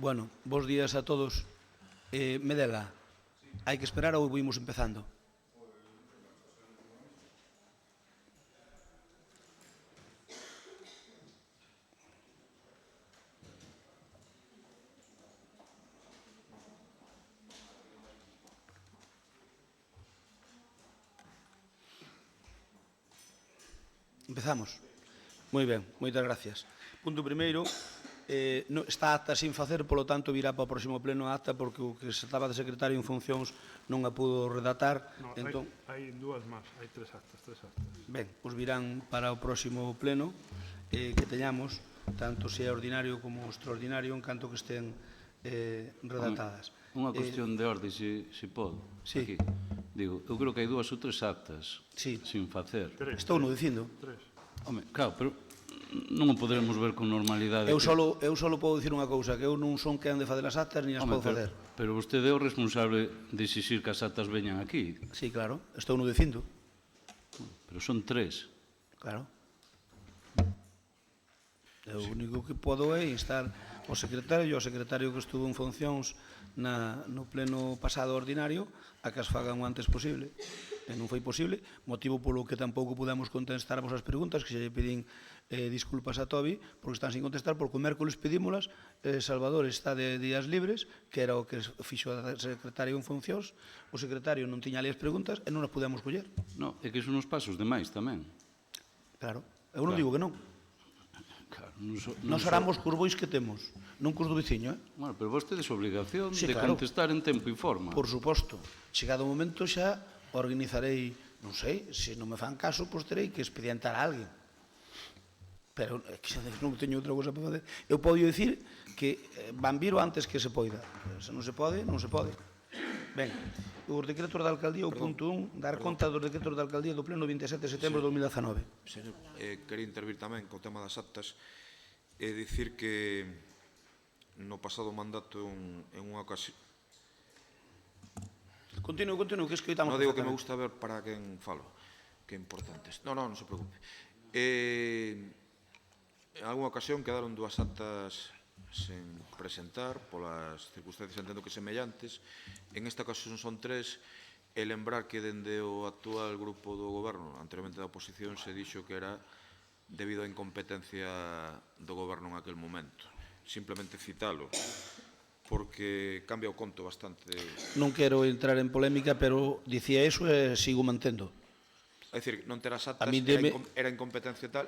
Bueno, bos días a todos. Medela, hai que esperar ou vimos empezando? Empezamos. Moi ben, moitas gracias. Punto primeiro, está a acta sin facer, polo tanto virá para o próximo pleno a acta porque o que se estaba de secretario en funcións non a pudo redactar. No, entón, hai dúas máis, hai tres actas. Ben, os virán para o próximo pleno que teñamos, tanto se é ordinario como extraordinario, en canto que estén redactadas. Unha cuestión de orde, se podo. Sí. Aquí. Digo, eu creo que hai dúas ou tres actas sin facer. Estou no dicindo. Home, claro, pero non o poderemos ver con normalidade. Eu só podo dicir unha cousa, que eu non son quen de facer as actas, ni as podo facer. Pero vostede é o responsable de exixir que as actas veñan aquí. Sí, claro, estou no dicindo. Pero son tres. Claro. O único que podo é instar ao secretario que estuvo en funcións no pleno pasado ordinario a que as fagan o antes posible. E non foi posible, motivo polo que tampouco pudemos contestar a vosas preguntas, que xa lle pedín disculpas a Tobi, porque están sin contestar, porque o mércoles pedímolas, Salvador está de días libres, que era o que fixo a secretario en funcións, o secretario non tiña ali as preguntas e non as pudemos coller. Non, é que son uns pasos demais tamén. Claro, eu non digo que non. Claro, Nos oramos cos bois que temos, non cos do veciño, Bueno, pero vos tedes obligación Sí, de claro. contestar en tempo e forma. Por suposto. Chegado o momento xa organizarei, non sei, se non me fan caso, pois terei que expedientar a alguén. Pero que non teño outra cosa para facer. Eu podo dicir que van vir o antes que se poida. Se non se pode, non se pode. Ben, os decretos da alcaldía, o punto 1, dar conta dos decretos da alcaldía do pleno 27 de setembro de 2019. Señor, quería intervir tamén co tema das actas e dicir que no pasado mandato en unha ocasión... Continúo, que escoitamos. Non digo que me gusta ver para quen falo, que é importante. Non se preocupe. En algunha ocasión quedaron dúas actas sen presentar polas circunstancias entendo que semellantes. En esta ocasión son tres, e lembrar que dende o actual grupo do goberno, anteriormente da oposición, se dixo que era debido á incompetencia do goberno en aquel momento. Simplemente citalo, porque cambia o conto bastante. Non quero entrar en polémica, pero dicía eso e sigo mantendo. É dicir, non ter as actas era incompetencia tal.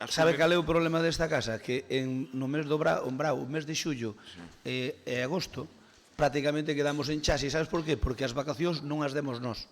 Sabe cal é o problema desta casa? Que no mes do Brao, o mes de xullo e agosto, prácticamente quedamos en chasis. Sabes por qué? Porque as vacacións non as demos nós.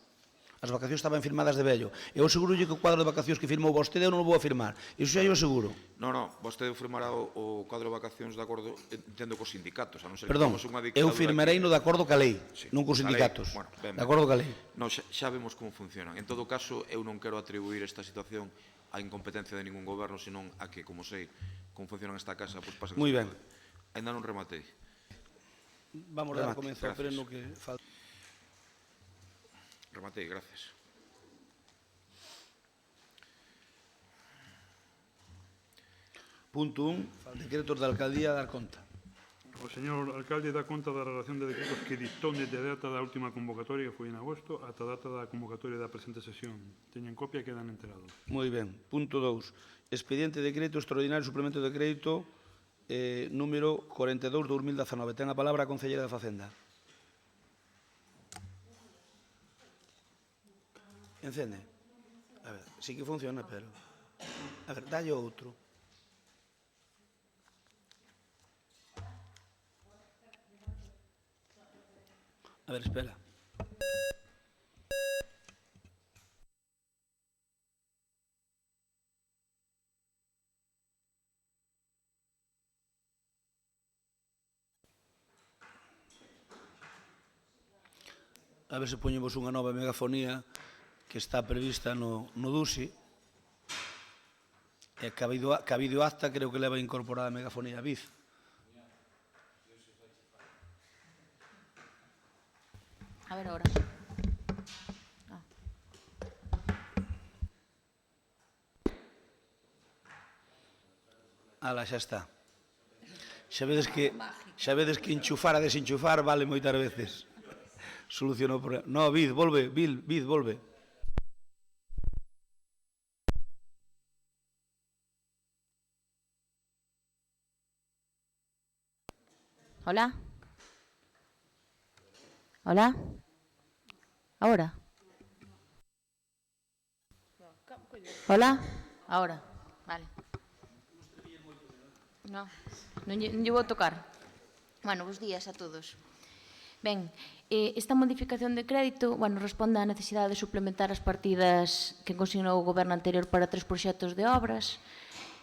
As vacacións estaban firmadas de vello. Eu aseguro que o cuadro de vacacións que firmou vostede eu non o vou a firmar. Iso xa eu aseguro. Non, vostede firmará o cuadro de vacacións de acordo, entendo, cos sindicatos. Perdón, eu firmarei no de acordo ca lei, non cos sindicatos. De acordo ca lei. Non, xa vemos como funcionan. En todo caso, eu non quero atribuir esta situación á incompetencia de ningún goberno, senón a que, como sei como funcionan esta casa, pois pasa que... Moi ben. Ainda non rematei. Vamos a comenzar, pero no que falta. Rematei, gracias. Punto 1, decretos da alcaldía a dar conta. O señor alcalde dá conta da relación de decretos que dictou desde a data da última convocatoria, que foi en agosto, ata a data da convocatoria da presente sesión. Teñen copia e quedan enterados. Moi ben. Punto 2, expediente de crédito extraordinario suplemento de crédito número 42/2019. Ten a palabra a concelleira de Facenda. Encende. A ver, sí que funciona, pero... A ver, dalle outro. A ver, espera. A ver se poñemos unha nova megafonía que está prevista no DUSI, e que a videoacta creo que leva incorporada a megafonía BIF. A ver ahora. Ala, xa está. Xa vedes que enchufar a desenchufar vale moitas veces. Solucionou o problema. No, Vid, volve, Vid, volve. Hola. Hola. Ahora. Hola. Ahora. Vale. Non lle vou tocar. Bueno, bons días a todos. Ben, esta modificación de crédito, responde á necesidade de suplementar as partidas que consignou o goberno anterior para 3 proxectos de obras,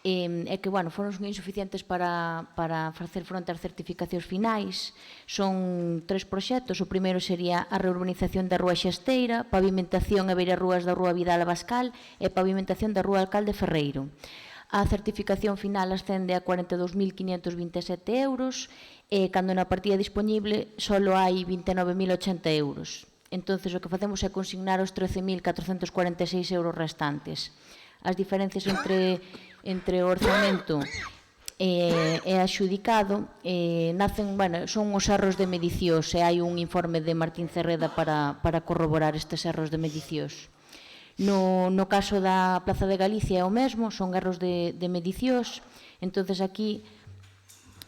e que, foron insuficientes para facer fronte ás certificacións finais. Son 3 proxectos. O primeiro sería a reurbanización da Rúa Xasteira, pavimentación e beirarrúas da Rúa Vidal Abascal e pavimentación da Rúa Alcalde Ferreiro. A certificación final ascende a 42.527 euros e cando na partida disponible só hai 29.080 euros. Entón, o que facemos é consignar os 13.446 euros restantes. As diferencias entre o orzamento e axudicado son os erros de medicións, e hai un informe de Martín Cerreda para corroborar estes erros de medicións. No caso da Plaza de Galicia é o mesmo, son erros de medicións. Entón, aquí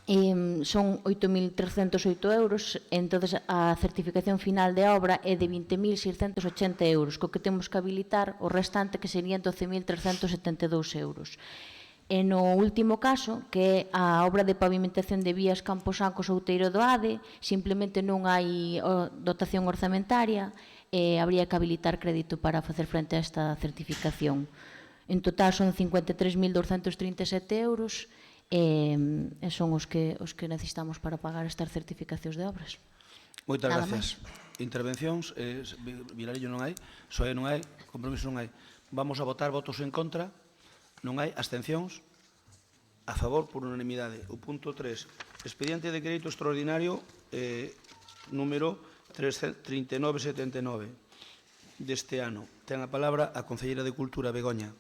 son 8.308 euros, entón a certificación final de obra é de 20.680 euros, co que temos que habilitar o restante, que serían 12.372 euros. E no último caso, que é a obra de pavimentación de vías Camposancos Outeiro do Ade, simplemente non hai dotación orzamentaria e habría que habilitar crédito para facer frente a esta certificación. En total son 53.237 euros e son os que necesitamos para pagar estas certificacións de obras. Moitas gracias. Intervencións, Vilarillo non hai, Soe non hai, compromiso non hai. Vamos a votar votos en contra, non hai, abstencións, a favor por unanimidade. O punto 3, expediente de crédito extraordinario número 3979 deste ano. Ten a palabra a concelleira de Cultura, Begoña.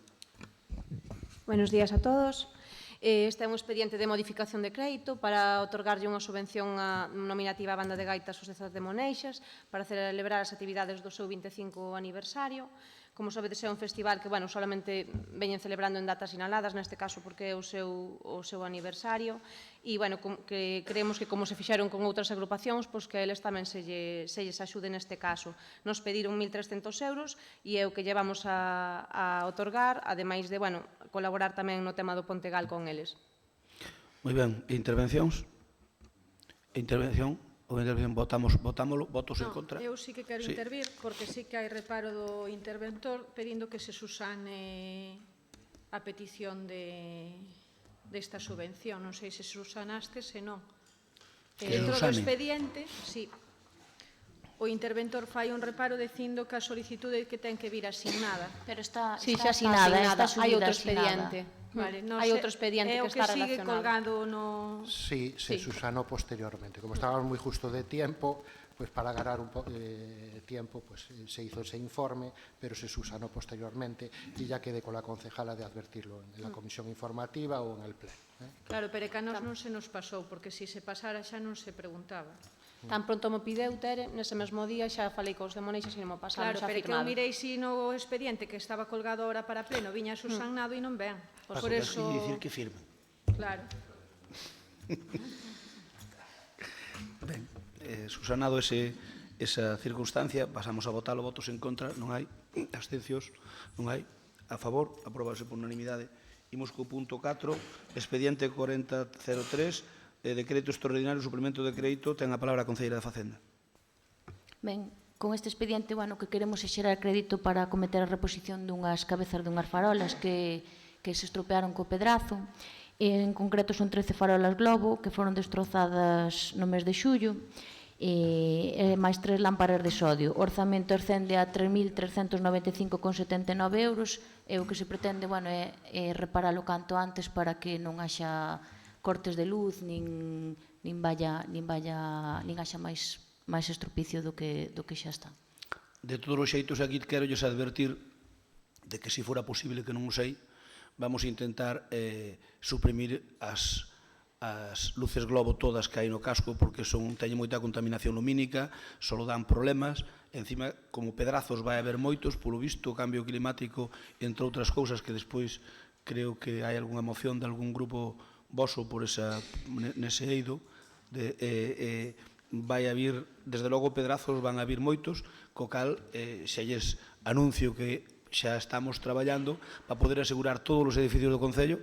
Buenos días a todos. Este é un expediente de modificación de crédito para otorgarlle unha subvención nominativa á banda de gaitas Sociedade de Moneixas para celebrar as actividades do seu 25 aniversario. Como sabedes, é un festival que, solamente veñen celebrando en datas sinaladas, neste caso porque é o seu aniversario, e, que creemos que, como se fixeron con outras agrupacións, que a eles tamén se lles axude neste caso. Nos pediron 1.300 euros e é o que llevamos a otorgar, ademais de, colaborar tamén no tema do Pontegal con eles. Moi ben, intervencións? Intervención? Ou intervención, votámoslo, votos en contra? Eu sí que quero intervir, porque sí que hai reparo do interventor pedindo que se susane a petición desta subvención. Non sei se susanaste, se non. Dentro do expediente, sí, o interventor fai un reparo dicindo que a solicitude que ten que vir asignada. Pero está asignada, hai outro asignada. expediente. Hai outro expediente que está relacionado. É o que sigue colgado no... Sí, se susanó posteriormente. Como estábamos moi justo de tiempo, pues para ganar un tiempo, pues se hizo ese informe, pero se susanó posteriormente y ya quedé con la concejala de advertirlo en la comisión informativa o en el pleno. Claro, pero que a nos non se nos pasou, porque se pasara xa non se preguntaba. Tan pronto mo pideu, Tere, nese mesmo día xa falei cos de Moneixas e non mo pasaron Claro, xa pero que firmado. eu mirei si no expediente que estaba colgado ahora para pleno viña susanado e non ven. Por eso... dicir que firme. Claro. Ben, susanado esa circunstancia, pasamos a votar os votos en contra, non hai, abstencións, non hai, a favor, aprobase por unanimidade. Imos co punto 4, expediente 4003, de crédito extraordinario, suplemento de crédito, ten a palabra a concelleira de Facenda. Ben, con este expediente, que queremos é xerar crédito para acometer a reposición dunhas cabezas dunhas farolas que se estropearon co pedrazo. En concreto son 13 farolas Globo que foron destrozadas no mes de xullo, e máis 3 lámparas de sodio. O orzamento ascende a 3.395,79 euros e o que se pretende é reparalo canto antes para que non haxa cortes de luz, nin haxa máis estropicio do que xa está. De todos os xeitos, aquí quero advertir de que, se fora posible, que non o sei, vamos a intentar suprimir as as luces globo todas que hai no casco porque teñen moita contaminación lumínica, só dan problemas. Encima, como pedrazos vai haber moitos, polo visto, o cambio climático, entre outras cousas que despois creo que hai algunha moción de algún grupo voso por nese eido, vai a vir, desde logo pedrazos van a vir moitos, co cal xa lles anuncio que xa estamos traballando para poder asegurar todos os edificios do Concello.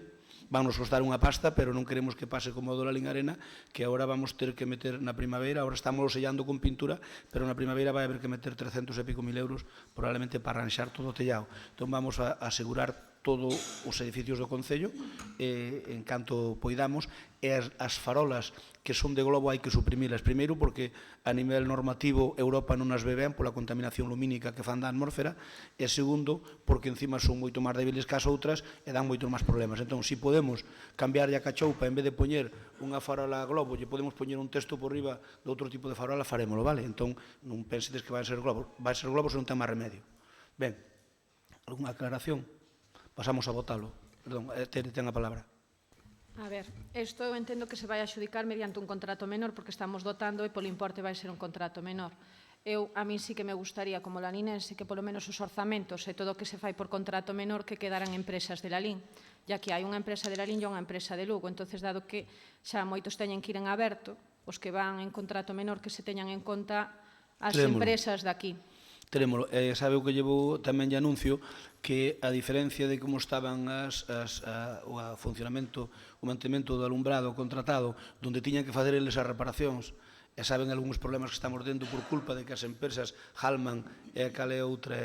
Van nos costar unha pasta, pero non queremos que pase como o do Lalín Arena, que agora vamos ter que meter na primavera, agora estamos sellando con pintura, pero na primavera vai haber que meter 300 e pico mil euros probablemente para arranxar todo o tellado. Entón vamos a asegurar todos os edificios do Concello en canto poidamos, e as farolas que son de globo hai que suprimilas, primeiro porque a nivel normativo Europa non as ve ben pola contaminación lumínica que fan da atmósfera, e segundo porque encima son moito máis débiles que as outras e dan moitos máis problemas. Entón, se podemos cambiar a cachoupa, en vez de poñer unha farola globo, lle podemos poñer un texto por riba de outro tipo de farola, farémolo, vale? Entón, non pensedes que vai ser globos se non ten máis remedio. Ben, algunha aclaración? Pasamos a votalo. Perdón, ten a palabra. A ver, isto eu entendo que se vai adxudicar mediante un contrato menor porque estamos dotando e polo importe vai ser un contrato menor. A mí sí que me gustaría, como laninense, que polo menos os orzamentos e todo o que se fai por contrato menor que quedaran empresas de Lalín, ya que hai unha empresa de Lalín e unha empresa de Lugo. Entonces, dado que xa moitos teñen que ir en aberto, os que van en contrato menor que se teñan en conta as empresas de aquí. Terémolo. Sabe o que llevo tamén de anuncio que a diferencia de como estaban o funcionamento, o mantemento do alumbrado contratado, onde tiñan que facer eles as reparacións, e saben algúns problemas que estamos tendo por culpa de que as empresas Halman e cale outra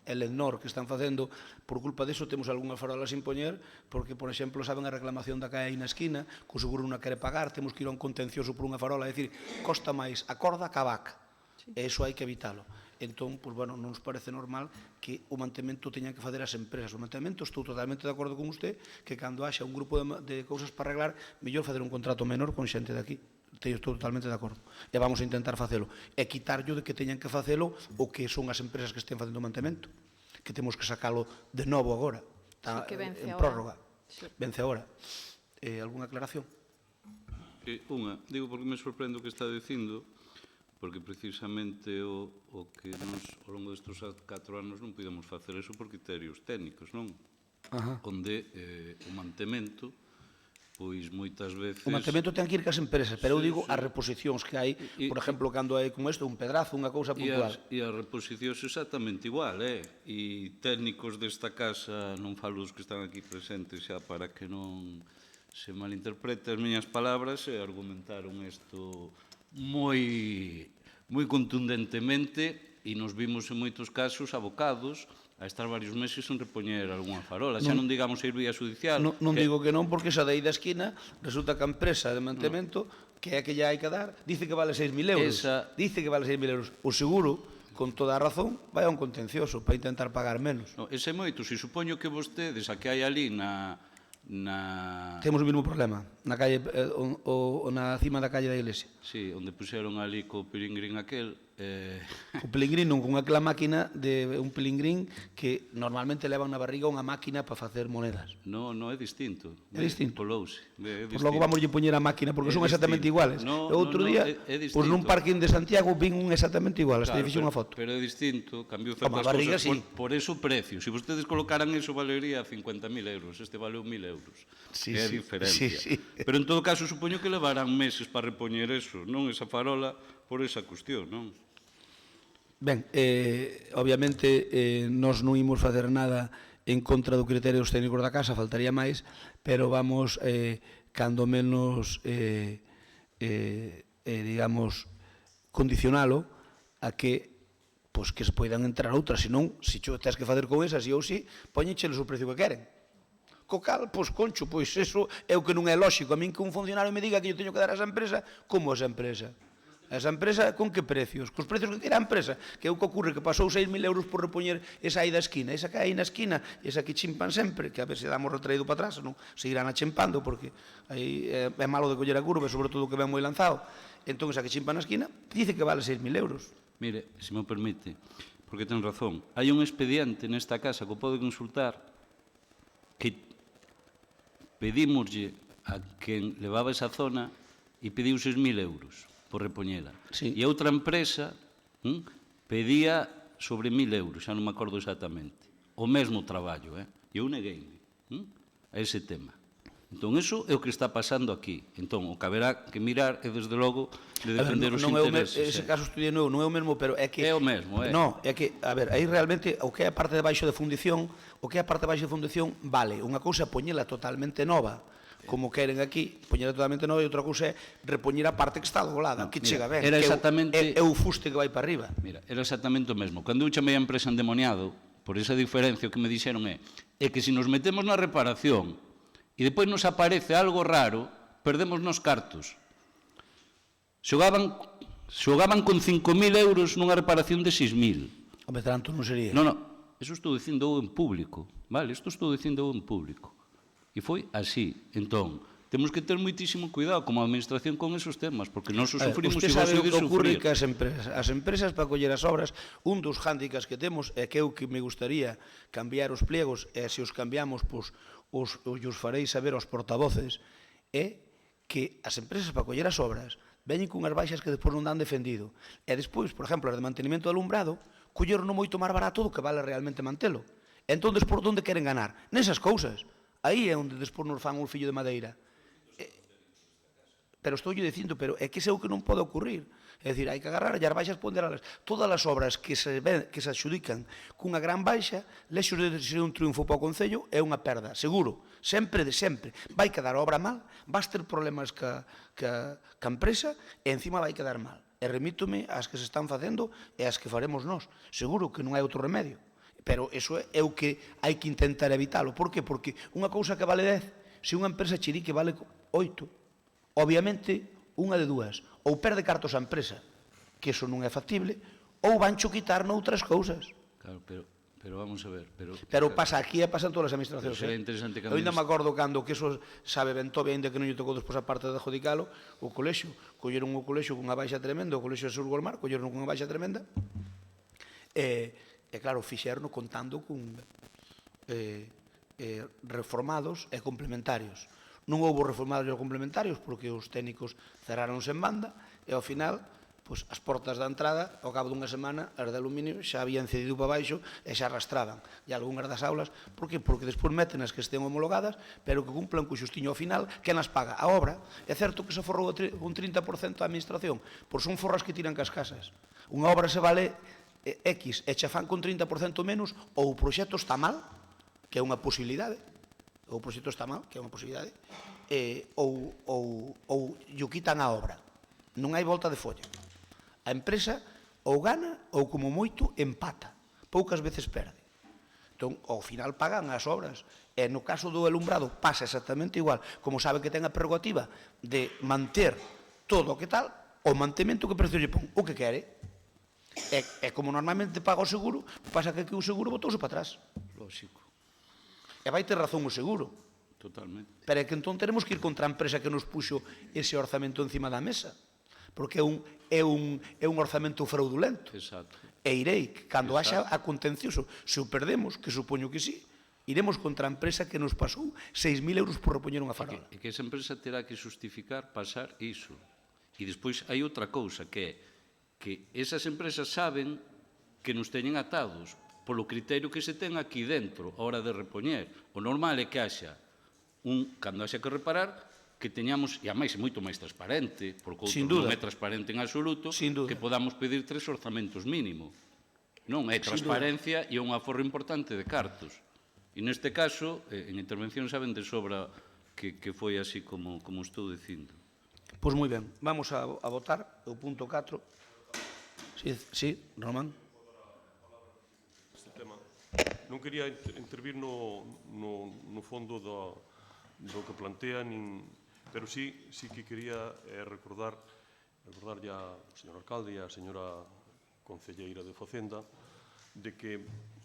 Elenor que están facendo, por culpa diso temos algunhas farolas sin poñer, porque, por exemplo, saben a reclamación da que hai na esquina, que o seguro non quere pagar, temos que ir a un contencioso por unha farola, é dicir, costa máis a corda que a vaca, e iso hai que evitalo. Entón, pois, bueno, non nos parece normal que o mantemento teñan que fazer as empresas. O mantemento, estou totalmente de acordo con usted, que cando haxa un grupo de cousas para arreglar, mellor fazer un contrato menor con xente de aquí. Estou totalmente de acordo. E vamos a intentar facelo. E quitarlo de que teñan que facelo o que son as empresas que estén facendo o mantemento. Que temos que sacalo de novo agora. Está en prórroga. Vence agora. Algúna aclaración? Unha, digo porque me sorprende o que está dicindo, porque precisamente o que nos, ao longo destes 4 anos, non podemos facer eso por criterios técnicos, non? Onde o mantemento, pois moitas veces... O mantemento ten que ir cas empresas, pero eu digo as reposicións que hai, por exemplo, cando hai como isto, un pedrazo, unha cousa puntual. E as reposicións exactamente igual, e técnicos desta casa, non falo dos que están aquí presentes xa para que non se malinterprete as miñas palabras, e argumentaron isto moi contundentemente, e nos vimos en moitos casos abocados a estar varios meses sen repoñer algunha farola. Xa non digamos ir vía judicial. Non digo que non, porque xa dai da esquina, resulta que a empresa de mantemento, que é que lla hai que dar, dice que vale 6.000 euros. Dice que vale 6.000 euros. O seguro, con toda a razón, vai a un contencioso para intentar pagar menos. Ese moito, se supoño que vostedes, a que hai ali Temos o mesmo problema, na calle, na cima da calle da iglesia. Sí, onde puxeron ali co pilingrín aquel. O pilingrín non, con aquela máquina de un pilingrín que normalmente levan na barriga unha máquina para facer monedas. Non, é distinto. É distinto. Polouse. Pois logo vamos a poñer a máquina, porque son exactamente iguales. O outro día, pois nun parking de Santiago, vin un exactamente igual, hasta fixe unha foto. Pero é distinto, cambiou certas cousas. Por eso o precio. Se vostedes colocaran eso, valería 50.000 euros. Este valeu 1.000 euros. Que é a diferencia. Pero en todo caso, supoño que levarán meses para repoñer eso, non? Esa farola, por esa cuestión, non? Ben, obviamente, nós non imos facer nada en contra do criterio dos técnicos da casa, faltaría máis, pero vamos, cando menos, digamos, condicionalo a que se poidan entrar outras, senón, se tens que facer con esas e ou si, poñencheles o precio que queren. Co cal, concho, eso é o que non é lóxico. A min que un funcionario me diga que eu teño que dar a esa empresa, como a esa empresa? Esa empresa, con que precios? Cos precios que quera a empresa. Que é o que ocurre, que pasou 6.000 euros por repoñer esa aí da esquina. Esa que hai na esquina, esa que chimpan sempre, que a ver se damos retraído para atrás, non seguirán achimpando, porque aí é malo de coller a curva, sobre todo que ven moi lanzado. Entón, esa que chimpan na esquina, dice que vale 6.000 euros. Mire, se me permite, porque ten razón, hai un expediente nesta casa que o pode consultar, que pedímoslle a quen levaba esa zona e pediu 6.000 euros por repoñela. Sí. E outra empresa pedía sobre 1.000 euros, xa non me acordo exactamente. O mesmo traballo, e eu neguei-me a ese tema. Entón, iso é o que está pasando aquí. Entón, o que haberá que mirar é, desde logo, de defender os intereses. Ese caso estudiei non é o mesmo, pero é que... É o mesmo, é. Non, é que, a ver, aí realmente o que é a parte de baixo de fundición, vale. Unha cousa é poñela totalmente nova, como queren aquí, poñela totalmente nova, e outra cousa é repoñer a parte que está doblada, que chega ben, era exactamente... é o fuste que vai para arriba. Mira, era exactamente o mesmo. Cando eu chamei a empresa endemoniado, por esa diferencia, o que me dixeron é que se nos metemos na reparación e depois nos aparece algo raro, perdemos nos cartos. Xogaban con 5.000 euros nunha reparación de 6.000. Home, tanto non sería. Non, eso estou dicindo en público, vale? Isto estou dicindo en público. E foi así. Entón, temos que ter moitísimo cuidado como administración con esos temas, porque nós o sufrimos e vos sabe o sodes que ocurre sufrir. que as empresas para coller as obras, un dos hándicaps que temos é que eu que me gustaría cambiar os pliegos, e se os cambiamos, pois, os farei saber aos portavoces, é que as empresas para coller as obras veñen cunhas baixas que despois non dan defendido. E despois, por exemplo, as de mantenimento do alumbrado, colleron moito máis barato do que vale realmente mantelo. Entón, despois, onde queren ganar? Nesas cousas. Aí é onde despois nos fan un fillo de madeira. Pero estou dicindo, pero é que ese é o que non pode ocurrir. É dicir, hai que agarrar e as baixas ponderalas. Todas as obras que se adxudican cunha gran baixa, lexos de ser un triunfo para o Concello, é unha perda, seguro, sempre de sempre. Vai quedar a obra mal, vas ter problemas ca empresa, e encima vai quedar mal. E remítome ás que se están facendo e ás que faremos nós. Seguro que non hai outro remedio. Pero iso é o que hai que intentar evitalo. Por que? Porque unha cousa que vale 10, se unha empresa chirique vale 8, obviamente, unha de dúas, ou perde cartos a empresa, que iso non é factible, ou vancho quitar noutras cousas. Claro, pero vamos a ver. Pero pasa aquí e pasa en todas as administracións. Será interesante que Eu ainda me acordo cando que iso sabe ben tobe, ainda que non lle tocou despois a parte de adjudicalo, o colexio, colleron o colexio cunha baixa tremenda, o colexio de Surgolmar, colleron cunha baixa tremenda, e claro, fixeron contando con reformados e complementarios. Non houve reformados e complementarios porque os técnicos cerraronse en banda e ao final, pois, as portas da entrada, ao cabo dunha semana, as de aluminio xa habían cedido para baixo e xa arrastraban. E algunhas das aulas, por que? Porque despois meten as que estén homologadas, pero que cumplan co xustiño ao final, que nas paga a obra. É certo que se forrou un 30% a administración, pois son forras que tiran cas casas. Unha obra se vale X e xa fan con 30% menos, ou o proxecto está mal, que é unha posibilidade, ou o proxecto está mal, que é unha posibilidade, ou lle quitan a obra. Non hai volta de folla. A empresa ou gana ou, como moito, empata. Poucas veces perde. Entón, ao final pagan as obras. E no caso do alumbrado pasa exactamente igual. Como sabe que ten a prerrogativa de manter todo o que tal, o mantemento que precio lle pon o que quere. E como normalmente paga o seguro, pasa que aquí o seguro botouse para atrás. Lógico. E vai ter razón o seguro. Totalmente. Pero é que entón teremos que ir contra a empresa que nos puxo ese orzamento encima da mesa. Porque é un orzamento fraudulento. Exacto. E irei, cando haxa a contencioso, se o perdemos, que supoño que sí, iremos contra a empresa que nos pasou 6.000 euros por repoñer unha farola. E que esa empresa terá que justificar pasar iso. E despois hai outra cousa, que é que esas empresas saben que nos teñen atados polo criterio que se ten aquí dentro a hora de repoñer. O normal é que haxa cando haxa que reparar, que teñamos, e a máis é moito máis transparente, porque outro non é transparente en absoluto, que podamos pedir 3 orzamentos mínimo. Non, é transparencia e é un aforro importante de cartos. E neste caso, en intervención saben de sobra que foi así como estou dicindo. Pois moi ben, vamos a votar o punto 4. Sí, Román. Non quería intervir no fondo do que plantea, pero sí que quería recordarlle ao señor alcalde e á señora concelleira de Facenda de que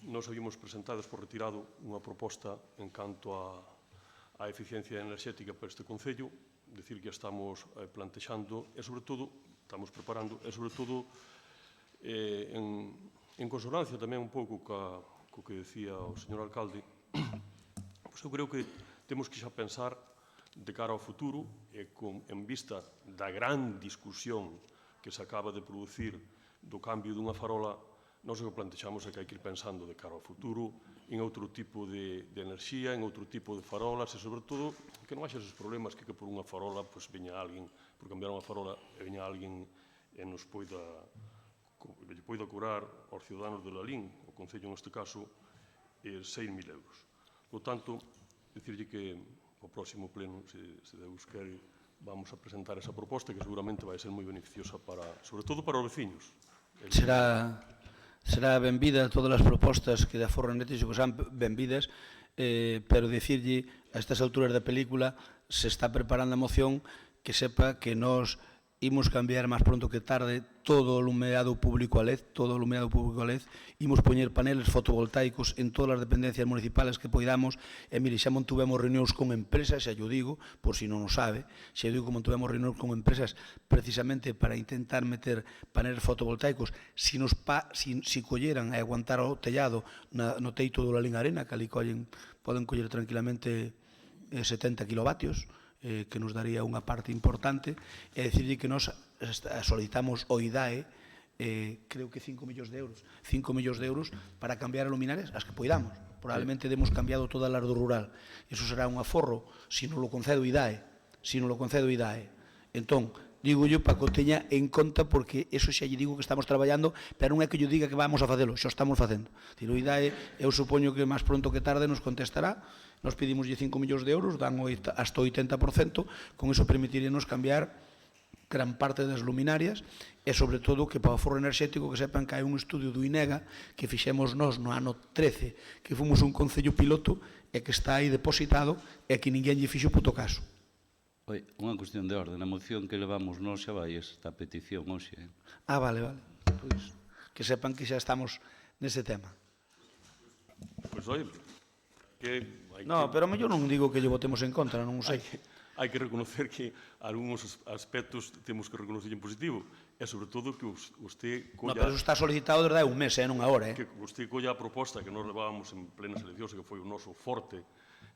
nos habíamos presentado por retirado unha proposta en canto á eficiencia enerxética para este Concello, decir que estamos plantexando e, sobre todo, estamos preparando e, sobre todo, en consonancia tamén un pouco co que decía o señor alcalde, pois eu creo que temos que xa pensar de cara ao futuro e en vista da gran discusión que se acaba de producir do cambio dunha farola, nós o que plantexamos é que hai que ir pensando de cara ao futuro en outro tipo de enerxía, en outro tipo de farolas e, sobre todo, que non haxa esos problemas que por unha farola veña alguén, por cambiar unha farola, veña alguén e nos poida cobrar aos ciudadanos de Lalín, o Concello neste caso, 6.000 euros. Por tanto, dicirlle que o próximo pleno, se Deus quere, vamos a presentar esa proposta que seguramente vai ser moi beneficiosa sobre todo para os veciños. Será benvida todas as propostas que de aforro neto que sean benvidas, pero dicirlle a estas alturas da película se está preparando a moción que sepa que nós imos cambiar máis pronto que tarde todo o alumeado público a LED, imos poñer paneles fotovoltaicos en todas as dependencias municipales que poidamos, e mire, xa montuvemos reunións con empresas, xa yo digo, por si non o sabe, xa digo que montuvemos reunións con empresas precisamente para intentar meter paneles fotovoltaicos, si colleran e aguantar o tellado no teito do Lalín Arena, que ali poden coller tranquilamente 70 kilovatios, que nos daría unha parte importante, e dicirlle que nos solicitamos ao IDAE creo que 5 millóns de euros para cambiar a luminarias as que poidamos. Probablemente demos cambiado todas as do rural. Iso será un aforro se non lo concedo IDAE. Entón, digo yo para que o teña en conta, porque eso xa lle digo que estamos traballando, pero non é que yo diga que vamos a facelo, xa estamos facendo. O IDAE, eu supoño que máis pronto que tarde nos contestará. Nos pedimos 5 millóns de euros, dan hasta 80%, con iso permitiríanos cambiar gran parte das luminarias e, sobre todo, que para o aforro enerxético que sepan que hai un estudio do INEGA que fixemos nós no ano 13, que fomos un concello piloto e que está aí depositado e que ninguén lle fixo puto caso. Oi, unha cuestión de orden. A moción que levamos nós xa vai esta petición hoxe. Vale. Pois, que sepan que xa estamos nese tema. Pois, oi, No, pero mellor non digo que lle votemos en contra, non o sei. Hai que reconocer que algúns aspectos temos que reconocer en positivo, e sobre todo que usted colla... No, pero eso está solicitado desde un mes, non agora. Que usted colla a proposta que nos levábamos en plenas eleccións, que foi o noso forte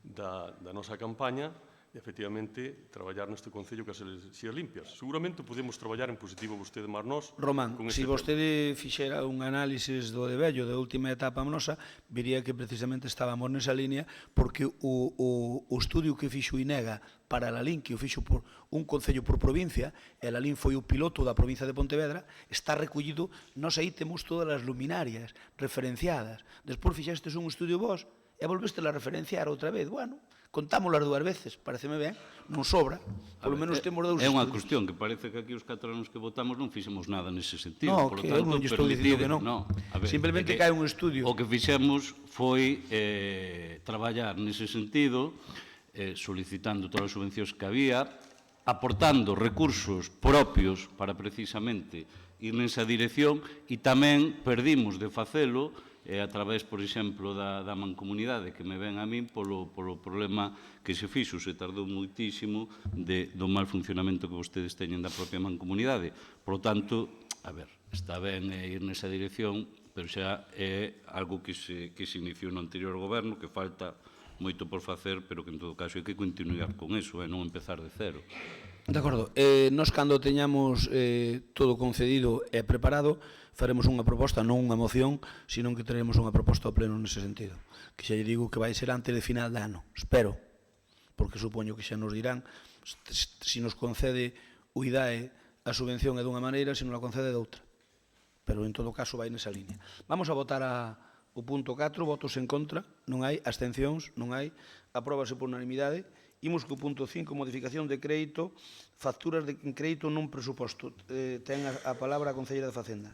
da nosa campaña, e, efectivamente, traballar neste Concello que as enerxías limpias. Seguramente podemos traballar en positivo vostede máis nós. Román, se vostede fixera un análisis do de vello, da última etapa nosa, vería que precisamente estábamos nesa línea, porque o estudio que fixo INEGA para Lalín, que o fixo por un concello por provincia, e Lalín foi o piloto da provincia de Pontevedra, está recollido, nós aí temos todas as luminarias referenciadas. Despois fixestes un estudio vos, e volveste a referenciar outra vez. Bueno, contámoslas 2 veces, pareceme ben, non sobra, polo menos temos 2 estudios. É unha cuestión que parece que aquí os 4 anos que votamos non fixemos nada nese sentido. No, que eu non lle estou dicindo que non. Simplemente que hai un estudio. O que fixemos foi traballar nese sentido, solicitando todas as subvencións que había, aportando recursos propios para precisamente ir nesa dirección, e tamén perdimos de facelo a través, por exemplo, da mancomunidade, que me ven a min polo problema que se fixo, se tardou moitísimo do mal funcionamento que vostedes teñen da propia mancomunidade. Por lo tanto, a ver, está ben ir nesa dirección, pero xa é algo que se iniciou no anterior goberno, que falta moito por facer, pero que en todo caso hai que continuar con eso, non empezar de cero. De acordo. Nos, cando teñamos todo concedido e preparado, faremos unha proposta, non unha moción, sino que teremos unha proposta ao pleno nese sentido. Que xa lle digo que vai ser antes de final de ano. Espero, porque supoño que xa nos dirán se nos concede o IDAE a subvención é dunha maneira, se non a concede de outra. Pero, en todo caso, vai nesa línea. Vamos a votar o punto 4, votos en contra, non hai, abstencións, non hai, apróbase por unanimidade. Imos co punto 5, modificación de crédito, facturas de crédito non presuposto. Ten a palabra a concelleira de Facenda.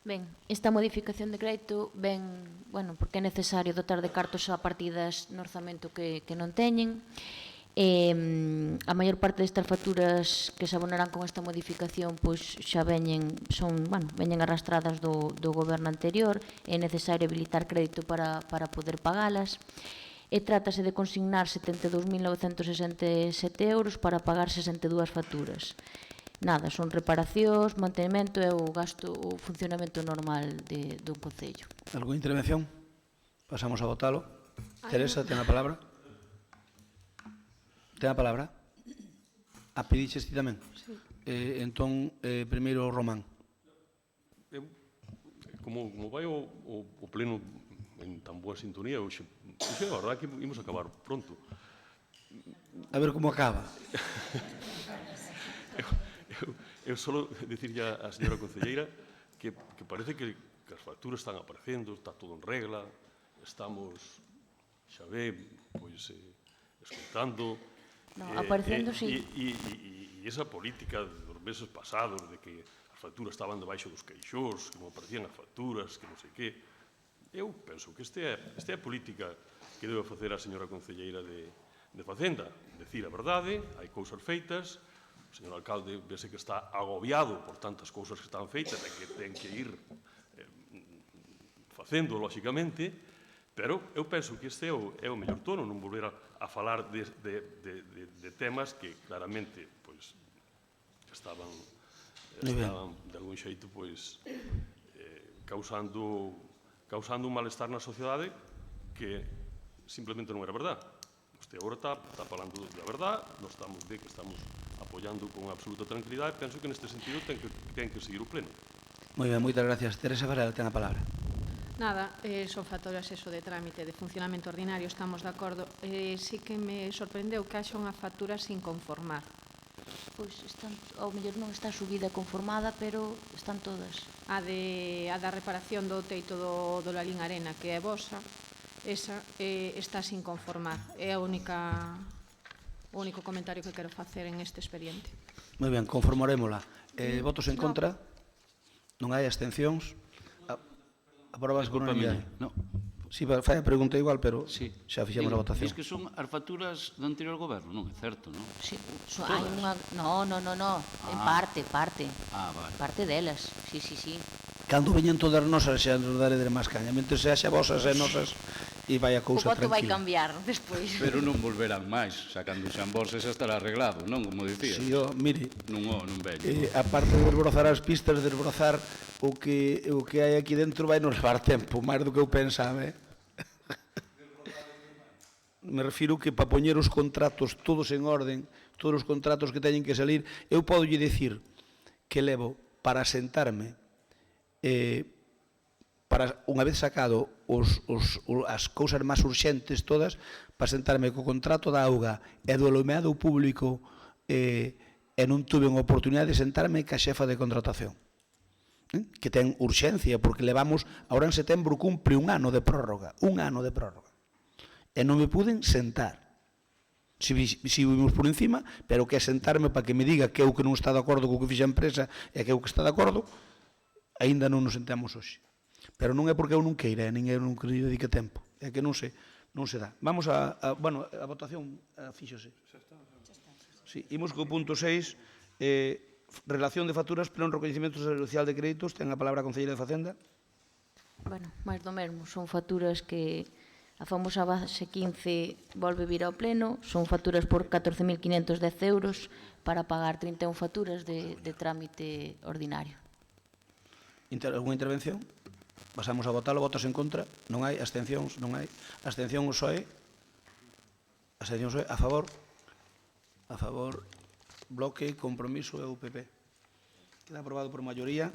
Ben, esta modificación de crédito ven, bueno, porque é necesario dotar de cartos a partidas no orzamento que non teñen. A maior parte destas facturas que se abonarán con esta modificación pois xa veñen arrastradas do goberno anterior. É necesario habilitar crédito para poder pagalas. E trátase de consignar 72.967 euros para pagar 62 facturas. Nada, son reparacións, mantenimento e o funcionamento normal dun concello. Algúa intervención? Pasamos a votalo. Teresa, ten a palabra. Ten a palabra? A pediches ti tamén? Sí. Entón, primeiro Román. Como vai o pleno en tan boa sintonía, hoxe, a verdade que imos acabar pronto. A ver como acaba. Eu solo dicirlle á señora concelleira que parece que as facturas están aparecendo, está todo en regla, estamos, xa ve, pois, escoitando. Aparecendo, sí. E esa política dos meses pasados de que as facturas estaban debaixo dos queixós, que non aparecían as facturas, que non sei que. Eu penso que esta é a política que debe facer a señora concelleira de Facenda. Decir a verdade, hai cousas feitas, o señor alcalde vese que está agobiado por tantas cousas que están feitas e que ten que ir facendo, lóxicamente, pero eu penso que este é o mellor tono, non volver a falar de temas que claramente pois, estaban de algún xeito pois, causando un malestar na sociedade que simplemente non era verdad. Usted agora está falando da verdad, nós estamos apoiando con absoluta tranquilidade e penso que neste sentido ten que seguir o pleno. Moi ben, moitas gracias. Teresa Varela ten a palabra. Nada, son factores eso de trámite, de funcionamento ordinario, estamos de acordo. Sí que me sorprendeu que haxa unha factura sin conformar. Pois ao mellor non está subida e conformada, pero están todas. A da reparación do teito do Lalín Arena, que é vosa, esa está sin conformar. É o único comentario que quero facer en este expediente. Moi ben, conformarémola. Votos en contra? Non hai abstencións? Aprobas por unanimidade? Non. Si, fai a pregunta igual, pero xa fixemos a votación. Diz que son as facturas do anterior goberno, non é certo, non? Sí, hai unha... No, en parte. Vale. Parte delas, sí. Cando veñen todas nosas xa nos daré máis caña. Mentre xa vosas e nosas e vai a cousa tranquila. O voto vai cambiar despois. Pero non volverán máis, xa cando xan vos xa estará arreglado, non? Como dicía. Si, mire, non veño. Aparte de desbrozar as pistas, desbrozar o que hai aquí dentro vai nos levar tempo, máis do que eu pensaba, Me refiro que para poñer os contratos todos en orden, todos os contratos que teñen que salir, eu podo lle dicir que levo para sentarme para unha vez sacado as cousas máis urxentes todas, para sentarme co contrato da auga e do alumeado público e non tuve unha oportunidade de sentarme ca xefa de contratación, que ten urxencia, porque levamos, ahora en setembro cumpre un ano de prórroga, e non me puden sentar. Si vimos por encima, pero que é sentarme para que me diga que eu que non está de acordo co que fixa a empresa e que eu que está de acordo, aínda non nos sentamos hoxe. Pero non é porque eu non queira, nin eu non que lle dedique tempo, é que non se dá. Vamos a votación, fíxose. Sí, imos co punto 6, relación de facturas pleno recoñecemento social de créditos, ten a palabra a concelleira de Facenda. Bueno, máis do mesmo, son facturas que a famosa base 15 volve vir ao pleno, son facturas por 14.510 euros para pagar 31 facturas de trámite ordinario. Alguna intervención? Pasamos a votalo. Votos en contra? Non hai. Abstencións? Non hai. Abstención o PSOE? Abstención o PSOE? A favor? A favor. Bloque, Compromiso e UPP. Queda aprobado por maioría.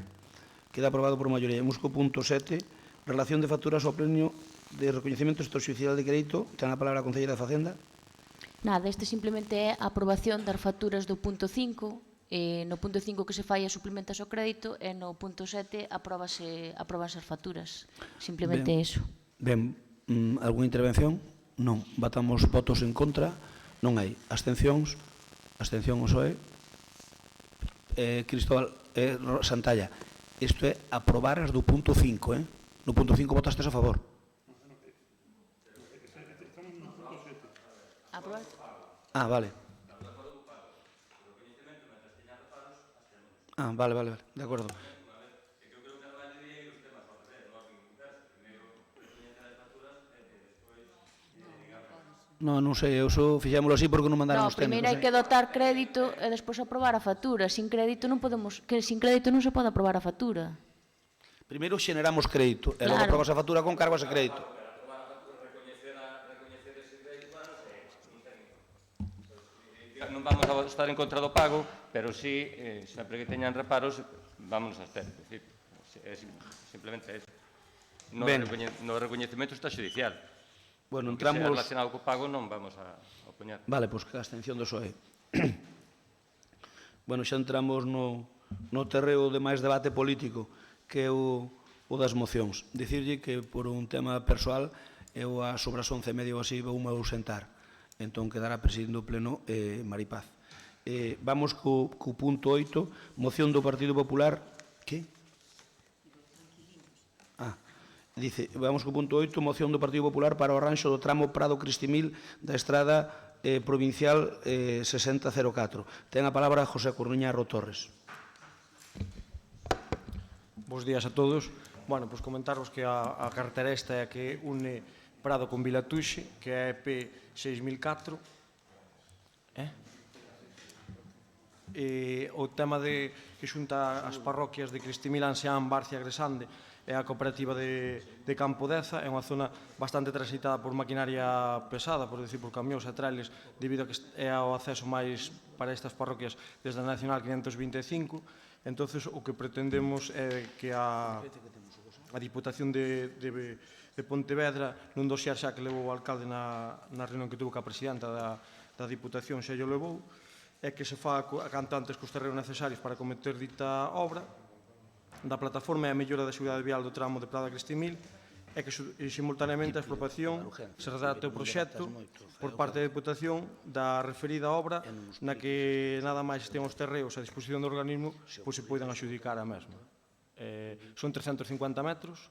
Imos co punto 7. Relación de facturas ao pleno de recoñecemento extrajudicial de crédito. Ten a palabra a concelleira de Facenda. Nada, este simplemente é a aprobación das facturas do punto 5. No punto 5 que se fai a suplementas o crédito e no punto 7 apróbanse as facturas. Simplemente iso. Ben, algunha intervención? Non. Batamos votos en contra? Non hai. Abstencións? Abstención o PSOE? Cristóbal Santalla, isto é aprobar as do punto 5, No punto 5 votastes a favor? Vale. Vale, de acordo. Non sei, eu só fixémolo así porque non mandaron os técnicos. Primeiro hai que dotar crédito e despois aprobar a factura. Sin crédito non se pode aprobar a factura. Primeiro xeneramos crédito e logo aprobas a factura con cargo a ese crédito. Non vamos a estar en contra do pago, pero sí, sempre que teñan reparos, vámonos a ter. Simplemente eso. No recoñecemento está xudicial. Bueno, O que sea entramos... relacionado co pago non vamos a opoñer. Vale, pois que a abstención do PSOE. Bueno, xa entramos no terreo de máis debate político, que é o das mocións. Dicirlle que por un tema persoal, eu a sobre as 11:30 ou así vou-me ausentar. Entón quedará presidindo o pleno Maripaz. Vamos co punto 8, moción do Partido Popular. Que? Dice, vamos co punto 8, moción do Partido Popular para o arranxo do tramo Prado-Cristimil da estrada provincial 6004. Ten a palabra José Coruña Torres. Bos días a todos. Bueno, pois comentarvos que a carretera esta é que une Prado con Vilatuxe, que é P6004. E o tema de que xunta as parroquias de Cristimil, Anseán, Barcia e Gresande é a cooperativa de Campo Deza, é unha zona bastante transitada por maquinaria pesada, por decir, por camións e trailers, debido a que é o acceso máis para estas parroquias desde a Nacional 525. Entonces, o que pretendemos é que a Diputación de Pontevedra, nun dosier xa que levou o alcalde na reunión que tuvo ca presidenta da Diputación, xa o levou, é que se faga canto antes cos terreos necesarios para cometer dita obra da plataforma e a mellora da seguridade vial do tramo de Prado a Cristimil, e que simultaneamente a expropiación se redacte o proxecto por parte da Diputación da referida obra na que nada máis estén os terreos a disposición do organismo, pois se poidan adxudicar a mesma. Son 350 metros,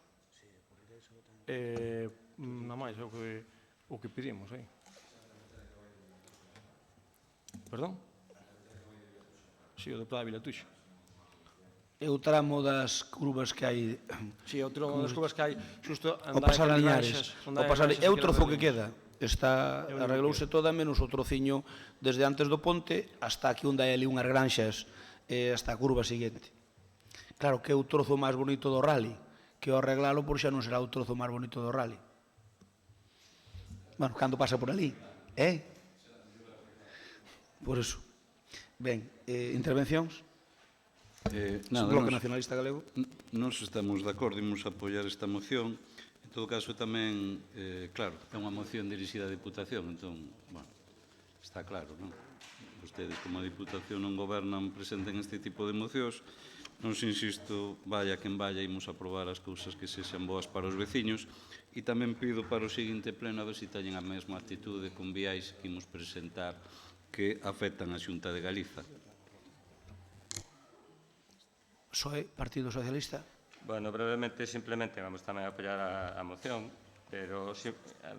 nada máis é o que pedimos. Perdón? Si, o de Prado a Vilatuxe. É o tramo das curvas que hai... Si, é o tramo das curvas que hai xusto... O pasar Liñares. É o trozo que queda. Arreglouse toda, menos o trociño desde antes do ponte hasta aquí onde hai ali unhas granxas, hasta a curva seguinte. Claro que é o trozo máis bonito do rally, que ao arreglalo por xa non será o trozo máis bonito do rally. Bueno, cando pasa por ali, Por eso. Ben, intervencións? Bloque Nacionalista Galego. Nos estamos de acordo, imos apoiar esta moción. En todo caso, tamén, claro, é unha moción dirixida á Diputación, entón, bueno, está claro, non? Vostedes, como a Diputación non gobernan, presenten este tipo de mocións. Nos insisto, vaya quen vaya, imos aprobar as cousas que sexan boas para os veciños. E tamén pido para o seguinte pleno a ver se teñen a mesma actitude con viais que imos presentar que afectan a Xunta de Galiza. PSOE, Partido Socialista. Bueno, brevemente, simplemente, vamos tamén a apoiar a moción, pero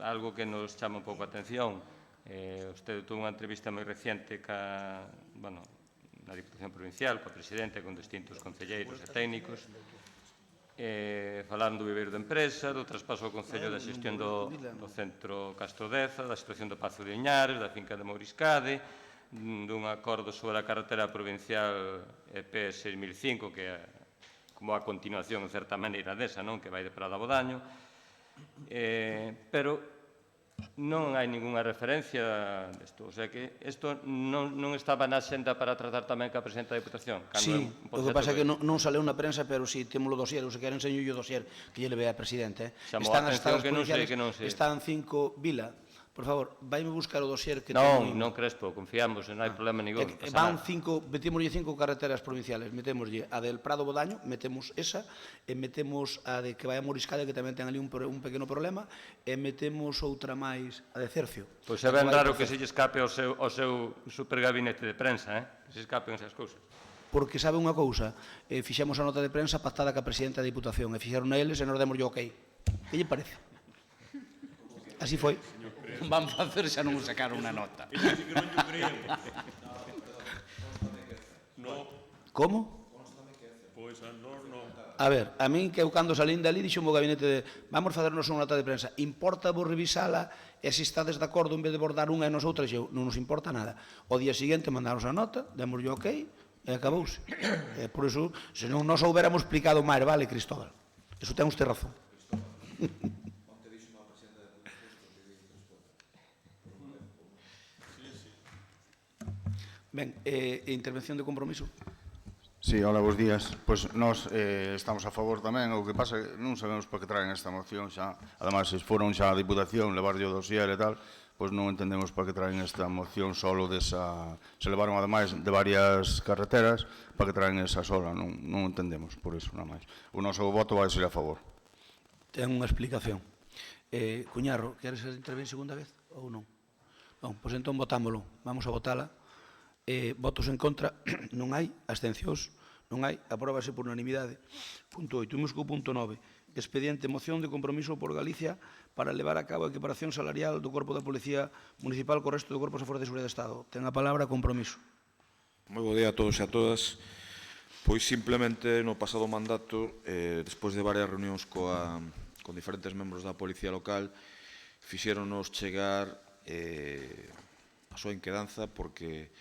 algo que nos chama un pouco a atención. Usted tuvo unha entrevista moi reciente na Diputación Provincial, coa Presidente, con distintos concelleiros e técnicos, falaron do vivero de empresa, do traspaso ao Concello da xestión do centro Castro Deza, da situación do Pazo de Liñares, da finca de Mouriscade, dun acordo sobre a carretera provincial EP6005, que é como a continuación, en certa maneira, desa, que vai de Prado a Bodaño, pero non hai ninguna referencia desto. O sea que isto non estaba na xenda para tratar tamén ca Presidenta da Diputación. Sí, o que pasa é que non saleu na prensa, pero si temos o dosier, ou se queren enseño o dosier que lle leve a Presidente. Están as estadas provinciales, están 5 Vila. Por favor, vaime buscar o dosier que non, Crespo, confiamos, non hai problema ningún. Van 5, metémoslle 5 carreteras provinciales, metémoslle a del Prado Bodaño, metemos esa, e metemos a de que vai a Moriscade, que tamén ten ali un pequeno problema, e metemos outra máis, a de Cercio. Pois é ben raro que se lle escape ao seu supergabinete de prensa, que se escapen esas cousas. Porque sabe unha cousa, fixemos a nota de prensa pactada ca Presidenta da Diputación, e fixeron a eles e nos demos yo ok. Que lle parece? Así foi. Van facer xa non sacaron unha nota. Como? A ver, a min que eu cando salín dali dixo o meu gabinete de vamos facernos unha nota de prensa, importa vos revisala e se estades de acordo en vez de bordar unha e nos outras, non nos importa nada. O día seguinte mandaron a nota, demos yo ok e acabouse. Por iso, se non nos houbéramos explicado máis, vale, Cristóbal? Eso ten usted razón. Ben, intervención de compromiso. Sí, hola, bons días. Pois nós estamos a favor tamén, o que pasa é que non sabemos para que traen esta moción xa. Además, se foron xa a Diputación, levar o dossier e tal, pois non entendemos para que traen esta moción solo desa... Se levaron, ademais, de varias carreteras, para que traen esa sola, non entendemos, por iso, nada máis. O noso voto vai ser a favor. Ten unha explicación. Cuñarro, queres intervir segunda vez ou non? Non, pois entón votámolo. Vamos a votala. Votos en contra non hai, abstencións non hai, apróbase por unanimidade. Punto 8. Imos co punto 9. Expediente moción de compromiso por Galicia para levar a cabo a equiparación salarial do Corpo da Policía Municipal co resto do Corpo de Forzas de Seguridade do Estado. Ten a palabra compromiso. Moi bo día a todos e a todas. Pois simplemente no pasado mandato, despois de varias reunións con diferentes membros da Policía Local, fixéronos chegar a súa inquedanza porque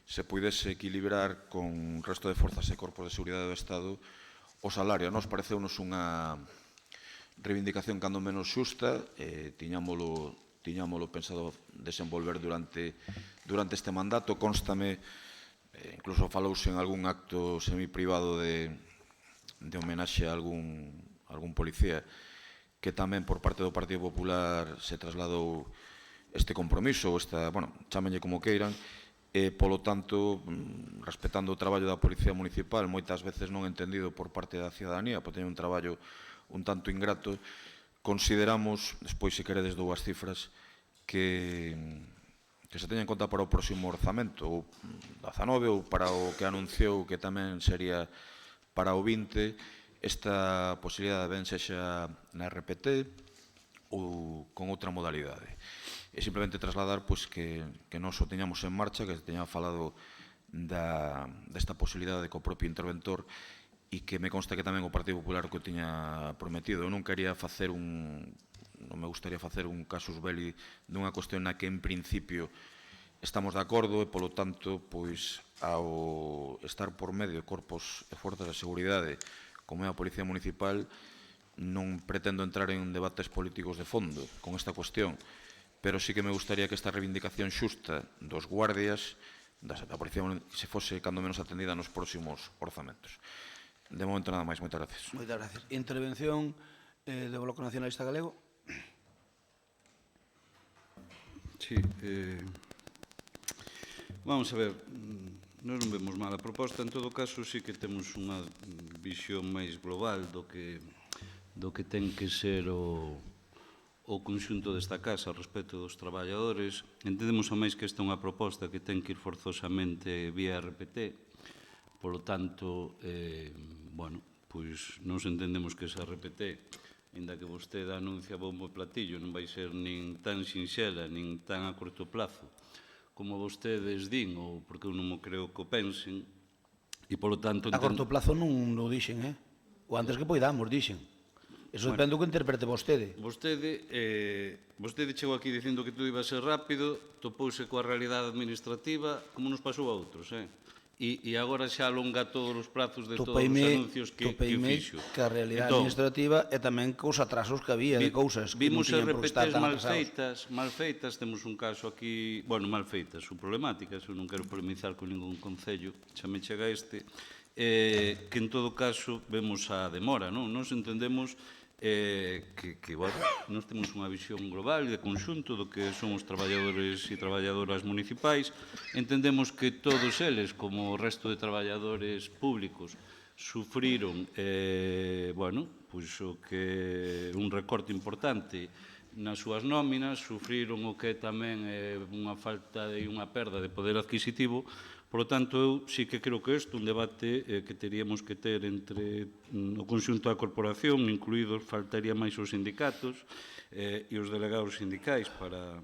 se puidese equilibrar con o resto de forzas e corpos de seguridade do Estado o salario. A nos pareceunos unha reivindicación cando menos xusta, tiñámolo pensado desenvolver durante este mandato. Constame, incluso falouse en algún acto semiprivado de homenaxe a algún policía, que tamén por parte do Partido Popular se trasladou este compromiso, chámenlle como queiran, polo tanto, respetando o traballo da Policía Municipal, moitas veces non entendido por parte da ciudadanía, porque teñen un traballo un tanto ingrato, consideramos, despois se queredes dou as cifras, que se teña en conta para o próximo orzamento, ou 19, ou para o que anunciou que tamén sería para o 20, esta posibilidade ben sexa na RPT ou con outra modalidade. E simplemente trasladar que nós o teñamos en marcha, que teña falado desta posibilidade co propio interventor e que me consta que tamén o Partido Popular o tiña prometido. Eu non quería facer non me gustaría facer un casus belli dunha cuestión na que en principio estamos de acordo e, polo tanto, pois, ao estar por medio de corpos e forzas de seguridade como é a Policía Municipal, non pretendo entrar en debates políticos de fondo con esta cuestión, pero sí que me gustaría que esta reivindicación xusta dos guardias da Policía se fose cando menos atendida nos próximos orzamentos. De momento nada máis, moitas gracias. Moitas gracias. Intervención do Bloque Nacionalista Galego. Sí, vamos a ver, nós non vemos mal a proposta, en todo caso sí que temos unha visión máis global do que ten que ser o conxunto desta casa respecto dos traballadores. Entendemos a máis que esta é unha proposta que ten que ir forzosamente vía RPT, polo tanto, pois nos entendemos que esa RPT, inda que vostede anuncia bombo e platillo, non vai ser nin tan sinxela, nin tan a corto plazo, como vostedes din, ou porque eu non me creo que o pensen, e polo tanto... A corto plazo non o dixen, o antes que poidamos, dixen. Eso depende do que interprete vostede. Vostede chegou aquí dicindo que todo iba a ser rápido, topouse coa realidade administrativa, como nos pasou a outros, e agora xa alonga todos os prazos de todos os anuncios que fixo. Que a realidade administrativa e tamén cos atrasos que había de cousas que non vimos tiñan por estar RPTs tan atrasados. mal feitas, temos un caso aquí, mal feitas, ou problemáticas, eu non quero polemizar con ningún concello, xa me chega este, que en todo caso vemos a demora, non? Nos entendemos que nós temos unha visión global e de conxunto do que son os traballadores e traballadoras municipais. Entendemos que todos eles, como o resto de traballadores públicos, sufriron un recorte importante nas súas nóminas, sufriron o que tamén é unha falta e unha perda de poder adquisitivo. Por lo tanto, eu sí que creo que isto é un debate que teríamos que ter entre o conxunto da corporación, incluídos, faltaría máis os sindicatos e os delegados sindicais para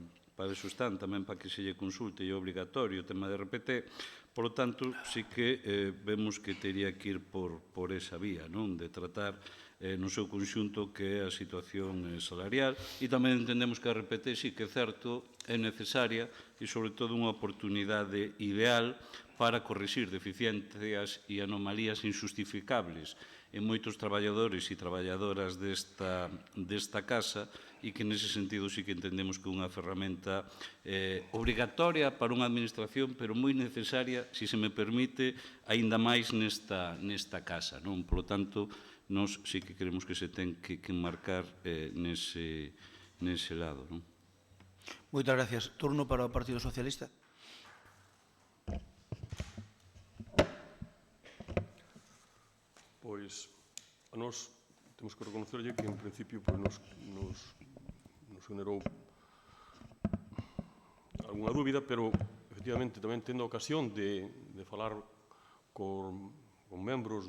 eso están tamén para que se lle consulte e é obrigatorio o tema de RPT. Por lo tanto, sí que vemos que tería que ir por esa vía, non? De tratar no seu conxunto que é a situación salarial e tamén entendemos que a RPT sí que é certo, é necesaria e sobre todo unha oportunidade ideal para corrixir deficiencias e anomalías injustificables en moitos traballadores e traballadoras desta casa, e que nese sentido sí que entendemos que é unha ferramenta obrigatoria para unha administración, pero moi necesaria, se se me permite, aínda máis nesta casa. Por lo tanto, nós sí que queremos que se ten que marcar nese lado. Moitas gracias. Turno para o Partido Socialista. Pois, a nós temos que reconocerlle que, en principio, nos generou algunha dúbida, pero, efectivamente, tamén tendo a ocasión de falar con membros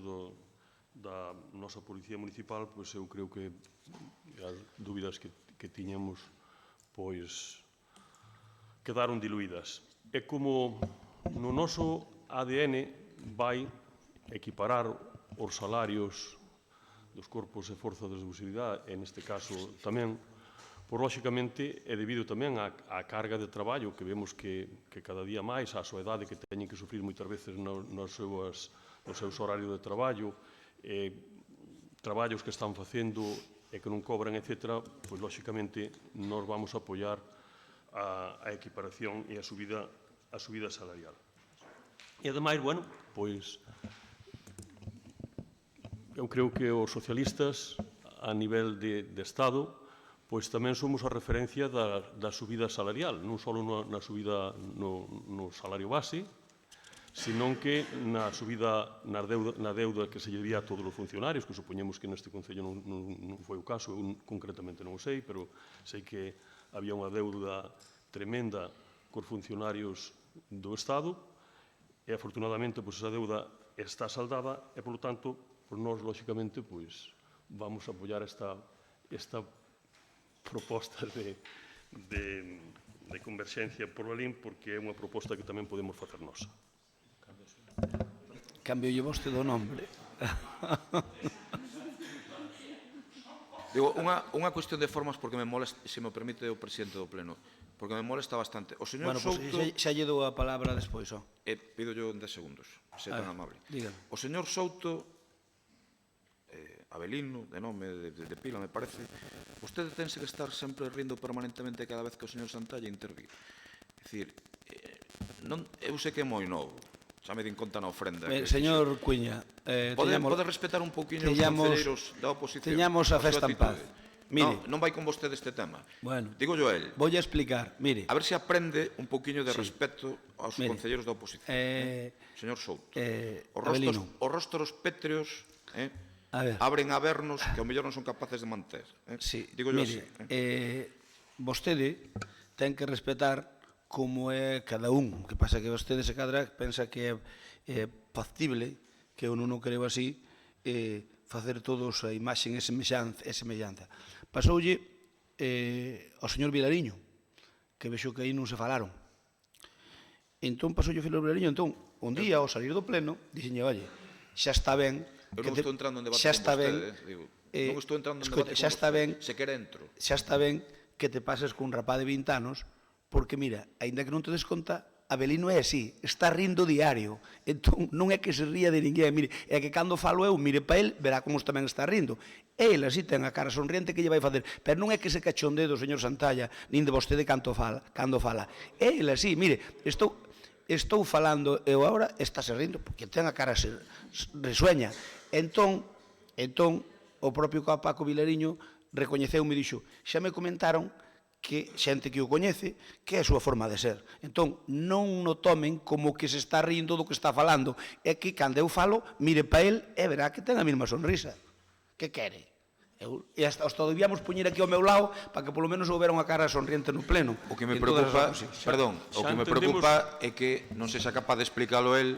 da nosa Policía Municipal, pois eu creo que as dúbidas que tiñamos, pois, quedaron diluídas. É como no noso ADN vai equiparar os salarios dos corpos e forzas de seguridade, e neste caso tamén, por lóxicamente é debido tamén á carga de traballo que vemos que cada día máis, á soedade que teñen que sufrir moitas veces nos seus horarios de traballo, traballos que están facendo e que non cobran, etc., pois lóxicamente nós vamos a apoiar a equiparación e a subida salarial. E ademais, bueno, pois eu creo que os socialistas a nivel de Estado pois tamén somos a referencia da subida salarial, non só na subida no salario base, senón que na subida na deuda que se lle debía a todos os funcionarios, que supoñemos que neste Concello non foi o caso, eu concretamente non o sei, pero sei que había unha deuda tremenda cos funcionarios do Estado, e afortunadamente esa deuda está saldada, e, polo tanto, nós, lóxicamente, vamos a apoiar esta proposta de converxencia por Berlín, porque é unha proposta que tamén podemos facer nosa. Cambio vostede o nombre. Digo, unha cuestión de formas, porque me molesta, se me permite o presidente do Pleno, porque me molesta bastante. O señor Souto... Xa lle dou a palabra despois, ó. Pido yo en 10 segundos, se é tan amable. Dígame. O señor Souto, Avelino, de nome, de pila, me parece, vostede tense que estar sempre rindo permanentemente cada vez que o señor Santalla intervir. É dicir, eu sei que é moi novo, xa me din conta na ofrenda. Señor Cuiña, pode respetar un poquinho os concelleiros da oposición? Teñamos a festa en paz. Non vai con vostede este tema. Bueno, digo yo a él. Voulle explicar, mire. A ver se aprende un poquinho de respeto aos concelleiros da oposición. Señor Souto, os rostros pétreos abren a vernos que ao mellor non son capaces de manter. Digo yo así. Vostede ten que respetar como é cada un. O que pasa que vostede se cadra pensa que é factible, que eu non o creo así, facer todos a imaxe e semellanza. Pasoulle ao señor Vilariño, que vexo que aí non se falaron. Entón pasoulle ao señor Vilariño, entón, un día, ao salir do pleno, dixenlle, oye, xa está ben... Eu non estou entrando en debate con vostede. Non estou entrando en debate con vostede. Se quere entro. Xa está ben que te pases cun rapaz de 20 anos, porque, mira, aínda que non te des conta, Avelino é así, está rindo diario. Entón, non é que se ría de ninguén. Mire, é que cando falo eu, mire pa el, verá como tamén está rindo. El así ten a cara sonriente que lle vai facer. Pero non é que se cachonde do señor Santalla, nin de vostede cando fala. El así, mire, estou falando eu agora, estáse rindo, porque ten a cara resueña. Entón, o propio Paco Vilariño recoñeceu-me e dixo, xa me comentaron que xente que o coñece, que é a súa forma de ser. Entón, non o tomen como que se está rindo do que está falando. É que, cando eu falo, mire pa el e verá que ten a mesma sonrisa. Que quere? E hasta os debíamos poñer aquí ao meu lado para que polo menos houbera unha cara sonriente no pleno. O que me preocupa, é que non se xa capaz de explicarlo el,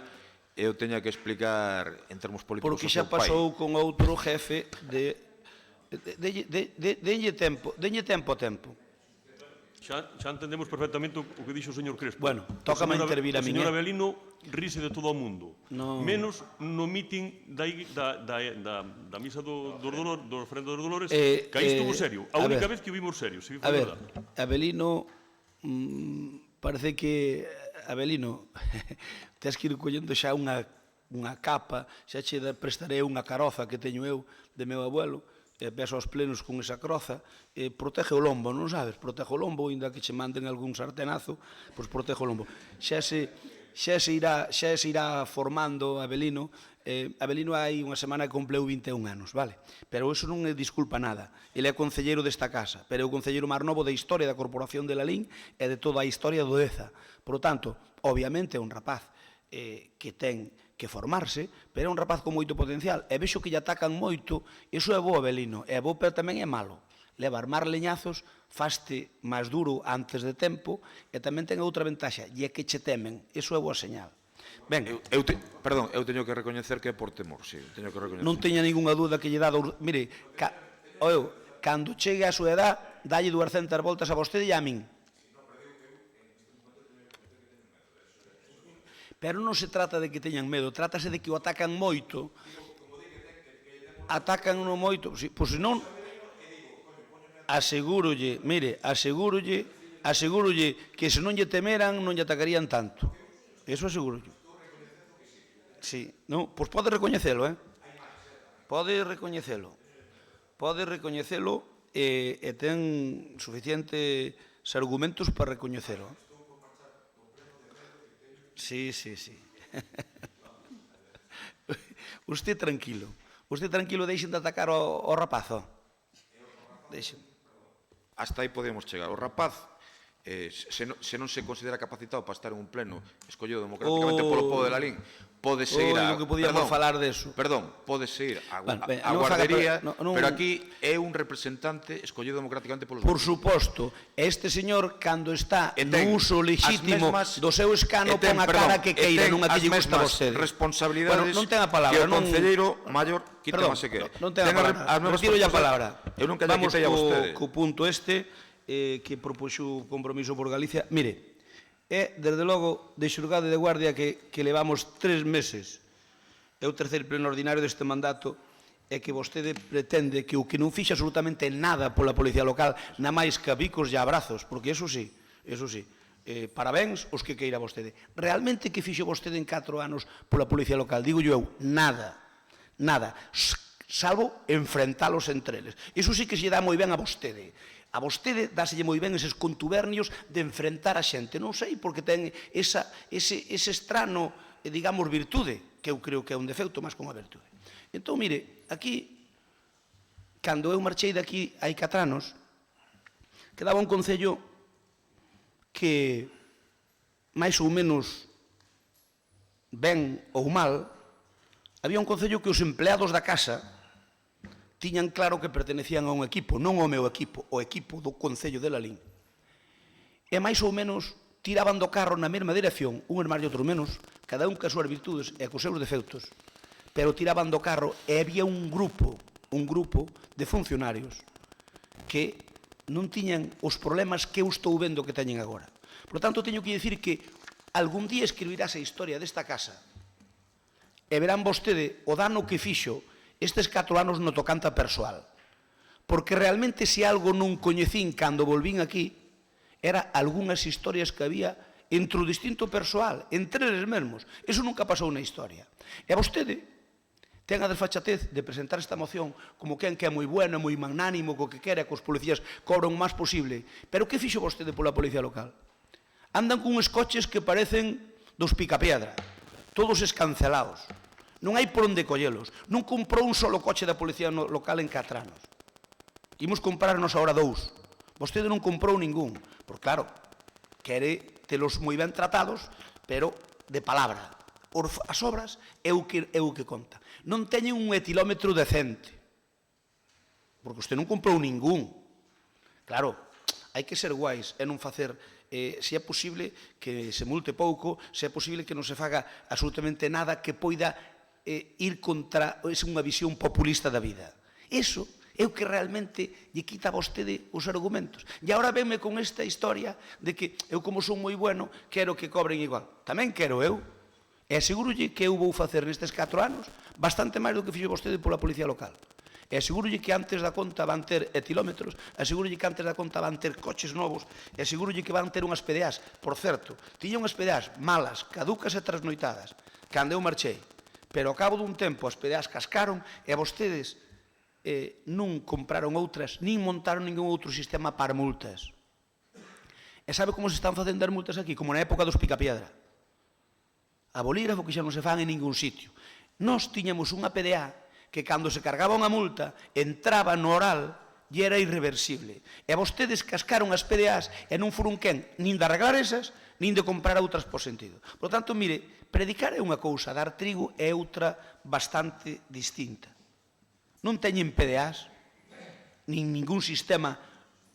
eu teña que explicar en termos políticos porque xa pasou con outro jefe denlle tempo ao tempo. Xa entendemos perfectamente o que dixo o señor Crespo. Bueno, tócame intervir a min. O señor Avelino rise de todo o mundo. Menos no mitin da misa do ofrenda dos Dolores, que aí estuvo serio. A única vez que o vimos serio. A ver, Avelino parece que Abelino, tens que ir collendo xa unha capa, xa che prestarei unha caroza que teño eu de meu abuelo, e ves aos plenos con esa croza, protege o lombo, non sabes? Protege o lombo, ainda que che manden algún sartenazo, pois protege o lombo. Xa se irá formando Abelino. Abelino hai unha semana que compleu 21 anos, vale? Pero iso non é disculpa nada. Ele é concelleiro desta casa, pero é o concelleiro máis novo da historia da Corporación de Lalín e de toda a historia do Deza. Por tanto, obviamente é un rapaz que ten que formarse, pero é un rapaz con moito potencial. E vexo que lle atacan moito, iso é bo, Abelino, é bo, pero tamén é malo. Leva armar leñazos, faste máis duro antes de tempo, e tamén ten outra ventaxa, e é que che temen. Iso é boa señal. Ben, Perdón, eu teño que recoñecer que é por temor, sí, teño que recoñecer. Non teña ningunha dúda que lle dá... Mire, cando chegue a súa edad, dalle 200 voltas a vostede e a min. Pero non se trata de que teñan medo, trátase de que o atacan moito. Atacan no moito, pois se non... Asegúrolle, mire, asegúrolle que se non lle temeran, non lle atacarían tanto. Eso asegúrolle. Sí, non, pois pode recoñecelo, Pode recoñecelo. Pode recoñecelo e ten suficientes argumentos para recoñecelo. Sí. Usted tranquilo, deixen de atacar o rapazo. Deixen. Hasta aí podemos chegar. O rapaz, se non se considera capacitado para estar en un pleno escollido democráticamente polo povo de Lalín, pode seguir a... Perdón, pode seguir a guardería, pero aquí é un representante escollido democráticamente polos... Por suposto, este señor, cando está no uso legítimo do seu escano, pon a cara que queira, non a que lle gusta a vostede. Responsabilidades non ten a palabra, que o concelleiro maior quítamase que... Non ten a palabra, retiro a palabra. Eu nunca lle quitei a vostede. Vamos co punto que propuxo o Compromiso por Galicia. Mire, é, desde logo, de xulgado de guardia que levamos 3 meses, é o terceiro pleno ordinario deste mandato, é que vostede pretende que o que non fixe absolutamente nada pola Policía Local, na máis que a bicos e abrazos, porque eso sí, parabéns os que queira vostede. Realmente que fixo vostede en 4 anos pola Policía Local? Digo eu, nada, salvo enfrentalos entre eles. Iso sí que se dá moi ben a vostede. A vostede dáselle moi ben eses contubernios de enfrentar a xente. Non sei porque ten ese estrano, digamos, virtude, que eu creo que é un defecto máis que unha virtude. Entón, mire, aquí, cando eu marchei daqui hai 4 anos, quedaba un concello que, máis ou menos, ben ou mal, había un concello que os empleados da casa tiñan claro que pertenecían a un equipo, non ao meu equipo, o equipo do Concello de Lalín. E máis ou menos tiraban do carro na mesma dirección, uns máis e outros menos, cada un cas súas virtudes e cos seus defectos, pero tiraban do carro e había un grupo de funcionarios que non tiñan os problemas que eu estou vendo que teñen agora. Por tanto, teño que dicir que algún día escribirás a historia desta casa e verán vostede o dano que fixo estes 4 anos no tocante a persoal. Porque realmente se algo non coñecín cando volvín aquí, era algunhas historias que había entre o distinto persoal, entre eles mesmos. Eso nunca pasou na historia. E a vostede ten a desfachatez de presentar esta moción como quen que é moi bueno, moi magnánimo, co que quere, que os policías cobran o máis posible. Pero que fixo vostede pola Policía Local? Andan cuns coches que parecen dos Picapiedra, todos escancelados. Non hai por onde collelos. Non comprou un solo coche da Policía Local en 4 anos. Imos comprarnos agora 2. Vostede non comprou ningún. Por claro, quere telos moi ben tratados, pero de palabra. As obras é o que conta. Non teñen un etilómetro decente. Porque vostede non comprou ningún. Claro, hai que ser guais e non facer... se é posible que se multe pouco, se é posible que non se faga absolutamente nada que poida ir contra unha visión populista da vida. Iso é o que realmente lle quita a vostede os argumentos. E agora venme con esta historia de que eu, como son moi bueno, quero que cobren igual. Tamén quero eu. E asegurolle que eu vou facer nestes 4 anos bastante máis do que fixo vostede pola Policía Local. E asegúrolle que antes da conta van ter etilómetros, asegúrolle que antes da conta van ter coches novos, e asegúrolle que van ter unhas PDAs. Por certo, tiña unhas PDAs malas, caducas e trasnoitadas, cando eu marchei. Pero ao cabo dun tempo as PDAs cascaron e vostedes non compraron outras, nin montaron ningún outro sistema para multas. E sabe como se están facendo as multas aquí? Como na época dos Picapiedra. A bolígrafo que xa non se fan en ningún sitio. Nós tiñamos unha PDA que cando se cargaba unha multa entraba no oral e era irreversible. E vostedes cascaron as PDAs e non foron quen nin de arreglar esas, nin de comprar outras por sentido. Por tanto, mire, predicar é unha cousa, dar trigo é outra bastante distinta. Non teñen PDAs, nin ningún sistema,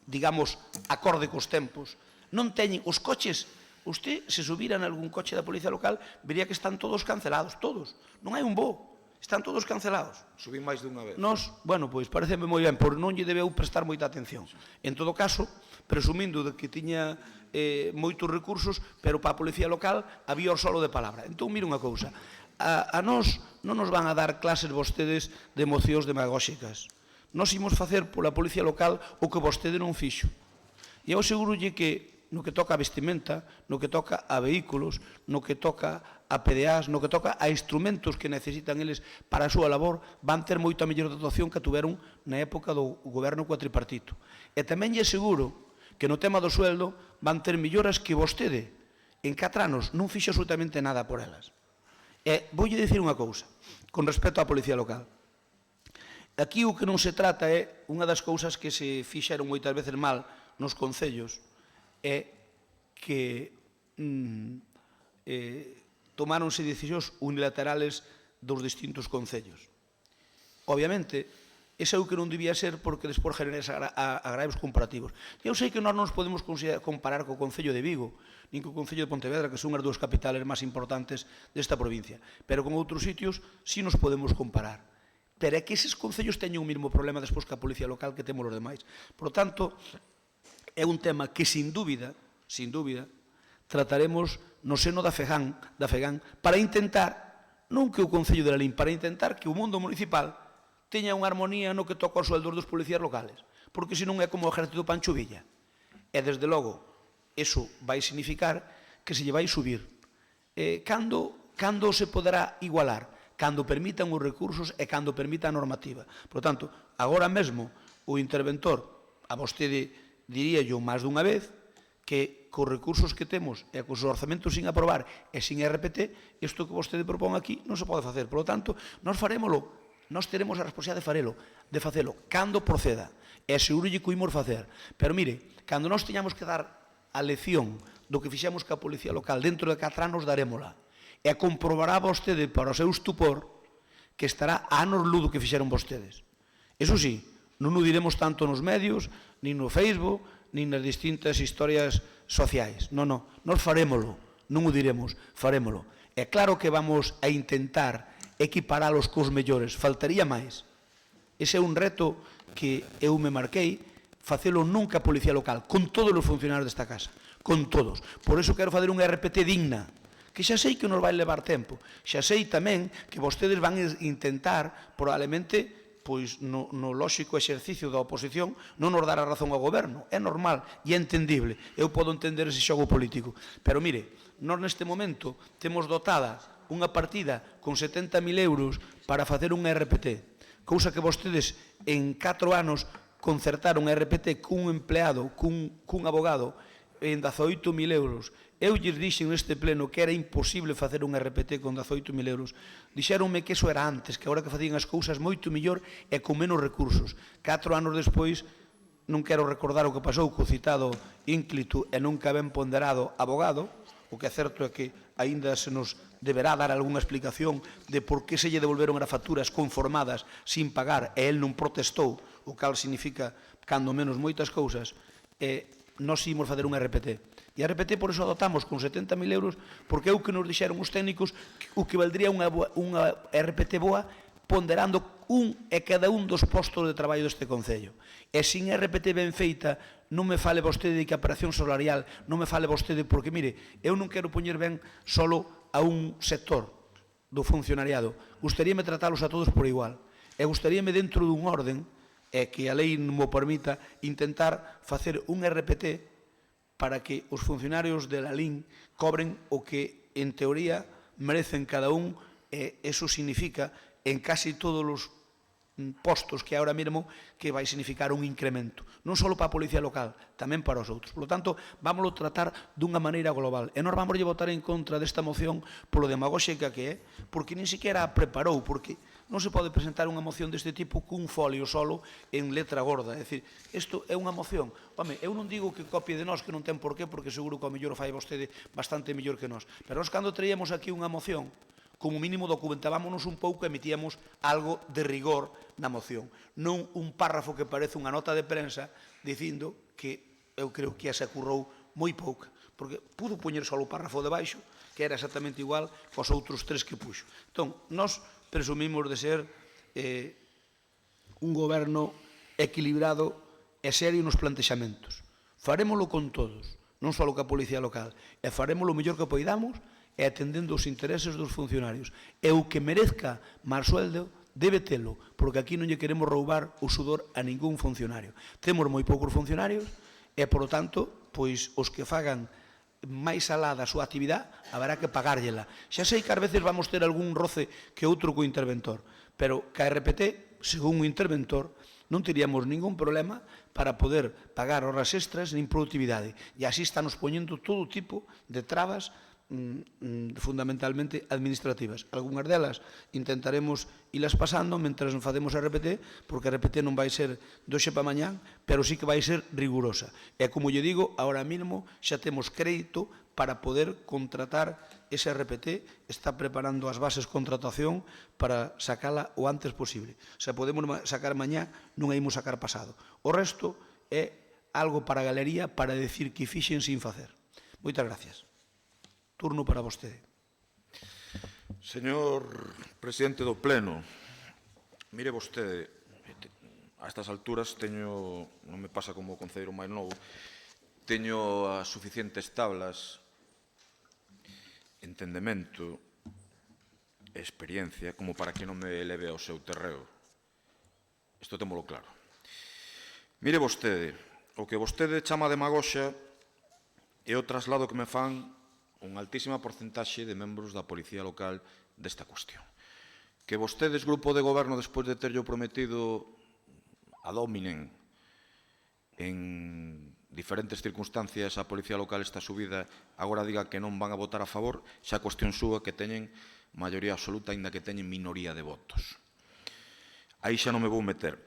digamos, acorde cos tempos. Non teñen os coches. Usted, se subira en algún coche da Policía Local, vería que están todos cancelados, todos. Non hai un bo. Están todos cancelados. Subín máis dunha vez. Nos, bueno, pois pareceme moi ben, por non lle debeu prestar moita atención. En todo caso, presumindo de que tiña moitos recursos, pero para a Policía Local había o solo de palabra. Entón, mire unha cousa, a nós non nos van a dar clases vostedes de mocións demagóxicas. Nós imos facer pola Policía Local o que vostede non fixo. E eu asegurolle que no que toca a vestimenta, no que toca a vehículos, no que toca a PDAs, no que toca a instrumentos que necesitan eles para a súa labor, van ter moita mellor dotación que tuveron na época do goberno cuatripartito. E tamén lle aseguro que no tema do sueldo van ter melloras que vostede en 4 anos non fixo absolutamente nada por elas. E voulle dicir unha cousa, con respecto á Policía Local. Aquí o que non se trata é unha das cousas que se fixeron moitas veces mal nos concellos, é que tomáronse decisións unilaterales dos distintos concellos. Obviamente, ese é o que non debía ser porque despois generes agravios comparativos. Eu sei que nós non nos podemos comparar co Concello de Vigo, nin co Concello de Pontevedra, que son as dúas capitales máis importantes desta provincia, pero con outros sitios sí nos podemos comparar. Pero é que eses concellos teñen o mesmo problema despois que a Policía Local que temos os demais. Por tanto, é un tema que, sin dúbida, trataremos no seno da FEGAN para intentar, non que o Concello de Lalín, para intentar que o mundo municipal teña unha armonía no que toca os sueldos dos policías locales, porque senón é como o exército Pancho Villa. E, desde logo, eso vai significar que se lle vai subir. Cando se poderá igualar? Cando permitan os recursos e cando permita a normativa. Por tanto, agora mesmo, o interventor, a vostede diría yo máis dunha vez, que cos recursos que temos e cos orzamentos sin aprobar e sin RPT, isto que vostede propón aquí non se pode facer. Por lo tanto, nós farémolo, nós teremos a responsabilidade de facelo, cando proceda, e aseguro que o imos facer. Pero mire, cando nós teñamos que dar a lección do que fixemos ca Policía Local dentro de 4 anos, darémola. E comprobará vostede para o seu estupor que estará a anos luz do que fixeron vostedes. Eso sí, non o diremos tanto nos medios, nin no Facebook, nin nas distintas historias sociais. Non, nós farémolo, non o diremos, farémolo. É claro que vamos a intentar equiparalos cos mellores, faltaría máis. Ese é un reto que eu me marquei, facelo nunca a Policía Local, con todos os funcionarios desta casa, con todos. Por iso quero fazer unha RPT digna, que xa sei que nos vai levar tempo, xa sei tamén que vostedes van intentar, probablemente, pois no lóxico exercicio da oposición non nos dar a razón ao goberno. É normal e é entendible. Eu podo entender ese xogo político. Pero mire, nós neste momento temos dotada unha partida con 70.000 euros para facer unha RPT, cousa que vostedes en 4 anos concertaron a RPT cun empleado, cun abogado, en 18.000 euros. Eu lles dixen neste pleno que era imposible facer un RPT con 18.000 euros. Dixéronme que eso era antes, que agora que facían as cousas moito mellor e con menos recursos. 4 anos despois, non quero recordar o que pasou co citado ínclito e nunca ben ponderado abogado, o que é certo é que aínda se nos deberá dar algunha explicación de por que se lle devolveron as facturas conformadas sin pagar e el non protestou, o cal significa, cando menos, moitas cousas, nós imos fazer un RPT. E a RPT por iso adoptamos con 70.000 euros, porque é o que nos dixeron os técnicos o que valdría unha RPT boa ponderando un e cada un dos postos de traballo deste Concello. E sin RPT ben feita, non me fale vostede de que a operación salarial, non me fale vostede, porque, mire, eu non quero poñer ben solo a un sector do funcionariado. Gustaríame tratalos a todos por igual. E gustaríame dentro dun orden, e que a lei non mo permita, intentar facer un RPT para que os funcionarios de la LIN cobren o que, en teoría, merecen cada un, e eso significa, en casi todos os postos que ahora mesmo, que vai significar un incremento, non só para a Policía Local, tamén para os outros. Por lo tanto, vámoslo tratar dunha maneira global. E nós vamos votar en contra desta moción polo demagóxica que é, porque nin siquiera a preparou, porque non se pode presentar unha moción deste tipo cun folio solo en letra gorda. É dicir, isto é unha moción. Home, eu non digo que copie de nós, que non ten por qué, porque seguro que ao mellor fai vostede bastante mellor que nós. Pero nós, cando traíamos aquí unha moción, como mínimo documentábamos un pouco e emitíamos algo de rigor na moción. Non un párrafo que parece unha nota de prensa dicindo que eu creo que se currou moi pouca, porque pudo poñer só o párrafo de baixo, que era exactamente igual cos outros 3 que puxo. Entón, nós presumimos de ser un goberno equilibrado e serio nos plantexamentos. Farémolo con todos, non só ca Policía Local, e farémolo o mellor que poidamos e atendendo os intereses dos funcionarios. E o que merezca máis sueldo debe telo, porque aquí non lle queremos roubar o sudor a ningún funcionario. Temos moi poucos funcionarios e, por lo tanto, pois os que fagan máis alá da súa actividade haberá que pagárllela. Xa sei que ás veces vamos ter algún roce que outro co interventor, pero que a RPT, según o interventor, non teríamos ningún problema para poder pagar horas extras nin productividade. E así estamos poñendo todo tipo de trabas fundamentalmente administrativas. Algúnas delas intentaremos ilas pasando mentre non facemos a RPT, porque a RPT non vai ser doxe para mañán, pero sí que vai ser rigurosa. E como lle digo, ahora mesmo xa temos crédito para poder contratar ese RPT, está preparando as bases de contratación para sacala o antes posible. Se podemos sacar mañá, non a imos sacar pasado. O resto é algo para a galería para decir que fixen sin facer. Moitas gracias. Turno para vostede. Señor presidente do Pleno, mire vostede, a estas alturas teño, non me pasa como o concelleiro máis novo, teño as suficientes tablas, entendemento e experiencia como para que non me eleve ao seu terreo. Isto témolo claro. Mire vostede, o que vostede chama demagoxa é o traslado que me fan unha altísima porcentaxe de membros da Policía Local desta cuestión. Que vostedes, grupo de goberno, despois de terllo prometido, adominen en diferentes circunstancias a Policía Local esta subida, agora diga que non van a votar a favor, xa a cuestión súa que teñen maioría absoluta, aínda que teñen minoría de votos. Aí xa non me vou meter.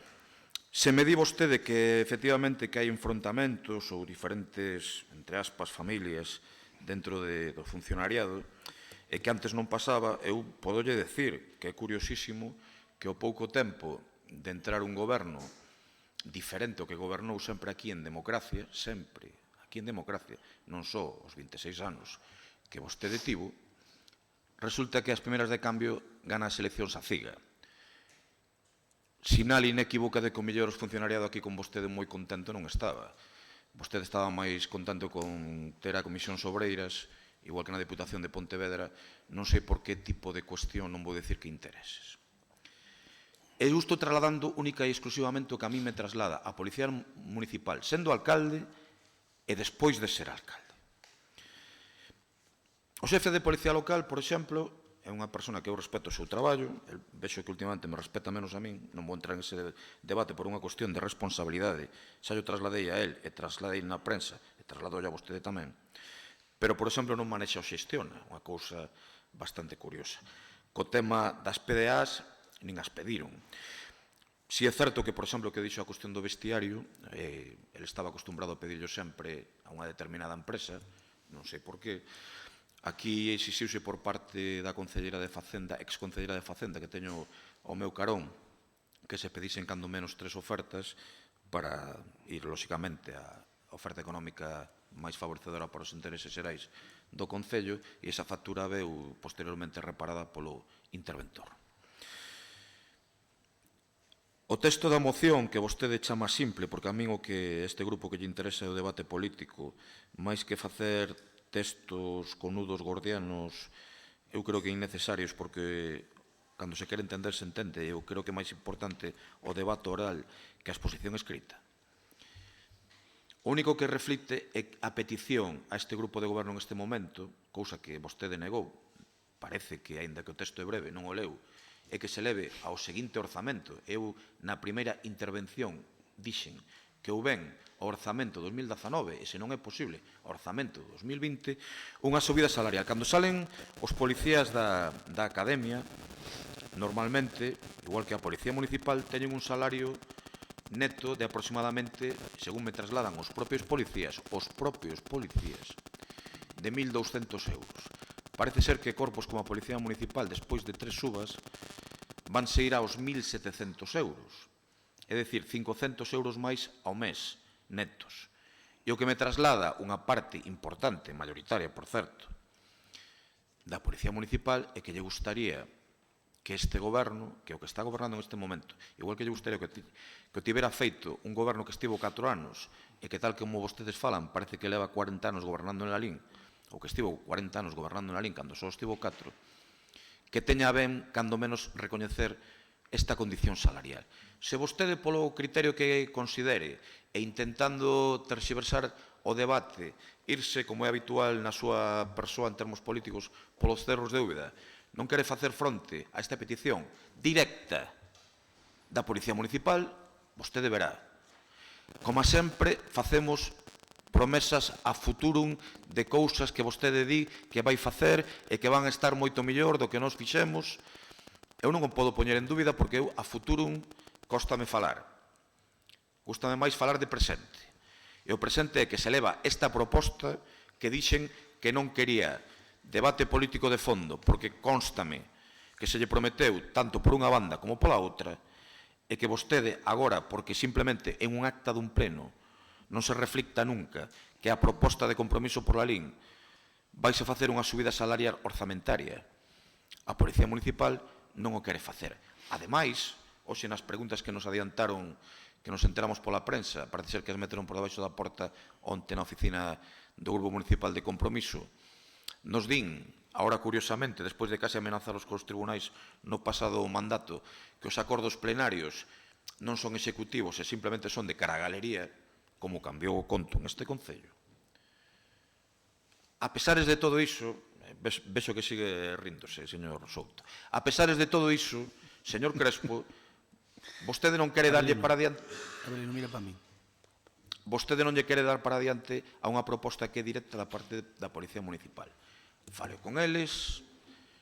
Se me di vostede que, efectivamente, que hai enfrontamentos ou diferentes, entre aspas, familias dentro do funcionariado, e que antes non pasaba, eu podolle decir que é curiosísimo que ao pouco tempo de entrar un goberno diferente ao que gobernou sempre aquí en democracia, sempre aquí en democracia, non só os 26 anos que vostede tivo, resulta que as primeiras de cambio gana as eleccións a Ciga. Sinal inequívoca de que o mellor funcionariado aquí con vostede moi contento non estaba. Vostede estaba máis contento con ter a Comisión Sobreiras, igual que na Deputación de Pontevedra, non sei por que tipo de cuestión, non vou decir que intereses. E eu estou trasladando única e exclusivamente o que a mí me traslada a Policía Municipal, sendo alcalde e despois de ser alcalde. O xefe de Policía Local, por exemplo, é unha persona que eu respeto o seu traballo, vexo que últimamente me respeta menos a min, non vou entrar en ese debate por unha cuestión de responsabilidade, xa yo trasladei a él e trasladei na prensa, e trasladou a vostede tamén, pero, por exemplo, non manexa ou xestiona, unha cousa bastante curiosa. Co tema das PDAs, nin as pediron. Si é certo que, por exemplo, que dixo a cuestión do vestiario, ele estaba acostumbrado a pedirlo sempre a unha determinada empresa, non sei por qué. Aquí exixiuse por parte da Concelleira de Facenda, exconcelleira de Facenda, que teño ao meu carón, que se pedisen cando menos 3 ofertas para ir, lóxicamente, a oferta económica máis favorecedora para os intereses xerais do Concello, e esa factura veu posteriormente reparada polo interventor. O texto da moción que vostede chama simple, porque a min o que este grupo que lle interesa é o debate político, máis que facer textos con nudos gordianos, eu creo que innecesarios, porque cando se quere entender, se entende. Eu creo que é máis importante o debate oral que a exposición escrita. O único que reflicte é a petición a este grupo de goberno en este momento, cousa que vostede negou, parece que, aínda que o texto é breve, non o leu, é que se leve ao seguinte orzamento. Eu, na primeira intervención, dixen que ou ben o orzamento 2019, e se non é posible, o orzamento 2020, unha subida salarial. Cando salen os policías da academia, normalmente, igual que a Policía Municipal, teñen un salario neto de aproximadamente, según me trasladan os propios policías, de 1.200 euros. Parece ser que corpos como a Policía Municipal, despois de 3 subas, van se ir aos 1.700 euros. É dicir, 500 euros máis ao mes, netos. E o que me traslada unha parte importante, mayoritaria, por certo, da Policía Municipal é que lle gustaría que este goberno, que é o que está gobernando en este momento, igual que lle gustaría que o tivera feito un goberno que estivo 4 anos e que tal como vostedes falan, parece que leva 40 anos gobernando en Lalín, ou que estivo 40 anos gobernando en Lalín cando só estivo 4, que teña ben, cando menos, recoñecer esta condición salarial. Se vostede, polo criterio que considere, e intentando terxiversar o debate, irse, como é habitual na súa persoa en termos políticos, polos cerros de Úbeda, non quere facer fronte a esta petición directa da Policía Municipal, vostede verá. Como sempre, facemos promesas a futurum de cousas que vostede di que vai facer e que van a estar moito mellor do que nós fixemos. Eu non o podo poñer en dúbida porque eu a futurum cóstame falar. Gústame máis falar de presente. E o presente é que se leva esta proposta que dixen que non quería debate político de fondo, porque constame que se lle prometeu tanto por unha banda como pola outra, e que vostede agora, porque simplemente en un acta dun pleno non se reflicta nunca que a proposta de compromiso por Lalín vaise facer unha subida salarial orzamentaria. A Policía Municipal non o quere facer. Ademais, hoxe nas preguntas que nos adiantaron, que nos enteramos pola prensa, parece ser que as meteron por debaixo da porta onte na oficina do Grupo Municipal de Compromiso, nos din, agora curiosamente, despois de case amenazaros cos tribunais no pasado mandato, que os acordos plenarios non son executivos e simplemente son de cara a galería, como cambiou o conto neste Concello. A pesares de todo iso, vexo que sigue ríndose, señor Souto, a pesares de todo iso, señor Crespo, vostede non quere darlle para adiante... Abelino, mira para min. Vostede non lle quere dar para adiante a unha proposta que é directa da parte da Policía Municipal. Fale con eles,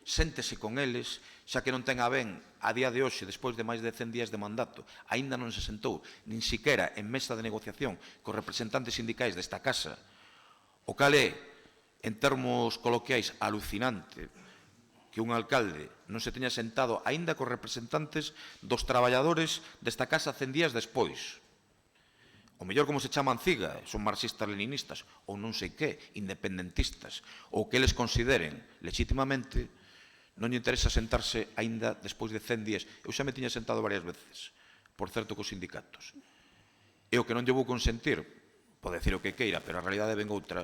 séntese con eles, xa que non ten a ben a día de hoxe, despois de máis de 100 días de mandato, aínda non se sentou nin siquera en mesa de negociación cos representantes sindicais desta casa, o cal é, en termos coloquiais, alucinante que un alcalde non se teña sentado aínda cos representantes dos traballadores desta casa 100 días despois. O mellor como se chaman ciga, son marxistas-leninistas, ou non sei que, independentistas, ou que eles consideren legítimamente, non lle interesa sentarse aínda despois de 100 días. Eu xa me tiña sentado varias veces, por certo, cos sindicatos. E o que non lle vou consentir, pode decir o que queira, pero a realidade ven outra,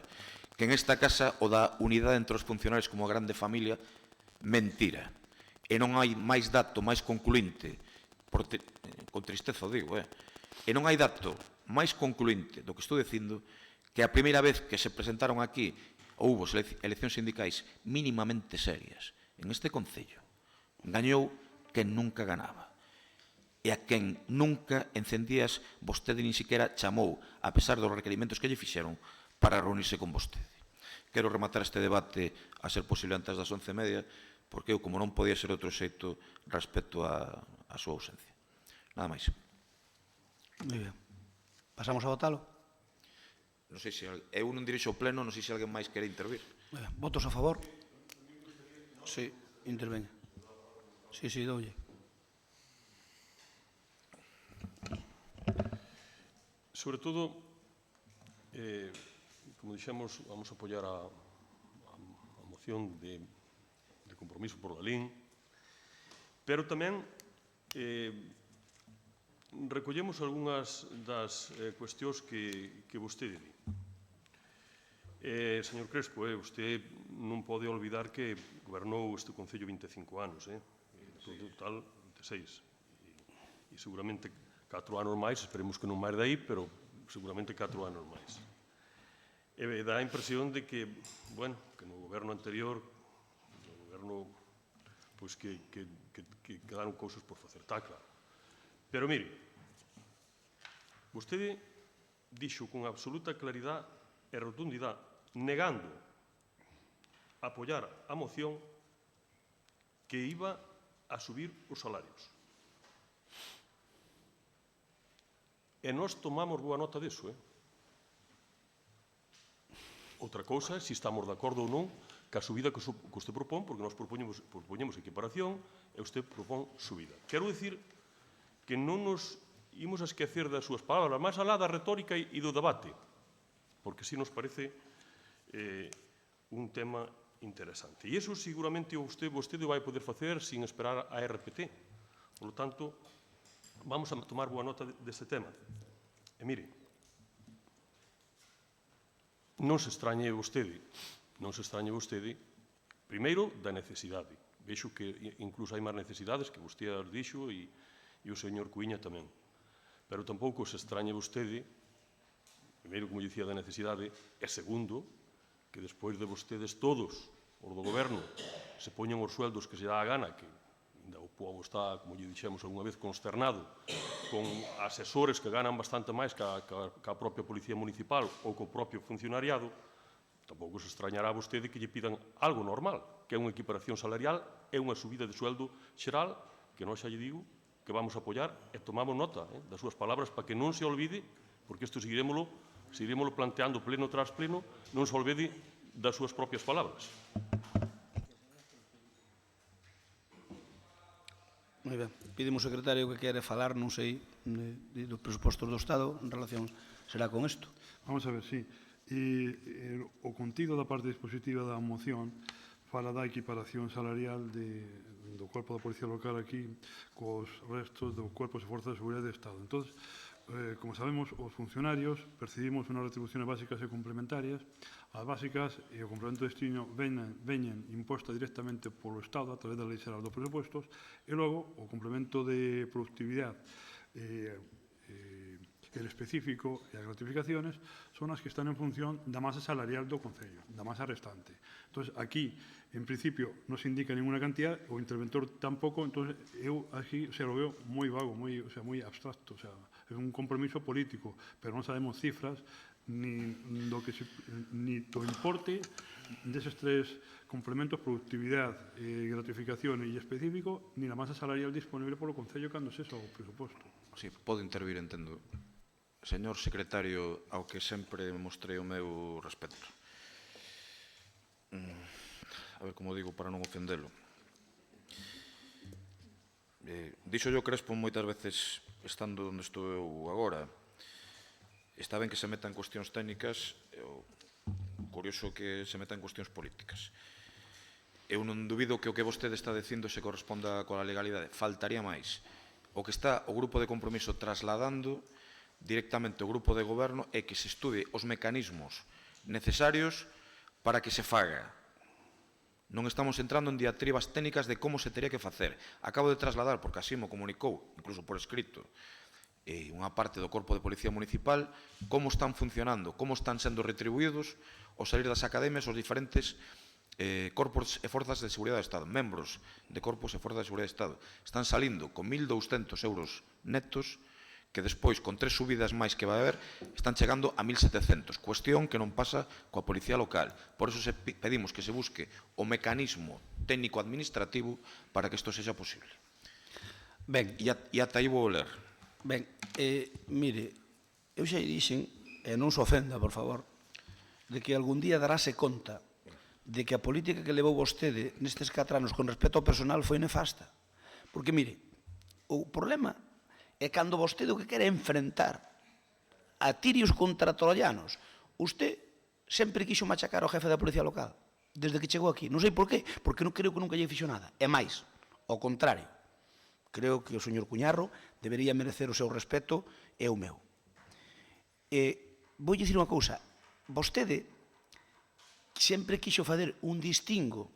que en esta casa o da unidade entre os funcionarios como a grande familia, mentira. E non hai máis dato máis concluinte, con tristeza o digo, e non hai dato máis concluinte do que estou dicindo que a primeira vez que se presentaron aquí houbo eleccións sindicais mínimamente serias en este Concello, gañou quen nunca ganaba e a quen nunca en 100 días vostede nin siquiera chamou, a pesar dos requerimentos que lle fixeron, para reunirse con vostede. Quero rematar este debate a ser posible antes das 11:30, porque eu, como non podía ser outro xeito, respecto a súa ausencia. Nada máis. Moi ben. Pasamos a votalo? Non sei se eu non dirixo o pleno, non sei se alguén máis quere intervir. Votos a favor? Sí, interveña. Sí, doulle. Sobre todo, como dixemos, vamos a apoiar a moción de compromiso por Lalín, pero tamén recollemos algunhas das cuestións que vostede di. Señor Crespo, vostede non pode olvidar que gobernou este Concello 25 anos. total de 6. E seguramente 4 anos máis, esperemos que non máis de aí, pero seguramente 4 anos máis. E dá a impresión de que, bueno, que no goberno anterior, no goberno, pois que quedaron cousas por facer, está claro. Pero mire, vostede dixo con absoluta claridade e rotundidade, negando apoiar a moción, que iba a subir os salarios. E nós tomamos boa nota disso, Outra cousa é se estamos de acordo ou non ca subida que usted propón, porque nós propoñemos equiparación e usted propón subida. Quero dicir que non nos imos a esquecer das súas palabras, máis alá da retórica e do debate, porque si nos parece un tema interesante. E iso seguramente vostede vai poder facer sin esperar a RPT. Por lo tanto, vamos a tomar boa nota deste tema. E mire, non se extrañe vostede, primeiro, da necesidade. Vexo que incluso hai máis necesidades que vostede as dixo e o señor Cuíña tamén. Pero tampouco se extrañe vostede, primeiro, como dicía, da necesidade, e segundo, que despois de vostedes todos, os do goberno, se poñen os sueldos que se dá a gana, que ainda o povo está, como lle dixemos algunha vez, consternado, con asesores que ganan bastante máis que a propia Policía Municipal ou co propio funcionariado, tampouco se extrañará a vostede que lle pidan algo normal, que é unha equiparación salarial e unha subida de sueldo xeral, que nós xa lle digo que vamos a apoiar e tomamos nota das súas palabras para que non se olvide, porque isto seguiremoslo planteando pleno tras pleno, non se olvide das súas propias palabras. Moi ben. Pídeme o secretario que quere falar, non sei, dos presupostos do Estado en relación será con isto. Vamos a ver, sí. O contido da parte dispositiva da moción fala da equiparación salarial do Corpo da Policía Local aquí cos restos do Corpos e Forzas de Seguridade do Estado. Entón, como sabemos, os funcionarios percibimos unhas retribuciones básicas e complementarias. As básicas e o complemento de destino veñen imposta directamente polo Estado a través da Lei Xeral dos Presupostos e logo o complemento de productividade el específico e as gratificaciones son as que están en función da masa salarial do Concello, da masa restante. Entón, aquí, en principio, non se indica ninguna cantidad, o interventor tampouco, entón, eu aquí lo veo moi vago, moi abstracto, é un compromiso político, pero non sabemos cifras, ni do importe deses tres complementos, productividade, gratificación e específico, ni a masa salarial disponible polo Concello cando se o presuposto. Sí, pode intervir, entendo. Señor secretario, ao que sempre mostrei o meu respeto. A ver como digo para non ofendelo. Dixo yo Crespo moitas veces, estando onde estou eu agora, está ben que se meta en cuestións técnicas, o curioso que se meta en cuestións políticas. Eu non dubido que o que vostede está dicindo se corresponda coa legalidade. Faltaría máis. O que está o Grupo de Compromiso trasladando directamente ao Grupo de Goberno é que se estude os mecanismos necesarios para que se faga. Non estamos entrando en diatribas técnicas de como se teria que facer. Acabo de trasladar, porque así mo comunicou, incluso por escrito, unha parte do Corpo de Policía Municipal, como están funcionando, como están sendo retribuídos ao salir das academias os diferentes corpos e forzas de seguridade do Estado, membros de corpos e forzas de seguridade do Estado. Están salindo con 1.200 euros netos, que despois, con 3 subidas máis que vai haber, están chegando a 1.700, cuestión que non pasa coa Policía Local. Por eso pedimos que se busque o mecanismo técnico-administrativo para que isto sexa posible. Ben. E ata aí vou ler. Ben, mire, eu xa dixen, e non se ofenda, por favor, de que algún día darase conta de que a política que levou vostede nestes 4 anos con respecto ao personal foi nefasta. Porque, mire, o problema é cando vostede o que quere enfrentar a tirios contra troianos. Usted sempre quixo machacar ao jefe da Policía Local, desde que chegou aquí. Non sei por qué, porque non creo que nunca lle fixo nada. É máis, ao contrario. Creo que o señor Cuñarro debería merecer o seu respeto e o meu. Vou dicir unha cousa. Vostede sempre quixo fazer un distingo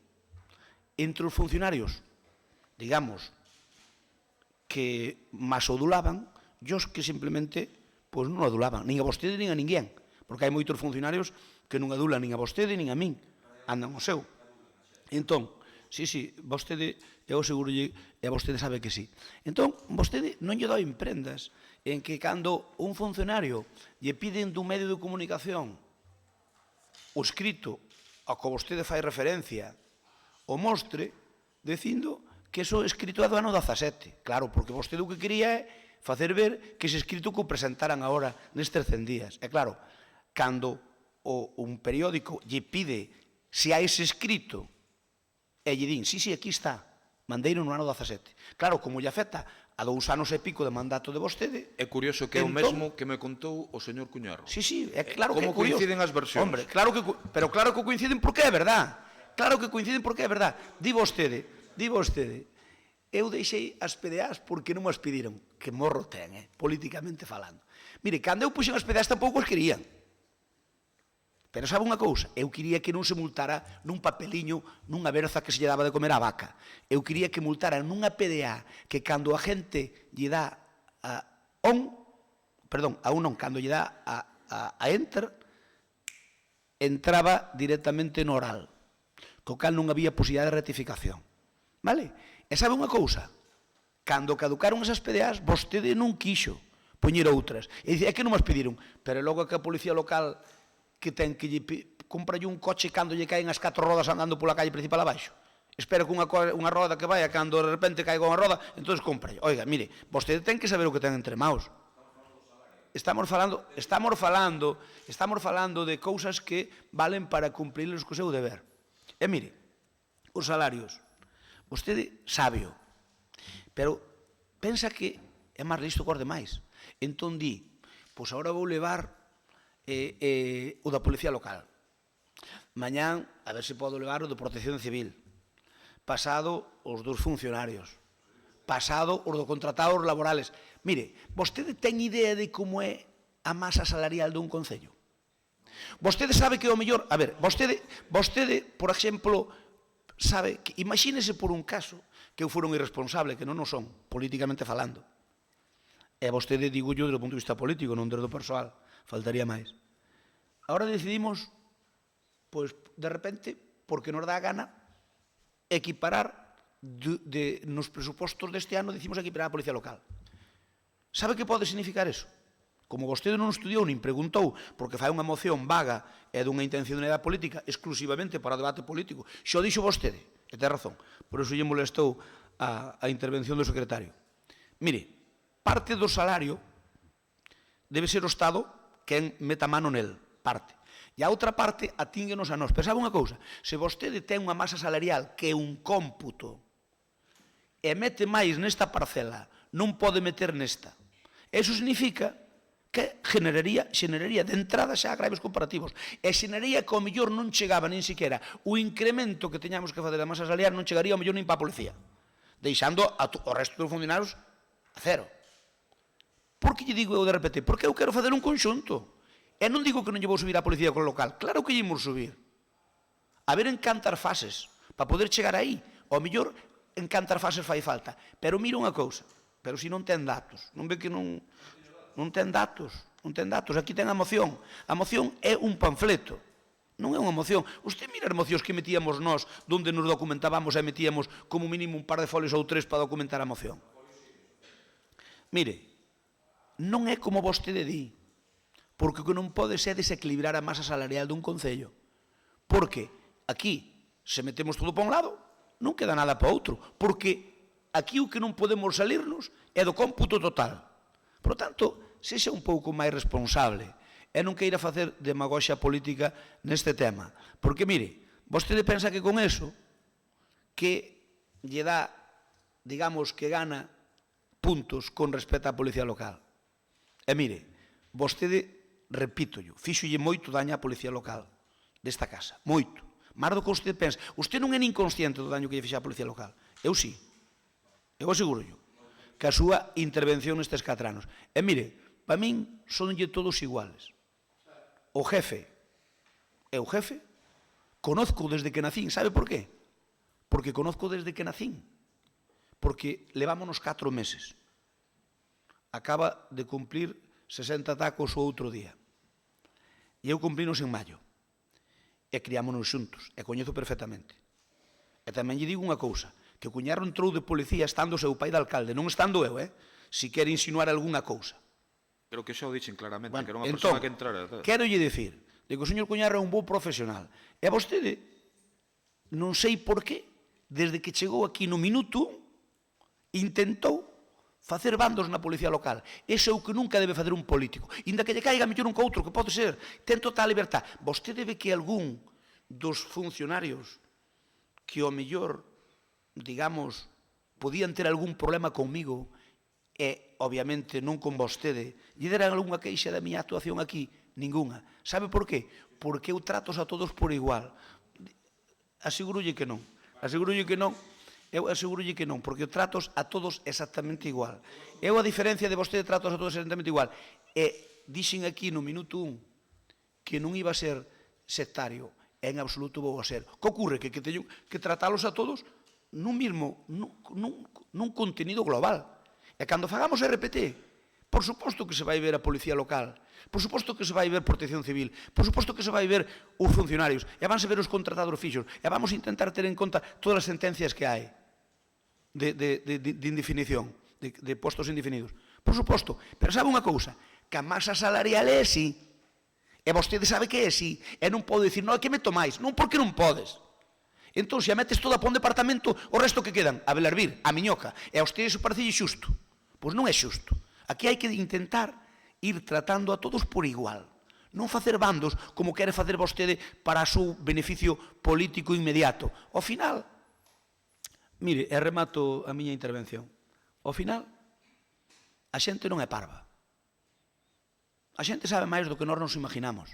entre os funcionarios, digamos, que mas o adulaban e os que simplemente non o adulaban, nin a vostede nin a ninguén, porque hai moitos funcionarios que non adulan nin a vostede nin a min, andan o seu. Entón, sí, vostede, eu aseguro-lle, e a vostede sabe que sí. Entón, vostede non lle doi prendas en que cando un funcionario lle piden dun medio de comunicación o escrito ao que vostede fai referencia o mostre dicindo que eso escrito é do ano 17. Claro, porque vostede o que quería é facer ver que ese escrito que o presentaran agora nestes 100 días. E claro, cando un periódico lle pide se hai ese escrito e lle din, sí, aquí está, mandeiro no ano 17. Claro, como lle afecta a 2 anos e pico de mandato de vostede... É curioso que é o mesmo que me contou o señor Cuñarro. Sí, é claro que é curioso. Como coinciden as versións. Hombre, pero claro que coinciden porque é verdad. Claro que coinciden porque é verdad. Di vostede, eu deixei as PDAs porque non as pediron, que morro ten, políticamente falando. Mire, cando eu puxen as PDAs tampouco as querían. Pero sabe unha cousa? Eu quería que non se multara nun papeliño, nunha berza que se lle daba de comer á vaca. Eu quería que multara nunha PDA que cando a gente lle dá cando lle dá a enter, entraba directamente no oral, co cal non había posibilidade de rectificación. Vale? E sabe unha cousa? Cando caducaron esas PDAs, vostede non quixo poñer outras. E dice, é que non as pediron. Pero logo que a policía local que ten que compralle un coche cando lle caen as 4 rodas andando pola calle principal abaixo. Espera que unha roda que vaya cando de repente caiga unha roda, entón compralle. Oiga, mire, vostede ten que saber o que ten entre maus. Estamos falando de cousas que valen para cumplirles co seu deber. E mire, os salarios, vostede sábeo, pero pensa que é máis listo que os demais. Entón di, pois agora vou levar o da Policía Local. Mañán, a ver se podo levar o de Protección Civil. Pasado, os dos funcionarios. Pasado, os do contratados laborales. Mire, vostede ten idea de como é a masa salarial dun concello? Vostede sabe que o mellor... A ver, vostede, por exemplo, sabe que... Imagínese por un caso que eu fora un irresponsable, que non o son, políticamente falando. E vostede, digo yo, desde o punto de vista político, non desde o persoal. Faltaría máis. Ahora decidimos, pois, de repente, porque nos dá a gana, equiparar nos presupostos deste ano, decimos equiparar a Policía Local. Sabe que pode significar eso? Como vostede non estudiou nin preguntou, porque fai unha moción vaga e dunha intencionalidade política exclusivamente para o debate político, xo dixo vostede, e ten razón, por iso lle molestou a intervención do secretario. Mire, parte do salario debe ser o Estado quen meta mano nel, parte. E a outra parte atínguenos a nós. Pero sabe unha cousa? Se vostede ten unha masa salarial que é un cómputo e mete máis nesta parcela, non pode meter nesta. Eso significa que generaría de entrada xa agravios comparativos. E xeneraría que ao mellor non chegaba nin siquiera o incremento que teñamos que fazer da masa salarial non chegaría ao mellor nin para a policía, deixando o resto dos funcionarios a cero. Por que lle digo eu de repente? Porque eu quero fazer un conxunto. E non digo que non lle vou subir a policía con o local. Claro que lle imos subir. A ver en cantas fases, para poder chegar aí. Ao mellor en cantas fases fai falta. Pero mira unha cousa, pero se non ten datos. Non ve que non ten datos. Non ten datos. Aquí ten a moción. A moción é un panfleto. Non é unha moción. Usted mira as mocións que metíamos nós, donde nos documentábamos e metíamos como mínimo un par de folios ou 3 para documentar a moción. Mire, non é como vostede di, porque o que non pode ser desequilibrar a masa salarial dun concello. Porque aquí, se metemos todo para un lado, non queda nada para outro. Porque aquí o que non podemos salirnos é do cómputo total. Por tanto, sexa un pouco máis responsable e non queira facer demagoxia política neste tema. Porque, mire, vostede pensa que con eso, que lle dá, digamos, que gana puntos con respecto á Policía Local. E mire, vostede, repítolle, fíxolle moito daño á Policía Local desta casa, moito. Máis do que vostede pensa. Vostede non é nin consciente do daño que lle fixa á Policía Local. Eu sí. Eu aseguro-llo que a súa intervención nestes 4 anos. E mire, para min sonlle todos iguales. O jefe é o jefe. Conozco desde que nacín. Sabe por qué? Porque conozco desde que nacín. Porque levámonos 4 meses. acaba de cumplir 60 tacos o outro día. E eu cumplinos en maio. E criámonos xuntos, e coñezo perfectamente. E tamén lle digo unha cousa, que o cuñado entrou de policía estando o seu pai de alcalde, non estando eu, si quere insinuar algunha cousa. Creo que xa o dixen claramente, Bueno, que era unha entón, persona que entrara. quero lle dicir, que o señor Cuñarro é un bo profesional. E a vostede, non sei por qué, desde que chegou aquí no minuto, intentou facer bandos na policía local. Ese é o que nunca debe facer un político. Inda que lle caiga mellor un co outro, que pode ser, ten total libertad. Vostede ve que algún dos funcionarios que ao mellor, digamos, podían ter algún problema comigo e, obviamente, non con vostede, lle deran algunha queixa da miña actuación aquí? Ninguna. Sabe por qué? Porque eu tratos a todos por igual. Asegúrolle que non. Asegúrolle que non. Eu asegúrolle que non, porque eu tratos a todos exactamente igual. Eu, a diferencia de vostede, tratos a todos exactamente igual. E dixen aquí no minuto 1 que non iba a ser sectario. En absoluto vou a ser. Que ocorre? Que teño que tratalos a todos nun contenido global. E cando fagamos RPT, por suposto que se vai ver a Policía Local, por suposto que se vai ver Protección Civil, por suposto que se vai ver os funcionarios, e vanse ver os contratados fixos, e vamos a intentar ter en conta todas as sentencias que hai de indefinición, de postos indefinidos. Por suposto, pero sabe unha cousa, que a masa salarial é así, e vostede sabe que é así, e non pode dicir, non, é que meto máis, non, porque non podes. Entón, se a metes toda para un departamento, o resto que quedan, a Belarvir, a Miñoca, e a vostede iso parecelle xusto. Pois non é xusto. Aquí hai que intentar ir tratando a todos por igual. Non facer bandos como quere facer vostede para o seu beneficio político inmediato. Ao final, mire, e remato a miña intervención, ao final, a xente non é parva. A xente sabe máis do que nós nos imaginamos.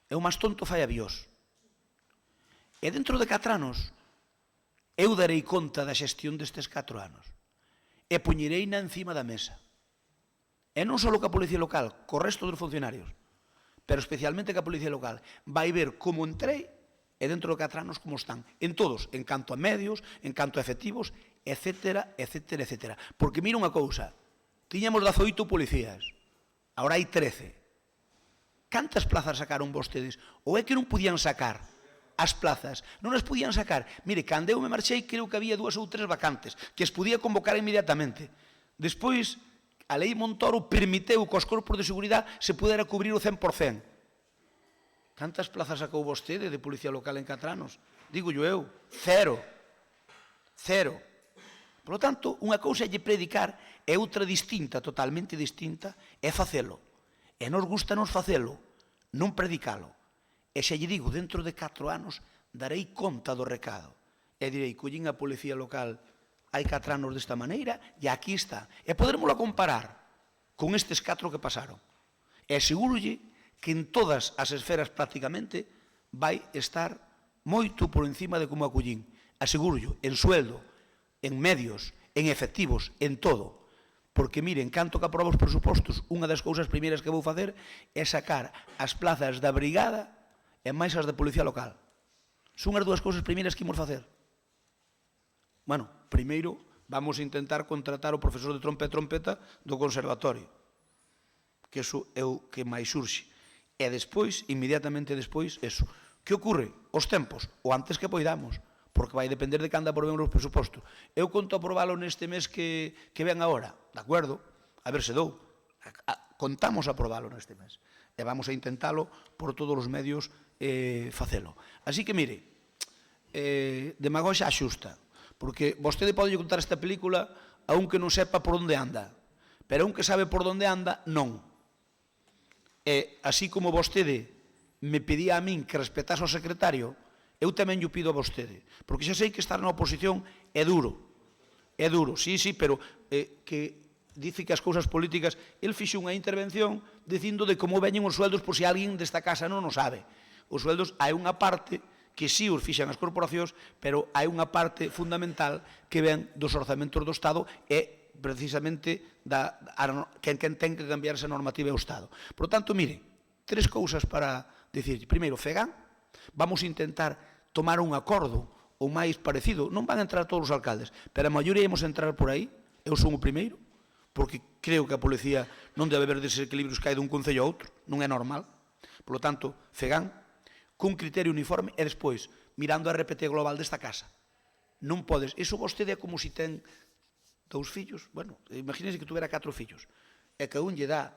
E o máis tonto fai a Bios. E dentro de 4 anos, eu darei conta da xestión destes 4 anos. E poñereina encima da mesa. E non só que a Policía Local, co resto dos funcionarios, pero especialmente que a Policía Local, vai ver como entrei e dentro de 4 anos como están. En todos, en canto a medios, en canto a efectivos, etcétera, etcétera, etcétera. Porque mira unha cousa, tiñamos 18 policías, agora hai 13. Cantas plazas sacaron vostedes? Ou é que non podían sacar as plazas? Non as podían sacar. Mire, cando eu me marchei, creo que había 2 ou 3 vacantes, que as podía convocar inmediatamente. Despois, a lei Montoro permiteu que os corpos de seguridade se pudera cubrir o 100%. Cantas plazas sacou vostede de Policía Local en 4 anos? Digo eu, 0. 0. Por lo tanto, unha cousa é lle predicar e outra distinta, totalmente distinta, é facelo. E nos gusta nos facelo, non predicalo. E xa lle digo, dentro de 4 anos darei conta do recado. E direi, collín a Policía Local hai 4 anos desta maneira e aquí está. E podermoslo comparar con estes 4 que pasaron. E asegurolle que en todas as esferas prácticamente vai estar moito por encima de como a collín. Asegurollo, en sueldo, en medios, en efectivos, en todo. Porque, miren, canto que aproba os presupostos, unha das cousas primeiras que vou facer é sacar as plazas da brigada e máis as de Policía Local. Son as 2 cousas primeiras que imos facer. Bueno, primeiro vamos a intentar contratar o profesor de trompa e trompeta do conservatorio, que iso é o que máis surxe. E despois, inmediatamente despois, eso. Que ocorre? Os tempos, o antes que poidamos, porque vai depender de cando aprobemos os presupostos. Eu conto aprobalo neste mes que ven agora, de acordo? A ver se dou. Contamos aprobalo neste mes. E vamos a intentalo por todos os medios facelo. Así que, mire, demagoxa xusta, porque vostede pode contar esta película a un que non sepa por onde anda, pero a un que sabe por onde anda, non. E así como vostede me pedía a min que respetase ao secretario, eu tamén lle pido a vostede, porque xa sei que estar na oposición é duro, sí, pero que dice que as cousas políticas, el fixe unha intervención dicindo de como veñen os sueldos por se alguén desta casa non o sabe. Os sueldos hai unha parte que sí os fixan as corporacións, pero hai unha parte fundamental que ven dos orzamentos do Estado e precisamente quen ten que cambiar esa normativa é o Estado. Por tanto, mire, 3 cousas para dicir. Primeiro, FEGAN, vamos a intentar tomar un acordo o máis parecido. Non van a entrar todos os alcaldes, pero a maioría imos entrar por aí, eu son o primeiro, porque creo que a policía non debe haber desequilibrios que hai dun concello a outro, non é normal. Por lo tanto, FEGAN, cun criterio uniforme e despois, mirando a RPT global desta casa. Non podes, iso vostede é como se ten 2 fillos, bueno, imagínese que tuvera 4 fillos, e que a un lle dá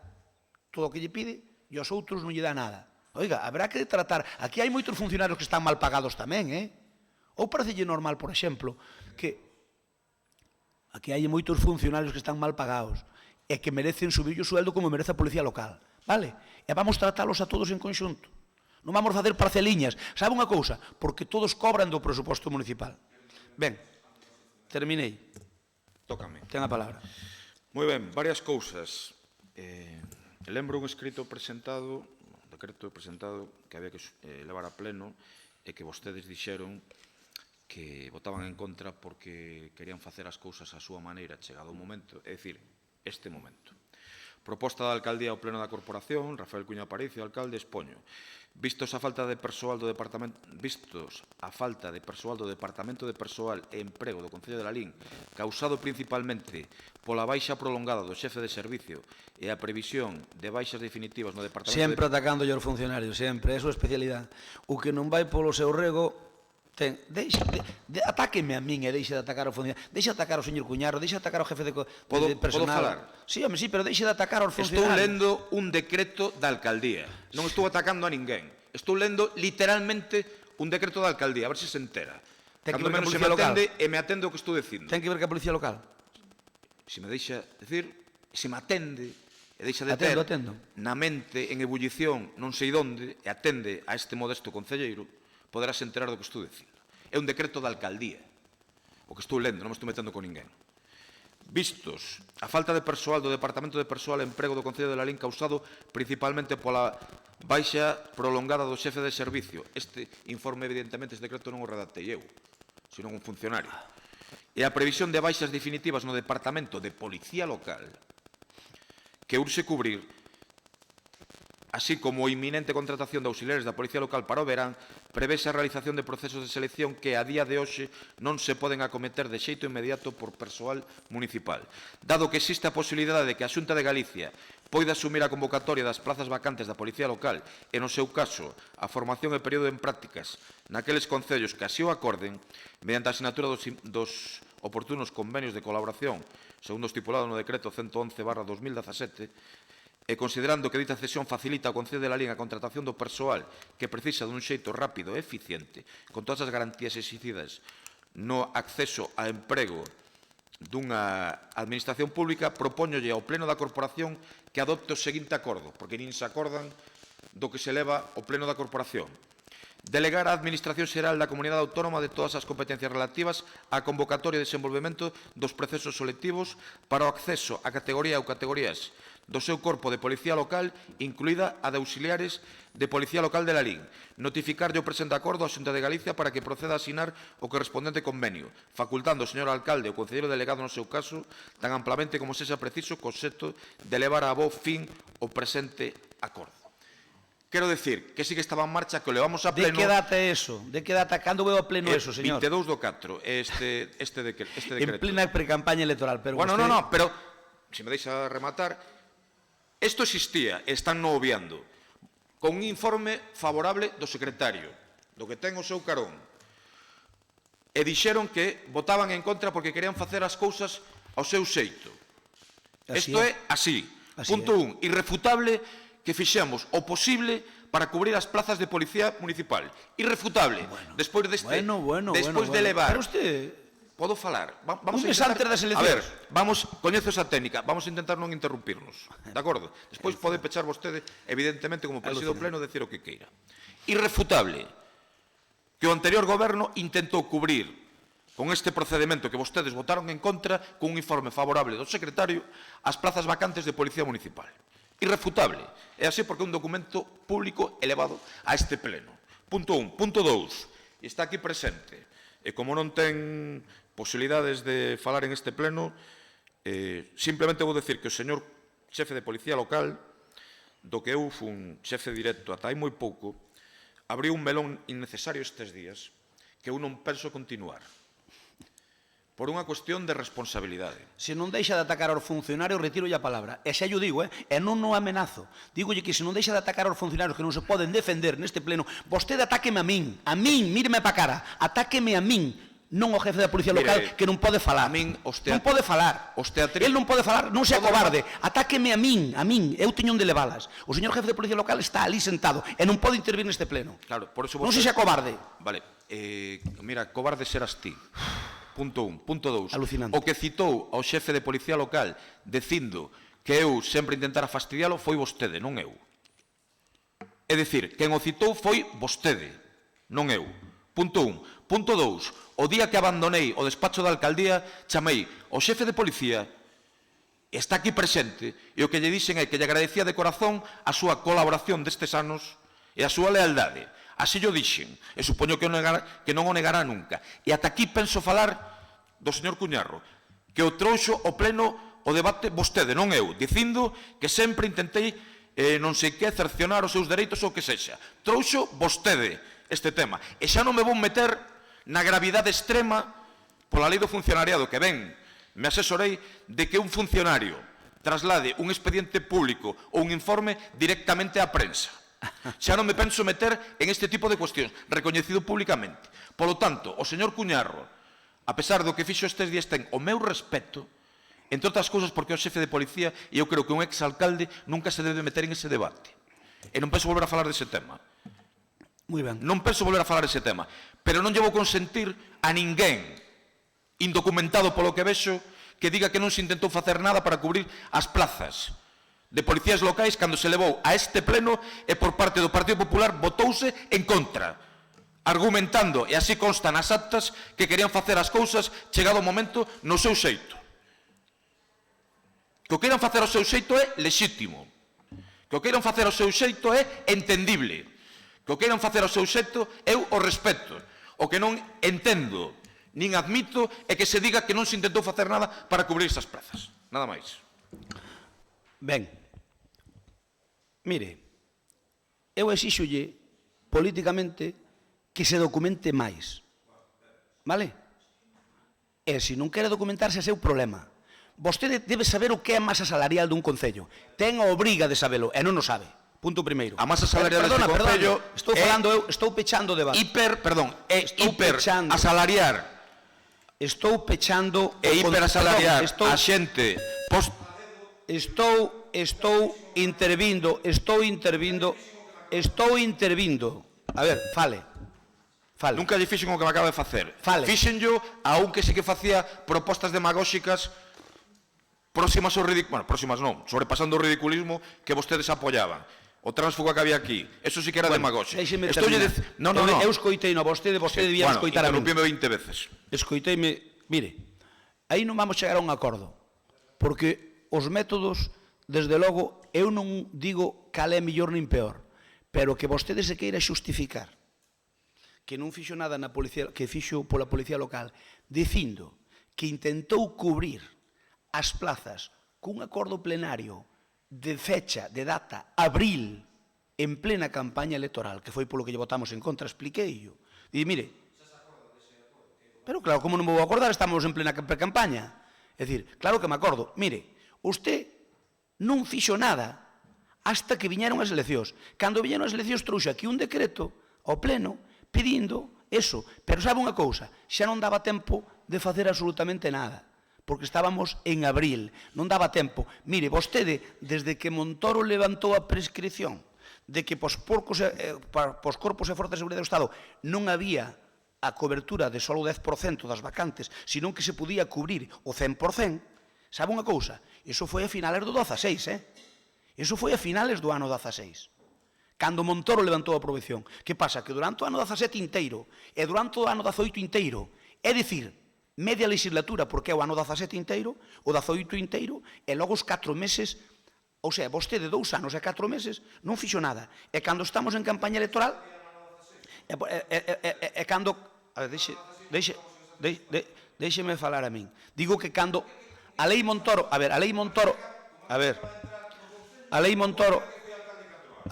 todo o que lle pide e aos outros non lle dá nada. Oiga, habrá que tratar, aquí hai moitos funcionarios que están mal pagados tamén, Ou parecelle normal, por exemplo, que aquí hai moitos funcionarios que están mal pagados e que merecen subir o sueldo como merece a Policía Local, vale? E vamos tratalos a todos en conxunto. Non vamos facer parceliñas. Sabe unha cousa? Porque todos cobran do presuposto municipal. Ben, terminei. Tócame. Ten a palabra. Moi ben, varias cousas. Lembro un escrito presentado, un decreto presentado que había que levar a pleno e que vostedes dixeron que votaban en contra porque querían facer as cousas a súa maneira chegado o momento, é dicir, este momento. Proposta da alcaldía ao pleno da corporación, Rafael Cuña Aparicio, alcalde, expoño. Vistos a falta de persoal do Departamento de Persoal e Emprego do Concello de Lalín, causado principalmente pola baixa prolongada do xefe de servicio e a previsión de baixas definitivas no Departamento Sempre atacando aos funcionarios, sempre, é a súa especialidade. O que non vai polo seu rego, atáqueme a min e deixe de atacar ao funcionario, deixe de atacar ao señor Cuñaro, deixe de atacar ao jefe de personal. Podo falar? Sí, home, sí, pero deixe de atacar aos Estou funcionarios. lendo un decreto da alcaldía. Non estou atacando a ninguén. Estou lendo literalmente un decreto da alcaldía, a ver se se entera. Ten que Cando ver menos coa se me policía local. atende e me atende o que estou dicindo. Ten que ver que a Policía Local. Se me deixa decir, se me atende e deixa de Atendo. na mente en ebullición non sei onde e atende a este modesto concelleiro, poderás enterar do que estou dicindo. É un decreto da alcaldía. O que estou lendo, non me estou metendo con ninguén. Vistos a falta de persoal do Departamento de Persoal e Emprego do Concello de Lalín causado principalmente pola baixa prolongada do xefe de servicio. Este informe, evidentemente, este decreto non o redactei eu, sino un funcionario. E a previsión de baixas definitivas no Departamento de Policía Local que urxe cubrir, así como a inminente contratación de auxiliares da Policía Local para o verán, prevese a realización de procesos de selección que a día de hoxe non se poden acometer de xeito inmediato por persoal municipal. Dado que existe a posibilidade de que a Xunta de Galicia poida asumir a convocatoria das plazas vacantes da Policía Local e, no seu caso, a formación e período en prácticas naqueles concellos que así o acorden, mediante a asinatura dos oportunos convenios de colaboración, segundo estipulado no decreto 111/2017, e considerando que dita cesión facilita ao Concello de Lalín a contratación do persoal que precisa dun xeito rápido e eficiente, con todas as garantías exigidas no acceso a emprego dunha administración pública, propóñolle ao Pleno da Corporación que adopte o seguinte acordo, porque nin se acordan do que se leva ao Pleno da Corporación. Delegar á Administración Xeral da Comunidade Autónoma de todas as competencias relativas á convocatoria e desenvolvemento dos procesos selectivos para o acceso a categoría ou categorías do seu corpo de Policía Local, incluída a de auxiliares de Policía Local de Lalín. Notificarlle o presente acordo á Xunta de Galicia para que proceda a asinar o correspondente convenio, facultando ao señor alcalde ou concelleiro delegado no seu caso tan amplamente como sexa preciso co obxecto de levar a bo fin o presente acordo. Quero decir que sí que estaba en marcha, que o levamos a pleno... De que data é eso? De que data? Cando veo a pleno eso, señor? 22/4, este decreto. En plena precampaña electoral, pero bueno, usted... no, pero, se me deixa rematar, isto existía, e están no obviando, con un informe favorable do secretario, do que ten o seu carón, e dixeron que votaban en contra porque querían facer as cousas ao seu xeito. Isto é así. Punto 1, irrefutable que fixemos o posible para cubrir as plazas de policía municipal. Irrefutable. Despois deste... Despois de levar... Pero usted... Podo falar? Un mes antes das eleccións. A ver, coñezo esa técnica, vamos a intentar non interrumpirnos, de acordo? Despois pode pechar vostede, evidentemente, como presido pleno, decir o que queira. Irrefutable que o anterior goberno intentou cubrir con este procedimento que vostedes votaron en contra, con un informe favorable do secretario, as plazas vacantes de Policía Municipal. Irrefutable. É así porque é un documento público elevado a este pleno. Punto 1. Punto 2. E está aquí presente. E como non ten posibilidades de falar en este pleno, simplemente vou decir que o señor xefe de Policía Local, do que eu fun xefe directo ata hai moi pouco, abriu un melón innecesario estes días que eu non penso continuar. por unha cuestión de responsabilidade. Se non deixa de atacar aos funcionarios, retiro a palabra. E xa yo digo, e non o amenazo. Dígolle que se non deixa de atacar aos funcionarios que non se poden defender neste pleno, vostede atáqueme a min, míreme pa cara, atáqueme a min, non ao jefe da Policía Local que non pode falar. Non pode falar. El non pode falar, non sea cobarde. Atáqueme a min, eu teño onde levalas. O señor jefe da Policía Local está ali sentado e non pode intervir neste pleno. Claro, por eso non se sea cobarde. Vale, mira, cobarde serás ti. Punto 1. Punto 2. Alucinante. O que citou ao xefe de Policía Local dicindo que eu sempre intentara fastidialo foi vostede, non eu. É dicir, quen o citou foi vostede, non eu. Punto 1. Punto 2. O día que abandonei o despacho da alcaldía, chamei o xefe de policía, está aquí presente, e o que lle dixen é que lle agradecía de corazón a súa colaboración destes anos e a súa lealdade. Así yo dixen, e supoño que non o negará nunca. E ata aquí penso falar do señor Cuñarro, que o trouxo o pleno o debate vostede, non eu, dicindo que sempre intentei non sei que cercionar os seus dereitos ou que sexa. Trouxo vostede este tema. E xa non me vou meter na gravidade extrema pola lei do funcionariado, que ben, me asesorei de que un funcionario traslade un expediente público ou un informe directamente á prensa. Xa non me penso meter en este tipo de cuestións, recoñecido públicamente. Polo tanto, o señor Cuñarro, a pesar do que fixo estes días, ten o meu respeto, entre outras cousas porque é o xefe de policía e eu creo que un exalcalde nunca se debe meter en ese debate. E non penso volver a falar dese tema. Moi ben. Non penso volver a falar dese tema. Pero non lle vou consentir a ninguén indocumentado polo que vexo que diga que non se intentou facer nada para cubrir as plazas de policías locais cando se levou a este pleno e por parte do Partido Popular votouse en contra, argumentando, e así consta nas actas, que querían facer as cousas chegado o momento no seu xeito. Que o queiran facer ao seu xeito é lexítimo. Que o queiran facer ao seu xeito é entendible. Que o queiran facer ao seu xeito eu o respeto. O que non entendo nin admito é que se diga que non se intentou facer nada para cubrir esas plazas. Nada máis. Ben, mire, eu exíxolle políticamente que se documente máis, vale? E se non quere documentarse é seu problema. Vostede debe saber o que é a masa salarial dun concello. Ten a obriga de sabelo, e non o sabe. Punto primeiro. A masa salarial deste concello estou falando eu, estou pechando o debate. Asalariar. Estou pechando e hiperasalariar a xente Estou intervindo. A ver, fale. Nunca lle fixen o que me acaba de facer. Fixenllo a un que sí que facía propostas demagóxicas próximas ao ridículo, bueno, próximas non, sobrepasando o ridiculismo que vostedes apoyaban. O tránsfuga que había aquí, eso sí que era demagóxico. Eu escoitei no vostede debía escoitar a min. Interrumpime 20 veces. Escoiteime, mire, aí non vamos chegar a un acordo, porque os métodos, desde logo, eu non digo cal é mellor nin peor, pero que vostede se queira xustificar que non fixo nada na policía, que fixo pola policía local, dicindo que intentou cubrir as plazas cun acordo plenario de fecha, de data, abril, en plena campaña electoral, que foi polo que lle votamos en contra, expliquei-o. E mire, pero claro, como non me vou acordar, estamos en plena campaña. É dicir, claro que me acordo. Mire, usted non fixo nada hasta que viñeron as eleccións. Cando viñeron as eleccións trouxe aquí un decreto ao pleno pedindo eso. Pero sabe unha cousa? Xa non daba tempo de facer absolutamente nada. Porque estábamos en abril. Non daba tempo. Mire, vostede, desde que Montoro levantou a prescripción de que pos corpos e forzas de seguridade do Estado non había a cobertura de só o 10% das vacantes, senón que se podía cubrir o 100%, sabe unha cousa? Iso foi a finales do 16, Iso foi a finales do ano 16. Cando Montoro levantou a prohibición. Que pasa? Que durante o ano 17 inteiro e durante o ano 18 inteiro, é dicir, media legislatura, porque é o ano 17 inteiro, o 18 inteiro, e logo os 4 meses, ou sea, vostede 2 anos e 4 meses non fixo nada. E cando estamos en campaña electoral, e cando... A ver, deixeme falar a min. Digo que cando a lei Montoro... A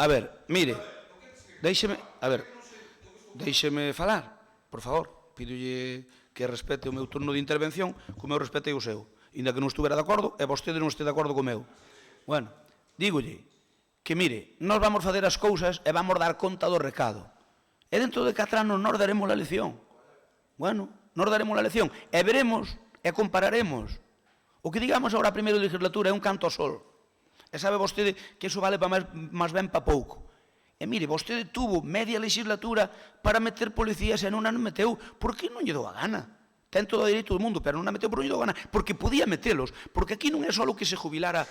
ver, mire, deixeme falar, por favor, pídolle que respete o meu turno de intervención como eu respetei o seu. Inda que non estuvera de acordo, e vostede non este de acordo co meu. Bueno, dígolle que, mire, nós vamos fazer as cousas e vamos dar conta do recado. E dentro de 4 anos nós daremos a lección. Bueno, nós daremos a lección e veremos e compararemos. O que digamos agora a primeira legislatura é un canto ao sol. E sabe vostede que iso vale para máis ben para pouco. E mire, vostede tuvo media legislatura para meter policías e non a meteu. Por que non lle dou a gana? Ten todo o dereito do mundo, pero non a meteu por non lle dou a gana. Porque podía metelos. Porque aquí non é só que se jubilara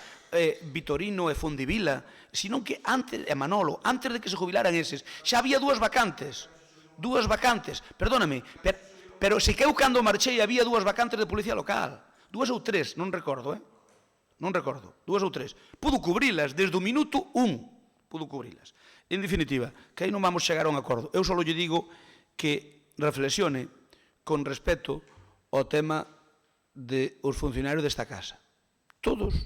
Vitorino e Fondivila, sino que antes, e Manolo, antes de que se jubilaran eses, xa había 2 vacantes. 2 vacantes. Perdóname, pero se que eu cando marchei había 2 vacantes de policía local. 2 ou 3, non recordo, Non recordo. 2 ou 3. Pudo cubrilas desde o minuto 1. Pudo cubrilas. En definitiva, que aí non vamos chegar a un acordo. Eu só lle digo que reflexione con respecto ao tema dos funcionarios desta casa. Todos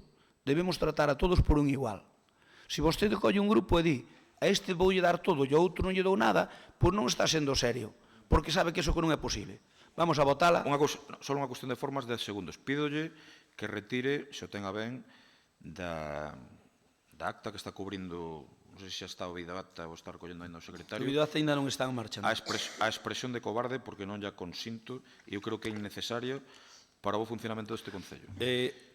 debemos tratar a todos por un igual. Se vostede colle un grupo e di a este voulle dar todo e a outro non lle dou nada, pois non está sendo serio, porque sabe que iso non é posible. Vamos a votala. Só unha cuestión de formas, 10 segundos. Pídolle que retire, se o tenga ben, da acta que está cubrindo, non sei se xa está o videoacta ou está recollendo ainda o secretario. O videoacta ainda non está en marcha. A expresión de cobarde, porque non lla consinto, e eu creo que é innecesario para o funcionamento deste Concello.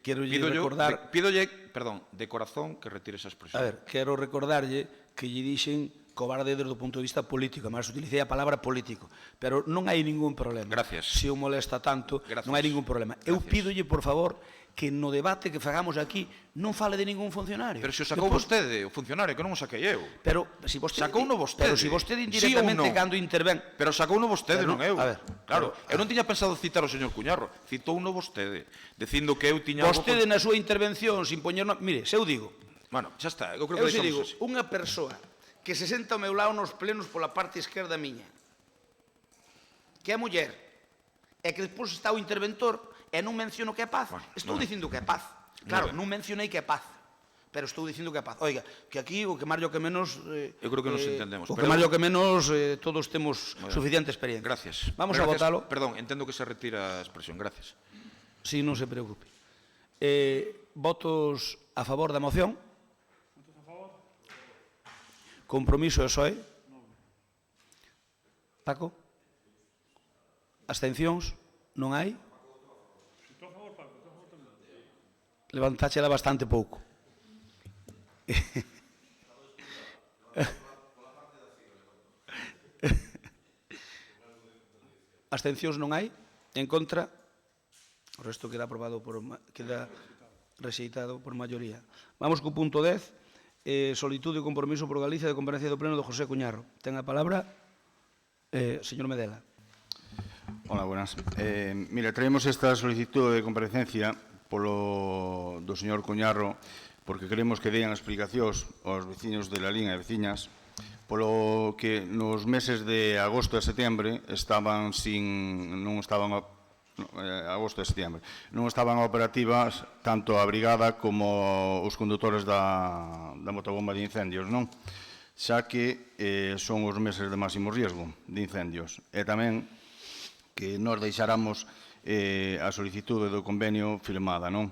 Quero recordar... Pídolle, perdón, de corazón que retire esa expresión. A ver, quero recordarlle que lle dixen cobarde desde o punto de vista político, mas utilicei a palabra político, pero non hai ningún problema. Gracias. Se o molesta tanto, non hai ningún problema. Eu pídolle, por favor, que no debate que fagamos aquí non fale de ningún funcionario. Pero se o sacou vostede, o funcionario, que non o saquei eu. Pero se vostede... Sacouno vostede. Pero se vostede indirectamente cando intervén... Pero sacouno vostede, non eu. A ver. Claro, eu non tiña pensado citar o señor Cuñarro, citouno vostede, dicindo que eu tiña... Vostede na súa intervención, sin poñer... Mire, se eu digo... Bueno, xa está, eu creo que se deixamos digo, unha persoa que se senta ao meu lado nos plenos pola parte esquerda miña, que é muller, e que despois está o interventor, e non menciono que é paz. Estou dicindo que é paz. Claro, non mencionei que é paz, pero estou dicindo que é paz. Oiga, que aquí o que máis o que menos... Eu creo que nos entendemos. O que máis o que menos todos temos suficiente experiencia. Gracias. Vamos a votalo. Perdón, entendo que se retira a expresión. Gracias. Si, non se preocupe. Votos a favor da moción? Compromiso e PSOE? Paco? Abstencións? Non hai? Levantáchela bastante pouco. Abstencións non hai? En contra? O resto queda aprobado queda rexeitado por maioría. Vamos co punto 10. Solitude e compromiso por Galicia de comparecencia do Pleno do José Cuñarro. Ten a palabra señor Medela. Hola, buenas. Mira, traemos esta solicitud de comparecencia do señor Cuñarro porque queremos que dean explicacións aos veciños de la Lalín e veciñas polo que nos meses de agosto e setembro non estaban operativas tanto a brigada como os condutores da motobomba de incendios, non? Xa que son os meses de máximo riesgo de incendios. E tamén que nos deixáramos a solicitude do convenio firmada, non?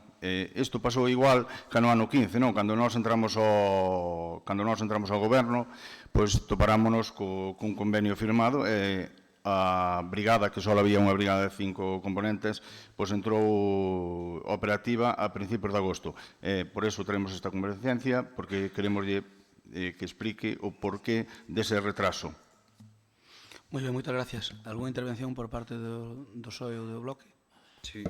Isto pasou igual que no ano 15, non? Cando nós entramos ao goberno, pois toparámonos cun convenio firmado e a brigada, que só había unha brigada de 5 componentes, pois entrou operativa a principios de agosto. Por eso traemos esta comparecencia, porque queremos que explique o porqué dese retraso. Moi ben, moitas gracias. Alguna intervención por parte do PSOE ou do Bloque? Sí.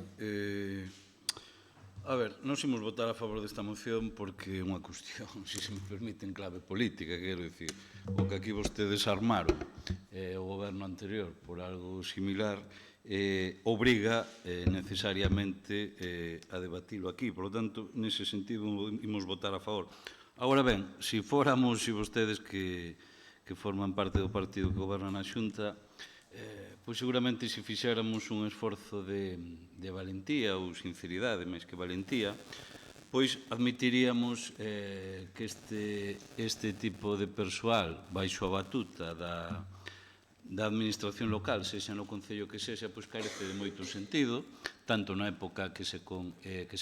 A ver, non imos votar a favor desta moción porque é unha cuestión, se me permiten, clave política, quero dicir, o que aquí vostedes armaron o goberno anterior por algo similar obriga necesariamente a debatilo aquí. Por lo tanto, nese sentido, imos votar a favor. Agora ben, se fóramos, se vostedes que forman parte do partido que goberna na Xunta, pois seguramente se fixéramos un esforzo de valentía ou sinceridade, máis que valentía, pois admitiríamos que este tipo de persoal baixo a batuta da administración local, sexa no concello que sexa, pois carece de moito sentido, tanto na época que se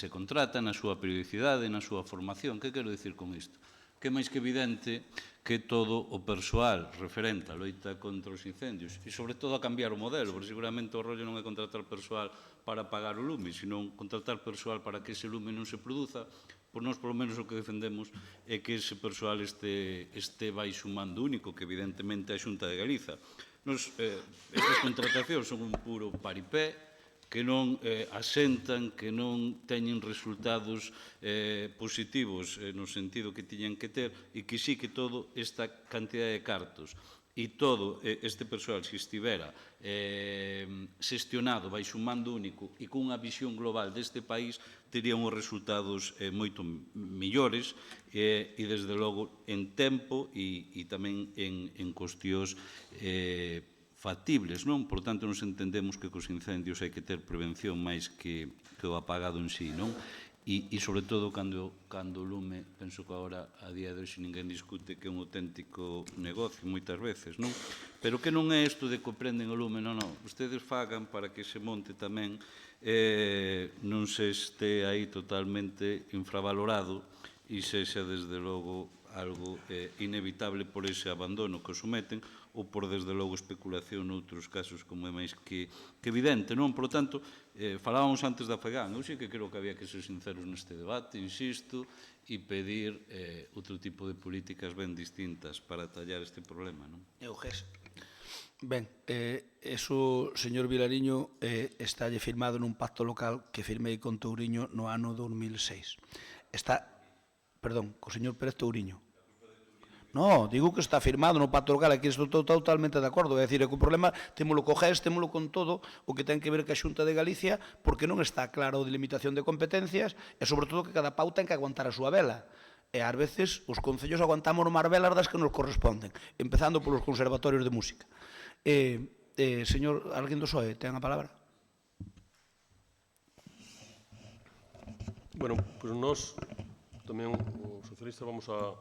contrata, na súa periodicidade, na súa formación. Que quero dicir con isto? Que é máis que evidente que todo o persoal referente á loita contra os incendios e, sobre todo, a cambiar o modelo, porque seguramente o rollo non é contratar persoal para pagar o lume, sino contratar persoal para que ese lume non se produza. Por nós, polo menos, o que defendemos é que ese persoal este baixo un mando único, que evidentemente é a Xunta de Galiza. Estas contratacións son un puro paripé, que non asentan, que non teñen resultados positivos no sentido que tiñan que ter, e que sí que todo esta cantidad de cartos e todo este persoal, se estivera xestionado baixo un mando único e cunha visión global deste país, terían os resultados moito millores e, desde logo, en tempo e tamén en cuestións factibles, non? Por tanto, nos entendemos que cos incendios hai que ter prevención máis que o apagado en sí, non? E, sobre todo, cando o lume, penso que agora, a día de hoxe, ninguén discute que é un auténtico negocio, moitas veces, non? Pero que non é isto de que prenden o lume, non, non. Ustedes fagan para que ese monte tamén non se este aí totalmente infravalorado e sexa, desde logo, algo inevitable por ese abandono que o someten ou por, desde logo, especulación noutros casos como é máis que evidente, non? Por lo tanto, falábamos antes da FEGAN. Eu sí que creo que había que ser sinceros neste debate, insisto, e pedir outro tipo de políticas ben distintas para tallar este problema, non? Ben, eso, señor Vilariño, estalle firmado nun pacto local que firmei con Touriño no ano 2006. Co señor Pérez Touriño. No, digo que está firmado no pacto local, aquí estou totalmente de acordo. É dicir, que o problema témolo co GES, témolo con todo o que ten que ver ca Xunta de Galicia, porque non está claro a delimitación de competencias e, sobre todo, que cada pau ten que aguantar a súa vela. E, ás veces, os concellos aguantamos máis velas das que nos corresponden, empezando polos conservatorios de música. Señor, alguén do PSOE, ten a palabra? Bueno, pois nós tamén, os socialistas, vamos a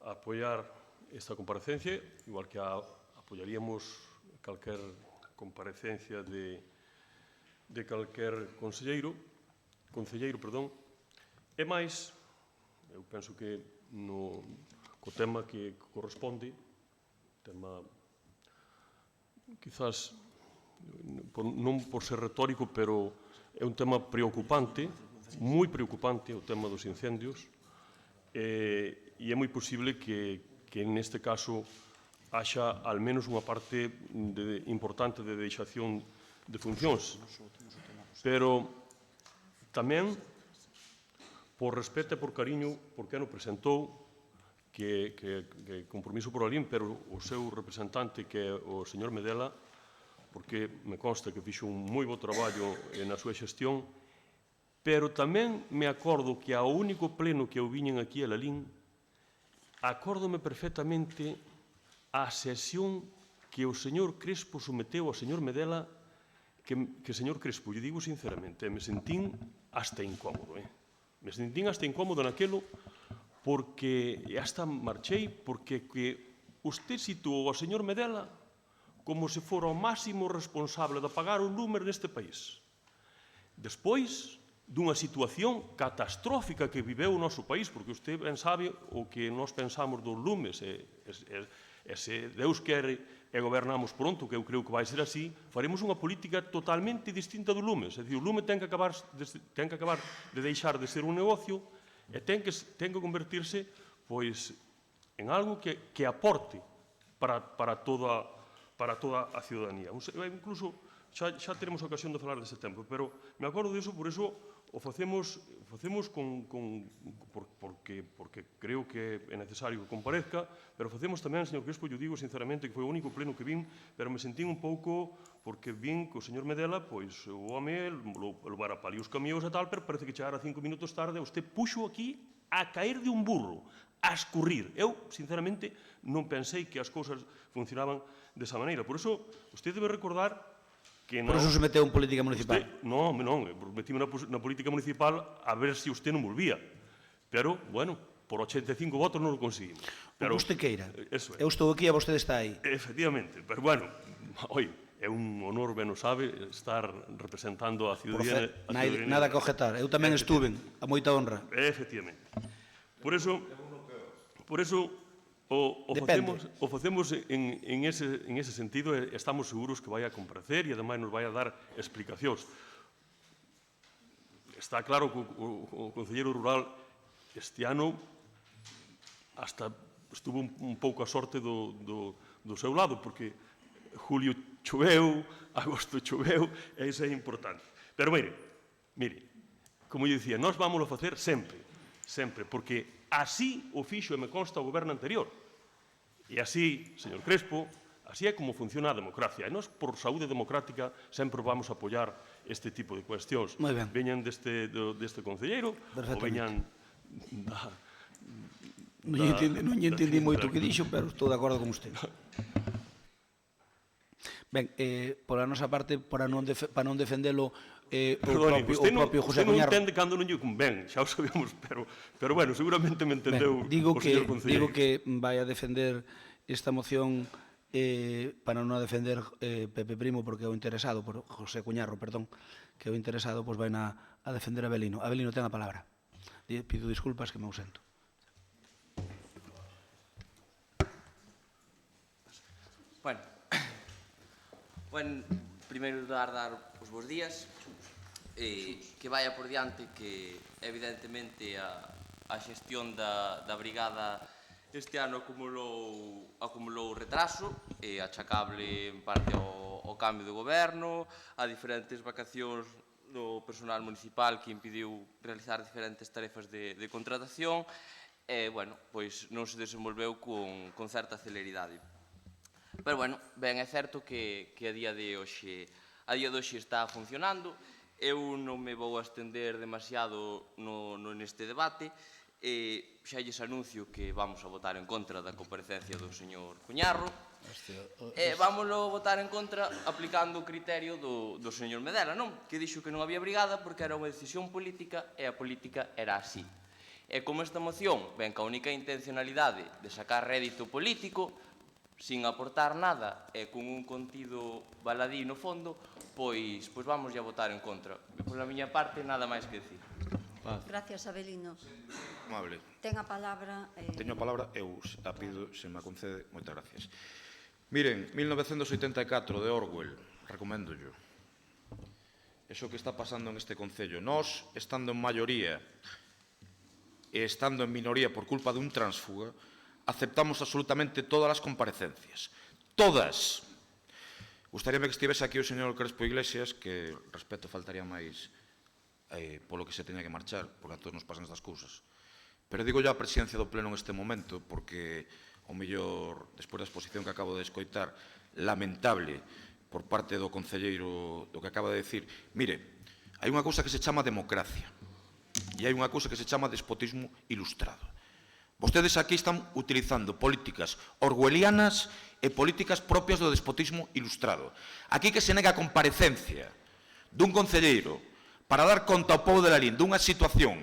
apoiar esta comparecencia, igual que apoiaríamos calquer comparecencia de calquer concelleiro, e máis, eu penso que co tema que corresponde, tema quizás non por ser retórico, pero é un tema preocupante, moi preocupante, o tema dos incendios, e é moi posible que neste caso haxa al menos unha parte importante de deixación de funcións. Pero tamén, por respeto e por cariño, por quen o presentou, que Compromiso por a Lim, pero o seu representante, que é o señor Medela, porque me consta que fixo un moi bo traballo na súa xestión, pero tamén me acordo que ao único pleno que eu viñen aquí a Lalín, acórdome perfectamente a sesión que o señor Crespo someteu ao señor Medela, que señor Crespo, lle digo sinceramente, me sentín hasta incómodo. Me sentín hasta incómodo naquelo, porque hasta marchei, porque usted situou ao señor Medela como se fora o máximo responsable de apagar os lumes neste país. Despois dunha situación catastrófica que viveu o noso país, porque usted ben sabe o que nós pensamos dos lumes, e se Deus quere e gobernamos pronto, que eu creo que vai ser así, faremos unha política totalmente distinta do lumes. É dicir, o lume ten que acabar de deixar de ser un negocio e ten que convertirse en algo que aporte para toda a ciudadanía. Incluso xa teremos ocasión de falar dese tempo, pero me acordo diso, por iso o facemos porque creo que é necesario que comparezca, pero facemos tamén, señor Crespo, yo digo sinceramente que foi o único pleno que vin, pero me sentín un pouco, porque vin que o señor Medela, pois o home, levara pali os camións e tal, pero parece que chegara 5 minutos tarde, usted puxo aquí a caer de un burro, a escurrir. Eu, sinceramente, non pensei que as cousas funcionaban desa maneira. Por iso, usted debe recordar que Por eso se meteu en política municipal. Non, metíme na política municipal a ver se usted non volvía. Pero, bueno, por 85 votos non o conseguimos. O que usted queira. Eso é. Eu estou aquí e vostede está aí. Efectivamente, pero bueno, oi, é un honor, ben o sabe, estar representando a ciudadanía. Nada que objetar. Eu tamén estuve, a moita honra. Efectivamente. Por eso o facemos en ese sentido e estamos seguros que vai a comparecer e ademais nos vai a dar explicacións. Está claro que o concelleiro rural este ano hasta estuvo un pouco a sorte do seu lado, porque julio choveu, agosto choveu, e iso é importante. Pero mire, como eu dicía, nós vamos a facer sempre, porque así o fixo e me consta o goberno anterior. E así, señor Crespo, así é como funciona a democracia. E nós, por saúde democrática, sempre vamos a apoiar este tipo de cuestións. Veñan deste concelleiro ou veñan da... Non lle entendí moito o que dixo, pero estou de acordo con usted. Ben, por a nosa parte, para non defendelo o propio José Cuñarro. Usted non entende cando non lle convén, xa o sabemos, pero bueno, seguramente me entendeu o señor concelleiro. Digo que vai a defender esta moción para non a defender Pepe Primo, porque é o interesado, por José Cuñarro, perdón, que é o interesado, pois vai a defender a Avelino. Avelino, ten a palabra. Pido disculpas que me ausento. Bueno, primeiro dar os bons días, que vaya por diante que evidentemente a xestión da brigada este ano acumulou retraso, achacable en parte ao cambio de goberno, a diferentes vacacións do personal municipal que impediu realizar diferentes tarefas de contratación, e, bueno, pois non se desenvolveu con certa celeridade. Pero, bueno, ben é certo que a día de hoxe está funcionando. Eu non me vou a estender demasiado neste debate. Xa lles anuncio que vamos a votar en contra da comparecencia do señor Cuñarro. Vámoslo votar en contra aplicando o criterio do señor Medela, non? Que dixo que non había brigada porque era unha decisión política e a política era así. E como esta moción ven ca única intencionalidade de sacar rédito político, sin aportar nada e con un contido baladí no fondo, pois vamos a votar en contra. Por a miña parte, nada máis que decir. Gracias, Avelino. Amable. Ten a palabra... Teño a palabra, eu a pido, se me concede, moitas gracias. Miren, 1984 de Orwell, recomendo yo. Eso que está pasando en este concello. Nós, estando en maioría e estando en minoría por culpa dun tránsfuga, aceptamos absolutamente todas as comparecencias. Todas. Gustaríame que estivese aquí o señor Crespo Iglesias, que, respeto, faltaría máis polo que se teña que marchar, porque a todos nos pasan estas cousas. Pero digo yo a presidencia do Pleno neste momento, porque, o mellor, despois da exposición que acabo de escoitar, lamentable por parte do concelleiro do que acaba de decir, mire, hai unha cousa que se chama democracia e hai unha cousa que se chama despotismo ilustrado. Vostedes aquí están utilizando políticas orwellianas e políticas propias do despotismo ilustrado. Aquí que se nega a comparecencia dun concelleiro para dar conta ao pobo de Lalín dunha situación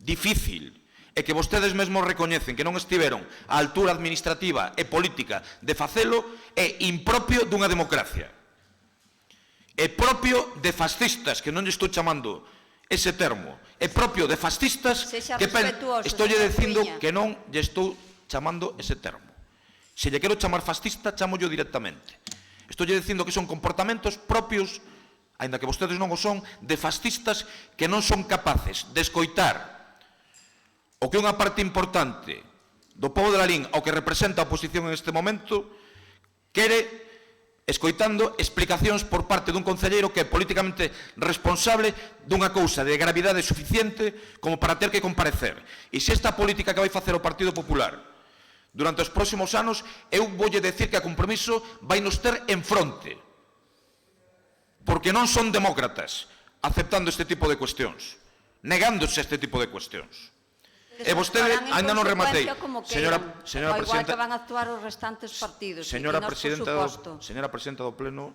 difícil e que vostedes mesmos recoñecen que non estiveron á altura administrativa e política de facelo, é impropio dunha democracia. É propio de fascistas, que non lle estou chamando ese termo, é propio de fascistas que estou dicindo que non lle estou chamando ese termo. Se lle quero chamar fascista, chamo yo directamente. Estou dicindo que son comportamentos propios, aínda que vostedes non o son, de fascistas que non son capaces de escoitar o que unha parte importante do pobo de Lalín, ao que representa a oposición en este momento, quere escoitando explicacións por parte dun concelleiro que é políticamente responsable dunha cousa de gravidade suficiente como para ter que comparecer. E se esta política que vai facer o Partido Popular durante os próximos anos, eu voulle decir que a Compromiso vai nos ter en fronte, porque non son demócratas aceptando este tipo de cuestións, negándose a este tipo de cuestións. E vostede, ainda non rematei. Señora Presidenta... Igual que van a actuar os restantes partidos. Señora Presidenta do Pleno,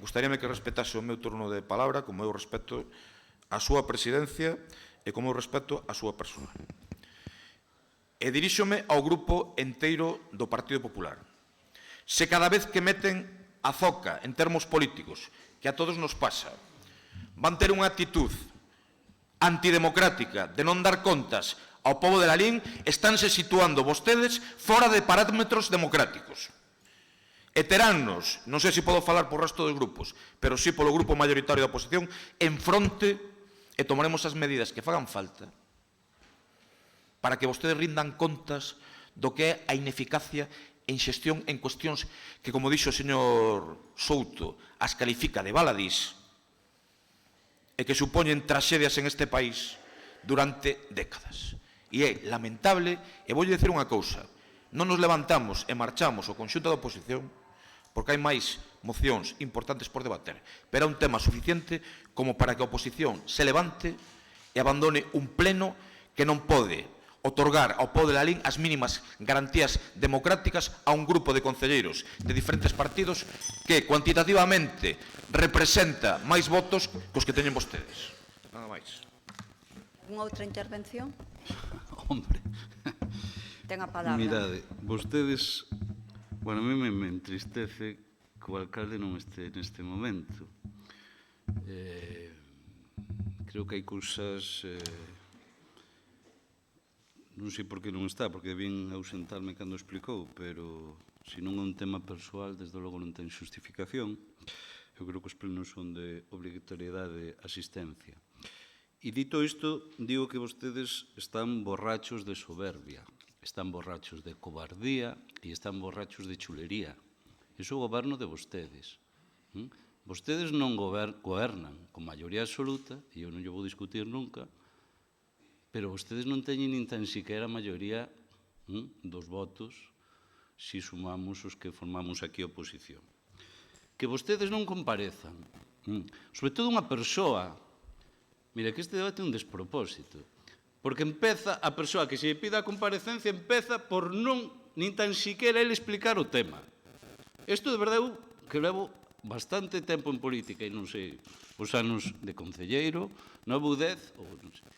gustaríame que respetase o meu turno de palabra, como eu respeto a súa presidencia e como eu respeto a súa persoa. e diríxome ao grupo enteiro do Partido Popular. Se cada vez que meten a zoca en termos políticos, que a todos nos pasa, van ter unha actitud antidemocrática de non dar contas ao pobo de Lalín, estánse situando vostedes fora de parámetros democráticos. E teránnos, non sei se podo falar por resto dos grupos, pero sí polo grupo mayoritario da oposición, en fronte e tomaremos as medidas que fagan falta para que vostedes rindan contas do que é a ineficacia en xestión en cuestións que, como dixo o señor Souto, as califica de baladís e que supoñen traxedias en este país durante décadas. E é lamentable, e voulle dicir unha cousa, non nos levantamos e marchamos o conxunto da oposición porque hai máis mocións importantes por debater, pero é un tema suficiente como para que a oposición se levante e abandone un pleno que non pode otorgar ao pobo de Lalín as mínimas garantías democráticas a un grupo de concelleiros de diferentes partidos que cuantitativamente representa máis votos que os que teñen vostedes. Nada máis. Unha outra intervención? Hombre. Ten a palabra. Mirade, vostedes... Bueno, a mí me entristece que o alcalde non este neste momento. Creo que hai cousas... Non sei por que non está, porque vin ausentarme cando explicou, pero se non é un tema persoal, desde logo non ten justificación. Eu creo que os plenos son de obrigatoriedade de asistencia. E dito isto, digo que vostedes están borrachos de soberbia, están borrachos de cobardía e están borrachos de chulería. Iso é o goberno de vostedes. Vostedes non gobernan con maioría absoluta, e eu non lle vou discutir nunca, pero vostedes non teñen nin tan siquiera a maioría dos votos se sumamos os que formamos aquí a oposición. Que vostedes non comparezan, sobre todo unha persoa. Mira, que este debate é un despropósito, porque empeza a persoa que se lle pida a comparecencia empeza por non nin tan siquiera ele explicar o tema. Isto de verdade que levo bastante tempo en política e non sei, os anos de concelleiro, 9 ou 10, ou non sei.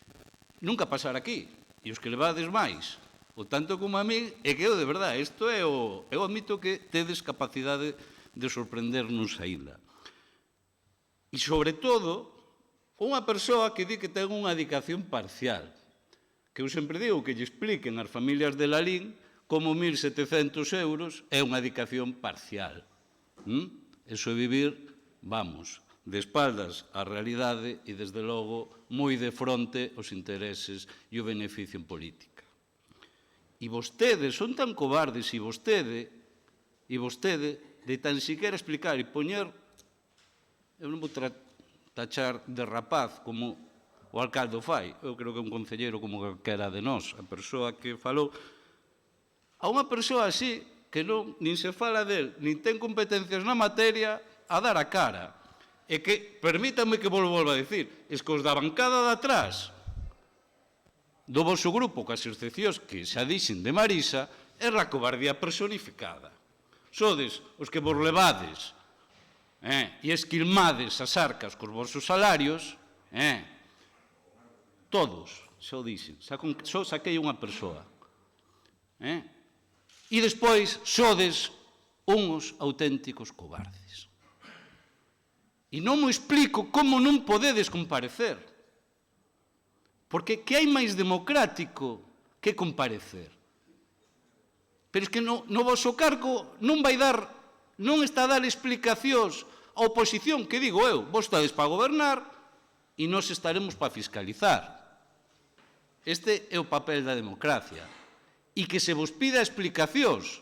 Nunca pasar aquí, e os que levades máis, o tanto como a mí, é que eu de verdade, isto é o... Eu admito que tedes capacidade de sorprendernos aínda. E sobre todo, unha persoa que di que ten unha dedicación parcial, que eu sempre digo que lle expliquen ás familias de Lalín como 1.700 euros é unha dedicación parcial. Eso é vivir, vamos, de espaldas á realidade e, desde logo, moi de fronte aos intereses e o beneficio en política. E vostedes son tan cobardes e vostede de tan siquiera explicar e poñer, eu non vou tachar de rapaz como o alcalde fai, eu creo que é un concelleiro como calquera de nós, a persoa que falou, a unha persoa así que non nin se fala del, nin ten competencias na materia, a dar a cara. E que, permítanme que volvo a dicir, es que os da bancada de atrás do vosso grupo, cas excepcións que xa dixen de Marisa, é a cobardía personificada. Sodes os que vos levades e esquilmades as arcas cos vosos salarios, todos, xa o dixen, só saquei unha persoa. E despois sodes uns auténticos cobardes. E non me explico como non podedes comparecer. Porque que hai máis democrático que comparecer? Pero é que no vosso cargo non vai dar, non está a dar explicacións á oposición, que digo eu, vos estades para gobernar e nós estaremos para fiscalizar. Este é o papel da democracia. E que se vos pida explicacións,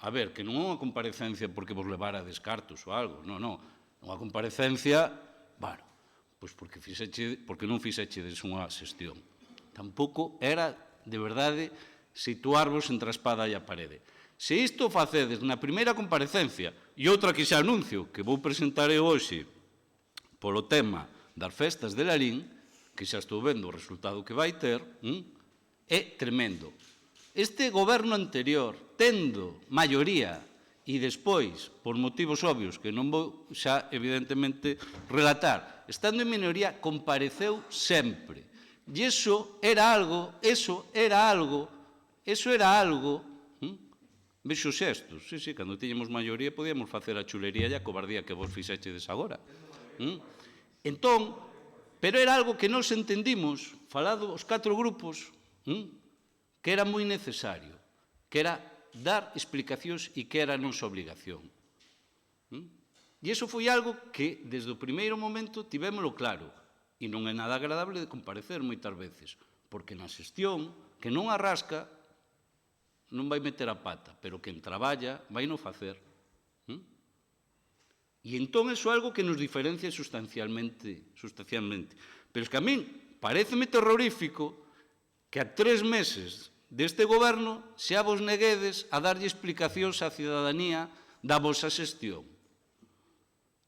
a ver, que non é unha comparecencia porque vos levara descartos ou algo, non. Unha comparecencia, bueno, pois porque non fixechedes unha xestión. Tampouco era, de verdade, situarvos entre a espada e a parede. Se isto facedes na primeira comparecencia, e outra que xa anuncio, que vou presentar eu hoxe polo tema das festas de Lalín, que xa estou vendo o resultado que vai ter, é tremendo. Este goberno anterior, tendo maioría, e despois, por motivos obvios que non vou xa, evidentemente, relatar, estando en minoría, compareceu sempre. E iso era algo Eso era algo, vexo xestos, sí, cando tiñamos maioría podíamos facer a chulería e a cobardía que vos fixechedes agora. Entón, pero era algo que nos entendimos, falado os 4 grupos, que era moi necesario, que era dar explicacións e que era a nosa obrigación. E iso foi algo que, desde o primeiro momento, tivémolo claro. E non é nada agradable de comparecer moitas veces, porque na xestión, que non arrasca, non vai meter a pata, pero quen traballa vai non facer. E entón iso é algo que nos diferencia sustancialmente. Pero é que a min pareceme terrorífico que a 3 meses deste goberno xa vos neguedes a darlle explicacións á cidadanía da vosa xestión.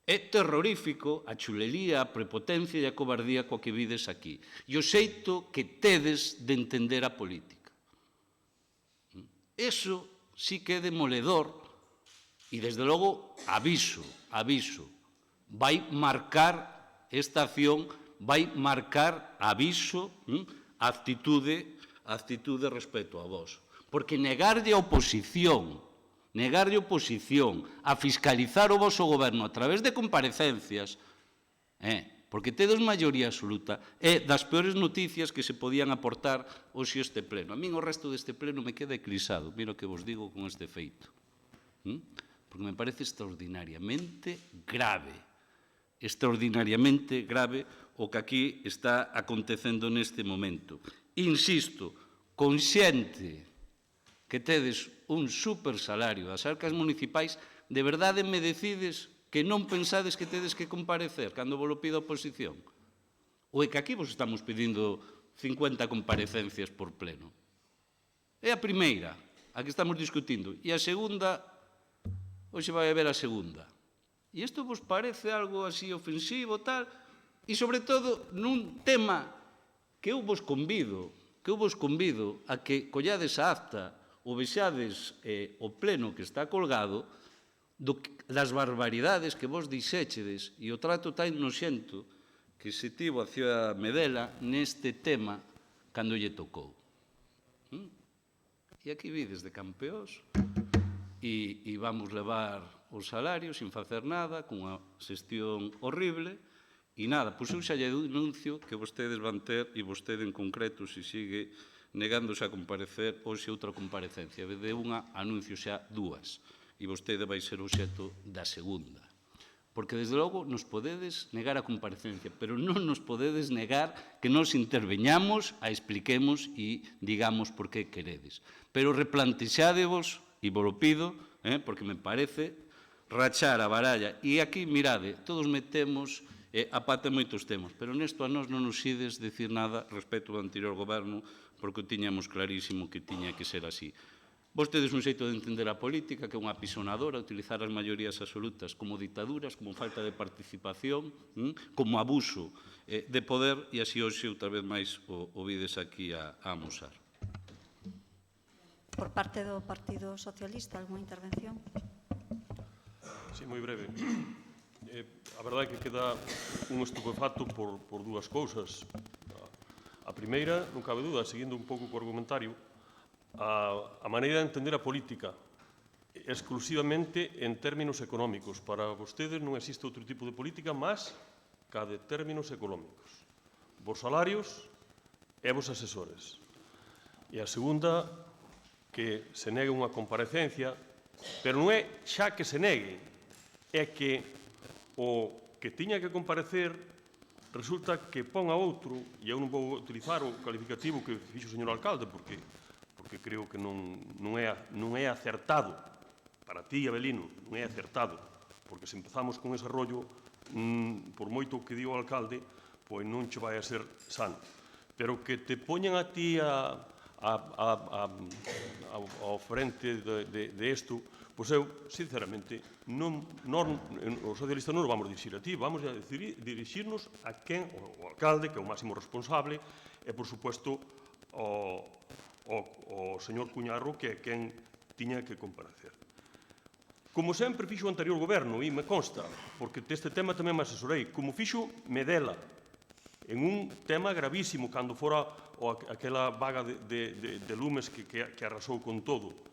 É terrorífico a chulería, a prepotencia e a cobardía coa que vides aquí. E o xeito que tedes de entender a política. Eso sí que é demoledor e, desde logo, aviso, vai marcar esta acción, vai marcar, aviso, a actitude respecto a vos. Porque negarlle a oposición a fiscalizar o voso goberno a través de comparecencias, porque tedes maioría absoluta, é das peores noticias que se podían aportar hoxe este pleno. A min o resto deste pleno me queda eclipsado, mira o que vos digo con este feito. Porque me parece extraordinariamente grave o que aquí está acontecendo neste momento. Insisto, consciente que tedes un supersalario das arcas municipais, de verdade me decides que non pensades que tedes que comparecer cando vos lo pida a oposición? Ou é que aquí vos estamos pedindo 50 comparecencias por pleno? É a primeira, a que estamos discutindo, e a segunda, hoxe vai haber a segunda. E isto vos parece algo así ofensivo, tal, e sobre todo nun tema que eu vos convido a que collades a acta ou vexades o pleno que está colgado das barbaridades que vos dixéchedes e o trato tan noxento que se tivo hacia Medela neste tema cando lle tocou. E aquí vides de campeós e vamos levar os salarios sin facer nada, cunha xestión horrible, e nada, pois eu xa lle denuncio que vostedes van ter, e vostede en concreto, se sigue negándose a comparecer, hoxe outra comparecencia. De unha, anuncio xa 2, e vostede vai ser o xeto da segunda. Porque, desde logo, nos podedes negar a comparecencia, pero non nos podedes negar que nos interveñamos, a expliquemos e digamos por que queredes. Pero replantexádevos, e vos lo pido, porque me parece rachar a baralla. E aquí, mirade, todos metemos a pata en moitos temas, pero nesto a nós non nos ides decir nada respecto do anterior goberno, porque tiñamos clarísimo que tiña que ser así. Vostedes un xeito de entender a política, que é unha apisonadora, utilizar as maiorías absolutas como dictaduras, como falta de participación, como abuso de poder, e así hoxe outra vez máis o vides aquí a amosar. Por parte do Partido Socialista, algunha intervención? Sí, moi breve. A verdade é que queda un estupefacto por 2 cousas. A primeira, non cabe dúda, seguindo un pouco co argumentario, a maneira de entender a política exclusivamente en términos económicos. Para vostedes non existe outro tipo de política máis ca de términos económicos. Vos salarios e vos asesores. E a segunda, que se negue unha comparecencia, pero non é xa que se negue, é que o que tiña que comparecer resulta que pon a outro, e eu non vou utilizar o calificativo que fixo o señor alcalde, porque creo que non é acertado. Para ti, Abelino, non é acertado, porque se empezamos con ese rollo, por moito que digo o alcalde, pois non che vai a ser sano. Pero que te poñan a ti ao frente de isto, pois eu, sinceramente, os socialistas non nos vamos dirixir a ti, vamos a dirixirnos a quen, o alcalde, que é o máximo responsable, e, por suposto, o señor Cuñarro, que é quen tiña que comparecer. Como sempre fixo o anterior goberno, e me consta, porque deste tema tamén me asesorei, como fixo Medela, en un tema gravísimo, cando fora aquela vaga de lumes que arrasou con todo.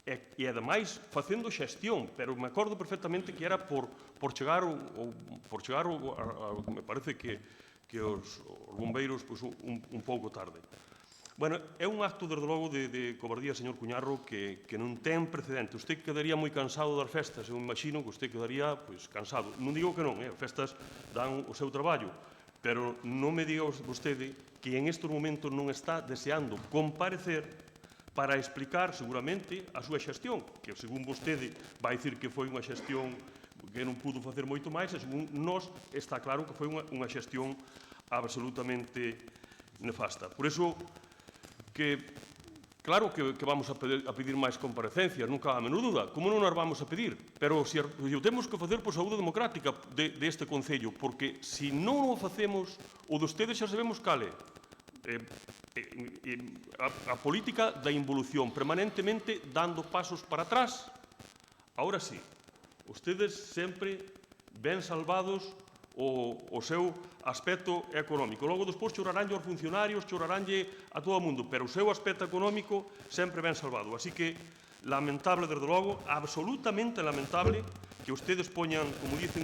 E, ademais, facendo xestión, pero me acordo perfectamente que era por chegar, me parece que os bombeiros un pouco tarde. Bueno, é un acto, desde logo, de cobardía, señor Cuñarro, que non ten precedente. Usted quedaría moi cansado das festas, eu imagino que usted quedaría cansado. Non digo que non, as festas dan o seu traballo, pero non me diga vostede que en estes momentos non está deseando comparecer para explicar, seguramente, a súa xestión, que, según vostede, vai dicir que foi unha xestión que non pudo facer moito máis, e, según nós, está claro que foi unha xestión absolutamente nefasta. Por iso, claro que vamos a pedir máis comparecencias, nunca a menor duda. Como non as vamos a pedir? Pero se o temos que facer por saúde democrática deste Concello, porque se non o facemos, o de ustedes xa sabemos cal é. A política da involución, permanentemente dando pasos para atrás. Ahora sí, ustedes sempre ben salvados o seu aspecto económico. Logo, despois, choraránlle aos funcionarios, choraránlle a todo o mundo, pero o seu aspecto económico sempre ben salvado. Así que, lamentable, desde logo, absolutamente lamentable, que ustedes poñan, como dice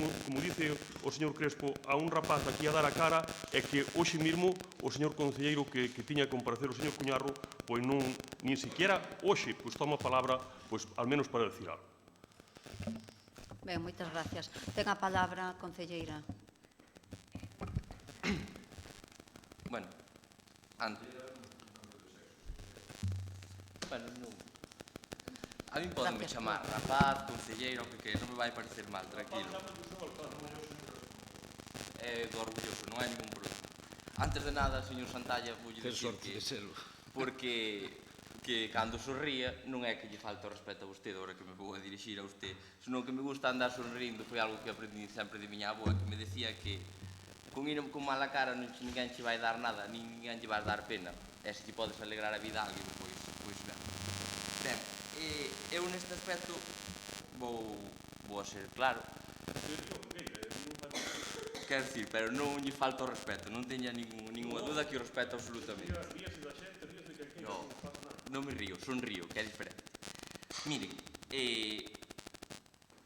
o señor Crespo, a un rapaz aquí a dar a cara, e que hoxe mesmo o señor concelleiro que tiña que comparecer, o señor Cuñarro, pois non, nin siquiera hoxe, pois toma a palabra, pois al menos para decir algo. Ben, moitas gracias. Ten a palabra a concelleira. Bueno, antes. Bueno, non. A mí podenme chamar rapaz, concelleiro, que non me vai parecer mal, tranquilo. É do orgulloso, non hai ningún problema. Antes de nada, señor Santalla, vou dicir que... Porque que cando sorría non é que lle falta o respeto a vostede, agora que me vou a dirixir a usted, senón que me gusta andar sonrindo. Foi algo que aprendi sempre de miña avoa, que me decía que con ir con mala cara ninguén che vai dar nada, ninguén lle vai dar pena, e se te podes alegrar a vida a alguén, pois ben. Ben, eu neste aspecto vou a ser claro. Quero dicir, pero non lle falta o respeto, non teña ninguna duda que o respeto absolutamente. Non me río, sonrío, que é diferente. Miren,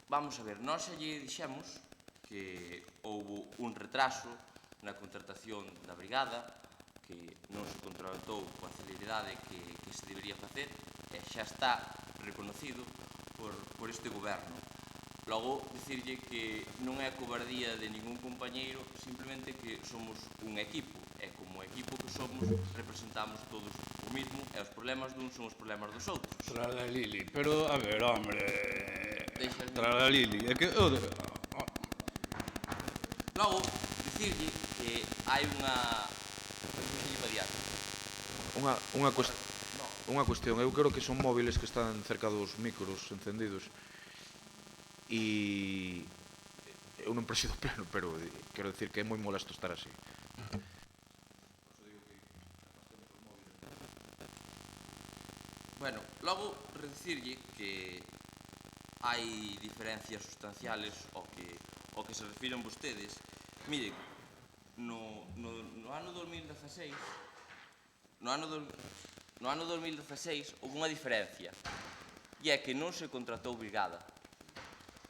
vamos a ver, nós xa lle dixemos que houbo un retraso na contratación da brigada, que non se contratou coa celeridade que se debería facer, e xa está reconocido por este goberno. Logo, dicirlle que non é cobardía de ningún compañeiro, simplemente que somos un equipo, e como equipo que somos, representamos todos o mismo, e os problemas dun son os problemas dos outros. Trala Lili, pero, a ver, hombre... Trala Lili, é que... Logo, dicirlle que hai unha... Unha cuestión, eu creo que son móviles que están cerca dos micros encendidos, e eu non presido o pleno, pero quero dicir que é moi molesto estar así. Bueno, logo, redicirlle que hai diferencias sustanciales ao que se refiren vostedes. Miren, no ano 2016 houve unha diferencia, e é que non se contratou brigada.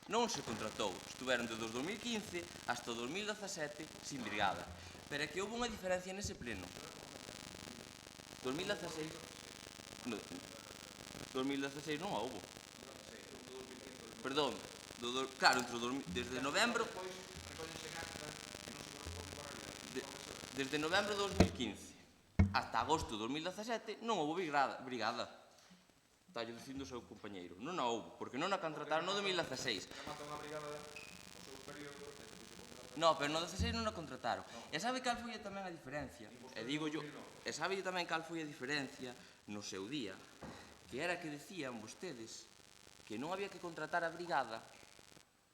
Non se contratou, estuveron desde 2015 hasta 2017 sin brigada, pero é que houve unha diferencia nese pleno. 2016 non houve. Perdón, claro, desde novembro de 2015 hasta agosto de 2017 non houve brigada. Está dicindo o seu compañeiro. Non a houve, porque non a contrataron no 2016. No, pero no 2016 non a contrataron. E sabe cal foi tamén a diferencia? E sabe tamén cal foi a diferencia no seu día? Que era que decían vostedes que non había que contratar a brigada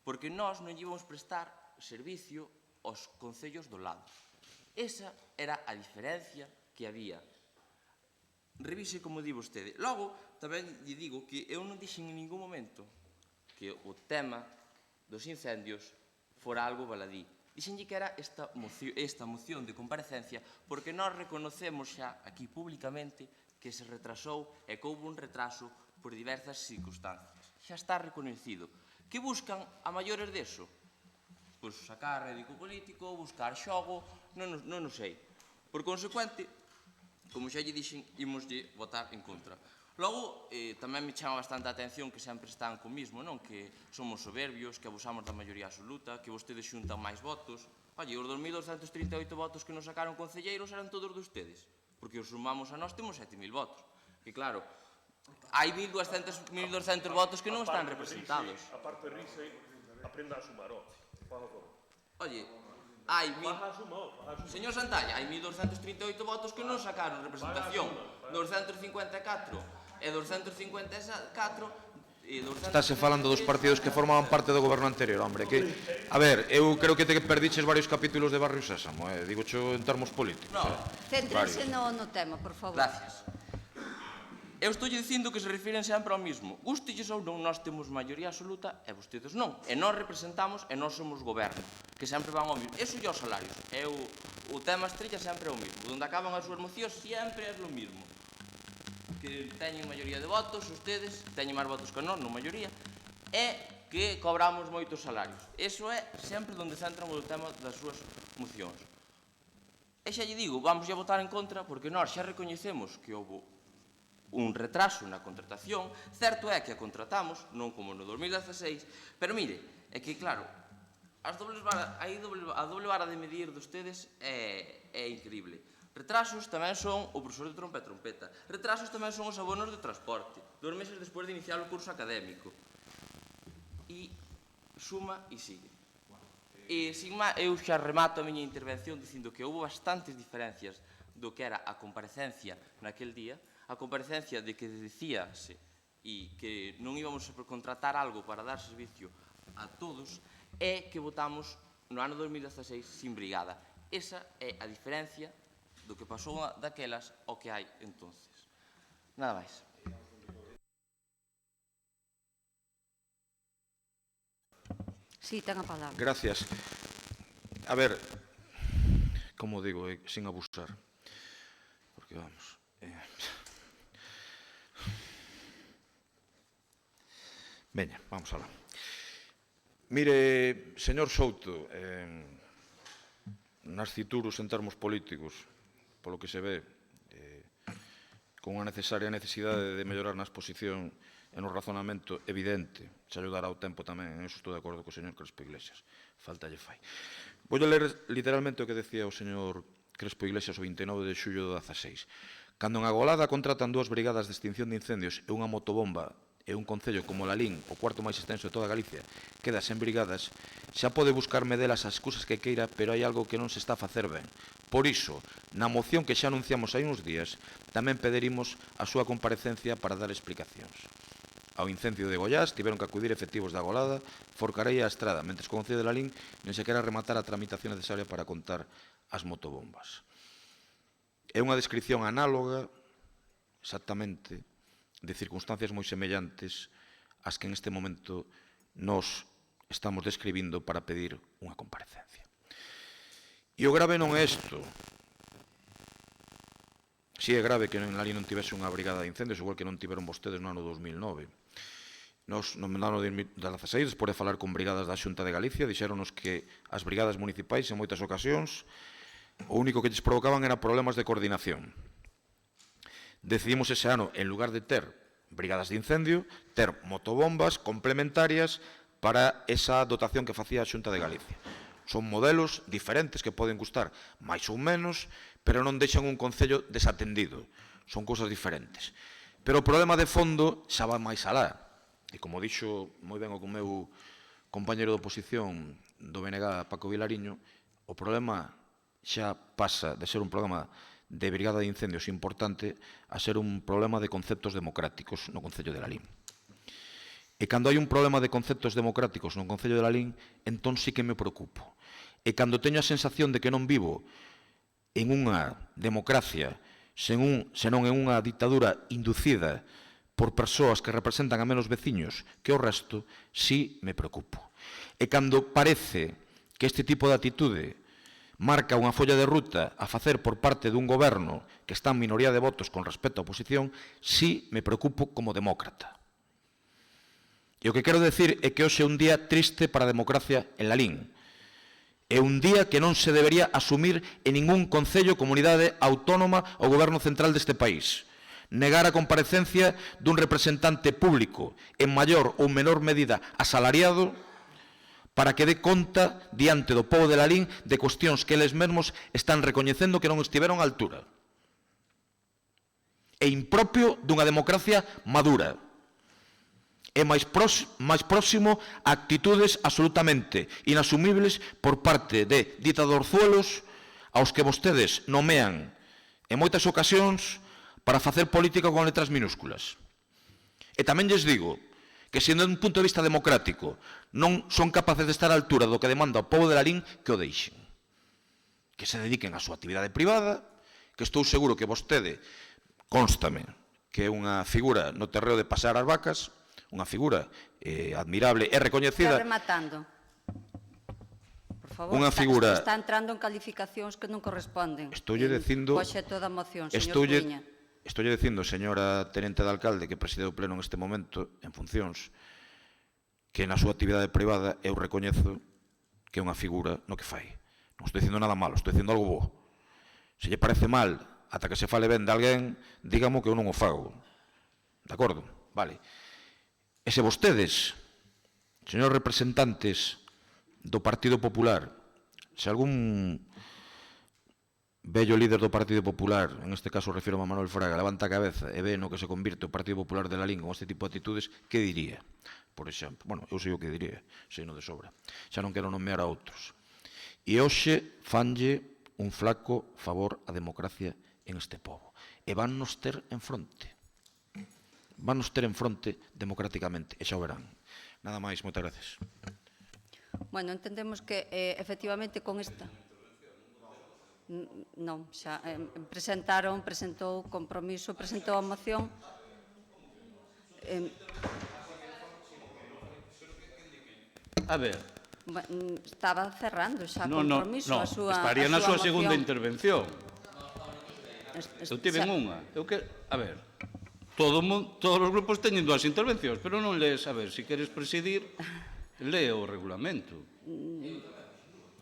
porque nós non íbamos prestar servicio aos concellos do lado. Esa era a diferencia que había. Revise como di vostede. Logo, tamén lle digo que eu non dixen en ningún momento que o tema dos incendios fora algo baladí. Dixenlle que era esta moción de comparecencia porque nós reconocemos xa aquí públicamente que se retrasou e que houve un retraso por diversas circunstancias. Xa está reconocido. Que buscan a maiores deso? Pois sacar rédito político, buscar xogo, non o sei. Por consecuente, como xa lle dixen, imoslle votar en contra. Logo, tamén me chama bastante a atención que sempre están co mismo, non? Que somos soberbios, que abusamos da maioría absoluta, que vostedes xuntan máis votos. Oye, os 2.238 votos que nos sacaron concelleiros eran todos de ustedes, porque os sumamos a nós temos 7.000 votos. Que claro, hai 1.200 votos que non están representados. A parte risa, aprenda a sumar, por favor. Oye, señor Santalla, hai 1.238 votos que non sacaron representación. 254 e 254 Estáse falando dos partidos que formaban parte do goberno anterior, hombre, que... A ver, eu creo que te perdiches varios capítulos de Barrio Sésamo, digocho en termos políticos. No, céntrense no tema, por favor. Gracias. Eu estou dicindo que se refiren sempre ao mismo. Gústelles ou non, nós temos maioría absoluta e vostedes non. E nós representamos e nós somos goberno, que sempre van ao mismo. Eso e os salarios. O tema estrella sempre é o mismo. Donde acaban as súas mocións sempre é o mismo. Que teñen maioría de votos, ustedes, teñen máis votos que nós, non maioría, e que cobramos moitos salarios. Eso é sempre onde centran o tema das súas mocións. E xa lle digo, vamos a votar en contra, porque nós xa recoñecemos que houve un retraso na contratación. Certo é que a contratamos, non como no 2016, pero mire, é que claro, a doble vara de medir de ustedes é increíble. Retrasos tamén son o profesor de trompa e trompeta. Retrasos tamén son os abonos de transporte, 2 meses despois de iniciar o curso académico. E suma e sigue. E, sin máis, eu xa remato a miña intervención dicindo que houve bastantes diferencias do que era a comparecencia naquel día, a comparecencia de que dicíase e que non íbamos a contratar algo para dar servicio a todos, e que votamos no ano 2016 sin brigada. Esa é a diferencia do que pasou daquelas ao que hai entonces. Nada máis. Sí, ten a palabra. Gracias. A ver, como digo, sin abusar, porque vamos... Veña, vamos alá. Mire, señor Souto, nas cituros en termos políticos, polo que se ve, con unha necesaria necesidade de mellorar na exposición e no razonamento evidente, se ayudará o tempo tamén, en eso estou de acordo co señor Crespo Iglesias, falta lle fai. Vou ler literalmente o que decía o señor Crespo Iglesias o 29 de xullo do 16. Cando en Agolada contratan 2 brigadas de extinción de incendios e unha motobomba e un concello como Lalín, o cuarto máis extenso de toda Galicia, queda sen brigadas, xa pode buscarme delas as excusas que queira, pero hai algo que non se está a facer ben. Por iso, na moción que xa anunciamos hai uns días, tamén pederimos a súa comparecencia para dar explicacións. Ao incendio de Goiás tiveron que acudir efectivos da Agolada, Forcarei e a Estrada, mentres que o concello de Lalín non se quera rematar a tramitación necesaria para contar as motobombas. É unha descripción análoga, exactamente, de circunstancias moi semellantes ás que en este momento nos estamos describindo para pedir unha comparecencia. E o grave non é isto. Si é grave que ali non tivese unha brigada de incendios, igual que non tiveron vostedes no ano 2009. Nos, no ano 2016, despois de falar con brigadas da Xunta de Galicia, dixéronos que as brigadas municipais, en moitas ocasións, o único que lles provocaban era problemas de coordinación. Decidimos ese ano, en lugar de ter brigadas de incendio, ter motobombas complementarias para esa dotación que facía a Xunta de Galicia. Son modelos diferentes que poden gustar máis ou menos, pero non deixan un concello desatendido. Son cousas diferentes. Pero o problema de fondo xa va máis alá. E como dixo moi ben o meu compañero de oposición do BNG, Paco Vilariño, o problema xa pasa de ser un problema de brigada de incendios importante a ser un problema de conceptos democráticos no Concello de Lalín. E cando hai un problema de conceptos democráticos no Concello de Lalín, entón sí que me preocupo. E cando teño a sensación de que non vivo en unha democracia, senón en unha ditadura inducida por persoas que representan a menos veciños que o resto, sí me preocupo. E cando parece que este tipo de atitude marca unha folla de ruta a facer por parte dun goberno que está en minoría de votos con respecto á oposición, sí me preocupo como demócrata. E o que quero decir é que hoxe é un día triste para a democracia en Lalín. É un día que non se debería asumir en ningún concello, comunidade autónoma ou goberno central deste país. Negar a comparecencia dun representante público en maior ou menor medida asalariado para que dé conta diante do pobo de Lalín de cuestións que eles mesmos están recoñecendo que non estiveron á altura. É impropio dunha democracia madura. É máis próximo a actitudes absolutamente inasumibles por parte de ditadorzuelos aos que vostedes nomean en moitas ocasións para facer política con letras minúsculas. E tamén lles digo que, sendo un punto de vista democrático, non son capaces de estar á altura do que demanda o pobo de Lalín, que o deixen. Que se dediquen á súa actividade privada, que estou seguro que vostede, constame, que é unha figura no terreo de pasear as vacas, unha figura admirable e recoñecida. Está rematando. Por favor, Unha figura... está entrando en calificacións que non corresponden. Estoulle dicindo... Coxe toda a moción, señor Cuiña. Estoulle dicindo, señora tenente de alcalde, que preside o pleno neste momento, en funcións, que na súa actividade privada eu recoñezo que é unha figura no que fai. Non estou dicindo nada malo, estou dicindo algo bo. Se lle parece mal, ata que se fale ben de alguén, dígamo que eu non o fago. De acordo? Vale. E se vostedes, señores representantes do Partido Popular, se algún vello líder do Partido Popular, en este caso refiro a Manuel Fraga, levanta a cabeza e ve no que se convirte o Partido Popular de Lalín con este tipo de actitudes, que diría? Por exemplo, bueno, eu sei o que diría, sei no de sobra. Xa non quero nomear a outros. E hoxe fanlle un flaco favor á democracia en este pobo. E vannos ter en fronte. Vannos ter en fronte democráticamente, e xa o verán. Nada máis, moitas gracias. Bueno, entendemos que efectivamente con esta... Non, xa presentou compromiso, presentou a moción. A ver. Estaba cerrando xa compromiso a súa moción. Estaría na súa segunda intervención. Eu tiven unha. A ver, todos os grupos teñen dúas intervencións, pero non lees, a ver, se queres presidir, lee o regulamento.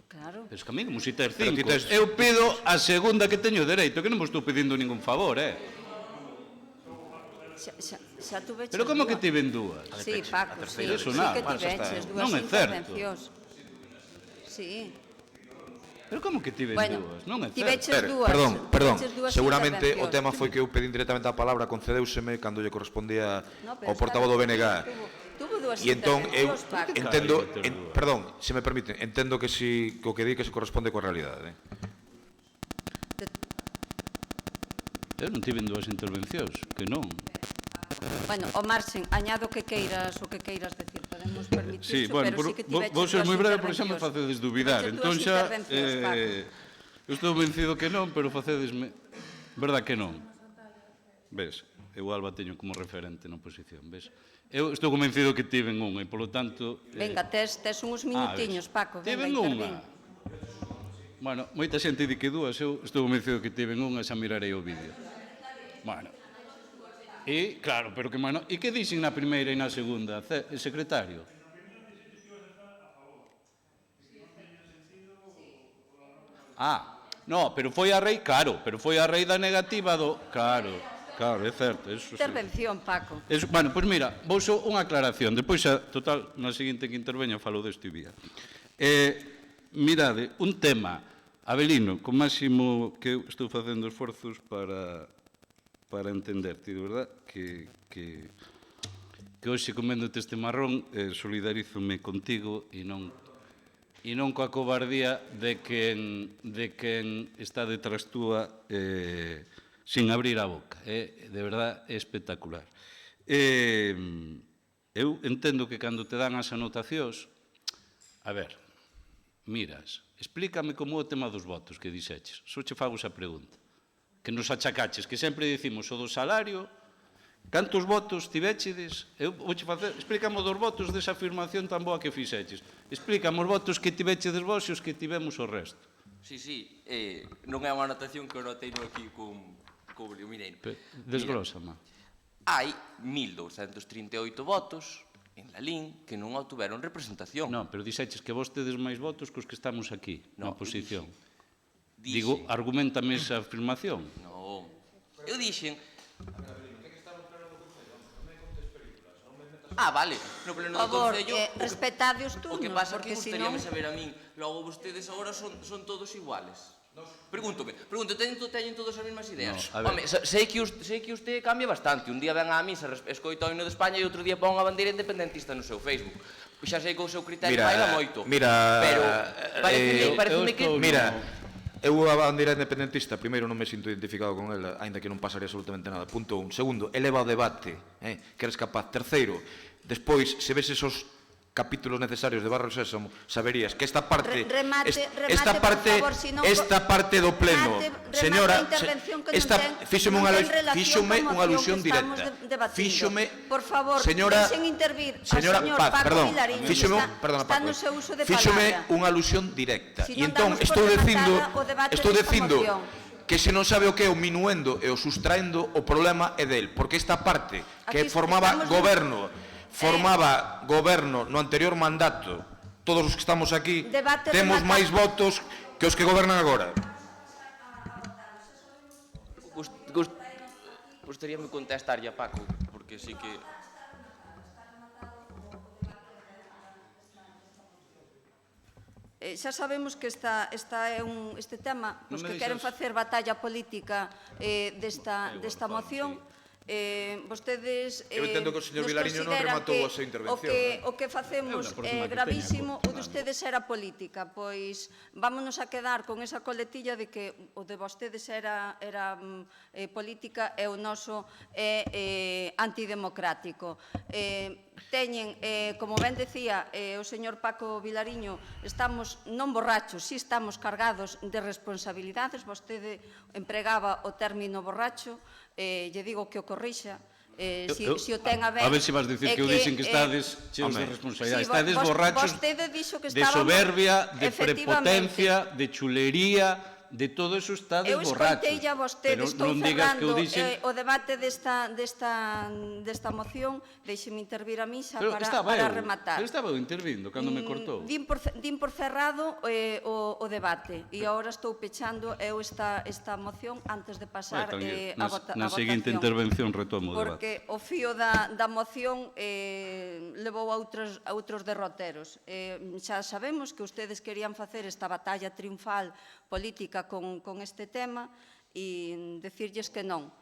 Claro. Es que a mí, como si ter cinco. Eu pido a segunda que teño dereito, que non vos estou pedindo ningún favor, Xa tuveches Pero como dúas. que tiven dúas? Sí, Paco, sí que tiveches dúas intervencións. Sí. Pero como que tiven dúas? Non é certo. Tiveches dúas. Perdón, seguramente o tema foi que eu pedín directamente a palabra, concedeuseme cando lle correspondía ao portavoz do BNG. E entón eu entendo, perdón, se me permiten, entendo que o que di que se corresponde coa realidade. Eu non tiven dúas intervencións, que non. Bueno, o marxen, añado o que queiras decir, podemos permitirse, sí, bueno, pero sí que tiveches vos ser moi breve, por intervencións. exemplo, facedes dubidar. Entón xa, eu estou vencido que non, pero facedesme... Verdad que non? Ves, eu Alba teño como referente na oposición, ves? Eu estou convencido que tiven unha e, polo tanto... Venga, tes uns minutiños, Paco. Tiven unha. Bueno, moita xente di que dúas, eu estou convencido que tiven unha, xa mirarei o vídeo. Bueno. E, claro, pero que, mano, e que dixen na primeira e na segunda, secretario? No, pero foi a rei, claro, pero foi a rei da negativa do... Claro, é certo. Intervención, Paco. Bueno, pois mira, vou só unha aclaración. Depois, total, na seguinte que interveño, falo deste día. Mirade, un tema, Abelino, con máximo que eu estou facendo esforzos para entenderte, de verdad, que hoxe coméndote este marrón, solidarízome contigo e non coa cobardía de quen está detrás túa sin abrir a boca. De verdad, é espectacular. Eu entendo que cando te dan as anotacións, a ver, miras, explícame como o tema dos votos que dixeches. Só che fago esa pregunta. Que nos achacaches, que sempre dicimos o do salario, Cantos votos tivéchedes? Explícame dos votos desa afirmación tan boa que fixeches. Explícame os votos que tivéchedes vos e os que tivemos o resto. Sí, non é unha anotación que eu notei aquí con o Mineiro. Desglósame. Hai 1.238 votos en Lalín que non obtuveron representación. Non, pero dixeches que vos tedes máis votos que os que estamos aquí, na oposición. Digo, argumentame esa afirmación. Non, eu dixen... Vale, no pleno do Concello... respetade os turnos, o que pasa porque que gustaríame saber a min, logo vostedes agora son todos iguales. Pregunto, teñen todos as mesmas ideas? Home, sei que usted cambia bastante. Un día ven á misa, escoita o hino de España e outro día pon a bandeira independentista no seu Facebook. Xa sei que o seu criterio baila moito. Pero pareceme que... Mira, eu a bandeira independentista, primeiro non me sinto identificado con ela, aínda que non pasaría absolutamente nada. Punto 1. Segundo, eleva o debate, que eres capaz. Terceiro, despois, se ves esos capítulos necesarios de Barrio Sésamo, saberías que esta parte do pleno, señora, fíxome unha alusión directa. Por favor, deixen intervir ao señor Paco Vilariño, está no seu uso de palabra. Fíxome unha alusión directa. E entón, estou dicindo que se non sabe o que é o minuendo e o sustraendo, o problema é del, porque esta parte que formaba goberno no anterior mandato, todos os que estamos aquí, temos máis votos que os que gobernan agora. Gustaríame contestarlle a Paco, porque sí que... Xa sabemos que este tema, os que queren facer batalla política desta moción, vostedes eu entendo que o señor Vilariño non rematou a súa intervención. O que facemos é gravísimo, o de ustedes era política, pois vámonos a quedar con esa coletilla de que o de vostedes era política e o noso é antidemocrático. Teñen, como ben decía o señor Paco Vilariño, estamos non borrachos, si estamos cargados de responsabilidades, vostede empregaba o término borracho, lle digo que o corrixa, si o ten a ver... A ver se vas dicir que eu dixen que estades cheos de responsabilidade. Estades borrachos de soberbia, de prepotencia, de chulería, de todo eso estades borrachos. Eu escoitei a vostede, estou cerrando o debate desta moción, deixeme intervir a misa para rematar. Pero estaba intervindo cando me cortou. Din por cerrado o debate e agora estou pechando esta moción antes de pasar a votación. Na seguinte intervención retomo o debate. Porque o fío da moción levou a outros derroteros. Xa sabemos que ustedes querían facer esta batalla triunfal política con este tema e decirlles que non.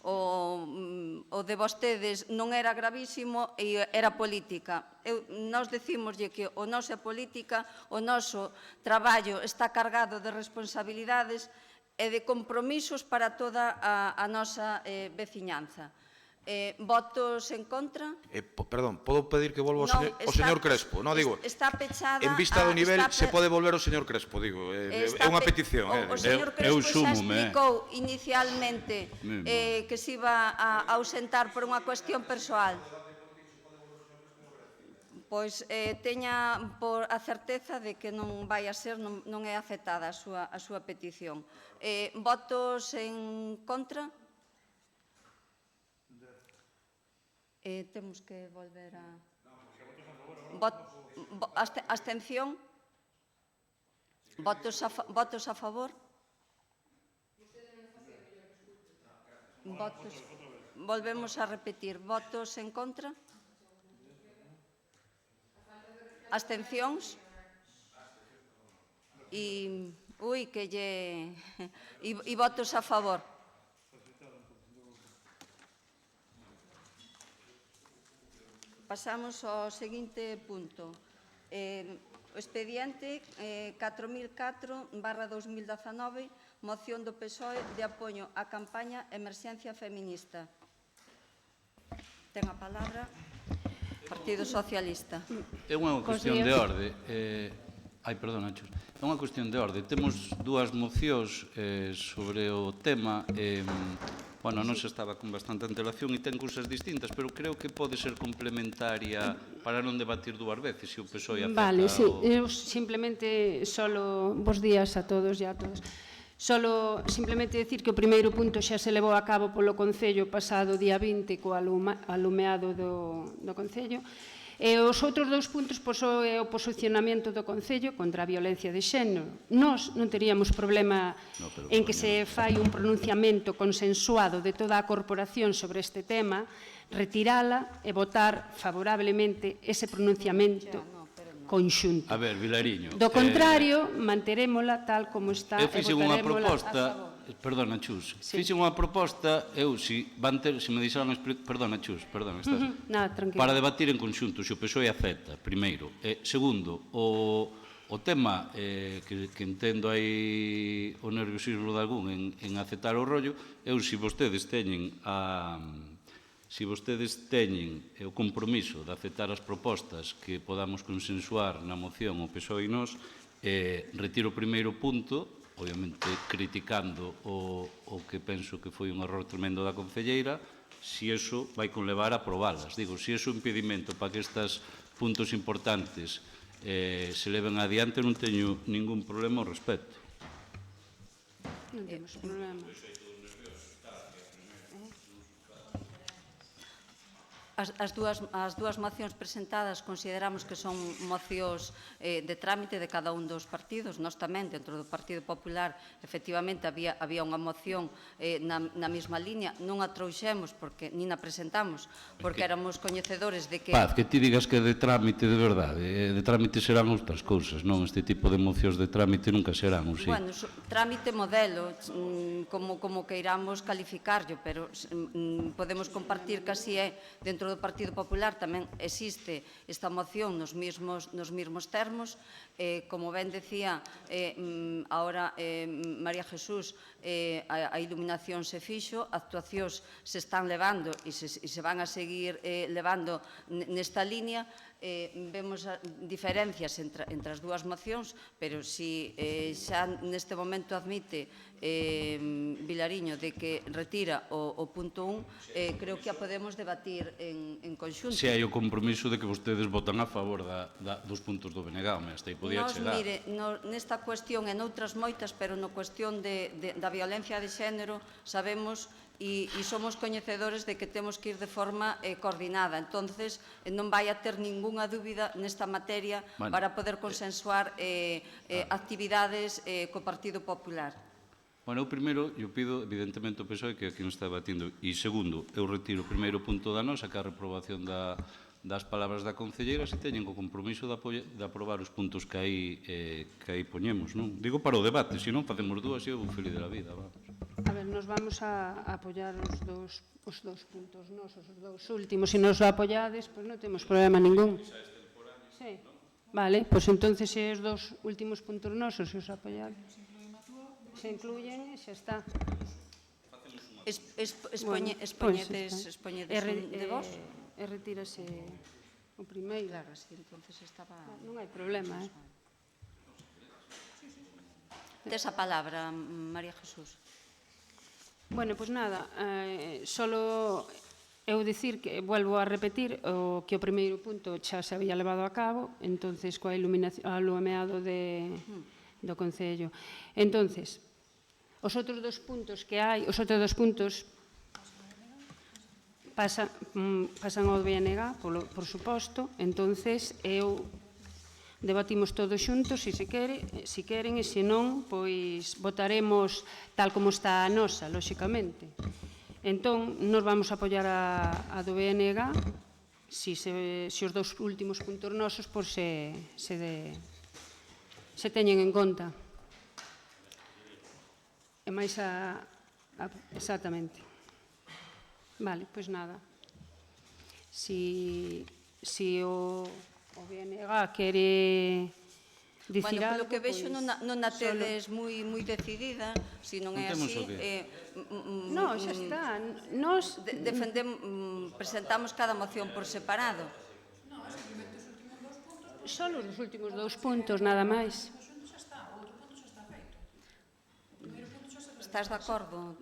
O de vostedes non era gravísimo e era política. Nós decímoslle que o noso é política, o noso traballo está cargado de responsabilidades e de compromisos para toda a nosa veciñanza. Votos en contra? Perdón, podo pedir que volva o señor Crespo? Non, digo, está pechada... En vista do nivel, se pode volver o señor Crespo, digo. É unha petición. O señor Crespo xa explicou inicialmente que se iba a ausentar por unha cuestión persoal. Pois teña a certeza de que non vai a ser, non é aceptada a súa petición. Votos en contra? Temos que volver a... Abstención? Votos a favor? Volvemos a repetir. Votos en contra? Abstencións? E votos a favor? Pasamos ao seguinte punto. O expediente 4004/2019, moción do PSOE de apoio á campaña Emerxencia Feminista. Ten a palabra Partido Socialista. É unha cuestión de orde. Perdón, Nachos. É unha cuestión de orde. Temos dúas mocións sobre o tema. Bueno, non se estaba con bastante antelación e ten cousas distintas, pero creo que pode ser complementaria para non debatir dúas veces, se o PSOE afecta... Vale, sí, eu simplemente solo... Bos días a todos e a todas. Solo simplemente decir que o primeiro punto xa se levou a cabo polo Concello pasado día 20 co alumeado do Concello. E os outros dous puntos é o posicionamento do Concello contra a violencia de xénero. Nós non teríamos problema en que se fai un pronunciamento consensuado de toda a corporación sobre este tema, retirala e votar favorablemente ese pronunciamento conxunto. A ver, Vilariño... Do contrario, manterémola tal como está e votarémola unha proposta... Perdona, Chus. Fixen unha proposta, eu, se me deixaran explicar... Perdona, Chus, perdona, estás... Nada, tranquilo. Para debatir en conxunto, se o PSOE acepta, primeiro. Segundo, o tema que entendo aí o nerviosismo de algún en aceptar o rollo, eu, se vostedes teñen o compromiso de aceptar as propostas que podamos consensuar na moción o PSOE e nós, retiro o primeiro punto, obviamente criticando o que penso que foi un error tremendo da concelleira, se iso vai conlevar a aprobalas. Digo, se iso é un impedimento para que estes puntos importantes se leven adiante, non teño ningún problema ao respecto. Non temos problema. As dúas mocións presentadas consideramos que son mocións de trámite de cada un dos partidos. Nós tamén, dentro do Partido Popular, efectivamente, había unha moción na mesma línea. Non a trouxemos, nin a presentamos, porque éramos coñecedores de que... Paz, que ti digas que é de trámite de verdade. De trámite serán outras cousas, non? Este tipo de mocións de trámite nunca serán, ou sí? Bueno, trámite modelo, como queiramos calificarlo, pero podemos compartir que así é dentro do Partido Popular tamén existe esta moción nos mesmos termos. Como ben decía ahora María Jesús, a iluminación se fixo, actuacións se están levando e se van a seguir levando nesta línea. Vemos diferencias entre as dúas mocións, pero se xa neste momento admite Vilariño de que retira o punto 1, creo que a podemos debatir en conxunto. Se hai o compromiso de que vostedes votan a favor dos puntos do BNG, hasta aí podía chegar. Mire, nesta cuestión e noutras moitas, pero na cuestión da violencia de xénero, sabemos e somos coñecedores de que temos que ir de forma coordinada. Entonces, non vai a ter ningunha dúbida nesta materia para poder consensuar actividades co Partido Popular. Bueno, eu primeiro, eu pido, evidentemente, o PSOE que aquí nos está debatindo. E segundo, eu retiro o primeiro punto da nosa, que é a reprobación das palabras da concelleira, se teñen o compromiso de aprobar os puntos que aí poñemos, non? Digo para o debate, se non facemos dúas, eu vou feliz da vida, vamos. A ver, nos vamos a apoiar os dous puntos nosos, os dous últimos. Se nos apoiades, pois non temos problema ningún. Sí. Vale, pois entonces se os dous últimos puntos nosos se os apoiades, se incluyen e xa está. Expoñedes de vos? E retírase o primeiro. Claro, así, entonces estaba... Non hai problema, Desa palabra, María Jesús. Bueno, pois nada, solo eu dicir que, volvo a repetir, que o primeiro punto xa se había levado a cabo, entonces coa alumeado do Concello. Entonces, os outros dos puntos que hai, os outros dos puntos pasan ao BNG, por suposto, entonces debatimos todos xuntos, se queren, e se non, pois votaremos tal como está a nosa, lóxicamente. Entón, nos vamos a apoiar a do BNG, se os dous últimos puntos nosos se teñen en conta. E máis exactamente. Vale, pois nada. Si o BNG quere dicir algo... Polo que vexo non a tedes moi decidida, se non é así... Non, xa está. Presentamos cada moción por separado. Só os últimos dous puntos, nada máis. Estás de acordo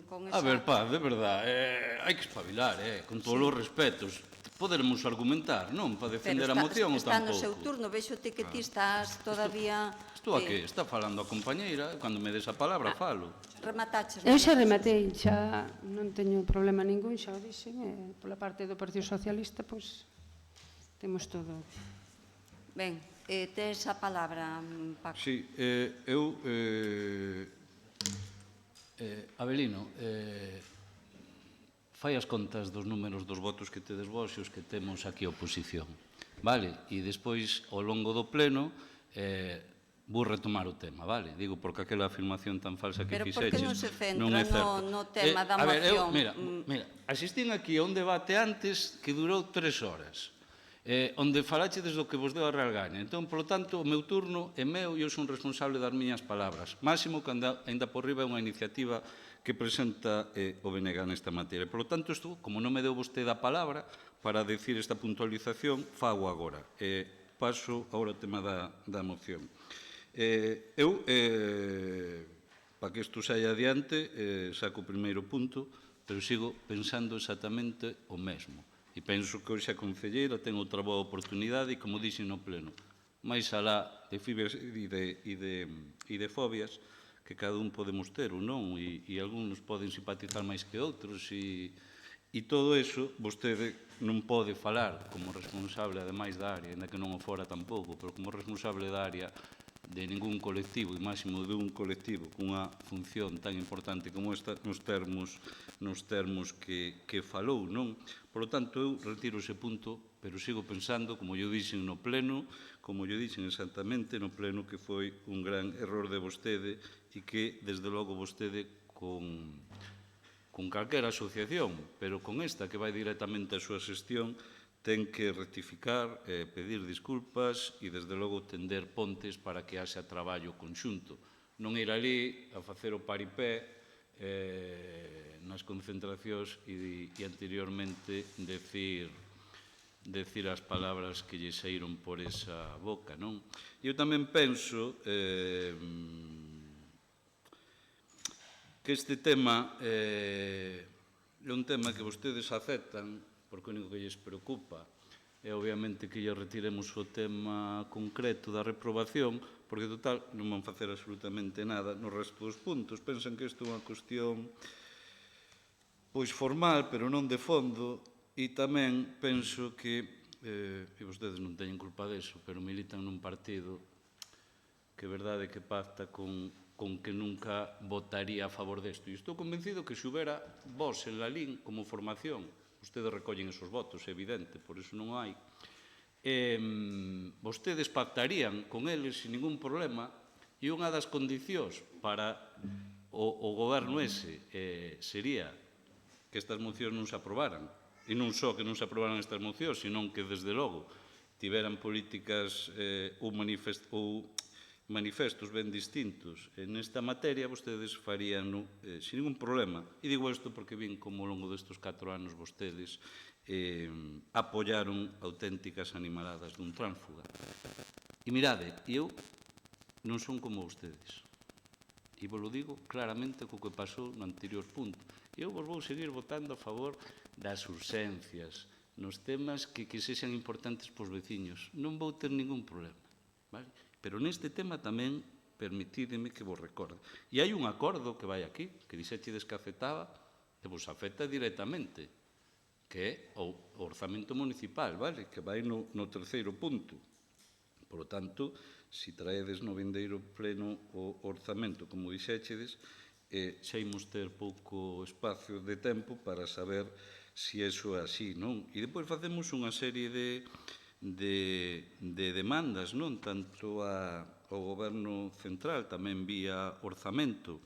con esa... A ver, paz, de verdad, hai que espabilar, con todos os respetos. Poderemos argumentar, non? Para defender a moción ou tampouco. Está no seu turno, vexo que ti estás todavía... Estou aquí, está falando a compañeira, cando me des a palabra falo. Remataches. Eu xa rematei, xa non teño problema ningún, xa o dixen, pola parte do Partido Socialista, pois temos todo. Ben, tes a palabra, Paco. Sí, eu... Avelino, fai as contas dos números dos votos que tedes vos e os que temos aquí a oposición. Vale? E despois, ao longo do pleno, vou retomar o tema, vale? Digo, porque aquela afirmación tan falsa que fixeches non é certo. Pero por que non se centra no tema da moción? Mira, asistín aquí a un debate antes que durou 3 horas, onde falachedes do que vos deu a Real Gaña. Entón, polo tanto, o meu turno é meu e eu son responsable das miñas palabras. Máximo que ainda por riba é unha iniciativa que presenta o BNG nesta materia. Por lo tanto, isto, como non me deu vostede a palabra para decir esta puntualización, fago agora. Paso agora ao tema da moción. Eu, para que isto saia adiante, saco o primeiro punto, pero sigo pensando exactamente o mesmo. E penso que hoxe a concelleira ten outra boa oportunidade e, como dixen no pleno, máis alá de fibias e de fobias, que cada un podemos ter ou non, e algúns poden simpatizar máis que outros, e todo eso vostede non pode falar como responsable, ademais da área, ainda que non o fora tampouco, pero como responsable da área de ningún colectivo, e máximo de un colectivo cunha función tan importante como esta, nos termos que falou, non? Por lo tanto, eu retiro ese punto, pero sigo pensando, como yo dixen no pleno, como yo dixen exactamente no pleno, que foi un gran error de vostede e que, desde logo, vostede con calquera asociación, pero con esta que vai directamente a súa xestión, ten que rectificar, pedir disculpas e, desde logo, tender pontes para que haxa traballo conxunto. Non ir ali a facer o paripé nas concentracións e anteriormente decir as palabras que lle saíron por esa boca, non? Eu tamén penso que este tema é un tema que vostedes aceptan, porque o único que lles preocupa é obviamente que lle retiremos o tema concreto da reprobación, porque total non van facer absolutamente nada no resto dos puntos. Pensan que isto é unha cuestión pois formal, pero non de fondo, e tamén penso que, e vostedes non teñen culpa deso, pero militan nun partido que é verdade que pacta con que nunca votaría a favor desto. E estou convencido que se houbera vos en Lalín como formación, vostedes recollen esos votos, é evidente, por iso non hai, vostedes pactarían con eles sin ningún problema, e unha das condicións para o goberno ese sería que estas mocións non se aprobaran, e non só que non se aprobaran estas mocións, senón que, desde logo, tiveran políticas ou manifestos ben distintos nesta materia, vostedes farían sin ningún problema. E digo isto porque vin como ao longo destes 4 anos vostedes apoyaron auténticas animaladas dun tránsfuga. E mirade, eu non son como vostedes. E vos lo digo claramente co que pasou no anterior punto. Eu vos vou seguir votando a favor das urxencias, nos temas que sexan importantes pos veciños. Non vou ter ningún problema, vale? Pero neste tema tamén permitídeme que vos recorde. E hai un acordo que vai aquí, que dixechedes que afectaba, que vos afecta directamente, que é o orzamento municipal, vale? Que vai no terceiro punto. Por lo tanto, se traedes no vindeiro pleno o orzamento, como dixechedes, xa imos ter pouco espacio de tempo para saber se iso é así, non? E depois facemos unha serie de demandas, non? Tanto ao Goberno Central, tamén vía orzamento,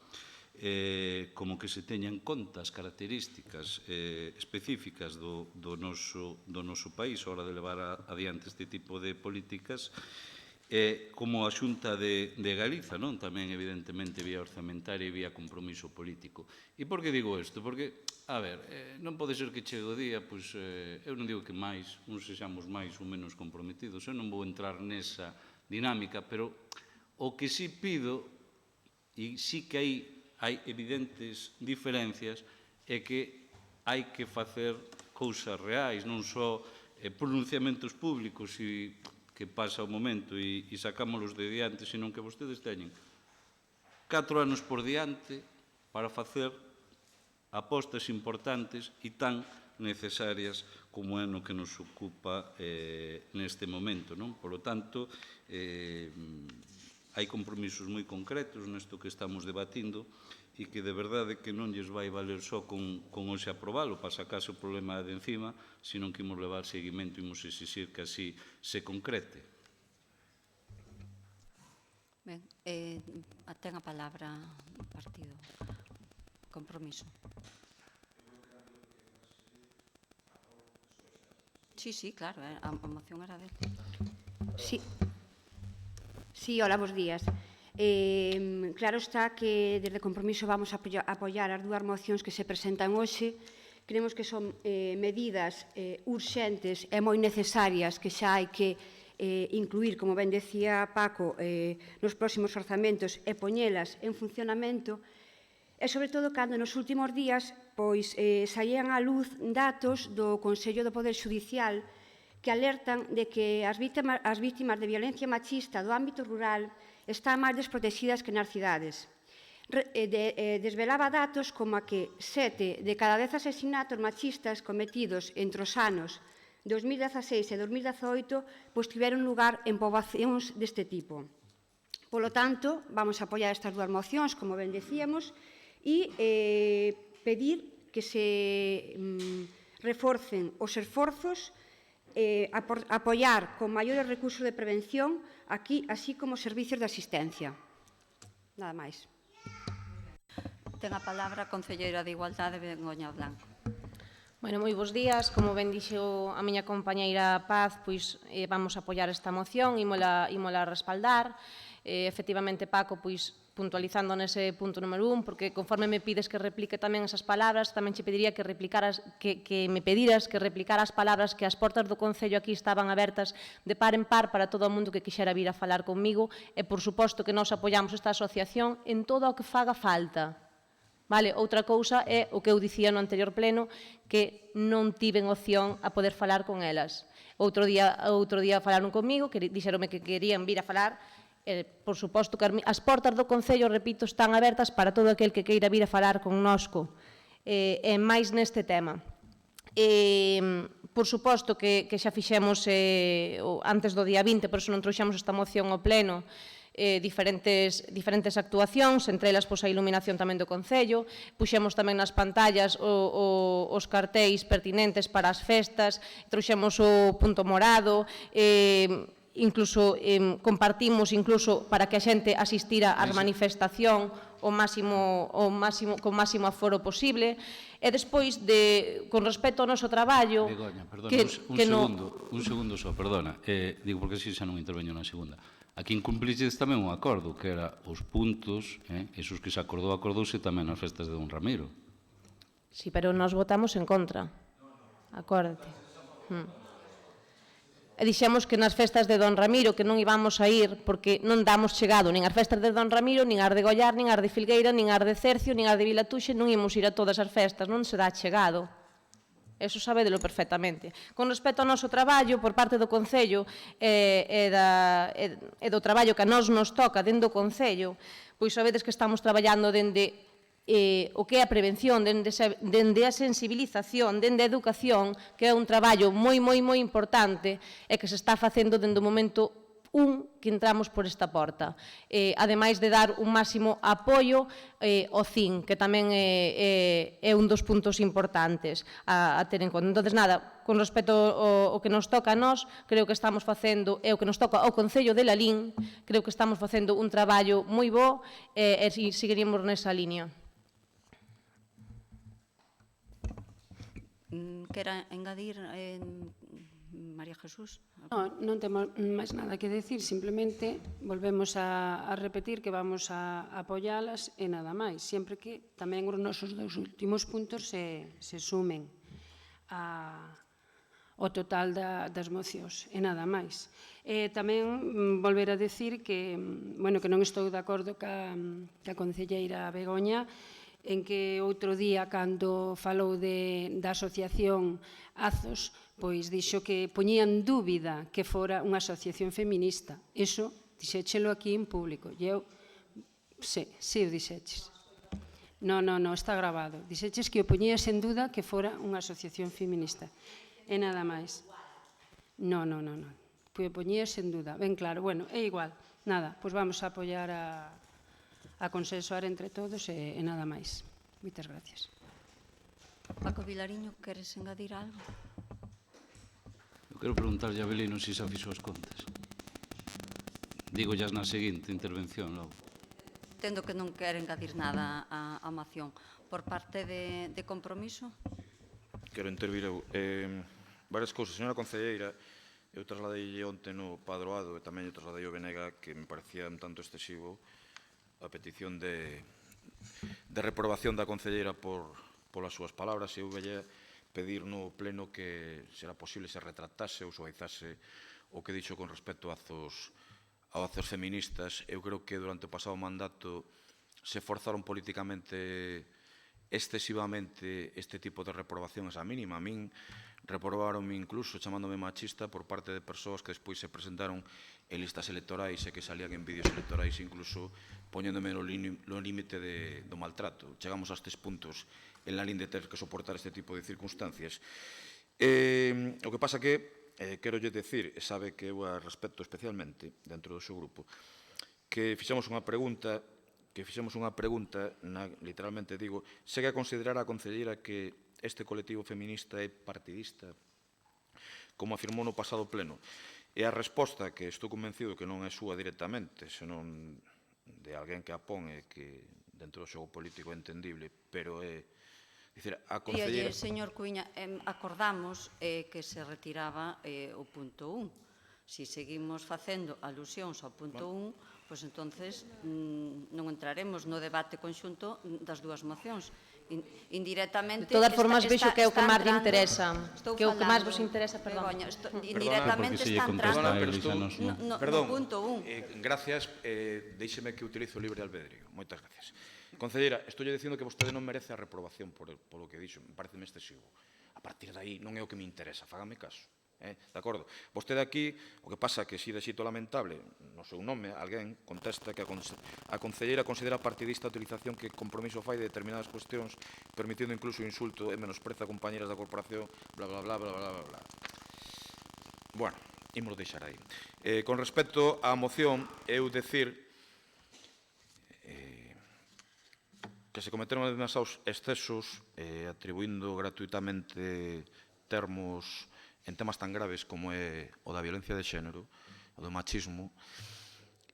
como que se teñan en conta as características específicas do noso país a hora de levar adiante este tipo de políticas, como a Xunta de Galiza, non? Tamén, evidentemente, vía orzamentaria e vía compromiso político. E por que digo isto? Porque, a ver, non pode ser que chegue o día, pois, eu non digo que máis, uns sexamos máis ou menos comprometidos, eu non vou entrar nesa dinámica, pero o que sí pido, e sí que hai hai evidentes diferencias e que hai que facer cousas reais, non só pronunciamentos públicos que pasa o momento e sacámolos de diante, senón que vostedes teñen 4 anos por diante para facer apostas importantes e tan necesarias como é no que nos ocupa neste momento. Por lo tanto, hai compromisos moi concretos nesto que estamos debatindo e que de verdade que non lles vai valer só con hoxe aprobalo, para sacarse o problema de encima, senón que imos levar seguimento e imos exixir que así se concrete. Ben, ten a palabra o partido. Compromiso. Sí, claro, a moción era dele. Sí, hola, bos días. Claro está que desde Compromiso vamos a apoiar as dúas mocións que se presentan hoxe. Creemos que son medidas urxentes e moi necesarias que xa hai que incluir, como ben decía Paco, nos próximos orzamentos e poñelas en funcionamento, e sobre todo cando nos últimos días saían á luz datos do Consello do Poder Xudicial que alertan de que as vítimas de violencia machista do ámbito rural están máis desprotegidas que nas cidades. Desvelaba datos como a que 7 de cada 10 asesinatos machistas cometidos entre os anos 2016 e 2018 tiveron lugar en poboacións deste tipo. Polo tanto, vamos a apoiar estas dúas mocións, como ben decíamos, e pedir que se reforcen os esforzos, apoiar con maiores recursos de prevención aquí, así como servicios de asistencia. Nada máis. Ten a palabra a concelleira de Igualdade, Begoña Blanco. Bueno, moi bons días. Como ben dixo a miña compañeira Paz, pois vamos a apoiar esta moción, ímola respaldar. Efectivamente, Paco, pois puntualizando nese punto número 1, porque conforme me pides que replique tamén esas palabras, tamén che pediría que me pediras que replicara as palabras que as portas do Concello aquí estaban abertas de par en par para todo o mundo que quixera vir a falar comigo e, por suposto, que nós apoiamos esta asociación en todo o que faga falta. Vale? Outra cousa é o que eu dicía no anterior pleno, que non tiven opción a poder falar con elas. Outro día falaron comigo, que dixeronme que querían vir a falar. Por suposto que as portas do Concello, repito, están abertas para todo aquel que queira vir a falar connosco e máis neste tema. Por suposto que xa fixemos antes do día 20, por iso non trouxemos esta moción ao pleno, diferentes actuacións, entre elas a iluminación tamén do Concello, puxemos tamén nas pantallas os cartéis pertinentes para as festas, trouxemos o punto morado, incluso compartimos incluso para que a xente asistira ás manifestación con máximo aforo posible e despois con respecto ao noso traballo Begoña, perdona, un segundo só, perdona, digo porque así xa non interveño na segunda. Aquí incumpliches tamén un acordo que era os puntos, esos que se acordouse tamén nas festas de Don Ramiro. Sí, pero nós votamos en contra, acórdate. E dixemos que nas festas de Don Ramiro que non íbamos a ir porque non damos chegado nin as festas de Don Ramiro, nin as de Gollar, nin as de Filgueira, nin as de Cercio, nin as de Vilatuxe, non ímos ir a todas as festas, non se dá chegado. Eso sabédelo perfectamente. Con respecto ao noso traballo por parte do Concello e do traballo que a nós nos toca dentro do Concello, pois sabedes que estamos traballando dende o que é a prevención, dende a sensibilización, dende a educación, que é un traballo moi importante e que se está facendo dende o momento que entramos por esta porta. Ademais de dar un máximo apoio ao CIN, que tamén é un dos puntos importantes a ter en conta. Entón, nada, con respecto ao que nos toca a nós, creo que estamos facendo, e o que nos toca ao Concello de Lalín, creo que estamos facendo un traballo moi bo e seguiríamos nesa línea. Quera engadir, María Jesús? Non temos máis nada que decir, simplemente volvemos a repetir que vamos a apoialas e nada máis, sempre que tamén os nosos 2 últimos puntos se sumen o total das mocións, e nada máis. Tamén volver a decir que non estou de acordo ca concelleira Begoña en que outro día, cando falou da asociación Azos, pois dixo que poñía en dúbida que fora unha asociación feminista. Iso dixéchelo aquí en público. E eu, sí o dixeches. Non, está grabado. Dixeches que o poñías en duda que fora unha asociación feminista. E nada máis. Non. Pois poñías en duda. Ben claro, bueno, é igual. Nada, pois vamos a apoiar a consensuar entre todos e nada máis. Moitas gracias. Paco Vilariño, queres engadir algo? Eu quero preguntarlle a Belino se xa fixo as contas. Digo ya na seguinte intervención, logo. Entendo que non quere engadir nada á moción. Por parte de Compromiso? Quero intervir eu. Varias cousas. Señora concelleira, eu trasladei onte no Padroado e tamén eu trasladei o Benega que me parecía un tanto excesivo a petición de reprobación da concelleira polas súas palabras e eu veía pedir no pleno que será posible se retractase ou suavizase o que dixo con respecto a Azos feministas. Eu creo que durante o pasado mandato se forzaron políticamente excesivamente este tipo de reprobación esa mínima. A min reprobaronme incluso chamándome machista por parte de persoas que despois se presentaron en listas electorais e que salían en vídeos electorais incluso poñéndome no límite do maltrato. Chegamos a estes puntos en la línea de ter que soportar este tipo de circunstancias. O que pasa que quero lle decir, e sabe que eu a respeto especialmente dentro do seu grupo, que fixemos unha pregunta, literalmente digo, segue a considerar a concelleira que este colectivo feminista é partidista, como afirmou no pasado pleno. E a resposta, que estou convencido que non é súa directamente, senón de alguén que a pon e que dentro do xogo político é entendible, pero é... a concelleira... Señor Cuíña, acordamos que se retiraba o punto 1. Si seguimos facendo alusións ao punto 1, pois entonces non entraremos no debate conxunto das dúas mocións. Indirectamente... De todas formas, vexo que é o que máis lle interesa. Que é o que máis vos interesa, perdón. Indirectamente está entrando no punto 1. Gracias, deixeme que utilizo o libre albedrío. Moitas gracias. Concelleira, estou dicindo que vostede non merece a reprobación polo que dixo. Me parece excesivo. A partir de aí non é o que me interesa. Fágame caso. De acordo? Vostede aquí, o que pasa que si de xito lamentable, no seu nome, alguén contesta que a concelleira considera partidista a utilización que Compromiso fai de determinadas cuestións, permitindo incluso o insulto e menospreza a compañeras da corporación, bla, bla, bla, bla, bla, bla. Bueno, imos deixar aí. Con respecto á moción, eu decir que se cometeron demasiados excesos atribuindo gratuitamente termos en temas tan graves como é o da violencia de xénero, o do machismo,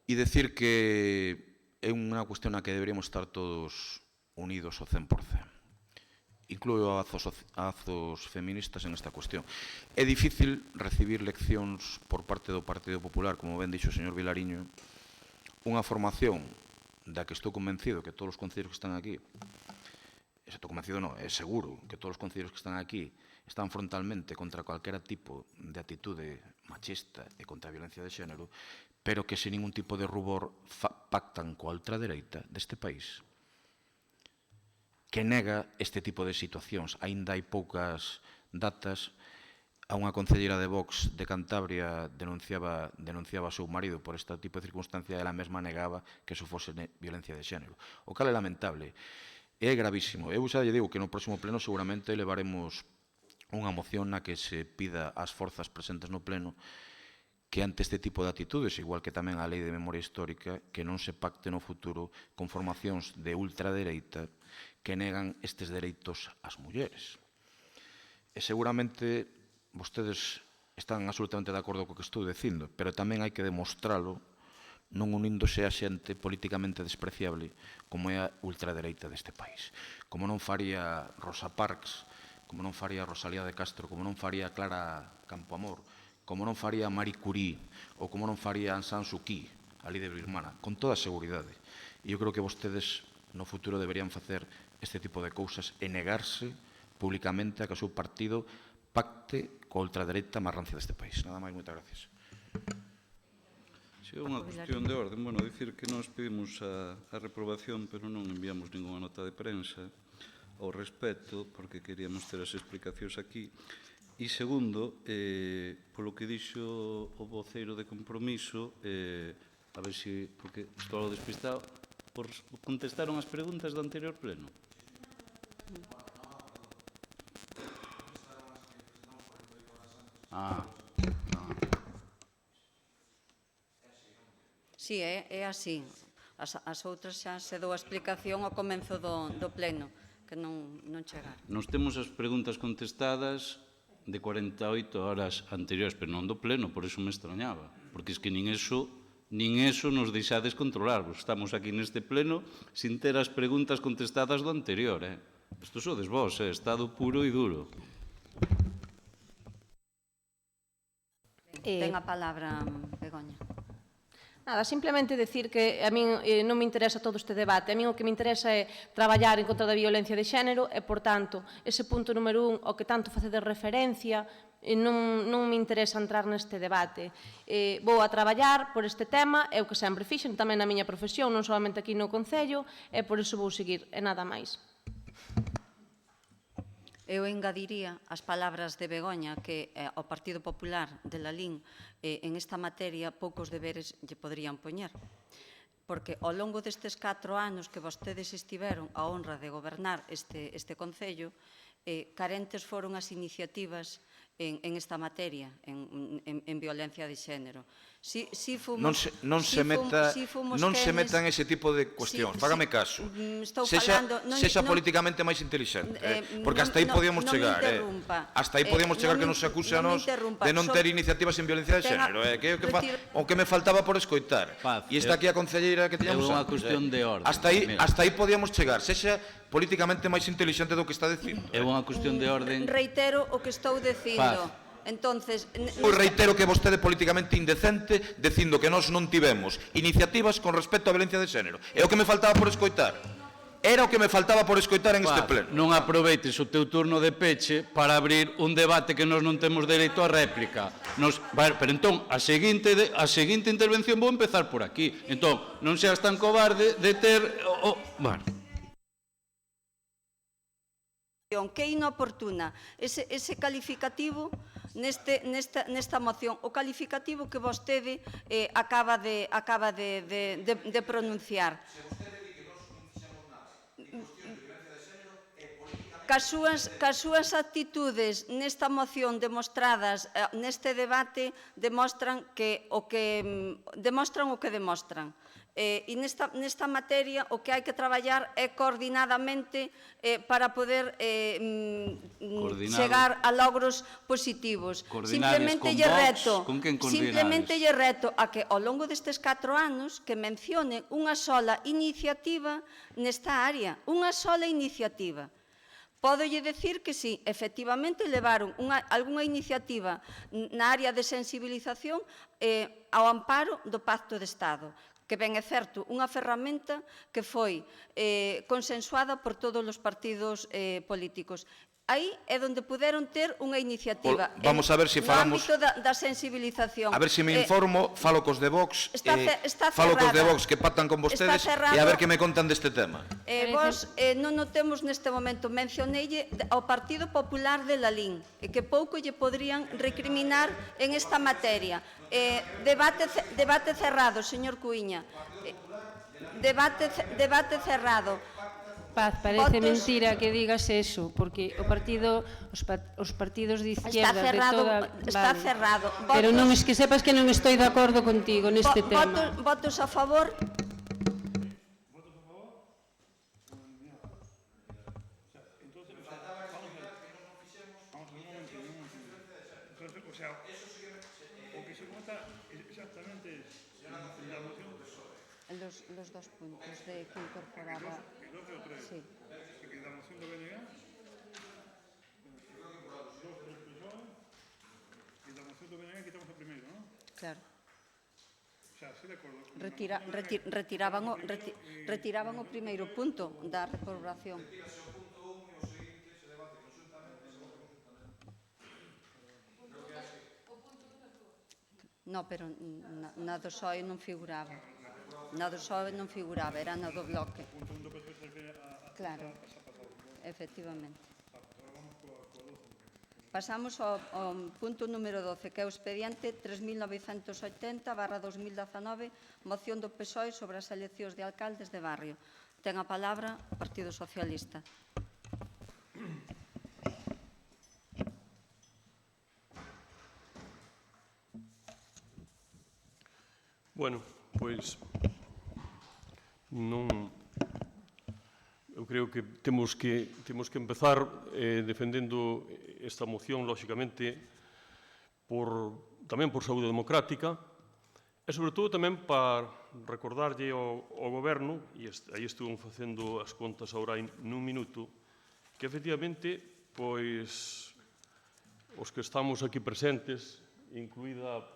e decir que é unha cuestión na que deberíamos estar todos unidos ao 100%. Incluo a azos feministas en esta cuestión. É difícil recibir leccións por parte do Partido Popular, como ben dixo o señor Vilariño, unha formación da que estou convencido que todos os concelleiros que están aquí, estou convencido non, é seguro que todos os concelleiros que están aquí están frontalmente contra calquera tipo de atitude machista e contra a violencia de xénero, pero que sen ningún tipo de rubor pactan coa ultradereita deste país, que nega este tipo de situacións. Aínda hai poucas datas, a unha concelleira de Vox de Cantabria denunciaba ao seu marido por este tipo de circunstancia e ela mesma negaba que eso fose violencia de xénero. O cal é lamentable. É gravísimo. Eu xa lle digo que no próximo pleno seguramente levaremos unha moción na que se pida ás forzas presentes no pleno que ante este tipo de actitudes, igual que tamén a Lei de Memoria Histórica, que non se pacte no futuro con formacións de ultradereita que negan estes dereitos ás mulleres. E seguramente vostedes están absolutamente de acordo co que estou dicindo, pero tamén hai que demostralo non uníndose a xente políticamente despreciable como é a ultradereita deste país. Como non faría Rosa Parks, como non faría Rosalía de Castro, como non faría Clara Campoamor, como non faría Marie Curie ou como non faría Aung San Suu Kyi, a líder birmana, con toda a seguridade. E eu creo que vostedes no futuro deberían facer este tipo de cousas e negarse públicamente a que o seu partido pacte coa ultradereita máis rancia deste país. Nada máis, moitas gracias. Si é unha cuestión de orden, bueno, dicir que nós pedimos a reprobación, pero non enviamos ninguna nota de prensa ao respecto, porque queríamos ter as explicacións aquí. E segundo, polo que dixo o voceiro de Compromiso, a ver se, porque estou algo despistado, contestaron as preguntas do anterior pleno? Sí, é así. As outras xa se dou a explicación ao comenzo do pleno, que non chegaron. Nos temos as preguntas contestadas de 48 horas anteriores, pero non do pleno, por eso me extrañaba, porque es que nin eso nos deixades controlarvos. Estamos aquí neste pleno sin ter as preguntas contestadas do anterior. Isto sodes vos, estado puro e duro. Ten a palabra, Begoña. Nada, simplemente decir que a min non me interesa todo este debate. A min o que me interesa é traballar en contra da violencia de xénero e, por tanto, ese punto número 1 ao que tanto facedes referencia non me interesa entrar neste debate. Vou a traballar por este tema, é o que sempre fixen tamén na miña profesión, non solamente aquí no Concello, e por iso vou seguir, e nada máis. Eu engadiría as palabras de Begoña que ao Partido Popular de Lalín en esta materia poucos deberes lle poderían poñer. Porque ao longo destes 4 anos que vostedes estiveron a honra de gobernar este Concello, carentes foron as iniciativas en esta materia, en violencia de xénero. Non se metan ese tipo de cuestións. Fágame caso. Sexa políticamente máis inteligente. Porque hasta aí podíamos chegar. Hasta aí podíamos chegar que nos acuse a nos de non ter iniciativas en violencia de xénero. O que me faltaba por escoitar. E está aquí a concelleira que teñamos. É unha cuestión de orden. Hasta aí podíamos chegar. Sexa políticamente máis inteligente do que está dicindo. É unha cuestión de orden. Reitero o que estou dicindo. Entonces, eu reitero que vostede políticamente indecente dicindo que nós non tivemos iniciativas con respecto á violencia de xénero. É o que me faltaba por escoitar. Era o que me faltaba por escoitar en este pleno. Non aproveites o teu turno de peche para abrir un debate que nós non temos dereito a réplica. Pero entón, a seguinte intervención vou empezar por aquí. Entón, non seas tan cobarde de ter... Que é inoportuna ese calificativo nesta moción, o calificativo que vostede acaba de pronunciar. Cas súas actitudes nesta moción demostradas neste debate demostran o que demostran. E nesta materia o que hai que traballar é coordinadamente para poder chegar a logros positivos. Simplemente lle reto a que ao longo destes 4 anos que mencione unha sola iniciativa nesta área, unha sola iniciativa. Pódolle decir que sí, efectivamente levaron algunha iniciativa na área de sensibilización ao amparo do Pacto de Estado, que ben é certo, unha ferramenta que foi consensuada por todos os partidos políticos. Aí é onde puderon ter unha iniciativa. Vamos a ver se falamos... No ámbito da sensibilización. A ver se me informo, falo cos de Vox, falo cos de Vox que pactan con vostedes e a ver que me contan deste tema. Vos non o temos neste momento. Mencioneille ao Partido Popular de Lalín, que pouco lle poderían recriminar en esta materia. Debate cerrado, señor Cuíña. Debate cerrado. Paz, parece mentira que digas eso, porque os partidos de izquierda de toda... Está cerrado. Pero non es que sepas que non estou de acordo contigo neste tema. Votos a favor? Los dos puntos de que incorporaba... Sí. La moción de BNG, y la moción de BNG quitamos el primero, ¿no? Claro. O sea, sí, de acuerdo. Retiraban o primeiro punto da reprobación. No, pero na do PSOE non figuraba. Na do PSOE non figuraba, era na do Bloque. Claro, efectivamente. Pasamos ao punto número 12, que é o expediente 3980/2019, moción do PSOE sobre as eleccións de alcaldes de barrio. Ten a palabra o Partido Socialista. Bueno, pois non... Eu creo que temos que empezar defendendo esta moción, lóxicamente, tamén por saúde democrática e, sobre todo, tamén para recordarlle ao Goberno, e aí estuvo facendo as contas agora nun minuto, que, efectivamente, pois, os que estamos aquí presentes, incluída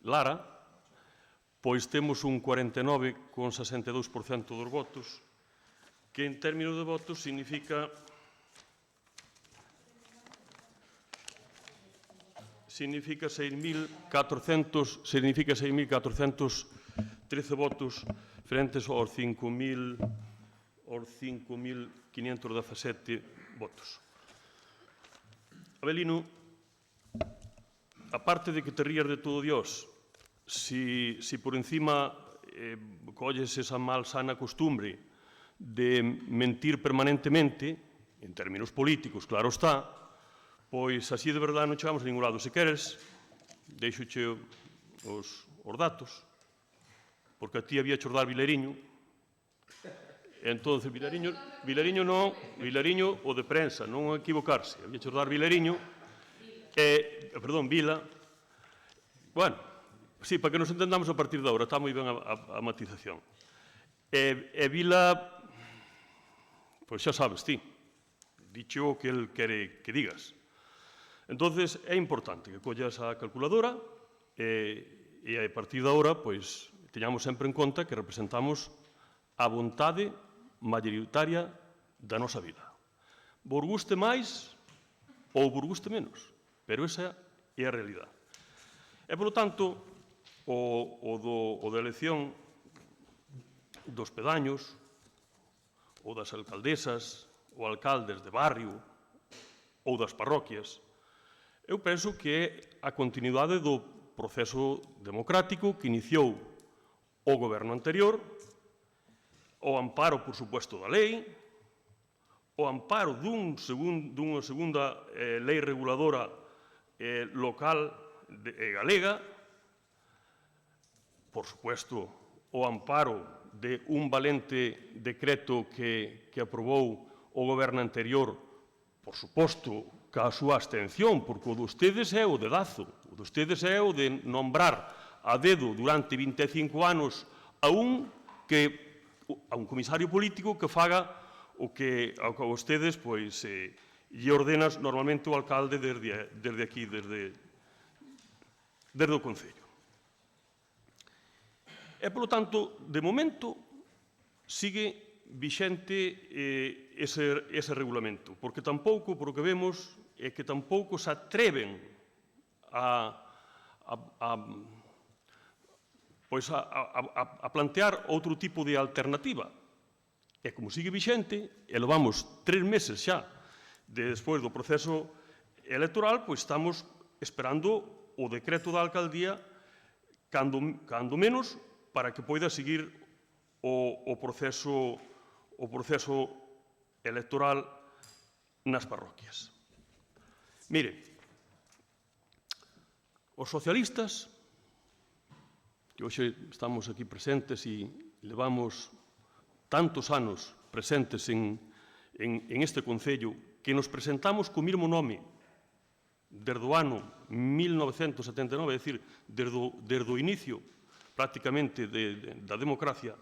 Lara, pois temos un 49,62% dos votos, que en términos de votos significa 6.413 votos frentes aos 5.517 votos. Abelino, aparte de que te rías de todo Dios, si por encima colles esa malsana costumbre de mentir permanentemente, en términos políticos, claro está, pois así de verdade non chegamos a ningún lado. Se queres, deixoche os datos, porque a ti había chordar Vilariño, entón, Vilariño o de prensa, non equivocarse, había chordar Vilariño, Vila, bueno, sí, para que nos entendamos a partir de agora, está moi ben a matización. E Vila, pois xa sabes ti, dicho o que el quere que digas. Entonces, é importante que collas a calculadora e a partir de agora, pois, teñamos sempre en conta que representamos a vontade mayoritaria da nosa vida. Vos guste máis ou vos guste menos, pero esa é a realidade. E, polo tanto, o da elección dos pedaños, ou das alcaldesas, ou alcaldes de barrio, ou das parroquias, eu penso que é a continuidade do proceso democrático que iniciou o goberno anterior, o amparo, por supuesto, da lei, o amparo dunha segunda lei reguladora local e galega, por supuesto, o amparo de un valente decreto que aprobou o goberno anterior, por suposto, ca súa abstención, porque o de ustedes é o dedazo, o de ustedes é o de nombrar a dedo durante 25 anos a un comisario político que faga o que a ustedes lle ordenas normalmente o alcalde desde aquí, desde o Concello. E, polo tanto, de momento, sigue vixente ese regulamento, porque tampouco, por o que vemos, é que tampouco se atreven a plantear outro tipo de alternativa. E como sigue vixente, e levamos 3 meses xa despois do proceso electoral, pois estamos esperando o decreto da alcaldía cando menos para que poida seguir o proceso electoral nas parroquias. Mire, os socialistas, que hoxe estamos aquí presentes e levamos tantos anos presentes en este Concello, que nos presentamos co mesmo nome desde o ano 1979, é dicir, desde o inicio prácticamente da democracia,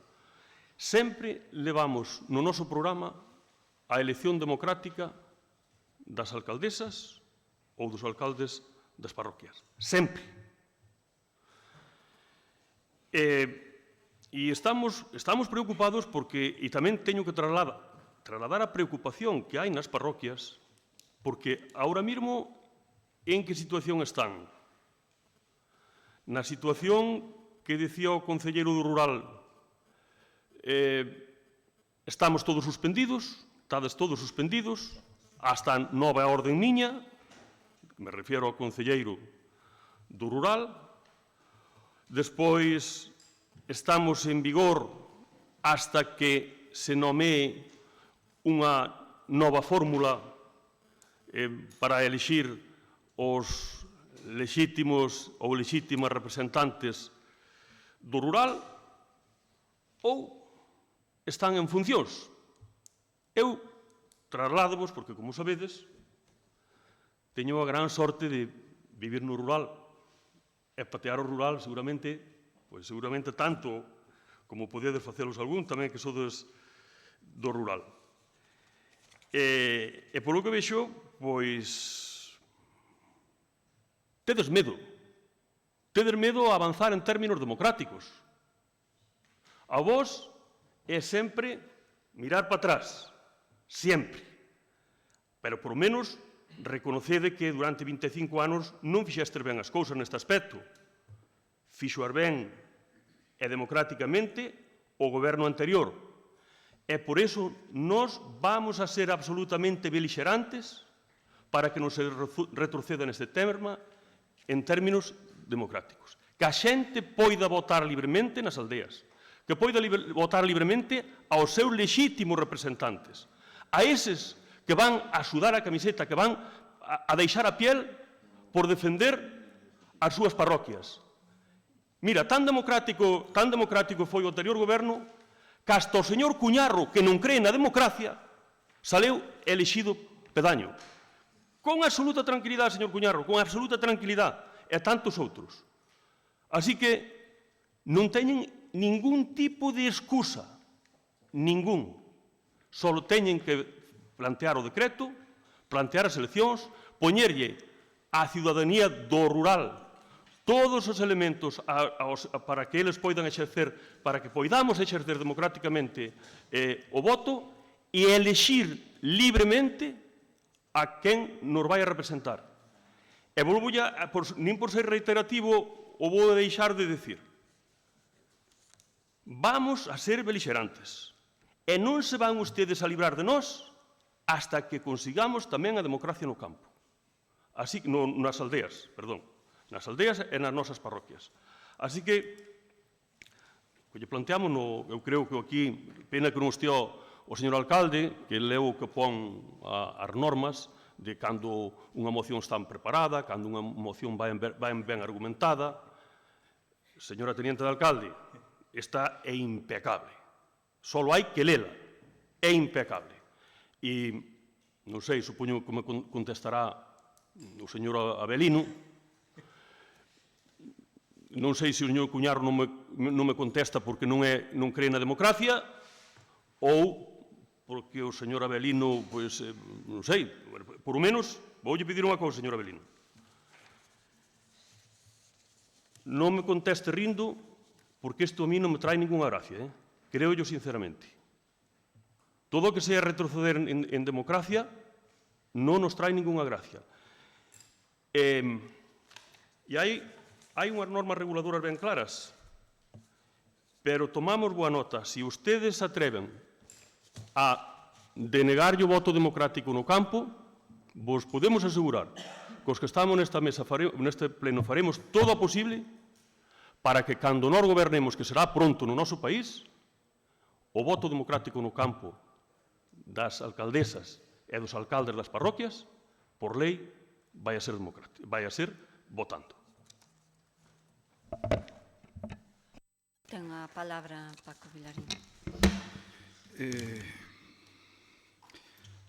sempre levamos no noso programa a elección democrática das alcaldesas ou dos alcaldes das parroquias. Sempre. E estamos preocupados porque, e tamén teño que trasladar a preocupación que hai nas parroquias, porque ahora mesmo en que situación están. na situación que dicía o concelleiro do Rural, estamos todos suspendidos, estades todos suspendidos, hasta nova orden miña, me refiero ao concelleiro do Rural, despois estamos en vigor hasta que se nomee unha nova fórmula para elixir os lexítimos ou lexítimas representantes do Rural, ou están en funcións. Eu trasladovos, porque, como sabedes, teño a gran sorte de vivir no rural e patear o rural, seguramente tanto como podedes facelos algún, tamén que sodes do rural. E polo que vexo, pois, tedes medo a avanzar en términos democráticos. A vos é sempre mirar para atrás, sempre. Pero, por menos, reconocede que durante 25 anos non fixestes ben as cousas neste aspecto. Fixoas ben e democráticamente o goberno anterior. E por iso nós vamos a ser absolutamente belixerantes para que non se retroceda neste tema en términos democráticos. Que a xente poida votar libremente nas aldeas, que poida votar libremente aos seus lexítimos representantes, a eses que van a sudar a camiseta, que van a deixar a piel por defender as súas parroquias. Mira, tan democrático foi o anterior goberno que hasta o señor Cuñarro, que non cree na democracia, saleu elixido pedaño. Con absoluta tranquilidade, señor Cuñarro, con absoluta tranquilidade, e tantos outros. Así que non teñen ningún tipo de excusa, ningún. Só teñen que plantear o decreto, plantear as eleccións, poñerlle á ciudadanía do rural todos os elementos para que eles poidan exercer, para que poidamos exercer democráticamente o voto e elexir libremente a quen nos vai a representar. E volvo ya, nin por ser reiterativo, o vou deixar de decir. Vamos a ser belixerantes. E non se van ustedes a librar de nós hasta que consigamos tamén a democracia no campo. Así, nas aldeas, perdón. Nas aldeas e nas nosas parroquias. Así que, lle planteamos, eu creo que aquí, pena que non estea o señor alcalde, que leu que pon as normas de cando unha moción está preparada, cando unha moción vai ben argumentada. Señora teniente de alcalde, esta é impecable. Só hai que lela. É impecable. E, non sei, supoño que me contestará o señor Avelino. Non sei se o señor Cuñarro non me contesta porque non cree na democracia ou porque o señor Avelino, pois, non sei, por o menos, voulle pedir unha cousa, señor Avelino. Non me conteste rindo porque isto a mí non me trae ninguna gracia, creo yo sinceramente. Todo o que sea retroceder en democracia non nos trae ninguna gracia. E hai unhas normas reguladoras ben claras, pero tomamos boa nota. Se ustedes se atreven a denegar o voto democrático no campo, vos podemos asegurar que os que estamos nesta mesa, neste pleno, faremos todo o posible para que, cando nós gobernemos, que será pronto no noso país, o voto democrático no campo das alcaldesas e dos alcaldes das parroquias, por lei, vai a ser votando. Ten a palabra Paco Vilarín.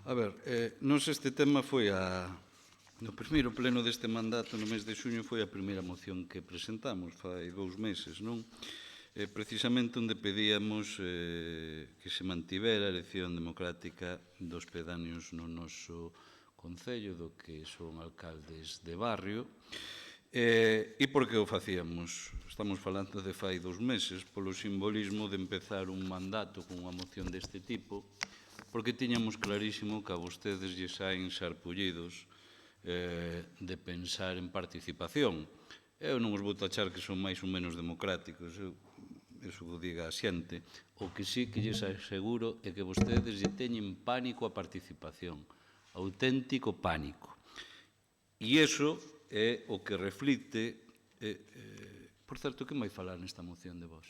A ver, nos este tema foi no primeiro pleno deste mandato, no mes de xuño, foi a primeira moción que presentamos, fai 2 meses, non? Precisamente onde pedíamos que se mantivera a elección democrática dos pedáneos no noso concello, do que son alcaldes de barrio. E por que o facíamos? Estamos falando de fai 2 meses, polo simbolismo de empezar un mandato con unha moción deste tipo, porque tiñamos clarísimo que a vostedes lles saen sarpullidos de pensar en participación. Eu non os vou tachar que son máis ou menos democráticos, eso que diga a xente. O que sí que lles aseguro é que vostedes lle teñen pánico a participación, auténtico pánico. E iso é o que reflite... Por certo, que vai falar nesta moción de vos?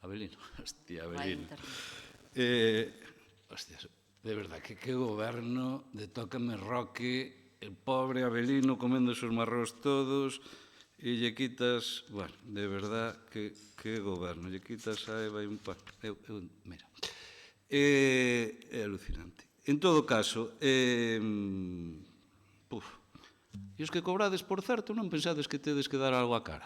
Abelino? Hostia, Abelino. Hostia, de verdad, que goberno de Tócame Roque, el pobre Abelino comendo esos marrós todos e lle quitas, bueno, de verdad, que goberno, lle quitas a Eva e un pan. Mira, é alucinante. En todo caso, e os que cobrades, por certo, non pensades que tedes que dar algo a cara?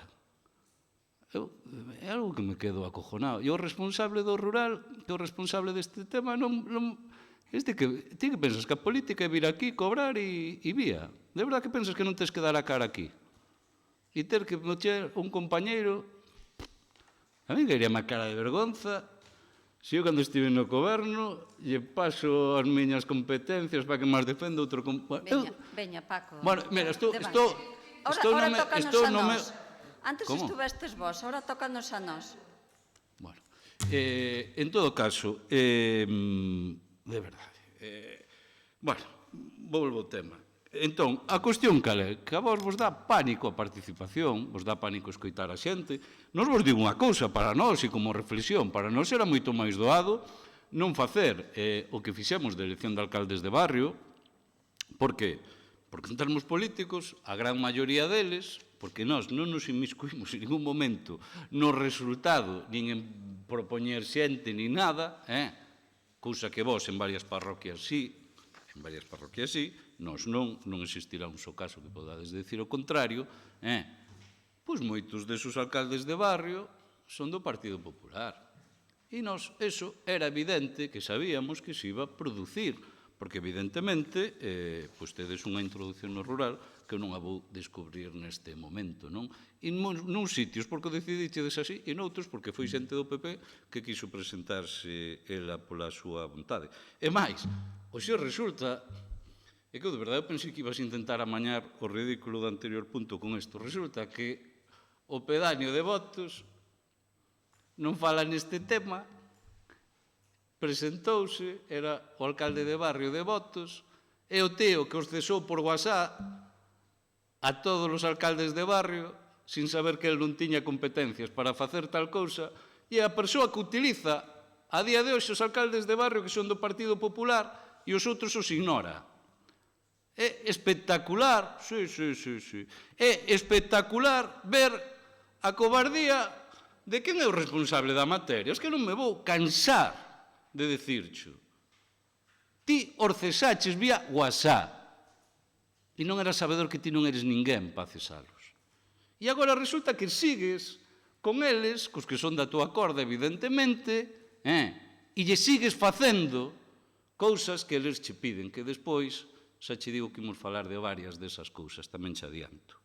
É algo que me quedo acojonado. E o responsable do rural, que o responsable deste tema, ti que pensas que a política é vir aquí, cobrar e vía? De verdad que pensas que non tens que dar a cara aquí? E ter que meter un compañeiro... A mí quería má cara de vergonza. Se eu cando estive no goberno lle paso as miñas competencias para que máis defenda outro compañeiro... Veña, Paco. Bueno, mira, Ora tócanos a nós. Antes estuvestes vos, ora tócanos a nós. Bueno, en todo caso, de verdade. Bueno, volvo ao tema. Entón, a cuestión cal é? Que a vos dá pánico a participación, vos dá pánico escoitar a xente. Nos vos digo unha cousa para nós e como reflexión, para nós era moito máis doado non facer o que fixemos de elección de alcaldes de barrio. Por qué? Porque en termos políticos, a gran maioría deles, porque nós non nos inmiscuímos en ningún momento no resultado, nin en propoñer xente, nin nada, cousa que vos en varias parroquias sí, nós non existirá un só caso que podades decir o contrario, pois moitos desos alcaldes de barrio son do Partido Popular. E nós, eso era evidente que sabíamos que se iba a producir, porque evidentemente, pois tedes unha introducción no rural que non a vou descubrir neste momento, non? E nuns sitios porque decidichedes así, e noutros porque foi xente do PP que quiso presentarse ela pola súa vontade. E máis, hoxe resulta, é que de verdade eu pensei que ibas a intentar amañar o ridículo do anterior punto con isto, resulta que o pedaño de votos non fala neste tema, presentouse, era o alcalde de barrio de Votos, e o tío que os cesou por WhatsApp a todos os alcaldes de barrio, sin saber que el non tiña competencias para facer tal cousa, e a persoa que utiliza a día de hoxe os alcaldes de barrio que son do Partido Popular e os outros os ignora. É espectacular, sí. É espectacular ver a cobardía de quen é o responsable da materia. É que non me vou cansar de decircho. Ti os cesaches vía WhatsApp. E non eras sabedor que ti non eres ninguén para cesalos. E agora resulta que sigues con eles, cos que son da túa corda, evidentemente, e lle sigues facendo cousas que eles che piden, que despois, xa che digo que imos falar de varias desas cousas, tamén che adianto.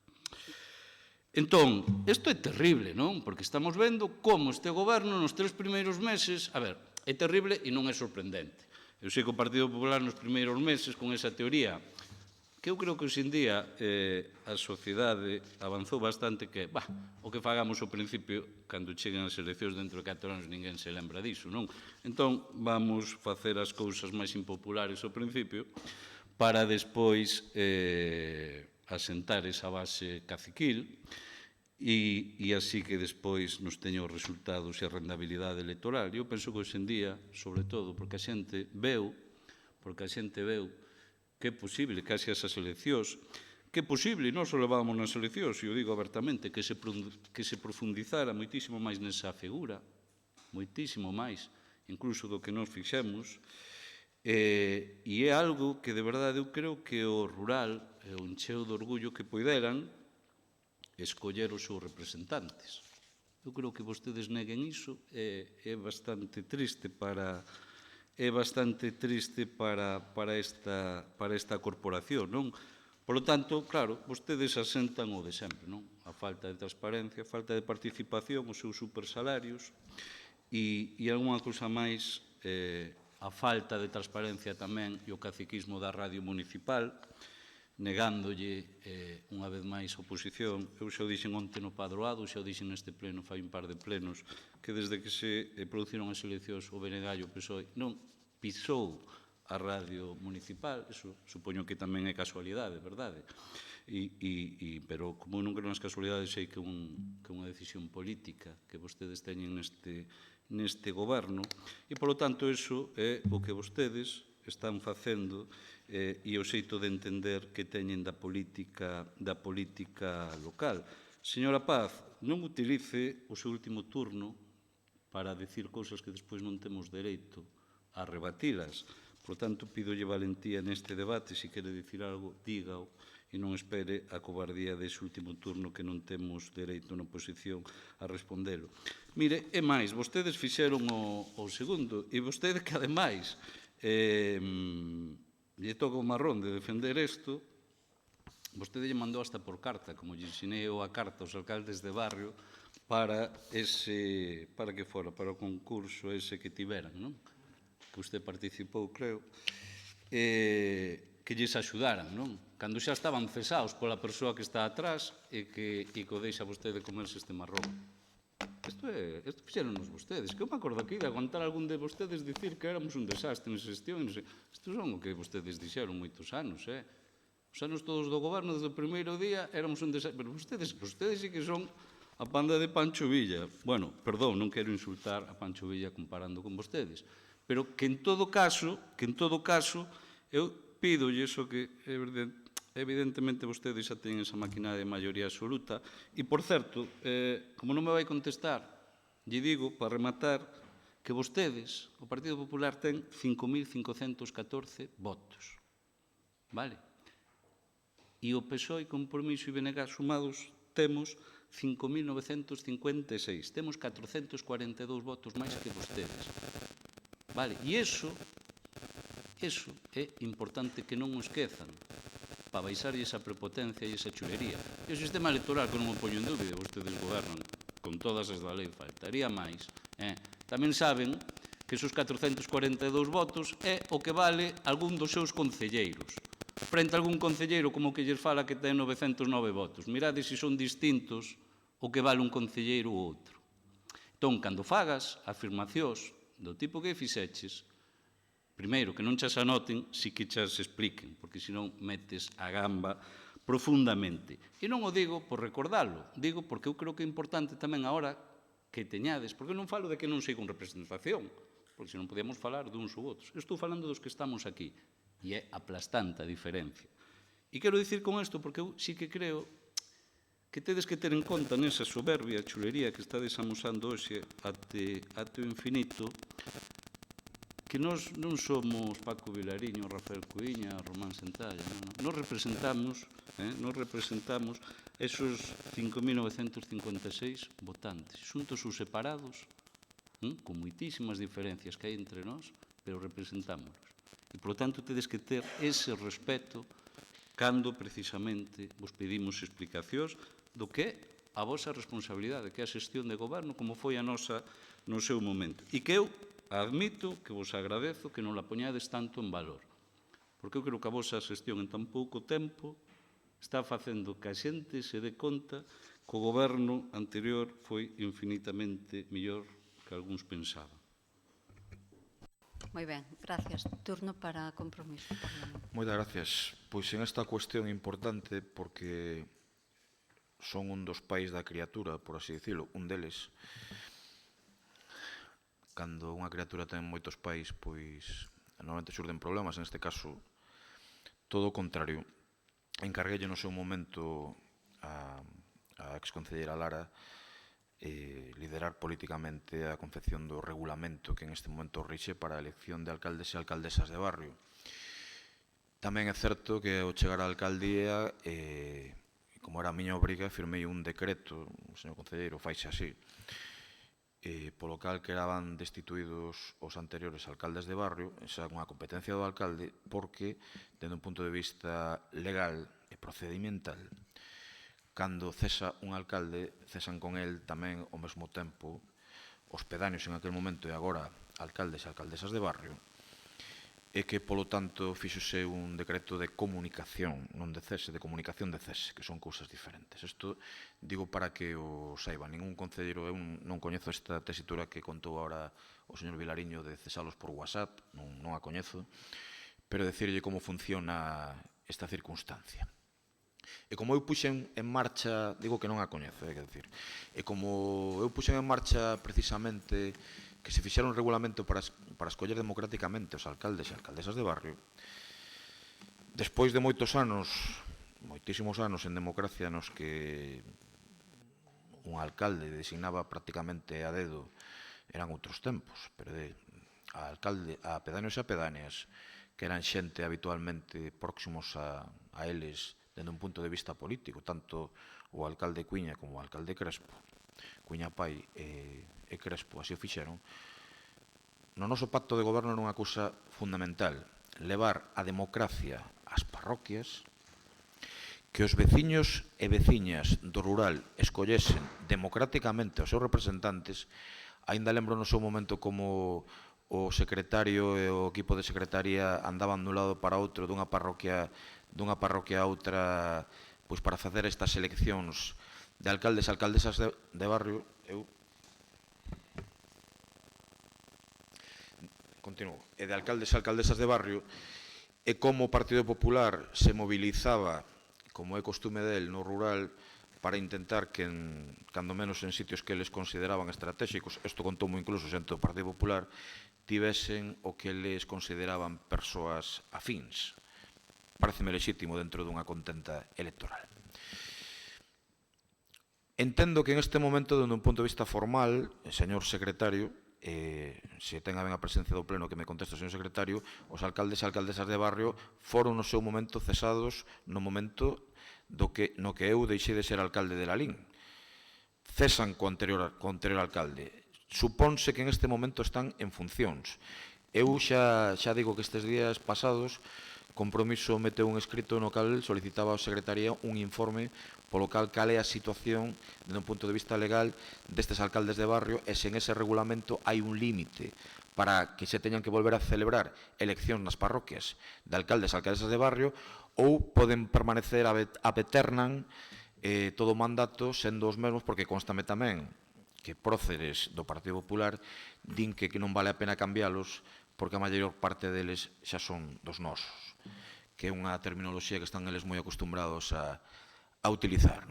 Entón, isto é terrible, non? Porque estamos vendo como este goberno nos 3 primeiros meses, a ver, é terrible e non é sorprendente. Eu sei que o Partido Popular nos primeiros meses, con esa teoría, que eu creo que hoxe en día a sociedade avanzou bastante que, o que fagamos ao principio, cando cheguen as eleccións dentro de 4 anos, ninguén se lembra disso, non? Entón, vamos facer as cousas máis impopulares ao principio para despois asentar esa base caciquil e así que despois nos teña os resultados e a rendabilidade electoral. Eu penso que hoxe en día, sobre todo, porque a xente veu que é posible que haxe esas eleccións, que é posible, e nós o levábamos nas eleccións, e o digo abertamente, que se profundizara moitísimo máis nesa figura, moitísimo máis, incluso do que nós fixemos, e é algo que de verdade eu creo que o rural é un cheo de orgullo que poideran escoller os seus representantes. Eu creo que vostedes neguen iso, é bastante triste para esta corporación, non? Por lo tanto, claro, vostedes asentan o de sempre, non? A falta de transparencia, a falta de participación, os seus supersalarios e algunha cousa máis, a falta de transparencia tamén e o caciquismo da radio municipal. negándolle unha vez máis a oposición. Eu xa o dixen onte no Padroado, xa o dixen neste pleno, fai un par de plenos, que desde que se produciron as eleccións o BNG e o PSOE non pisou a radio municipal, eso supoño que tamén é casualidade, verdade? Pero como non creo nas casualidades, sei que é unha decisión política que vostedes teñen neste goberno, e, polo tanto, eso é o que vostedes están facendo e o xeito de entender que teñen da política local. Señora Paz, non utilice o seu último turno para decir cousas que despois non temos dereito a rebatilas. Por tanto, pídolle valentía neste debate. Se quere dicir algo, dígao, e non espere a cobardía dese último turno que non temos dereito na oposición a respondelo. Mire, é máis, vostedes fixeron o segundo, e vostede que, ademais, lle toca o marrón de defender isto, vostede lle mandou hasta por carta, como lle ensinei eu a carta aos alcaldes de barrio, para que fora, para o concurso ese que tiveran, non? Que usted participou, creo, que lles axudaran, non? Cando xa estaban cesados pola persoa que está atrás e que o deixa vostede comerse este marrón. Isto fixeronnos vostedes, que eu me acordo aquí de aguantar algún de vostedes dicir que éramos un desastre en xestión. Isto son o que vostedes dixeron moitos anos, Os anos todos do goberno, desde o primeiro día, éramos un desastre. Pero vostedes sí que son a panda de Pancho Villa. Bueno, perdón, non quero insultar a Pancho Villa comparando con vostedes, pero que en todo caso, eu pídolle iso que evidentemente vostedes xa teñen esa maquinaria de maioría absoluta. E, por certo, como non me vai contestar, lle digo, para rematar, que vostedes, o Partido Popular, ten 5.514 votos. Vale? E o PSOE, Compromiso e BNG sumados temos 5.956. Temos 442 votos máis que vostedes. Vale? E iso é importante que non o esquezan, para baixarlle esa prepotencia e esa chulería. E o sistema electoral, que non o poño en dúbida, vostedes gobernan con todas as da lei, faltaría máis. Tamén saben que esos 442 votos é o que vale algún dos seus concelleiros. Frente a algún concelleiro como que lles fala que ten 909 votos. Mirade se son distintos o que vale un concelleiro ou outro. Entón, cando fagas afirmacións do tipo que fixeches, primeiro, que non chas anoten, si que chas expliquen, porque senón metes a gamba profundamente. E non o digo por recordalo, digo porque eu creo que é importante tamén agora que teñades, porque non falo de que non sei con representación, porque senón podíamos falar duns ou outros. Eu estou falando dos que estamos aquí, e é aplastante a diferencia. E quero dicir con isto, porque eu sí que creo que tedes que ter en conta nesa soberbia chulería que estades amosando hoxe até o infinito, que nós non somos Paco Vilariño, Rafael Cuíña, Román Sentalla, non. Nos representamos esos 5.956 votantes, xuntos ou separados, con moitísimas diferencias que hai entre nós, pero representámonos. E, por tanto, tedes que ter ese respeto cando, precisamente, vos pedimos explicacións do que é a vosa responsabilidade, que é a xestión de goberno, como foi a nosa no seu momento. E que eu admito, que vos agradezo, que non la poñades tanto en valor. Porque eu creo que a vosa xestión en tan pouco tempo está facendo que a xente se dé conta que o goberno anterior foi infinitamente mellor que algúns pensaban. Moi ben, gracias. Turno para Compromiso. Moitas gracias. Pois en esta cuestión importante, porque son un dos pais da criatura, por así dicilo, un deles. Cando unha criatura ten moitos pais, pois normalmente xurden problemas. En este caso, todo o contrario. Encarguelle no seu momento a exconcelleira Lara liderar políticamente a confección do regulamento que en este momento rixe para a elección de alcaldes e alcaldesas de barrio. Tamén é certo que ao chegar á alcaldía, como era a miña obriga, firmei un decreto, o señor concelleiro faixe así, polo cal quedaban destituídos os anteriores alcaldes de barrio, esa é unha competencia do alcalde, porque, dende un punto de vista legal e procedimental, cando cesa un alcalde, cesan con el tamén ao mesmo tempo os pedáneos en aquel momento e agora alcaldes e alcaldesas de barrio, e que, polo tanto, fíxose un decreto de comunicación, non de cese, de comunicación de cese, que son cousas diferentes. Isto digo para que o saiba. Ningún concelleiro, eu non coñezo esta tesitura que contou agora o señor Vilariño de cesalos por WhatsApp, non a coñezo, pero decirlle como funciona esta circunstancia. E como eu puxen en marcha, digo que non a coñezo, quer decir, e como eu puxen en marcha precisamente que se fixera un regulamento para escoller democráticamente os alcaldes e alcaldesas de barrio, despois de moitos anos, moitísimos anos en democracia nos que un alcalde designaba prácticamente a dedo, eran outros tempos, pero a pedáneos e a pedáneas, que eran xente habitualmente próximos a eles dende un punto de vista político, tanto o alcalde Cuiña como o alcalde Crespo, Cuiña Pai e Crespo, así o fixeron. No noso pacto de goberno era unha cousa fundamental, levar a democracia ás parroquias, que os veciños e veciñas do rural escollesen democráticamente os seus representantes. Aínda lembro no seu momento como o secretario e o equipo de secretaría andaban dun lado para outro dunha parroquia a outra, pois para facer estas eleccións de alcaldes e alcaldesas de barrio. Continuo, e de alcaldes e alcaldesas de barrio, e como o Partido Popular se mobilizaba, como é costume del no rural, para intentar que, cando menos en sitios que eles consideraban estratégicos, isto contou incluso xente do Partido Popular, tivesen o que eles consideraban persoas afíns. Pareceme lexítimo dentro dunha contenta electoral. Entendo que en este momento, dende un punto de vista formal, señor secretario, se ten a ben a presencia do pleno que me conteste o señor secretario, os alcaldes e alcaldesas de barrio foron no seu momento cesados no momento no que eu deixei de ser alcalde de Lalín. Cesan co anterior alcalde. Supónse que en este momento están en funcións. Eu xa digo que estes días pasados Compromiso meteu un escrito no cal solicitaba ao Secretaría un informe polo cal é a situación desde un punto de vista legal destes alcaldes de barrio e se en ese regulamento hai un límite para que se teñan que volver a celebrar eleccións nas parroquias de alcaldes e alcaldesas de barrio ou poden permanecer a peternan todo o mandato sendo os mesmos, porque constame tamén que próceres do Partido Popular din que non vale a pena cambiálos porque a maior parte deles xa son dos nosos, que é unha terminoloxía que están eles moi acostumbrados a utilizar.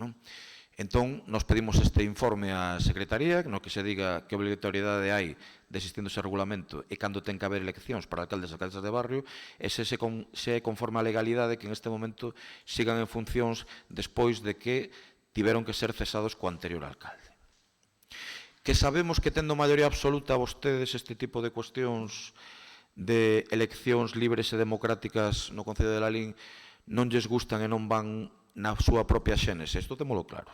Entón, nos pedimos este informe á Secretaría, no que se diga que obligatoriedade hai de existindo ese regulamento e cando ten que haber eleccións para alcaldes e alcaldesas de barrio, e se é conforme a legalidade que en este momento sigan en funcións despois de que tiveron que ser cesados co anterior alcalde. Que sabemos que tendo maioría absoluta vostedes este tipo de cuestións de eleccións libres e democráticas no Concello de Lalín non lles gustan e non van na súa propia xénese. Isto témolo claro.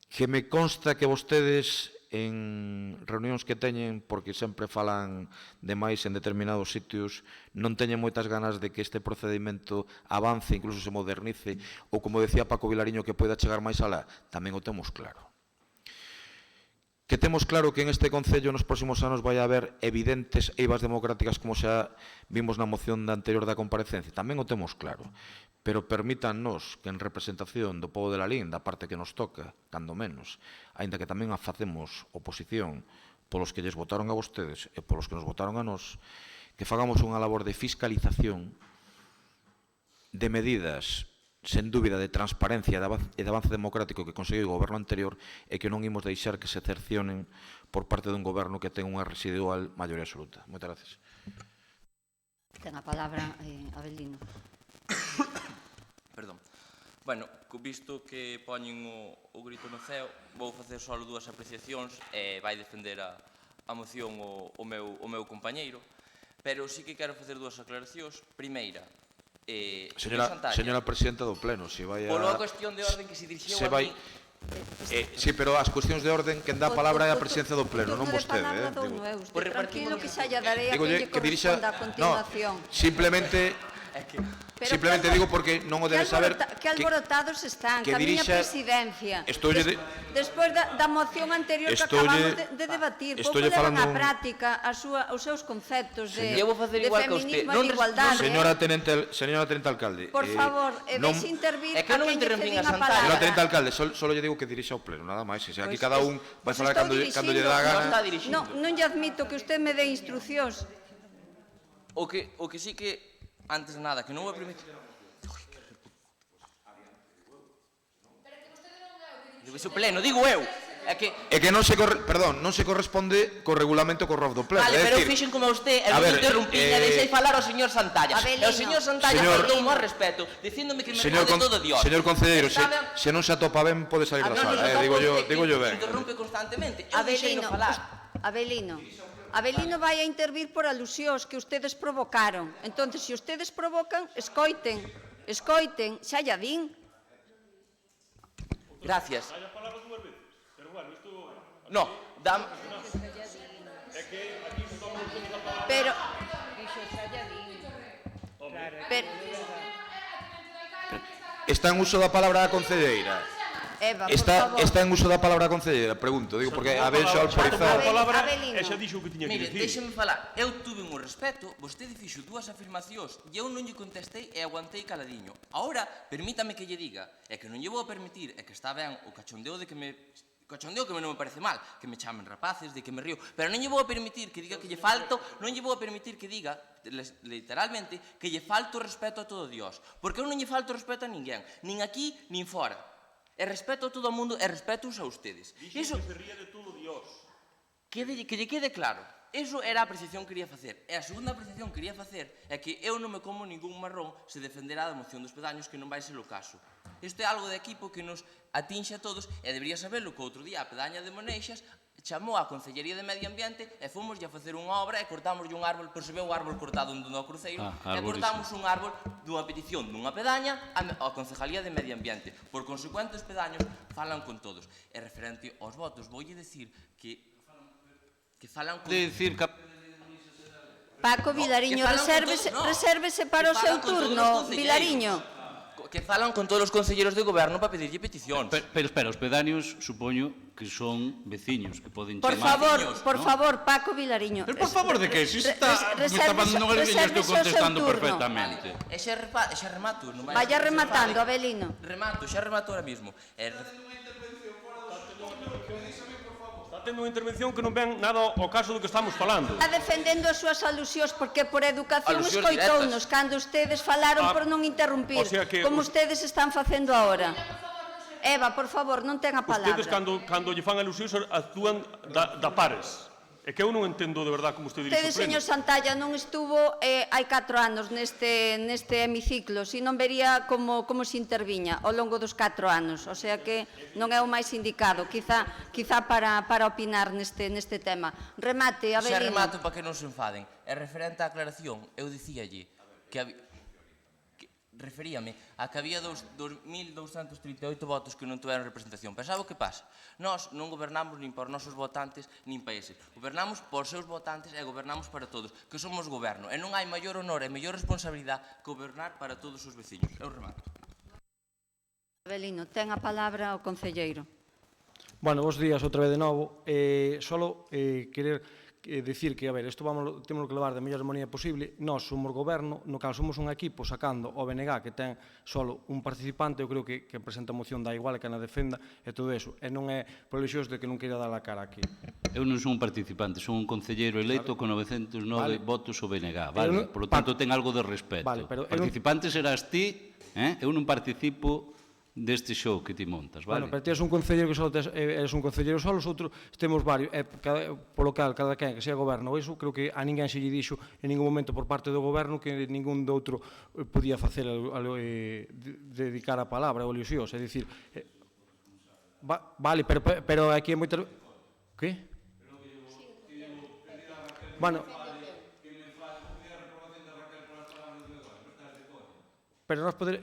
Que me consta que vostedes en reunións que teñen, porque sempre falan demais en determinados sitios, non teñen moitas ganas de que este procedimento avance, incluso se modernice, ou como decía Paco Vilariño, que poida chegar máis alá, tamén o temos claro. Que temos claro que en este Concello nos próximos anos vai haber evidentes eivas democráticas como xa vimos na moción anterior da comparecencia. Tamén o temos claro. Pero permítannos que en representación do pobo de Lalín, da parte que nos toca, cando menos, aínda que tamén a facemos oposición polos que lles votaron a vostedes e polos que nos votaron a nós, que fagamos unha labor de fiscalización de medidas sen dúbida de transparencia e de avance democrático que conseguiu o goberno anterior e que non imos deixar que se cercionen por parte dun goberno que ten unha residual maioría absoluta. Moitas gracias. Ten a palabra Abelino. Perdón. Bueno, visto que poñen o grito no ceo, vou facer só dúas apreciacións e vai defender a moción o meu compañeiro, pero sí que quero facer dúas aclaracións. Primeira, Señora Presidenta do Pleno, se vai a... Polo a cuestión de orden que se dirixiu a mí... Sí, pero as cuestións de orden quen dá a palabra é a Presidencia do Pleno, non vostede. Tranquilo que xa lla darei a quen lle corresponda a continuación. Simplemente... Simplemente digo porque non o debe saber que alborotados están, que a miña dirixa- presidencia. Estoulle de- Despois da moción anterior que Estoulle- acabamos de debatir, estoulle pouco levan á falando- práctica os seus conceptos de Eu vou facer igual que usted. feminismo Non e de igualdade. Señora Tenente Alcalde, Por favor, non- deixe intervir É que a non quen lle interrompín cedín a a Santalla. Señora palabra. Tenente Alcalde, solo lle digo que dirixa o pleno, nada máis. Aquí Pois cada un vai falar cando lle dá a gana. Non lle admito que usted me dé instruccións. O que sí que, antes de nada, que non vou permitir... Digo, iso pleno, digo eu. É que non se corresponde co regulamento co rof do pleno. Vale, é pero dicir, fixen como usted, e a non ver, interrumpí, e deixei falar ao señor Santalla. Abelino. E o señor Santalla faltou ao respeto, dicíndome que me río de todo Dios. Señor concelleiro, Estaba- se non se atopa ben, pode salir da non, sala. non, Digo yo ben. interrumpe constantemente. Eu deixei no falar. Abelino vai a intervir por alusións que ustedes provocaron. Entonces, se ustedes provocan, escoiten, xa lla din. Gracias. No, dam... Pero Está en uso da palabra a concelleira. Eva, por favor. Está en uso da palabra a concelleira, pregunto, digo porque a ver xa autorizado. Abelino. E xa dixo o que tiña que Mire, dicir. déxeme falar. Eu tuve un respeto, vostede fixo dúas afirmacións e eu non lle contestei e aguantei caladiño. Ahora, permítame que lle diga, é que non lle vou a permitir, é que está ben o cachondeo de que me... Cachondeo que non me parece mal, que me chamen rapaces, de que me río, pero non lle vou a permitir que diga que lle falto, non lle vou a permitir que diga, literalmente, que lle falto respeto a todo Dios. Porque eu non lle falto respeto a ninguén, nin aquí, nin fora. E respeto a todo o mundo e respeto a ustedes. Iso... Que se ría de todo Dios. Que lle quede claro. Eso era a apreciación que quería facer. E a segunda apreciación que quería facer é que eu non me como ningún marrón se defenderá da moción dos pedaños, que non vai ser o caso. Isto é algo de equipo que nos atinxe a todos e debería saberlo que outro día a pedaña de Moneixas chamou á Concellería de Medio Ambiente e fomos a facer unha obra e cortamos un árbol, por se ve o árbol cortado no cruceiro, e cortamos un árbol dunha petición dunha pedaña á Concejalía de Medio Ambiente. Por consecuente, os pedaños falan con todos. E referente aos votos, voulle decir que falan con... Paco Vilariño, resérvese para o seu turno, Vilariño. Que falan con todos os concelleros de goberno para pedirlle peticións. Pero espera, os pedáneos supoño que son veciños que poden Por favor, Paco Vilariño. Pero por favor de que? Si está me está mandando unha línea, estou contestando perfectamente. E xa remato. Vaya rematando, Abelino. Xa remato ahora mismo. Está tendo unha intervención que non ven nada ao caso do que estamos falando. Está defendendo as súas alusións porque por educación Alusións escoitounos cando ustedes falaron por non interrumpir, o sea que como ustedes están facendo agora. Eva, por favor, non ten a palabra. Ustedes, cando lle fan alusións, actúan da pares. É que eu non entendo de verdad como usted dirige o Usted, pleno. señor Santalla, non estuvo hai 4 anos neste hemiciclo, si non vería como se interviña ao longo dos 4 anos. O sea que non é o máis indicado, quizá para opinar neste tema. Remate, Abelino. Xa remato para que non se enfaden. E referente á aclaración, eu dicíalle que referíame a que había 2.238 votos que non tiveron representación. Pensaba o que pasa? Nós non gobernamos nin por nosos votantes nin para eses. Gobernamos por seus votantes e gobernamos para todos, que somos goberno. E non hai maior honor e maior responsabilidade que gobernar para todos os veciños. Eu remato. Abelino, ten a palabra o concelleiro. Bueno, bons días outra vez de novo. Solo querer dicir que, a ver, isto temos que levar da mellor maneira posible. Nós somos goberno, no cal somos un equipo sacando o BNG que ten solo un participante, eu creo que presenta a moción da igual que na defenda e todo eso. E non é por ilusións de que non queira dar a cara aquí. Eu non son un participante, son un concelleiro eleito con 909 votos o BNG, vale? Por lo tanto, ten algo de respeto. Participante serás ti, eu non participo deste show que ti montas, vale? Bueno, pero ti és un concelleiro que só eres un concelleiro solo, os outros temos varios, polo cal cada quen que sea goberno, iso creo que a ninguén se lle dixo en ningún momento por parte do goberno que ningún do outro podía facer dedicar a palabra ou ilusións, é dicir, vale, pero aquí é moita... Que? Bueno, pero nós poder...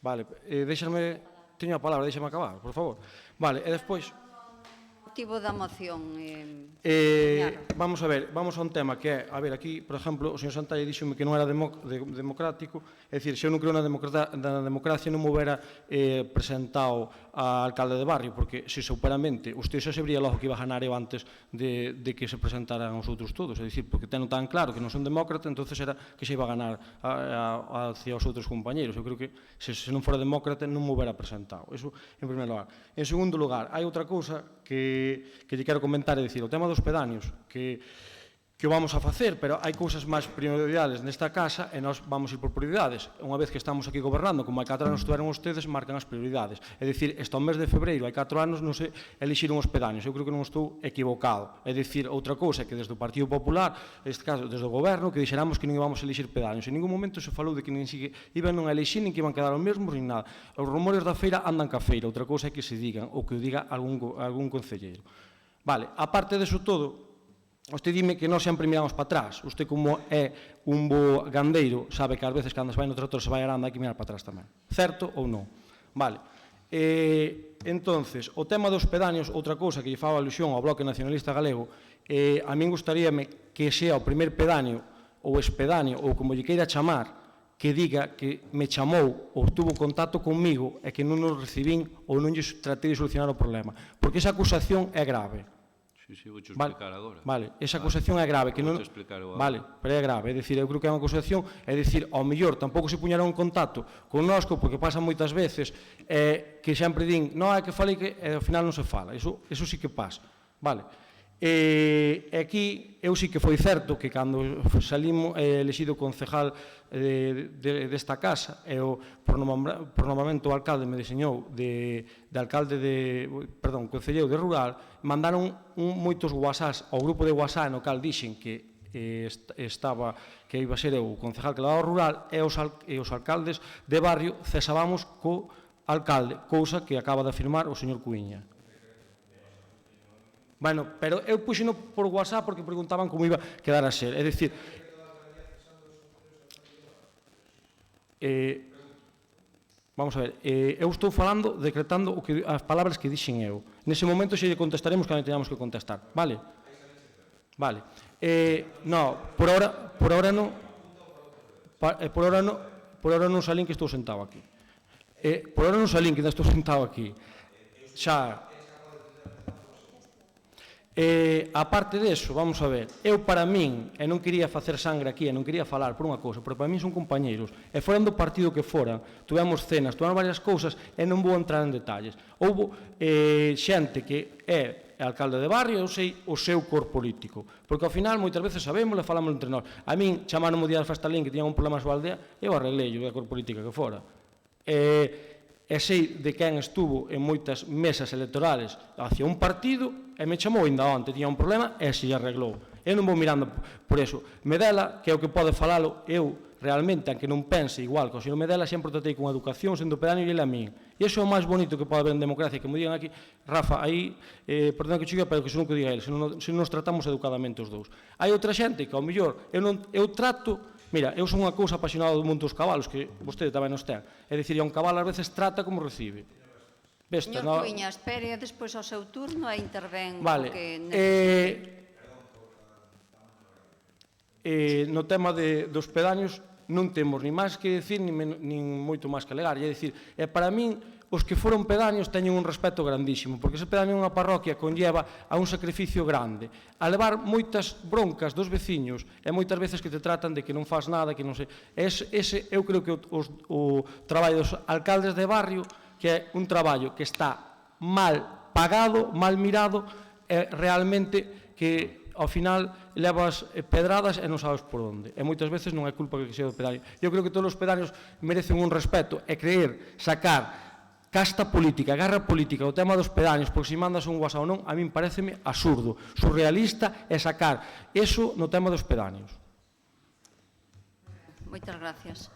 Vale, déxame... Teño a palabra, déxame acabar, por favor. Vale, e despois... motivo da moción. Vamos a ver, vamos a un tema que é, a ver, aquí, por exemplo, o señor Santalla díxome que non era democrático, é dicir, se eu non creo na democracia non me houbera presentado a alcalde de barrio, porque se superamente, usted xa sabría logo que iba a ganar eu antes de que se presentaran os outros todos, é dicir, porque teno tan claro que non son demócrata, entonces era que se iba a ganar hacia os outros compañeros. Eu creo que se non fora demócrata non me houbera presentado, eso en primeiro lugar. En segundo lugar, hai outra cousa que lle quero comentar, é dicir, o tema dos pedáneos, que o vamos a facer, pero hai cousas máis primordiales nesta casa e nós vamos ir por prioridades. Unha vez que estamos aquí gobernando, como hai 4 anos estuveron ustedes, marcan as prioridades. É dicir, hasta o mes de febreiro, hai 4 anos, non se elixiron os pedáneos. Eu creo que non estou equivocado. É dicir, outra cousa que desde o Partido Popular, neste caso, desde o goberno, que dixéramos que non íbamos a elixir pedáneos. En ningún momento se falou de que nin sigue iban non a elixir, nin que iban quedar os mesmos, nin nada. Os rumores da feira andan ca feira. Outra cousa é que se digan, ou que o diga algún concelleiro. Vale, aparte deso todo, usted dime que nós sempre miramos para atrás. Usted, como é un bo gandeiro, sabe que ás veces cando se vai no tractor se vai arando, hai que mirar para atrás tamén. Certo ou non? Vale. Entonces, o tema dos pedáneos, outra cousa que lle faba alusión ao Bloque Nacionalista Galego, a min gustaríame que sea o primer pedáneo ou espedáneo, ou como lle queira chamar, que diga que me chamou ou tuvo contacto conmigo e que non nos recibín ou non lle tratei de solucionar o problema. Porque esa acusación é grave. Sí, vou explicar agora. Vale, esa acusación é grave. Vale, pero é grave. É dicir, eu creo que é unha acusación, é dicir, ao mellor, tampouco se puñaron en contacto connosco, porque pasa moitas veces que sempre din, non, é que falei que ao final non se fala. Eso sí que pasa. Vale. E aquí, eu sí que foi certo que cando salimos elexido concejal desta casa e por nomamento o alcalde me deseñou de alcalde perdón, concelleiro de rural, mandaron moitos whatsapps ao grupo de WhatsApp no cal dixen que que iba a ser o concejal que levaba o rural e os alcaldes de barrio cesábamos co alcalde, cousa que acaba de afirmar o señor Cuíña. Bueno, pero eu puxeno por WhatsApp porque preguntaban como iba a quedar a ser. É dicir, vamos a ver, eu estou falando, decretando as palabras que dixen eu. Nese momento xe lle contestaremos cando teñamos que contestar, vale? Vale. No, por ahora non. Por ahora non salín que estou sentado aquí. Por ahora non salín que estou sentado aquí. Xa. Aparte deso, vamos a ver, eu para min, e non quería facer sangre aquí, e non quería falar por unha cousa, pero para min son compañeiros, e foran do partido que foran, tuvemos cenas, tuvemos varias cousas, e non vou entrar en detalles. Houbo xente que é alcalde de barrio, eu sei o seu cor político, porque ao final moitas veces sabemos e falamos entre nós. A min chamaron o día de Fastalín que tiñan un problema na súa aldea, eu arreglei a cor política que fora. E sei de quen estuvo en moitas mesas electorales hacia un partido e me chamou ainda onte, tiña un problema e se lle arreglou. Eu non vou mirando por eso. Medela, que é o que pode falalo, eu realmente, aunque non pense igual que o señor Medela, sempre tratei con educación, sendo pedáneo e ele a min. E iso é o máis bonito que pode haber en democracia, que me digan aquí, Rafa, aí, perdón que chiga, pero que senón que diga ele, se nos tratamos educadamente os dous. Hai outra xente que, ao mellor, eu trato. Mira, eu son unha cousa apasionada do mundo dos cabalos, que vostede tamén nos ten. É dicir, a un cabalo ás veces trata como recibe. Señor Cuíña, espere despois ao seu turno e intervén. Vale. No tema dos pedáneos non temos ni máis que decir, nin moito máis que alegar. É dicir, para min, os que foron pedáneos teñen un respeto grandísimo, porque ese pedáneo é unha parroquia conlleva a un sacrificio grande, a levar moitas broncas dos veciños e moitas veces que te tratan de que non faz nada, que non sei. Ese eu creo que o traballo dos alcaldes de barrio, que é un traballo que está mal pagado, mal mirado, e realmente que ao final levas pedradas e non sabes por onde. E moitas veces non é culpa que sea do pedáneo. Eu creo que todos os pedáneos merecen un respeto e creer, sacar casta política, garra política, o tema dos pedáneos, porque se mandas un WhatsApp ou non, a min pareceme absurdo, surrealista, e sacar eso no tema dos pedáneos. Moitas gracias.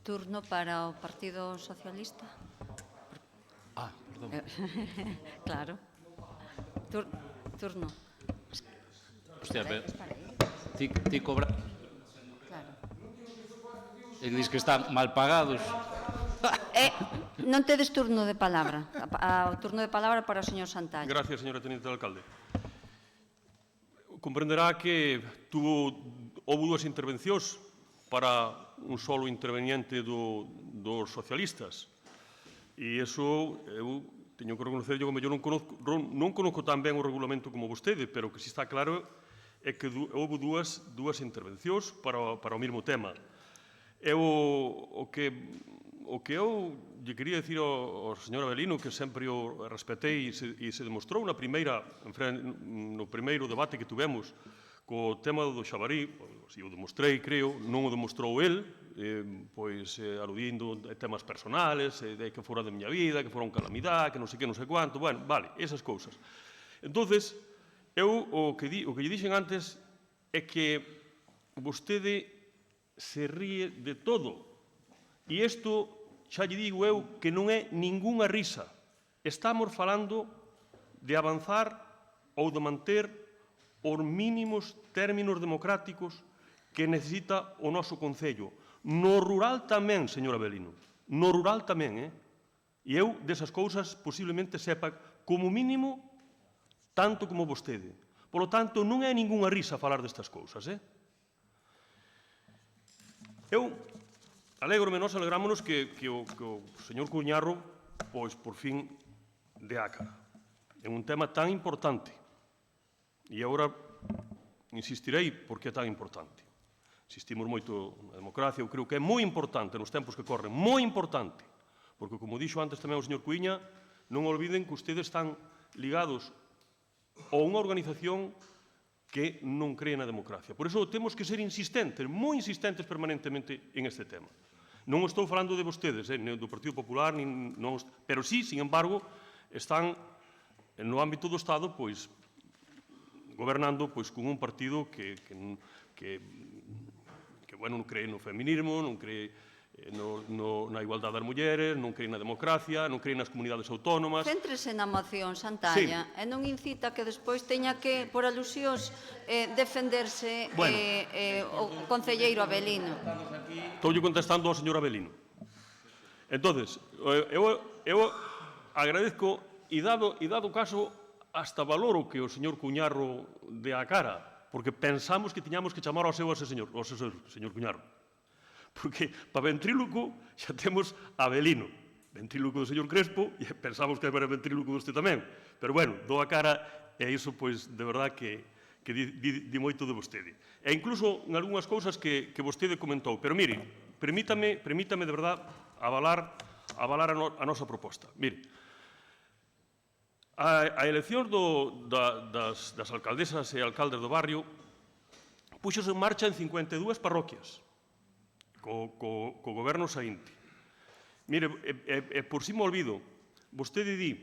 Turno para o Partido Socialista. Perdón. Claro. Turno. Hostia, pero ti cobra... Claro. E dis que están mal pagados. Non tedes turno de palabra. O turno de palabra para o señor Santalla. Gracias, señora Teniente de Alcalde. Comprenderá que houve dúas intervencións para un solo interveniente dos socialistas. E iso, eu teño que reconocer que mellor non conozco tan ben o regulamento como vostede, pero que si está claro é que houve dúas intervencións para o mesmo tema. O que eu lle quería dicir ao señor Avelino, que sempre o respetei e se demostrou no primeiro debate que tuvemos co tema do Xabarí, se o demostrei, creo, non o demostrou el, pois aludindo a temas personales, de que fora da miña vida, que fora un calamidade, que non sei que, non sei cuánto, bueno, vale, esas cousas. Entonces, eu o que lle dixen antes é que vostede se ríe de todo. E isto, xa lle digo eu, que non é ningunha risa. Estamos falando de avanzar ou de manter os mínimos términos democráticos que necesita o noso Concello. No rural tamén, señor Avelino. No rural tamén, E eu desas cousas posiblemente sepa como mínimo tanto como vostede. Por lo tanto, non é ningunha risa falar destas cousas, Eu nós alegrámonos que o señor Cuñarro, pois, por fin, de a cara. É un tema tan importante. E agora insistirei porque é tan importante. Insistimos moito na democracia, eu creo que é moi importante nos tempos que corren, moi importante. Porque, como dixo antes tamén o señor Cuíña, non olviden que ustedes están ligados a unha organización que non cree na democracia. Por iso temos que ser insistentes, moi insistentes permanentemente en este tema. Non estou falando de vostedes, do Partido Popular, pero sí, sin embargo, están no ámbito do Estado, pois, gobernando con un partido que non cree no feminismo, non cree na igualdade das mulleres, non cree na democracia, non cree nas comunidades autónomas. Céntrese na moción, Santalla, e non incita que despois teña que, por alusións, defenderse o concelleiro Avelino. Estou contestando ao señor Avelino. Entonces, eu agradezco e dado o caso hasta valoro que o señor Cuñarro dé a cara, porque pensamos que tiñamos que chamar ao seu señor Cuñarro. Porque para ventríloco xa temos a Avelino, ventríloco do señor Crespo, e pensamos que era ventríloco doste tamén. Pero, bueno, dou a cara, e iso, pois, de verdad que di moito de vostede. E incluso en algunhas cousas que vostede comentou. Pero, mire, permítame de verdad avalar a nosa proposta. Mire, a elección das alcaldesas e alcaldes do barrio puxose en marcha en 52 parroquias co goberno saínte. Mire, por si me olvido, vostede di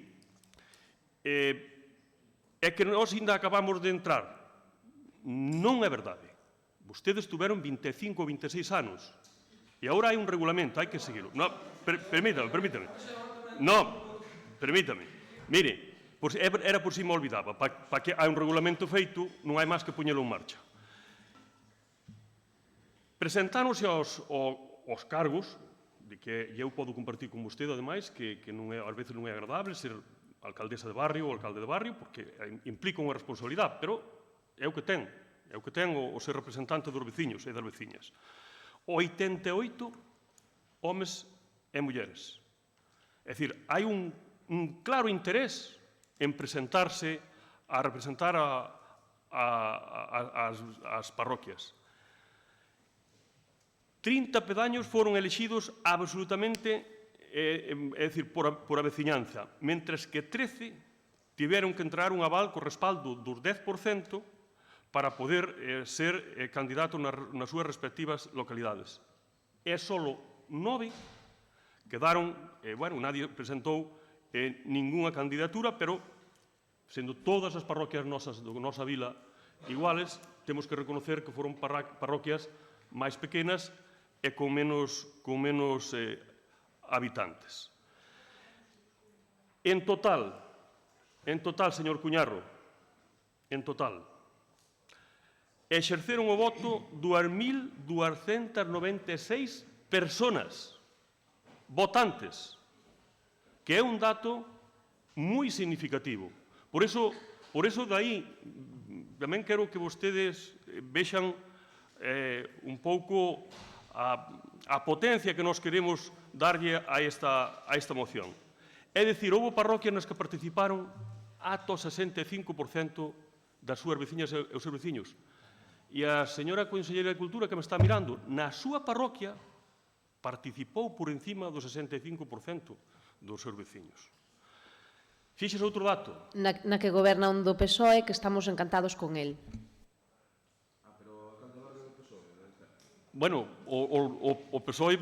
é que nós ainda acabamos de entrar. Non é verdade. Vostedes tuveron 25 ou 26 anos e agora hai un regulamento, hai que seguirlo. Permítame. Permítame. Mire, era por si me olvidaba. Para que hai un regulamento feito, non hai máis que poñelo en marcha. Presentáronse aos cargos, de que eu podo compartir con vostede, ademais, que ás veces non é agradable ser alcaldesa de barrio ou alcalde de barrio, porque implica unha responsabilidade, pero é o que ten o ser representante dos veciños e das veciñas. 88 homes e mulleres. É dicir, hai un claro interés en presentarse a representar as parroquias. 30 pedaños foron elexidos absolutamente, é dicir, por a veciñanza, mentres que 13 tiveron que entrar un aval co respaldo dos 10% para poder ser candidato nas súas respectivas localidades. E só 9 quedaron, nadie presentou ningunha candidatura, pero sendo todas as parroquias nosas da nosa vila iguales, temos que reconocer que foron parroquias máis pequenas e con menos habitantes. En total, señor Cuñarro, exerceron o voto 2.296 personas votantes. que é un dato moi significativo. Por eso dai, tamén quero que vostedes vexan un pouco a potencia que nos queremos darlle a esta moción. É dicir, houve parroquias nas que participaron ata o 65% das súas veciñas e os seus veciños. E a señora Conselleira de Cultura que me está mirando, na súa parroquia participou por encima do 65% dos seus veciños. Fixes outro dato. Na que goberna un do PSOE, que estamos encantados con el. Bueno, o PSOE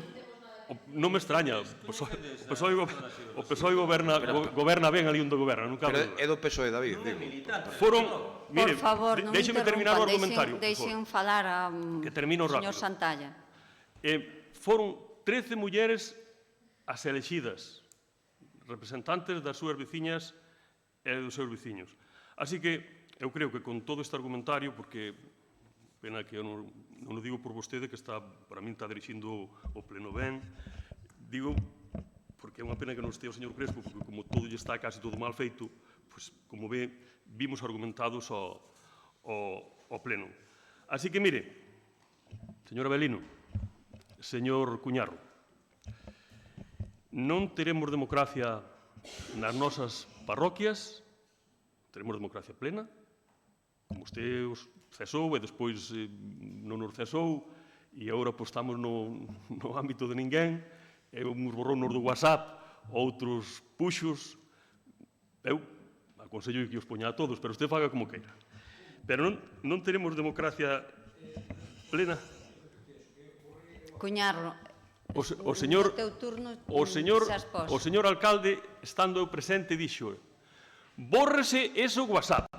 non me extraña. O PSOE goberna ben ali onde goberna. Pero é do PSOE, David, digo. Por favor, non déixeme terminar o argumentario. Deixen falar ao señor Santalla. Foron 13 mulleres as elexidas, representantes das súas veciñas e dos seus veciños. Así que eu creo que con todo este argumentario, porque pena que eu non o digo por vostede, que para min está dirixindo o pleno ben, digo porque é unha pena que non estea o señor Crespo, porque como todo lle está casi todo mal feito, pois, como ve, vimos argumentados ao pleno. Así que, mire, señor Avelino, señor Cuñarro, non teremos democracia nas nosas parroquias, teremos democracia plena, como usted os cesou e despois non nos cesou, e agora estamos no ámbito de ninguén, uns borronos do WhatsApp, outros puxos. Eu aconsello que os poña a todos, pero usted faga como queira. Pero non teremos democracia plena. Cuñarro, O señor alcalde, estando eu presente, dixo: bórrese ese WhatsApp.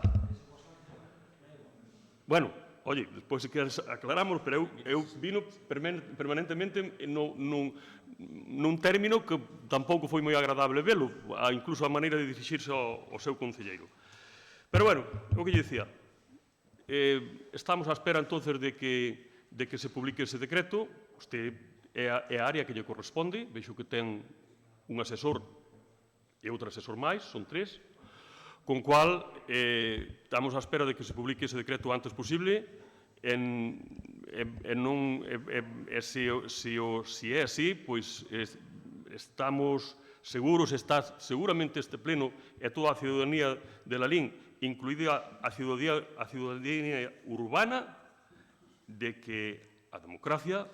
Bueno, oye, despois se queres aclaramos, pero eu vino permanentemente nun término que tampouco foi moi agradable velo, incluso a maneira de dirixirse ao seu concelleiro. Pero bueno, o que lle dicía, estamos á espera entonces de que se publique ese decreto. Usted é a área que lle corresponde, vexo que ten un asesor e outro asesor máis, son 3, con cual estamos á espera de que se publique ese decreto o antes posible, se é así, pois estamos seguros, está seguramente este pleno e toda a ciudadanía de Lalín, incluída a ciudadanía urbana, de que a democracia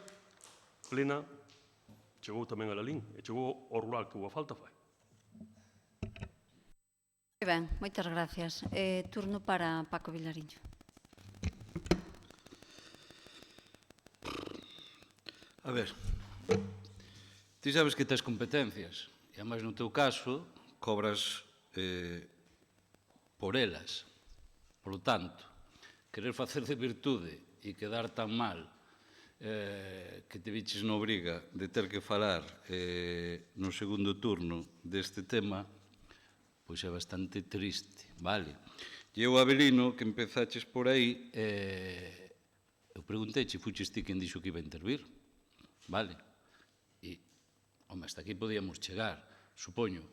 plena chegou tamén a Lalín e chegou ao rural, que boa falta fai. Ben, moitas gracias. Turno para Paco Vilariño. A ver, ti sabes que tes competencias, e ademais no teu caso cobras por elas. Por lo tanto, querer facer de virtude e quedar tan mal que te viches na obriga de ter que falar no segundo turno deste tema, pois é bastante triste, vale? E eu, Avelino, que empezaches por aí, eu pregunteiche, fuches ti quen dixo que iba a intervir, vale? E, home, hasta aquí podíamos chegar, supoño,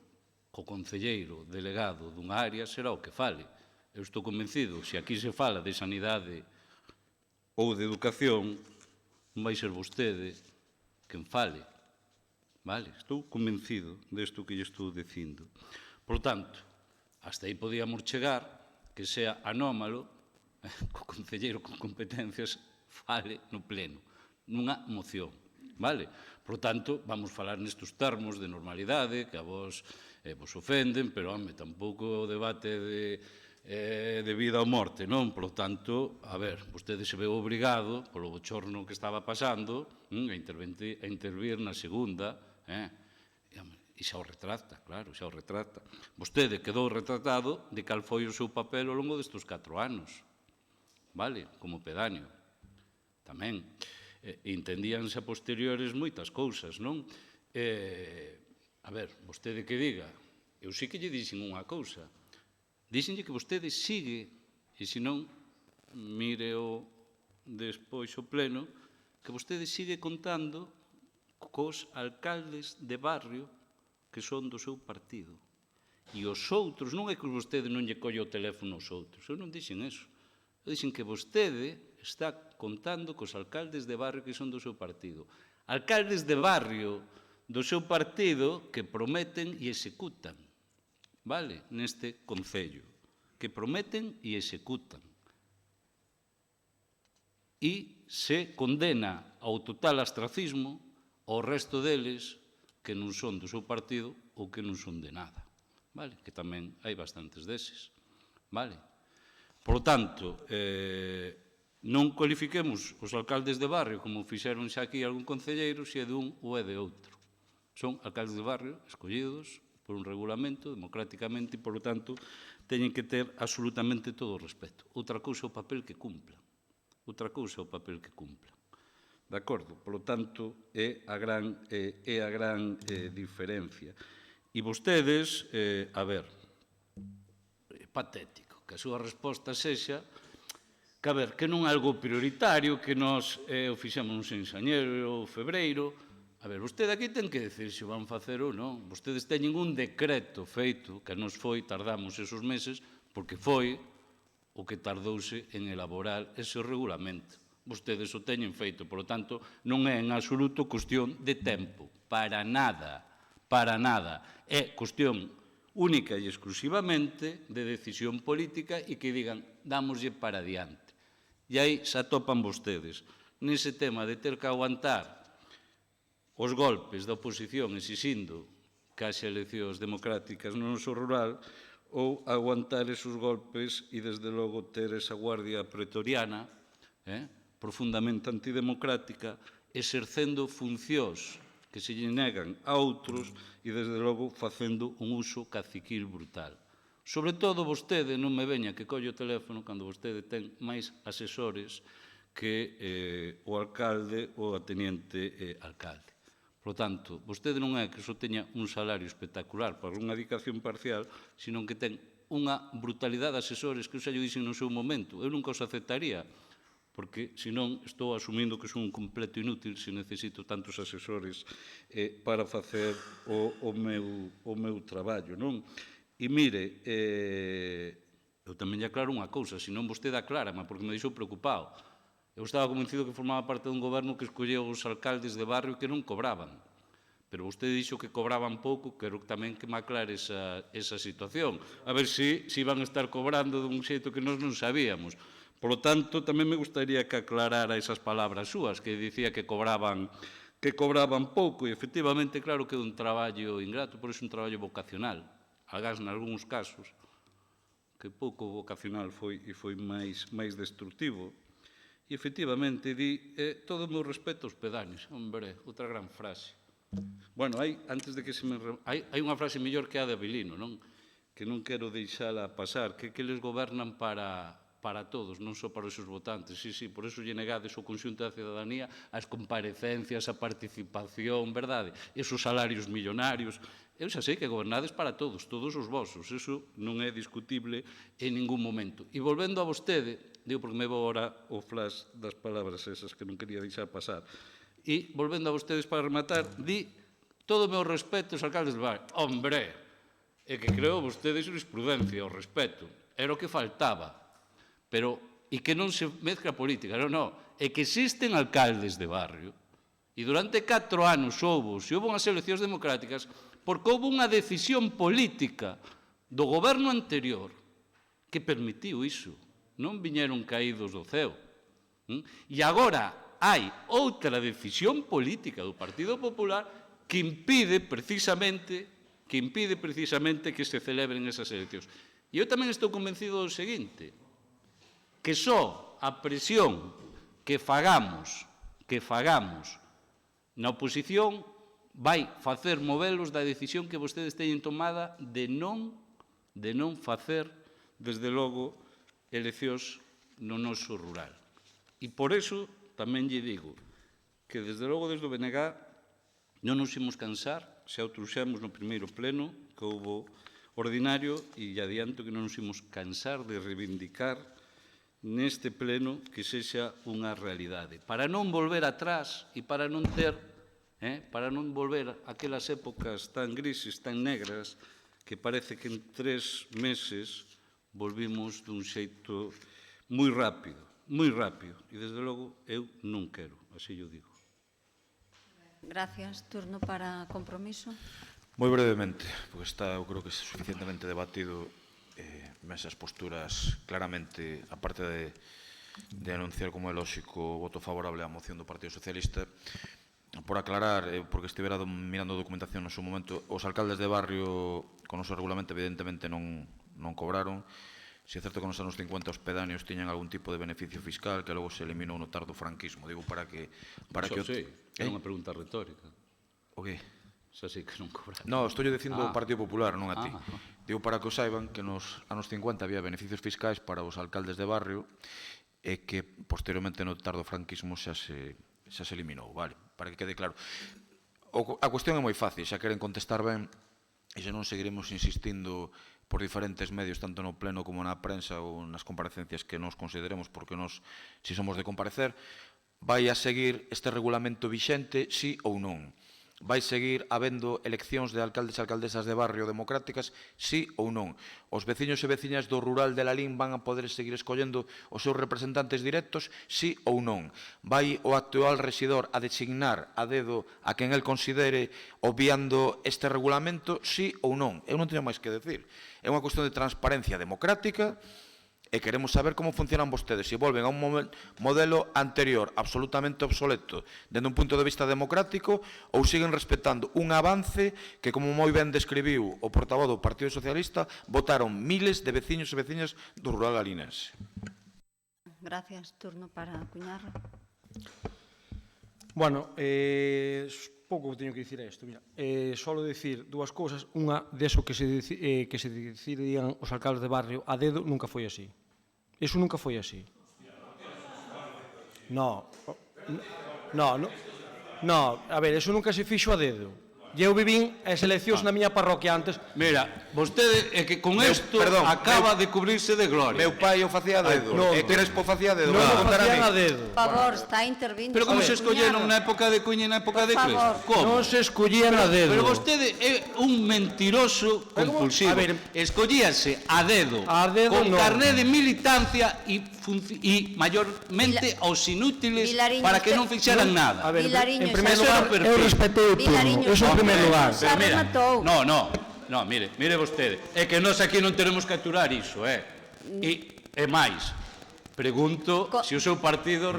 co concelleiro delegado dunha área será o que fale. Eu estou convencido, se aquí se fala de sanidade ou de educación, non vai ser vostede quen fale, vale? Estou convencido desto que lle estou dicindo. Por tanto, hasta aí podíamos chegar, que sea anómalo, co concelleiro con competencias fale no pleno, nunha moción, vale? Por tanto, vamos falar nestes termos de normalidade, que a vos vos ofenden, pero, home, tampouco o debate de vida ou morte, non? Por tanto, a ver, vostede se veu obrigado, polo bochorno que estaba pasando, a intervir na segunda, e xa o retrata, claro, xa o retrata. Vostede quedou retratado de cal foi o seu papel ao longo destes 4 anos, vale? Como pedáneo, tamén. Entendíanse a posteriores moitas cousas, non? A ver, vostede que diga, eu sí que lle dixen unha cousa, dixenlle que vostede sigue, e se non, mire-o despois o pleno, que vostede sigue contando cos alcaldes de barrio que son do seu partido. E os outros, non é que vostede non lle colle o teléfono aos outros, eu non dixen eso. Eu dixen que vostede está contando cos alcaldes de barrio que son do seu partido. Alcaldes de barrio do seu partido que prometen e executan, vale? Neste concello, que prometen e executan. E se condena ao total ostracismo ao resto deles que non son do seu partido ou que non son de nada, vale? Que tamén hai bastantes deses, vale? Por lo tanto, non cualifiquemos os alcaldes de barrio como fixeron xa aquí algún concelleiro se é de un ou é de outro. Son alcaldes de barrio escollidos por un regulamento democráticamente e, por lo tanto, teñen que ter absolutamente todo o respeto. Outra cousa é o papel que cumplan. Outra cousa é o papel que cumplan. De acordo? Por lo tanto, é a gran diferencia. E vostedes, a ver, é patético que a súa resposta sexa que, a ver, que non é algo prioritario, que nós o fixemos en xañeiro ou febreiro. A ver, vostede aquí ten que decir se o van facer ou non. Vostedes teñen un decreto feito, que nos foi, tardamos esos meses, porque foi o que tardouse en elaborar ese regulamento. Vostedes o teñen feito, por lo tanto, non é en absoluto cuestión de tempo, para nada, para nada. É cuestión única e exclusivamente de decisión política e que digan, dámoslle para diante. E aí se atopan vostedes nese tema de ter que aguantar os golpes da oposición exixindo que haxe eleccións democráticas no noso rural ou aguantar esos golpes e, desde logo, ter esa guardia pretoriana profundamente antidemocrática exercendo funcións que se lle negan a outros e, desde logo, facendo un uso caciquil brutal. Sobre todo, vostede non me veña que colle o teléfono cando vostede ten máis asesores que o alcalde ou a teniente alcalde. Por tanto, vostede non é que só teña un salario espectacular para unha dedicación parcial, sino que ten unha brutalidade de asesores que eu xa lle dixen no seu momento. Eu nunca os aceptaría, porque, senón, estou asumindo que son un completo inútil se necesito tantos asesores para facer o meu traballo, non? E mire, eu tamén lle aclaro unha cousa, senón vostede aclárame, porque me deixou preocupado. Eu estaba convencido que formaba parte dun goberno que escolleu os alcaldes de barrio que non cobraban. Pero vostede dixo que cobraban pouco, quero tamén que me aclare esa situación. A ver se iban a estar cobrando dun xeito que nós non sabíamos. Por lo tanto, tamén me gustaría que aclarara esas palabras súas, que dicía que cobraban pouco, e efectivamente, claro que é un traballo ingrato, por iso un traballo vocacional. Agás, nalgúns casos, que pouco vocacional foi e foi máis destructivo. E, efectivamente, di, todo o meu respeto aos pedáneos. Hombre, outra gran frase. Bueno, antes de que se me... Hai unha frase mellor que a de Avelino, non? Que non quero deixala pasar, que les gobernan para todos, non só para os seus votantes. Sí, por eso lle negades o conxunto da cidadanía, as comparecencias, a participación, verdade? Esos salarios millonarios. Eu xa sei que gobernades para todos os vosos. Eso non é discutible en ningún momento. E volvendo a vostede, digo porque me vou ahora o flash das palabras esas que non quería deixar pasar, e volvendo a vostedes para rematar, di todo o meu respeto aos alcaldes del barrio. Hombre, é que creo vostedes jurisprudencia, o respeto. Era o que faltaba. Pero, e que non se mezcla política, non, é que existen alcaldes de barrio e durante 4 anos houve unhas eleccións democráticas porque houve unha decisión política do goberno anterior que permitiu iso. Non viñeron caídos do ceo. E agora hai outra decisión política do Partido Popular que impide precisamente que se celebren esas eleccións. E eu tamén estou convencido do seguinte, que só a presión que fagamos na oposición vai facer movelos da decisión que vostedes teñen tomada de non facer, desde logo, eleccións no noso rural. E por iso tamén lle digo que, desde logo, desde o BNG non nos imos cansar, xa o trouxemos no primeiro pleno que houve ordinario, e adianto que non nos imos cansar de reivindicar neste pleno que sexa unha realidade, para non volver atrás e para non ter para non volver a aquelas épocas tan grises, tan negras, que parece que en 3 meses volvimos dun xeito moi rápido, e desde logo eu non quero, así yo digo. Gracias. Turno para Compromiso. Moi brevemente, porque está, eu creo que é suficientemente debatido, esas posturas claramente, aparte de anunciar como é lóxico o voto favorable á moción do Partido Socialista, por aclarar, porque estivera mirando documentación no seu momento, os alcaldes de barrio con o seu regulamento evidentemente non cobraron. Se é certo que nos anos 50 os pedáneos tiñan algún tipo de beneficio fiscal que logo se eliminou no tardo franquismo. Digo, para que... Sí, é unha pregunta retórica. O que? Xa sei que non cobraron. No, estou dicindo o Partido Popular, non a ti. Digo, para que o saiban que nos anos 50 había beneficios fiscais para os alcaldes de barrio e que posteriormente no tardo franquismo xa se eliminou, vale? Para que quede claro. A cuestión é moi fácil, xa queren contestar ben e xa non seguiremos insistindo por diferentes medios, tanto no pleno como na prensa ou nas comparecencias que nos consideremos, porque nos, se somos de comparecer, vai a seguir este regulamento vixente, sí ou non? Vai seguir habendo eleccións de alcaldes e alcaldesas de barrio democráticas, sí ou non? Os veciños e veciñas do rural de Lalín van a poder seguir escollendo os seus representantes directos, sí ou non? Vai o actual rexidor a designar a dedo a quen el considere obviando este regulamento, sí ou non? Eu non teño máis que decir. É unha cuestión de transparencia democrática e queremos saber como funcionan vostedes, se volven a un modelo anterior absolutamente obsoleto dende un punto de vista democrático ou siguen respetando un avance que, como moi ben describiu o portavoz do Partido Socialista, votaron miles de veciños e veciñas do rural alinense. Gracias. Turno para Cuñarro. Bueno, pouco teño que dicir a isto. Mira, solo dicir dúas cousas. Unha, deso que se decidían os alcaldes de barrio a dedo, nunca foi así. Eso nunca foi así. No, a ver, eso nunca se fixo a dedo. E eu vivín as eleccións na miña parroquia antes. Mira, vostede é que con isto acaba de cubrirse de gloria. Meu pai o facía a dedo, e Crespo facía a dedo. Non o facían a dedo. Por favor, está intervindo. Pero como se escolleron na época de Cuña e na época de Crespo? Como? Non se escollían a dedo. Pero vostede é un mentiroso compulsivo. Escollíase a dedo, con carné de militancia e maiormente aos inútiles para que non fixeran nada. A ver, en primeiro lugar, eu respetei o turno. Eso en primeiro lugar. No, mire vostede. É que nós aquí non tenemos que aturar iso, E máis, pregunto se o seu partido...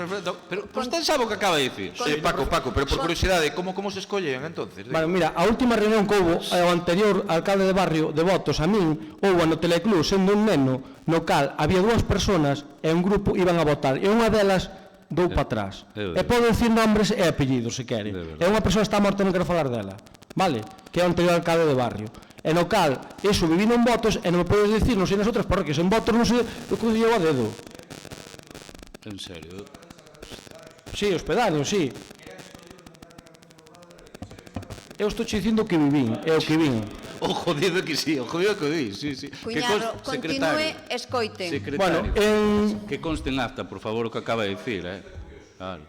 Pero vostede sabe o que acaba de dicir. Paco, pero por curiosidade, como se escollen, entonces? Bueno, mira, a última reunión que houve ao anterior alcalde de barrio de votos a min, houve no Teleclub, sendo un neno, no cal había 2 personas e un grupo iban a votar, e unha delas dou para atrás. E podo dicir nombres e apellidos, se quere. E unha persoa está morta, non quero falar dela, vale? Que é o anterior alcalde de barrio. E no cal, iso vivindo en votos, e non me podes dicir, non sei nas outras parroquias, en votos non sei o que llevo a dedo. En serio? Sí, os pedáneos, sí. Eu estou dicindo que vivín, é o que vin. O jodido que sí, o jodido que di, sí. Cuñado, continúe, escoiten. Secretario, que conste en acta, por favor, o que acaba de dicir, Claro.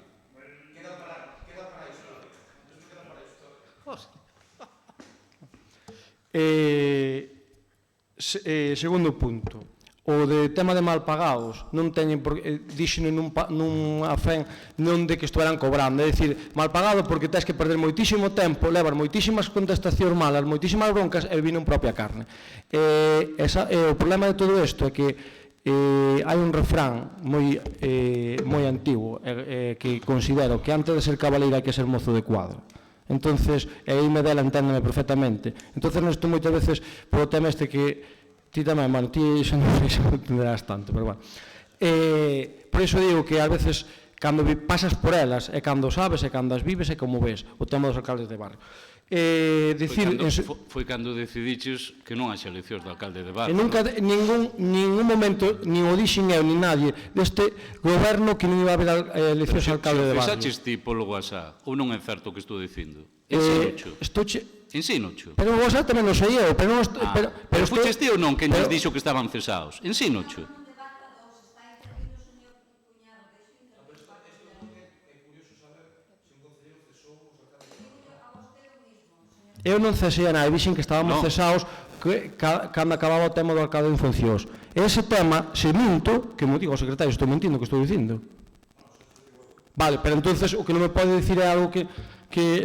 Segundo punto. O de tema de mal pagados non teñen dixen nunha fen non de que estuveran cobrando, é dicir, mal pagado porque tens que perder moitísimo tempo, levar moitísimas contestacións malas, moitísimas broncas e vino en propia carne. O problema de todo isto é que hai un refrán moi antigo que considero que antes de ser cabaleiro hai que ser mozo de cuadro. Entonces, aí me dela enténdeme perfectamente. Entonces, non estou moitas veces por o tema este que ti tamén, bueno, ti xa non sei se entenderás tanto, pero bueno. Por iso digo que ás veces, cando pasas por elas, é cando sabes, é cando as vives, é como ves o tema dos alcaldes de barrio. Foi cando decidiches que non haxe eleccións de alcalde de barrio. E nunca, ningún momento, nin o dixen eu, nin nadie, deste goberno que non iba a haber eleccións de alcalde de barrio. Fixaches ti polo WhatsApp, ou non é certo o que estou dicindo? Ensínocho. Pero o WhatsApp tamén non sei eu, pero fuches ti ou non quen lles dixo que estaban cesados? Ensínocho. Eu non cesei a nadie, dixen que estábamos cesados cando acababa o tema do alcalde en funcións. Ese tema, se minto, que me digo ao secretario, estou mentindo o que estou dicindo. Vale, pero entonces o que non me pode dicir é algo que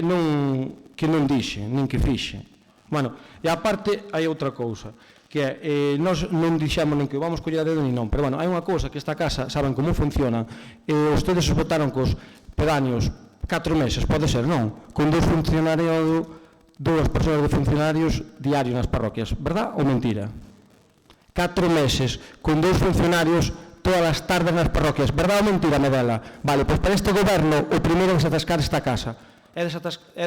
non dixe, nin que fixe. Bueno, e aparte hai outra cousa, que é, nós non dixemos nin que vamos coller a dedo nin non, pero bueno, hai unha cousa que esta casa saben como funciona, ustedes votaron cos pedáneos 4 meses, pode ser, non? Con dous persoas de funcionarios diarios nas parroquias, verdad ou mentira? 4 meses con dous funcionarios todas as tardes nas parroquias, verdad ou mentira, Medela? Vale, pois para este goberno o primeiro é desatascar esta casa, é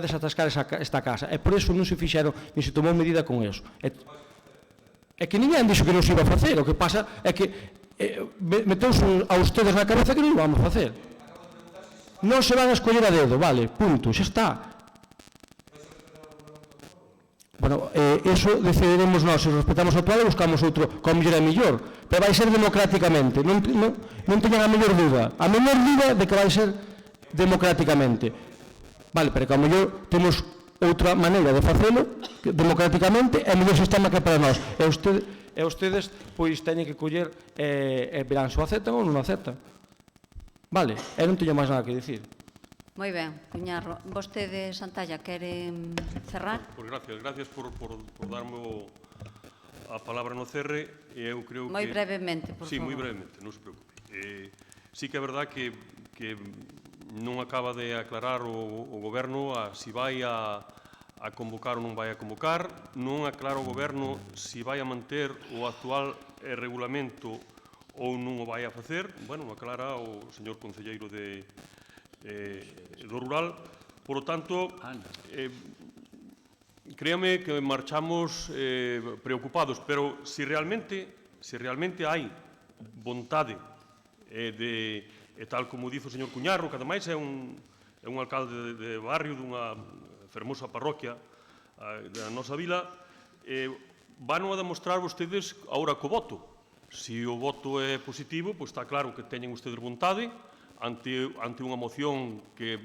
desatascar esta casa, e por iso non se fixeron, nin se tomou medida con eso. É que ninguén dixo que non se iba a facer, o que pasa é que meteus a ustedes na cabeza que non o vamos a facer. Non se van a escoller a dedo, vale, punto, xa está. Bueno, eso decidiremos nós, se respetamos o actual e buscamos outro, como mellor é mellor, pero vai ser democráticamente, non teñan a mellor dúda, de que vai ser democráticamente. Vale, pero que a mellor temos outra maneira de facelo democráticamente é o mellor sistema que para nós. E ustedes, pois, teñen que coller e verán se o aceptan ou non o aceptan. Vale, eu non teño máis nada que dicir. Moi ben, Cuñarro. Vostede, Santalla, quere cerrar? Pois gracias por darme a palabra no cerre. Eu creo que... Moi brevemente, por favor. Sí, moi brevemente, non se preocupe. Sí que é verdad que non acaba de aclarar o Goberno se vai a convocar ou non vai a convocar, non aclara o Goberno se vai a manter o actual regulamento ou non o vai a facer, bueno, aclara o señor concelleiro do Rural. Por lo tanto, créame que marchamos preocupados, pero se realmente hai vontade e tal como dice o señor Cuñarro, que ademais é un alcalde de barrio dunha fermosa parroquia da nosa vila, van a demostrar vostedes agora co voto. Se o voto é positivo, pois está claro que teñen ustedes vontade ante unha moción que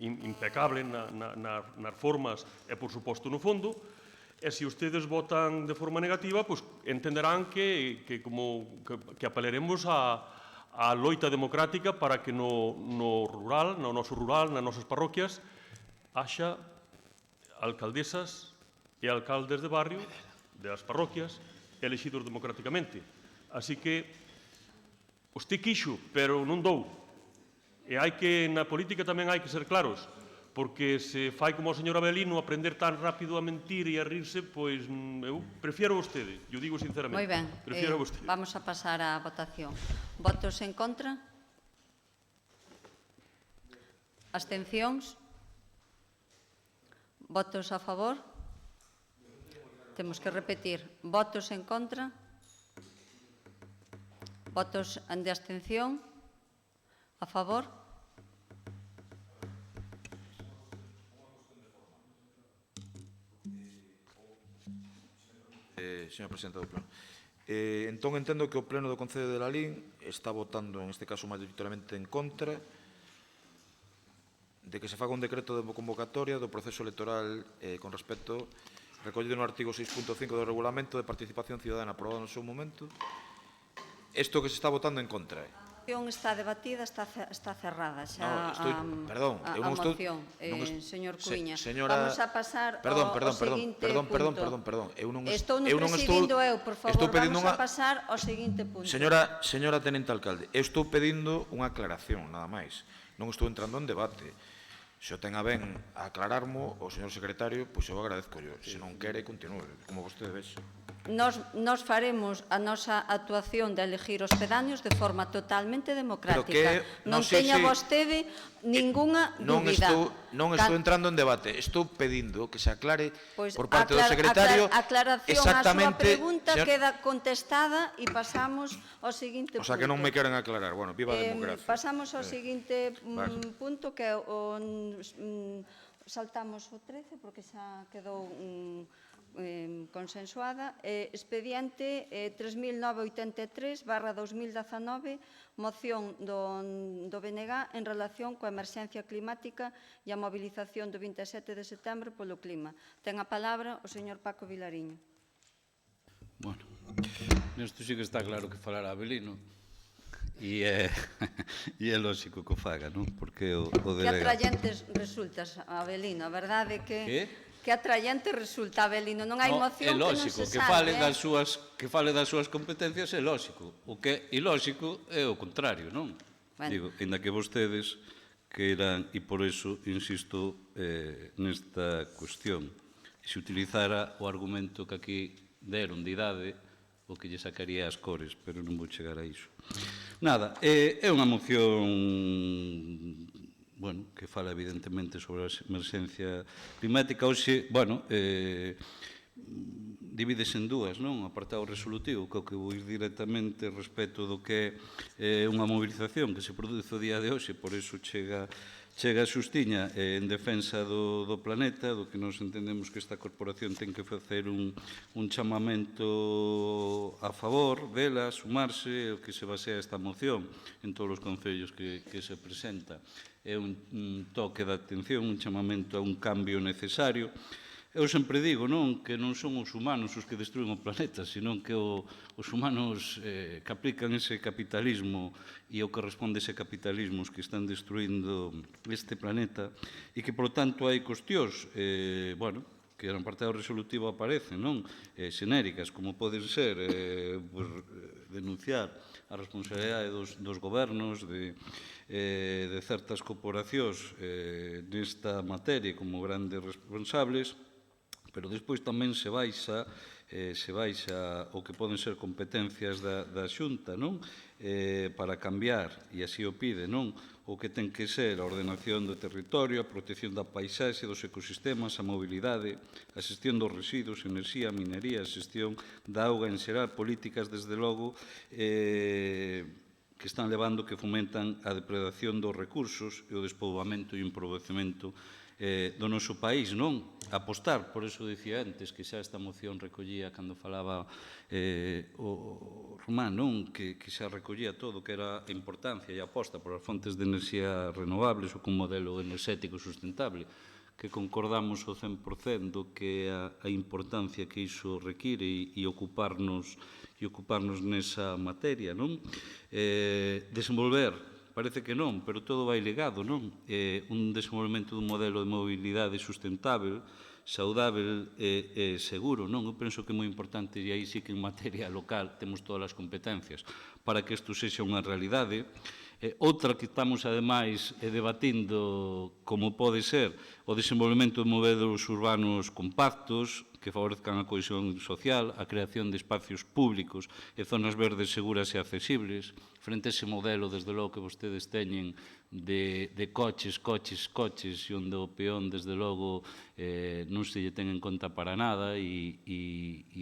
impecable nas formas e, por suposto, no fondo, e se ustedes votan de forma negativa, pois entenderán que apelaremos a loita democrática para que no rural, no noso rural, nas nosas parroquias, haxa alcaldesas e alcaldes de barrio, das parroquias, elegidos democráticamente. Así que, usted quixo, pero non dou. E na política tamén hai que ser claros, porque se fai como o señor Avelino aprender tan rápido a mentir e a rirse, pois eu prefiero a vostede, eu digo sinceramente. Moi ben, prefiero a vostede. Vamos a pasar á votación. Votos en contra? Abstencións? Votos a favor? Temos que repetir. Votos en contra? Votos de abstención? A favor? Señor Presidente do Pleno. Entón, entendo que o Pleno do Concello de Lalín está votando, en este caso, maioritariamente en contra de que se faga un decreto de convocatoria do proceso electoral con respecto recollido no artigo 6.5 do Regulamento de Participación Ciudadana aprobado no seu momento. Isto que se está votando en contra. A moción está debatida, está cerrada xa a moción. Señor Cuíña, vamos a pasar ao seguinte punto. Perdón. Estou non presidindo eu, por favor, vamos a pasar ao seguinte punto. Señora Tenente Alcalde, eu estou pedindo unha aclaración, nada máis. Non estou entrando en debate. Se o ten a ben aclararmo o señor secretario, pois eu agradezco yo. Se non quere, continúe, como vostede vexe. Nos faremos a nosa actuación de elegir os pedáneos de forma totalmente democrática. Non teña vostede ningunha dúbida. Non estou entrando en debate, estou pedindo que se aclare por parte do secretario exactamente... A súa pregunta queda contestada e pasamos ao seguinte punto. O sea, que non me queren aclarar. Bueno, viva a democracia. Pasamos ao seguinte punto, que saltamos o 13, porque xa quedou consensuada. Expediente 3983/2019, moción do BNG en relación coa emerxencia climática e a mobilización do 27 de setembro polo clima. Ten a palabra o señor Paco Vilariño. Bueno, nesto sí que está claro que falará Avelino. E é lógico que o faga, non? Porque o delegado... Que atrayentes resultas, Avelino, a verdade que... Que atrayente resulta, Avelino, non hai moción que non se salve. Que fale das súas competencias é lógico. O que é ilógico é o contrario, non? Digo, ainda que vostedes queiran, e por iso insisto nesta cuestión, se utilizara o argumento que aquí deron de idade, o que lle sacaría as cores, pero non vou chegar a iso. Nada, é unha moción que fala evidentemente sobre a emerxencia climática. Hoxe, divídese en dúas, non? O apartado resolutivo, que é o que vou ir directamente respecto do que é unha mobilización que se produce o día de hoxe, por iso chega a Xustiña en defensa do planeta, do que nos entendemos que esta corporación ten que facer un chamamento a favor dela, sumarse, o que se basea esta moción en todos os concellos que se presenta. É un toque de atención, un chamamento a un cambio necesario. Eu sempre digo, non, que non son os humanos os que destruen o planeta, senón que os humanos que aplican ese capitalismo e o que responde ese capitalismo os que están destruindo este planeta e que, por tanto, hai cuestións, que en apartado resolutivo aparecen, non? Xenéricas, como poden ser denunciar a responsabilidade dos gobernos, de certas corporacións nesta materia como grandes responsables, pero despois tamén se baixa o que poden ser competencias da Xunta, non? Para cambiar, e así o pide, non? O que ten que ser a ordenación do territorio, a protección da paisaxe, dos ecosistemas, a mobilidade, a xestión dos residuos, enerxía, minería, a xestión da auga en xeral, políticas, desde logo, que están levando, que fomentan a depredación dos recursos e o despoboamento e o empobrecemento do noso país, non? Apostar, por eso dicía antes, que xa esta moción recollía, cando falaba o Román, non? Que xa recollía todo, que era a importancia e a aposta por as fontes de enerxía renovables ou cun modelo enerxético sustentable, que concordamos ao 100% do que é a importancia que iso require e ocuparnos nesa materia, non? Desenvolver, parece que non, pero todo vai ligado, non? Un desenvolvemento dun modelo de mobilidade sustentável, saudável e seguro, non? Eu penso que é moi importante, e aí sí que en materia local temos todas as competencias para que isto sexa unha realidade. Outra que estamos, ademais, debatindo como pode ser o desenvolvemento de modelos urbanos compactos que favorezcan a cohesión social, a creación de espacios públicos e zonas verdes seguras e accesibles, frente a ese modelo, desde logo, que vostedes teñen de coches, e onde o peón, desde logo, non se lle ten en conta para nada e,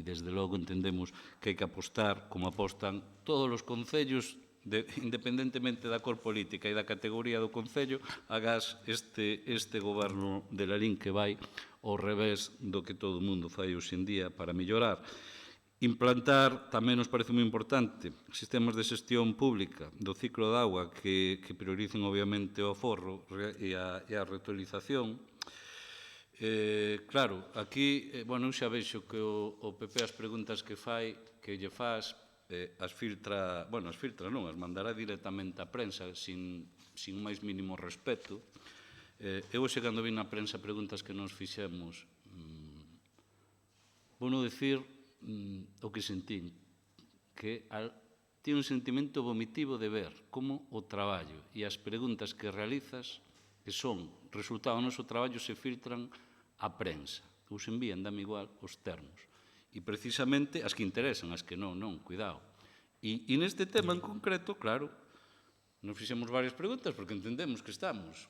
desde logo, entendemos que hai que apostar, como apostan todos os concellos, independentemente da cor política e da categoría do Concello, agás este goberno de Lalín que vai ao revés do que todo o mundo fai hoxe en día para mellorar. Implantar, tamén nos parece moi importante, sistemas de xestión pública do ciclo de auga que prioricen, obviamente, o aforro e a reutilización. Claro, aquí, eu xa vexo que o PP as preguntas que lle faz, as filtra non, as mandará directamente á prensa sin máis mínimo respeto. Eu hoxe, cando vi na prensa preguntas que nos fixemos, vou non dicir o que sentín, que tiene un sentimento vomitivo de ver como o traballo e as preguntas que realizas, que son resultado do noso traballo, se filtran á prensa, ou se envían, dame igual, os termos. E precisamente as que interesan, as que non, cuidado. E neste tema en concreto, claro, nos fixemos varias preguntas porque entendemos que estamos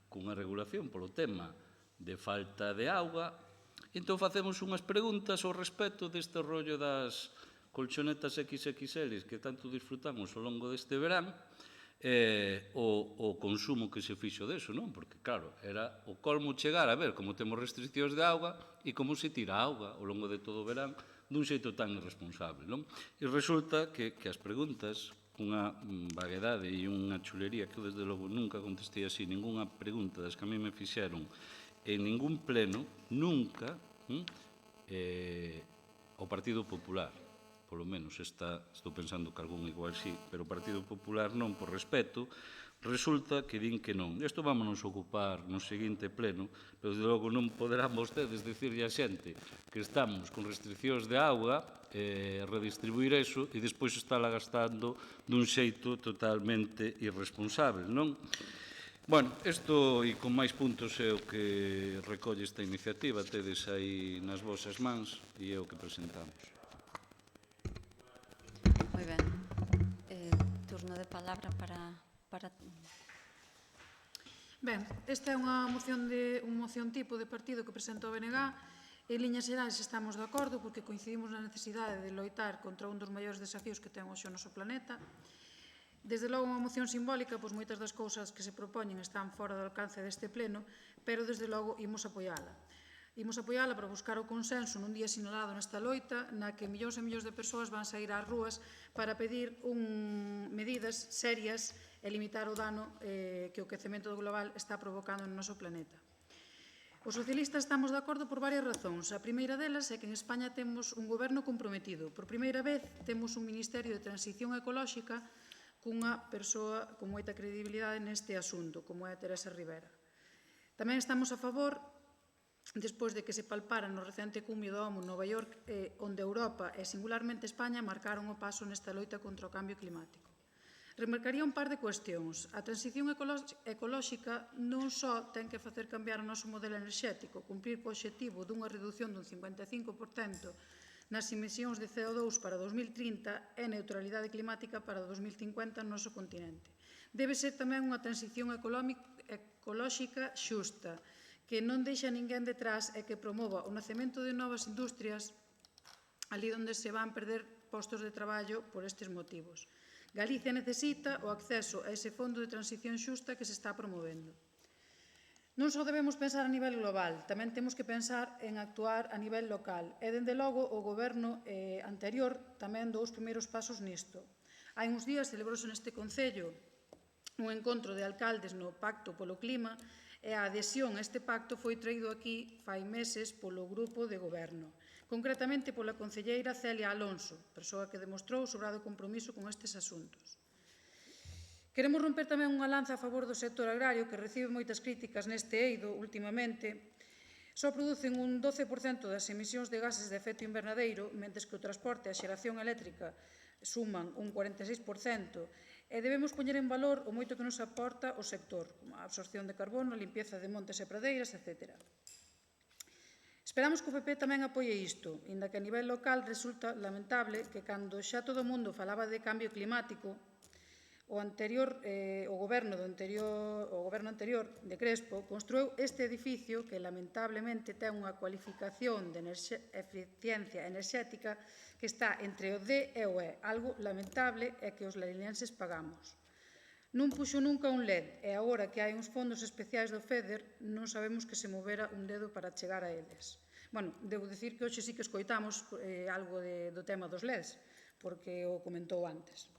con a regulación polo tema de falta de auga. Entón facemos unhas preguntas ao respecto deste rollo das colchonetas XXL que tanto disfrutamos ao longo deste verán, o consumo que se fixo deso, non? Porque, claro, era o colmo chegar a ver como temos restriccións de auga e como se tira auga ao longo de todo o verán dun xeito tan irresponsable, non? E resulta que as preguntas, cunha vaguedade e unha chulería que eu, desde logo, nunca contestei así ningunha pregunta das que a mí me fixeron en ningún pleno, nunca, o Partido Popular, polo menos estou pensando que algún igual sí, pero o Partido Popular non, por respeto, resulta que din que non. Isto vámonos ocupar no seguinte pleno, pero desde logo non poderán vostedes dicirlle a xente que estamos con restriccións de auga, redistribuir eso e despois estála gastando dun xeito totalmente irresponsable, non? Bueno, isto e con máis puntos é o que recolle esta iniciativa, tedes aí nas vosas mans e é o que presentamos. Moi ben. Turno de palabra para... Ben, esta é unha moción tipo de partido que presenta o BNG. En liñas xerais estamos de acordo porque coincidimos na necesidade de loitar contra un dos maiores desafíos que ten hoxe o noso planeta. Desde logo, unha moción simbólica, pois moitas das cousas que se propoñen están fora do alcance deste pleno, pero desde logo imos apoiala. Imos apoiala para buscar o consenso nun día sinalado nesta loita na que millóns e millóns de persoas van sair ás rúas para pedir medidas serias e limitar o dano que o quecemento global está provocando no noso planeta. Os socialistas estamos de acordo por varias razóns. A primeira delas é que en España temos un goberno comprometido. Por primeira vez temos un Ministerio de Transición Ecolóxica cunha persoa con moita credibilidade neste asunto, como é Teresa Rivera. Tamén estamos a favor, despois de que se palpara no recente cumio da ONU en Nova York, onde Europa e singularmente España marcaron o paso nesta loita contra o cambio climático. Remarcaría un par de cuestións. A transición ecolóxica non só ten que facer cambiar o noso modelo enerxético, cumprir co obxectivo dunha reducción dun 55% nas emisións de CO2 para 2030 e neutralidade climática para 2050 no noso continente. Debe ser tamén unha transición ecolóxica xusta, que non deixa ninguén detrás e que promova o nacemento de novas industrias ali onde se van perder postos de traballo por estes motivos. Galicia necesita o acceso a ese fondo de transición xusta que se está promovendo. Non só debemos pensar a nivel global, tamén temos que pensar en actuar a nivel local. E, dende logo, o goberno anterior tamén dou os primeiros pasos nisto. Hai uns días celebrouse neste Concello un encontro de alcaldes no Pacto polo Clima e a adhesión a este pacto foi traído aquí fai meses polo grupo de goberno, concretamente pola concelleira Celia Alonso, persoa que demostrou sobrado compromiso con estes asuntos. Queremos romper tamén unha lanza a favor do sector agrario que recibe moitas críticas neste eido últimamente. Só producen un 12% das emisións de gases de efecto invernadeiro, mentres que o transporte e a xeración eléctrica suman un 46%, e debemos poñer en valor o moito que nos aporta o sector, como a absorción de carbono, a limpieza de montes e pradeiras, etc. Esperamos que o PP tamén apoie isto, inda que a nivel local resulta lamentable que cando xa todo o mundo falaba de cambio climático, o goberno anterior de Crespo construiu este edificio que lamentablemente ten unha cualificación de eficiencia enerxética que está entre o D e o E, algo lamentable e que os lariñenses pagamos. Non puxo nunca un LED e agora que hai uns fondos especiais do FEDER non sabemos que se movera un dedo para chegar a eles. Bueno, debo dicir que hoxe sí que escoitamos algo do tema dos LEDs, porque o comentou antes.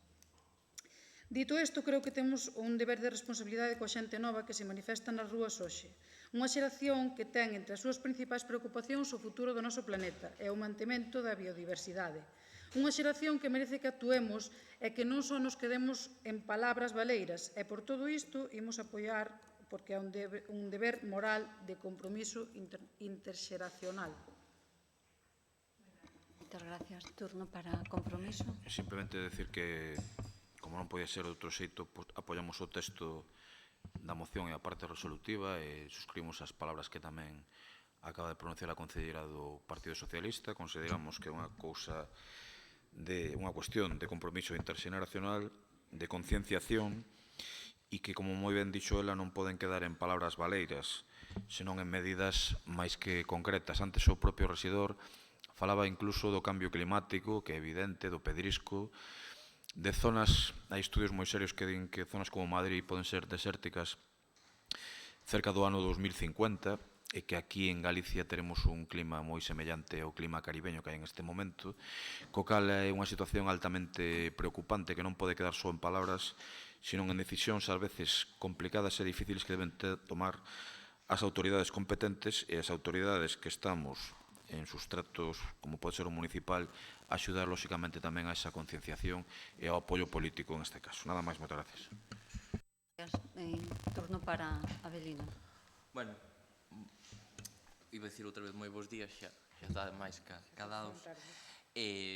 Dito isto, creo que temos un deber de responsabilidade coa xente nova que se manifesta nas rúas hoxe. Unha xeración que ten entre as súas principais preocupacións o futuro do noso planeta e o mantemento da biodiversidade. Unha xeración que merece que actuemos e que non só nos quedemos en palabras baleiras. E por todo isto, imos apoiar porque é un deber moral de compromiso interxeracional. Moitas gracias. Turno para compromiso. Simplemente decir que, como non podía ser de outro xeito, apoiamos o texto da moción e a parte resolutiva e suscribimos as palabras que tamén acaba de pronunciar a concelleira do Partido Socialista. Consideramos que é unha cuestión de compromiso interxeneracional, de concienciación e que, como moi ben dixo ela, non poden quedar en palabras baleiras, senón en medidas máis que concretas. Antes o propio rexedor falaba incluso do cambio climático, que é evidente, do pedrisco, de zonas, hai estudios moi serios que din que zonas como Madrid poden ser desérticas cerca do ano 2050, e que aquí en Galicia teremos un clima moi semellante ao clima caribeño que hai en este momento, co cal é unha situación altamente preocupante que non pode quedar só en palabras, sino en decisións ás veces complicadas e difíciles que deben tomar as autoridades competentes e as autoridades que estamos en sustratos, como pode ser o municipal, axudar lóxicamente tamén a esa concienciación e ao apoio político en este caso. Nada máis, moitas gracias. Turno para Avelino. Bueno, iba a dicir outra vez moi bons días, xa está máis cadados.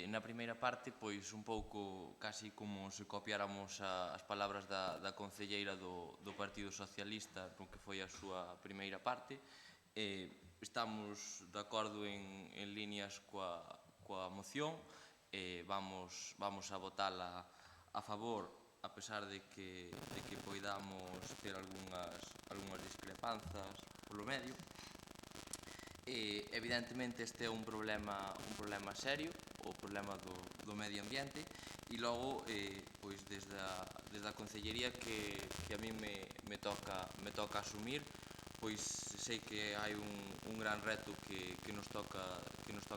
Na primeira parte, pois un pouco casi como se copiáramos as palabras da concelleira do Partido Socialista no que foi a súa primeira parte. Estamos de acordo en líneas coa moción, vamos a votala a favor, a pesar de que poidamos ter algunhas discrepanzas polo medio. Evidentemente este é un problema serio, o problema do medio ambiente, e logo pois desde a concellería que a mí me toca asumir, pois sei que hai un gran reto que nos toca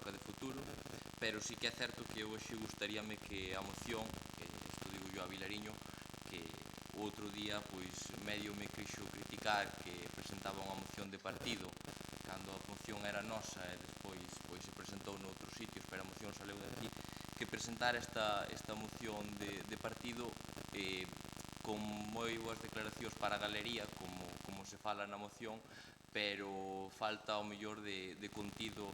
de futuro, pero sí que é certo que hoxe gustaríame que a moción, que isto digo yo a Vilariño, que o outro día pois medio me quixo criticar que presentaba unha moción de partido cando a moción era nosa e despois pois se presentou noutros sitios, pero a moción saleu de aquí, que presentar esta moción de partido con moi boas declaracións para a galería, como se fala na moción, pero falta ao mellor de contido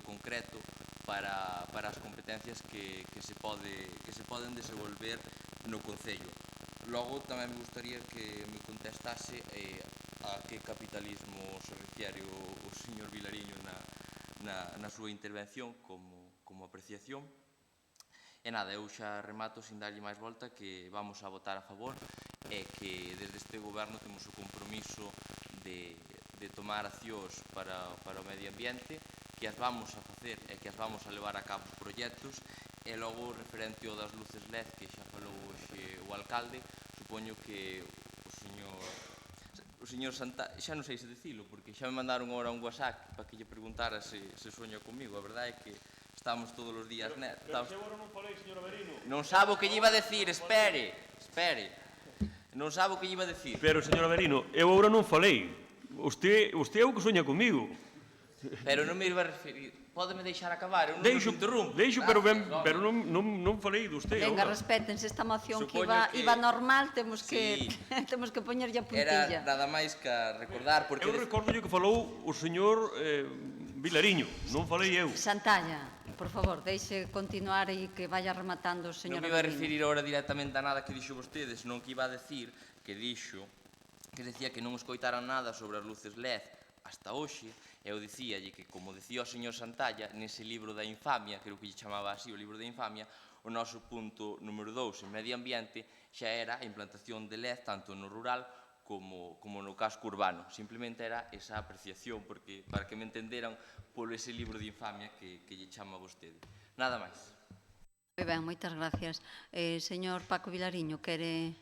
concreto para as competencias que se poden desenvolver no Concello. Logo tamén me gustaría que me contestase a que capitalismo se refiere o señor Vilariño na súa intervención como apreciación. E nada, eu xa remato sin darlle máis volta que vamos a votar a favor e que desde este goberno temos o compromiso de tomar accións para o medio ambiente, que as vamos a facer e que as vamos a levar a cabo proxectos. E logo, referente ao das luces LED, que xa falou hoxe o alcalde, supoño que o señor Santalla, xa non sei se dicilo, porque xa me mandaron agora un WhatsApp para que lle preguntara se soña comigo. A verdade é que estamos todos os días... Pero se agora non falei, señor Averino. Non sabe o que lle iba a decir, espere. Non sabe o que lle iba a decir. Pero, señor Averino, eu agora non falei. Usted é o que soña comigo. Pero non me iba a referir... Pódeme deixar acabar, eu non me interrumpo. Deixo, pero non falei de usted. Venga, respétense esta moción que iba normal, temos que poñerlle a puntilla. Era nada máis que recordar... Eu recordo que falou o señor Vilariño, non falei eu. Santalla, por favor, deixe continuar e que vaya rematando o señor Avelino. Non me iba a referir agora directamente a nada que dixo vostedes, senón que iba a decir que decía que non escoitaran nada sobre as luces LED hasta hoxe. Eu dicíalle que, como dicía o señor Santalla, nese libro da infamia, creo que lle chamaba así, o libro da infamia, o noso punto número 2 en medio ambiente xa era a implantación de LED tanto no rural como no casco urbano. Simplemente era esa apreciación, porque para que me entenderan polo ese libro de infamia que lle chama a vostede. Nada máis. Moi ben, moitas gracias. Señor Paco Vilariño, quere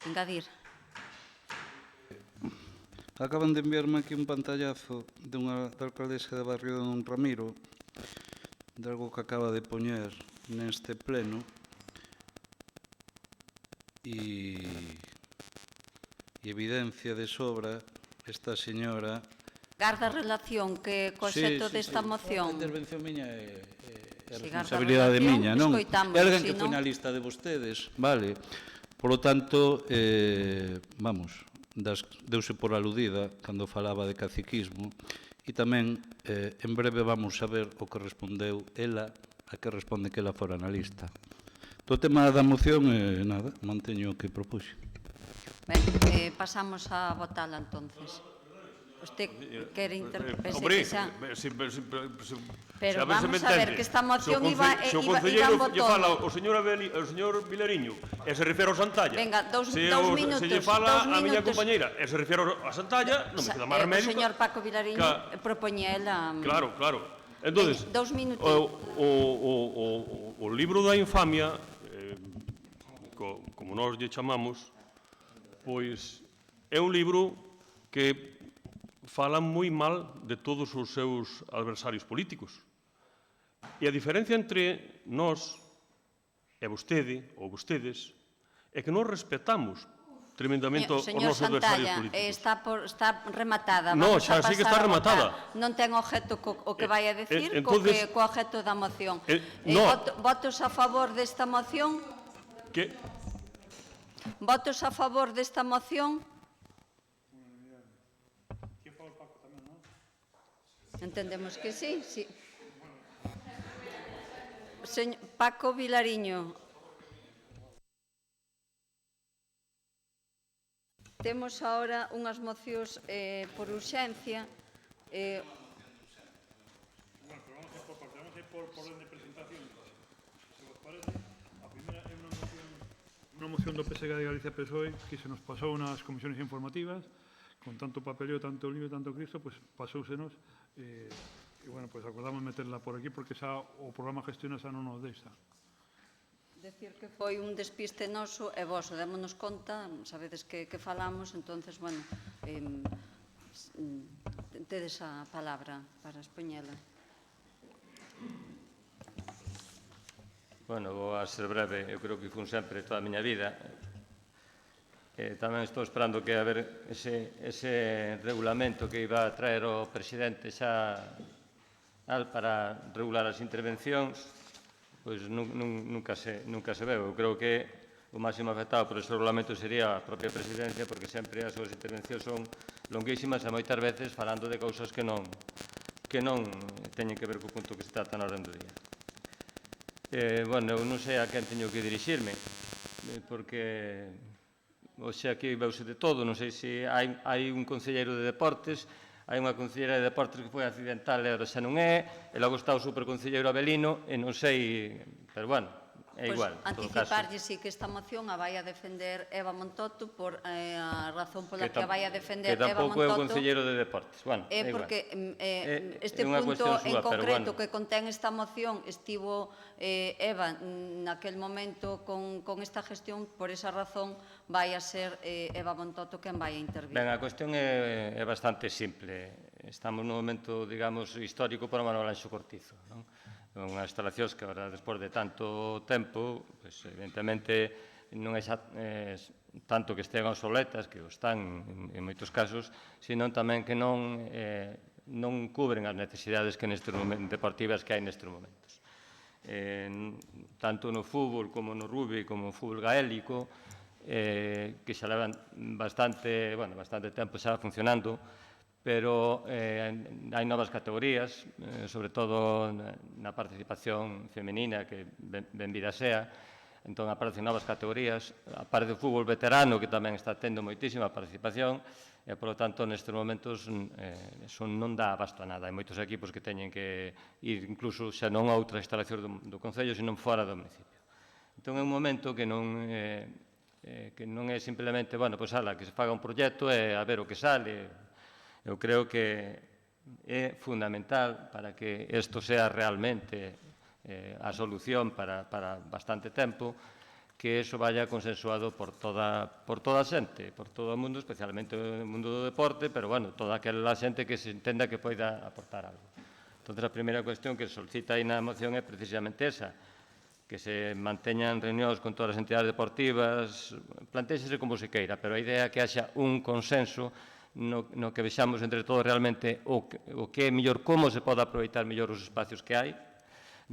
engadir? Acaban de enviarme aquí un pantallazo da alcaldesa de Barrio Don Ramiro, de algo que acaba de poñer neste pleno, e evidencia de sobra esta señora... Garda relación que co xeto desta moción... A intervención miña é responsabilidade miña, non? É alguén que foi na lista de vostedes, vale? Por lo tanto, vamos... deuse por aludida cando falaba de caciquismo, e tamén en breve vamos a ver o que respondeu ela, a que responde que ela fora na lista. Do tema da moción, nada, manteño o que propuxe. Ben, pasamos a votala entonces. Usted quere intervenir? Pero vamos a ver que esta moción iba en voto. Se o concelleiro lle fala o señor Vilariño e se refere ao Santalla, venga, dous minutos, se lle fala a miña compañeira e se refere ao Santalla, non me queda máis remedio. O señor Paco Vilariño propoñía ela... Claro. Entonces, 2 minutos. O libro da infamia, como nós lle chamamos, pois é un libro que fala moi mal de todos os seus adversarios políticos. E a diferencia entre nós e vostede, ou vostedes, é que nós respetamos tremendamente os nosos adversarios políticos. Está rematada. No, xa sei que está rematada. Non ten objeto o que vai a decir co objeto da moción. Votos a favor desta moción? Votos a favor desta moción? Entendemos que sí, sí. Paco Vilariño. Temos agora unhas mocións por urxencia. Vamos a ir por orden de presentación. Se vos parece, a primeira é unha moción do PSG de Galicia PSOE que se nos pasou nas comisiones informativas, con tanto papeleo, tanto lío, tanto cristo, pues pasousenos e, bueno, pues acordamos meterla por aquí porque xa o programa gestiona xa non nos deixa. Decir que foi un despiste noso e vos démonos conta, sabedes que falamos, entonces, bueno, tedes a palabra para expoñela. Bueno, vou a ser breve, eu creo que fun sempre toda a miña vida. Tamén estou esperando que haber ese regulamento que iba a traer o presidente xa para regular as intervencións, pois nunca se veu. Eu creo que o máximo afectado por ese regulamento sería a propia presidencia, porque sempre as súas intervencións son longuísimas e moitas veces falando de cousas que non teñen que ver co punto que se trata na orden do día. Bueno, eu non sei a quen teño que dirixirme, porque hoxe aquí veuse de todo, non sei se hai un concelleiro de deportes, hai unha concelleira de deportes que foi accidental e agora xa non é, e logo está o superconcelleiro Avelino, e non sei, pero bueno, é igual. Anticiparlle, sí, que esta moción a vai a defender Eva Montoto por a razón pola que a vai a defender Eva Montoto. Que tampouco é o concelleiro de deportes, bueno, é igual. Porque este punto en concreto que contén esta moción estivo Eva naquel momento con esta gestión, por esa razón vai a ser Eva Montoto quen vai a intervir. Ben, a cuestión é bastante simple. Estamos nun momento, digamos, histórico para Manuel Anxo Cortizo, non? Unhas instalacións que agora, despois de tanto tempo, pues, evidentemente non é tanto que estean obsoletas, que o están en moitos casos, sino tamén que non cubren as necesidades deportivas que hai nestes momentos. Tanto no fútbol como no rugby, como no fútbol gaélico, que xa levan bastante tempo xa funcionando, pero hai novas categorías, sobre todo na participación femenina, que benvida sea, entón aparecen novas categorías, aparece o fútbol veterano, que tamén está tendo moitísima participación, e, por lo tanto, nestes momentos non dá abasto a nada. Hai moitos equipos que teñen que ir incluso xa non a outra instalación do Concello, senón fora do municipio. Entón é un momento que non é simplemente, bueno, pois ala, que se faga un proxecto e a ver o que sale. Eu creo que é fundamental para que isto sea realmente a solución para bastante tempo, que iso vaya consensuado por toda a xente, por todo o mundo, especialmente o mundo do deporte, pero, bueno, toda aquela xente que se entenda que poida aportar algo. Entón, a primeira cuestión que se solicita aí na moción é precisamente esa, que se manteñan reunións con todas as entidades deportivas, plantéxese como se queira, pero a idea é que haxa un consenso no que vexamos entre todos realmente o que é mellor, como se pode aproveitar mellor os espacios que hai,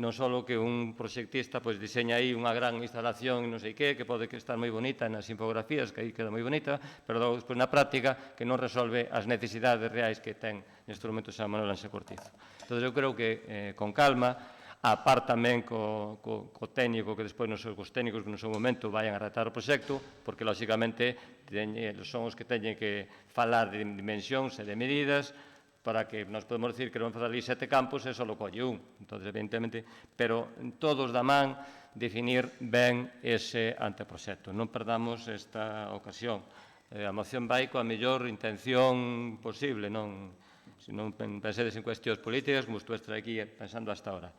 non só que un proxectista diseña aí unha gran instalación non sei que pode estar moi bonita nas infografías, que aí queda moi bonita, pero logo despois na práctica que non resolve as necesidades reais que ten neste momento San Manuel Anxo Cortizo. Entón, eu creo que con calma, a par tamén co técnico, que despois os técnicos que no seu momento vayan a retar o proxecto, porque, lóxicamente, son os que teñen que falar de dimensións e de medidas para que nos podemos decir que non fazer ali 7 campos e só colle un. Entón, evidentemente, pero todos da man definir ben ese anteproxecto. Non perdamos esta ocasión. A moción vai coa mellor intención posible, se non pensedes en cuestións políticas, como estou aquí pensando hasta ahora.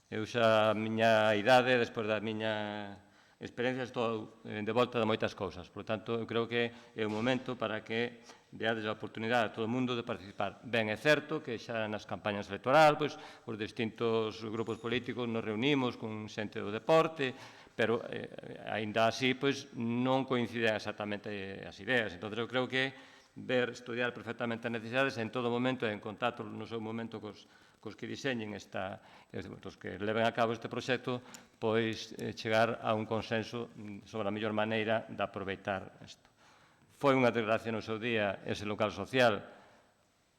Eu xa a miña idade, despois da miña experiencias estou de volta de moitas cousas. Por tanto, eu creo que é un momento para que deades a oportunidade a todo o mundo de participar. Ben, é certo que xa nas campañas electoral, pois, os distintos grupos políticos nos reunimos con xente do deporte, pero, aínda así, pois, non coinciden exactamente as ideas. Entón, eu creo que ver, estudiar perfectamente as necesidades en todo momento e en contacto no seu momento cos que diseñen os que leven a cabo este proxecto, pois chegar a un consenso sobre a mellor maneira de aproveitar isto. Foi unha desgracia no seu día ese local social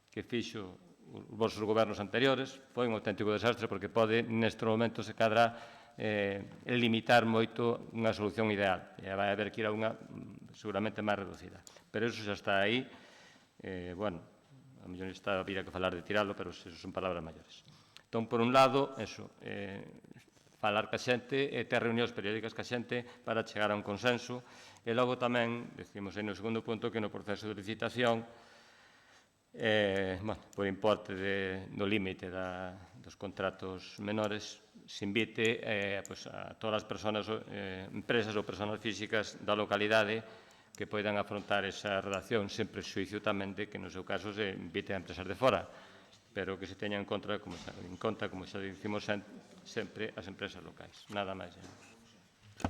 que fixo os vosos gobernos anteriores, foi un auténtico desastre porque pode neste momento se cadra limitar moito unha solución ideal e vai haber que ir a unha seguramente máis reducida. Pero eso xa está aí, bueno, a mellor está a vir a que falar de tiralo, pero eso son palabras maiores. Entón, por un lado, eso, falar ca xente e ter reunións periódicas ca xente para chegar a un consenso. E logo tamén, decimos aí no segundo punto, que no proceso de licitación, por importe do límite dos contratos menores, se invite a todas as persoas, empresas ou persoas físicas da localidade que poidan afrontar esa redacción, sempre xuicio tamén de que no seu caso se invite a empresas de fora, pero que se teñan en conta, como xa dicimos sempre, as empresas locais. Nada máis.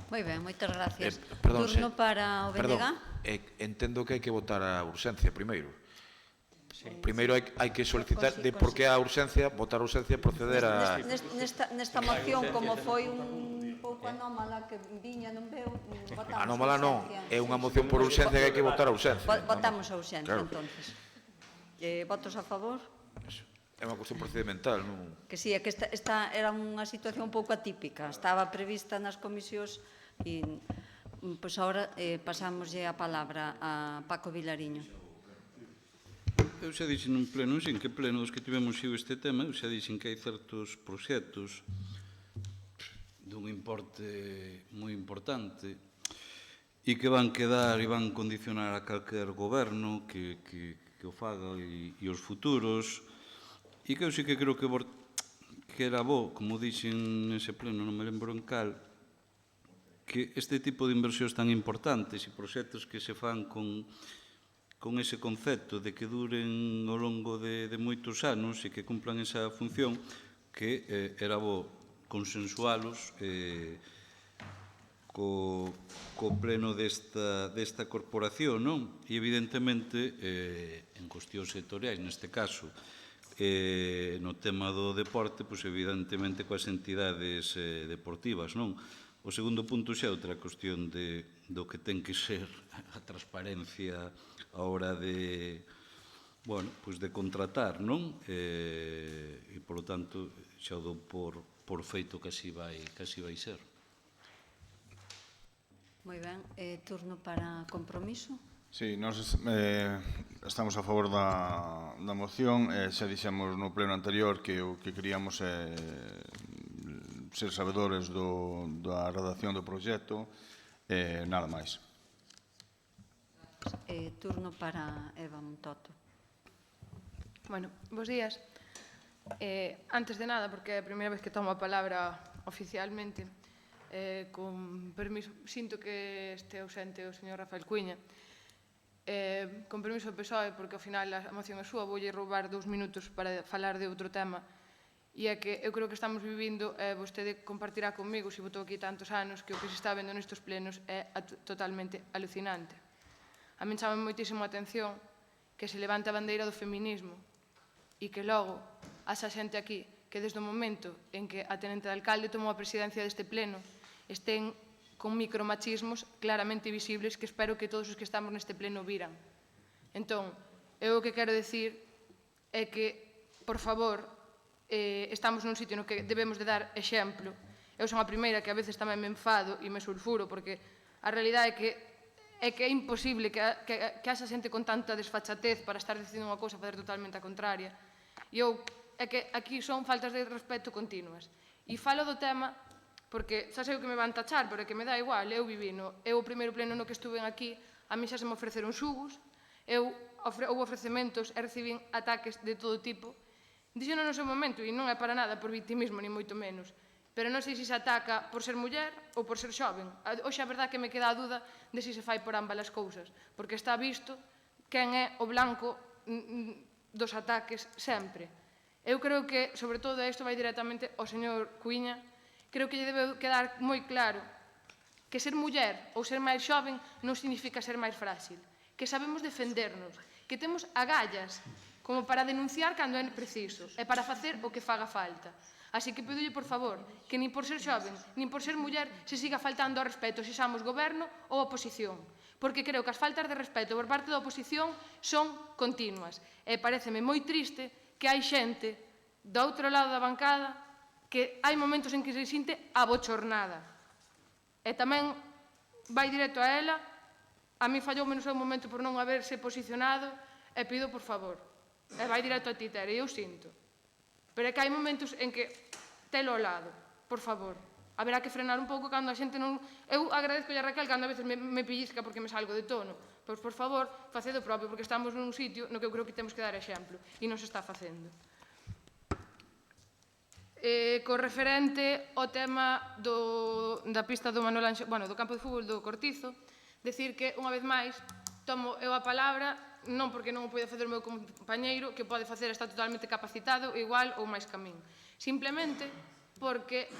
Moi ben, moitas gracias. Perdón, Turno para o BNG. Entendo que hai que votar a urxencia primeiro. Primeiro hai que solicitar de por que a urxencia, votar a urxencia e proceder a... Nesta moción, como foi un pouco anómala que viña, non veo, votamos anómala non, é unha moción por urxencia que hai que votar a urxencia. Votamos a urxencia, entonces. Votos a favor? É unha cuestión procedimental, non? Que sí, é que esta era unha situación un pouco atípica. Estaba prevista nas comisións e, pois, agora pasámoslle a palabra a Paco Vilariño. Eu xa dixen nun pleno, non sei en que pleno dos que tivemos este tema, eu xa dixen que hai certos proxectos dun importe moi importante e que van quedar e van condicionar a calquer goberno que o faga e os futuros, e que eu sí que creo que era bo, como dixen nese pleno, non me lembro en cal, que este tipo de inversións tan importantes e proxectos que se fan con ese concepto de que duren ao longo de moitos anos e que cumplan esa función, que era bo consensualos co pleno desta corporación, non? E evidentemente en cuestións sectoriais, neste caso, no tema do deporte, pois evidentemente coas entidades deportivas, non? O segundo punto xa é outra cuestión do que ten que ser a transparencia a hora de, bueno, pois de contratar, non? E, polo tanto, xa o dou por feito que así vai ser. Moi ben. Turno para Compromiso. Sí, nós estamos a favor da moción. Xa dixemos no pleno anterior que o que queríamos é ser sabedores da redacción do proxecto, nada máis. Turno para Eva Montoto. Bueno, bos días. Antes de nada, porque é a primeira vez que tomo a palabra oficialmente, con permiso, sinto que este ausente o señor Rafael Cuíña, con permiso do PSOE, porque ao final a moción é súa, voulle roubar 2 minutos para falar de outro tema, e é que eu creo que estamos vivindo, vostede compartirá conmigo, se votou aquí tantos anos, que o que se está vendo nestes plenos é totalmente alucinante. A min chama moitísimo a atención que se levante a bandeira do feminismo e que logo haxa xente aquí que desde o momento en que a tenente de alcalde tomou a presidencia deste pleno estén con micromachismos claramente visibles que espero que todos os que estamos neste pleno viran. Entón, eu o que quero decir é que, por favor, estamos nun sitio no que debemos de dar exemplo. Eu son a primeira que a veces tamén me enfado e me sulfuro porque a realidade é que é imposible que haxa xente con tanta desfachatez para estar dicindo unha cousa e fazer totalmente a contraria. E é que aquí son faltas de respeto continuas. E falo do tema porque xa sei o que me van tachar, pero é que me dá igual. Eu o primeiro pleno no que estuve aquí, a mí xa se me ofreceron xugos, houve ofrecementos e recibín ataques de todo tipo. Dixeno no seu momento, e non é para nada por victimismo, ni moito menos, pero non sei se se ataca por ser muller ou por ser xoven. Hoxe a verdade que me queda a dúda de se se fai por ambas as cousas, porque está visto quen é o blanco dos ataques sempre. Eu creo que, sobre todo, isto vai directamente ao señor Cuíña, creo que lle debe quedar moi claro que ser muller ou ser máis xoven non significa ser máis frágil, que sabemos defendernos, que temos agallas como para denunciar cando é preciso e para facer o que faga falta. Así que pediulle, por favor, que nin por ser xoven, nin por ser muller, se siga faltando ao respeto se xamos goberno ou oposición, porque creo que as faltas de respeto por parte da oposición son continuas. E pareceme moi triste que hai xente do outro lado da bancada que hai momentos en que se sinte abochornada. E tamén vai directo a ela, a mí falloume no seu momento por non haberse posicionado, e pido, por favor, e vai directo a ti, Tere, eu sinto. Pero é que hai momentos en que telo ao lado, por favor. Haberá que frenar un pouco cando a xente non... Eu agradezco a Raquel cando a veces me pellizca porque me salgo de tono. Pois, por favor, facedo propio, porque estamos nun sitio no que eu creo que temos que dar exemplo, e non se está facendo. Co referente ao tema da pista do Manuel Anxo, do campo de fútbol do Cortizo, decir que, unha vez máis, tomo eu a palabra, non porque non o pode facer o meu compañeiro, que pode facer, está totalmente capacitado, igual ou máis que a min. Simplemente porque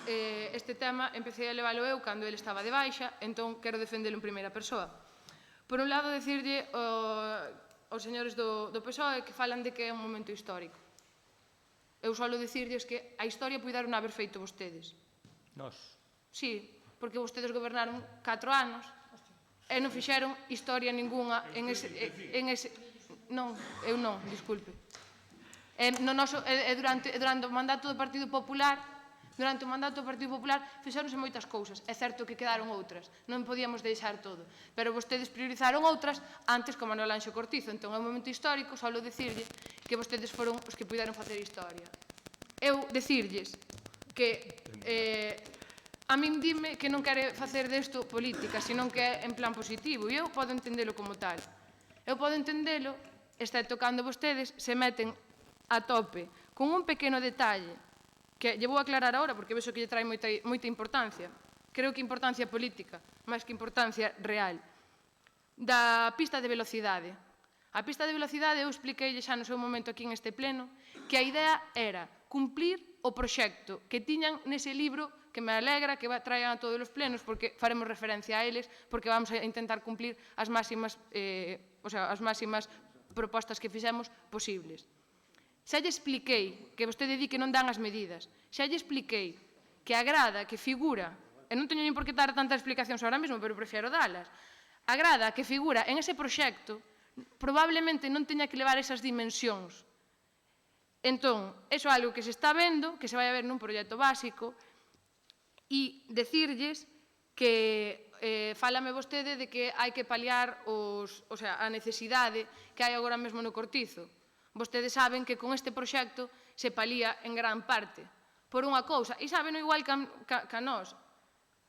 este tema empecé a leválo eu cando ele estaba de baixa, entón quero defendelo en primeira persoa. Por un lado, decirlle aos señores do PSOE que falan de que é un momento histórico. Eu solo dicirlles que a historia puidaron haber feito vostedes. Nos? Sí, porque vostedes gobernaron 4 anos e non fixeron historia ninguna en ese... Non, eu non, disculpe. Durante o mandato do Partido Popular, fixeronse moitas cousas. É certo que quedaron outras, non podíamos deixar todo. Pero vostedes priorizaron outras antes que o Manuel Anxo Cortizo. Entón, é un momento histórico, só dicirlle que vostedes foron os que puderon facer historia. Eu dicirlles que a min dime que non quere facer desto política, senón que é en plan positivo, e eu podo entendelo como tal. Eu podo entendelo, excepto cando vostedes se meten a tope con un pequeno detalle que lle vou aclarar agora porque vexo que lle trae moita importancia, creo que importancia política, máis que importancia real, da pista de velocidade. A pista de velocidade eu expliqueille xa no seu momento aquí en este pleno que a idea era cumplir o proxecto que tiñan nese libro que me alegra que traigan a todos os plenos porque faremos referencia a eles porque vamos a intentar cumplir as máximas propostas que fixemos posibles. Xa lle expliquei que vostede di que non dan as medidas. Xa lle expliquei que a grada que figura, e non teño nin por que dar tantas explicacións ahora mesmo, pero prefiero dalas, a grada que figura en ese proxecto probablemente non teña que levar esas dimensións. Entón, iso é algo que se está vendo, que se vai a ver nun proxecto básico, e decirlles que fálame vostede de que hai que paliar a necesidade que hai agora mesmo no Cortizo. Vostedes saben que con este proxecto se palía en gran parte por unha cousa, e saben igual que a nós,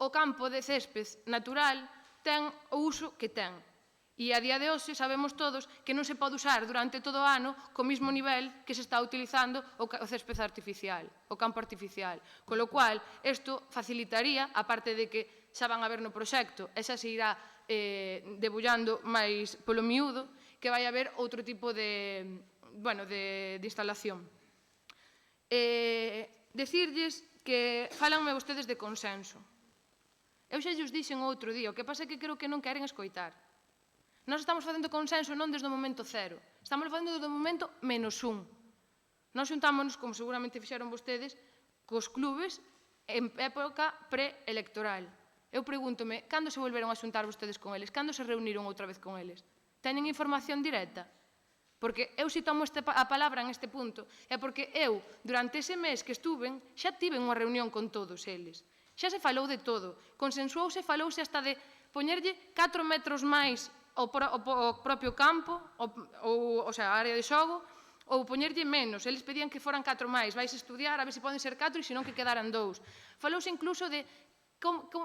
o campo de césped natural ten o uso que ten. E a día de hoxe sabemos todos que non se pode usar durante todo o ano co mesmo nivel que se está utilizando o césped artificial, o campo artificial. Con lo cual, isto facilitaría, aparte de que xa van a ver no proxecto, e xa se irá debullando máis polo miúdo, que vai haber outro tipo de instalación. Decirlles que falanme vostedes de consenso. Eu xa lles dixen outro día, o que pasa é que creo que non queren escoitar. Nós estamos facendo consenso non desde o momento cero, estamos facendo desde o momento -1. Nós xuntámonos, como seguramente fixeron vostedes, cos clubes en época preelectoral. Eu pregúntome, cando se volveron a xuntar vostedes con eles? Cando se reuniron outra vez con eles? Teñen información directa? Porque eu si tomo a palabra en este punto é porque eu, durante ese mes que estuven, xa tiven unha reunión con todos eles. Xa se falou de todo, consensuouse, falouse hasta de poñerlle 4 metros máis o propio campo, a área de xogo, ou poñerlle menos. Eles pedían que foran 4 máis, vais estudiar, a ver se poden ser 4 e senón que quedaran 2. Falouse incluso de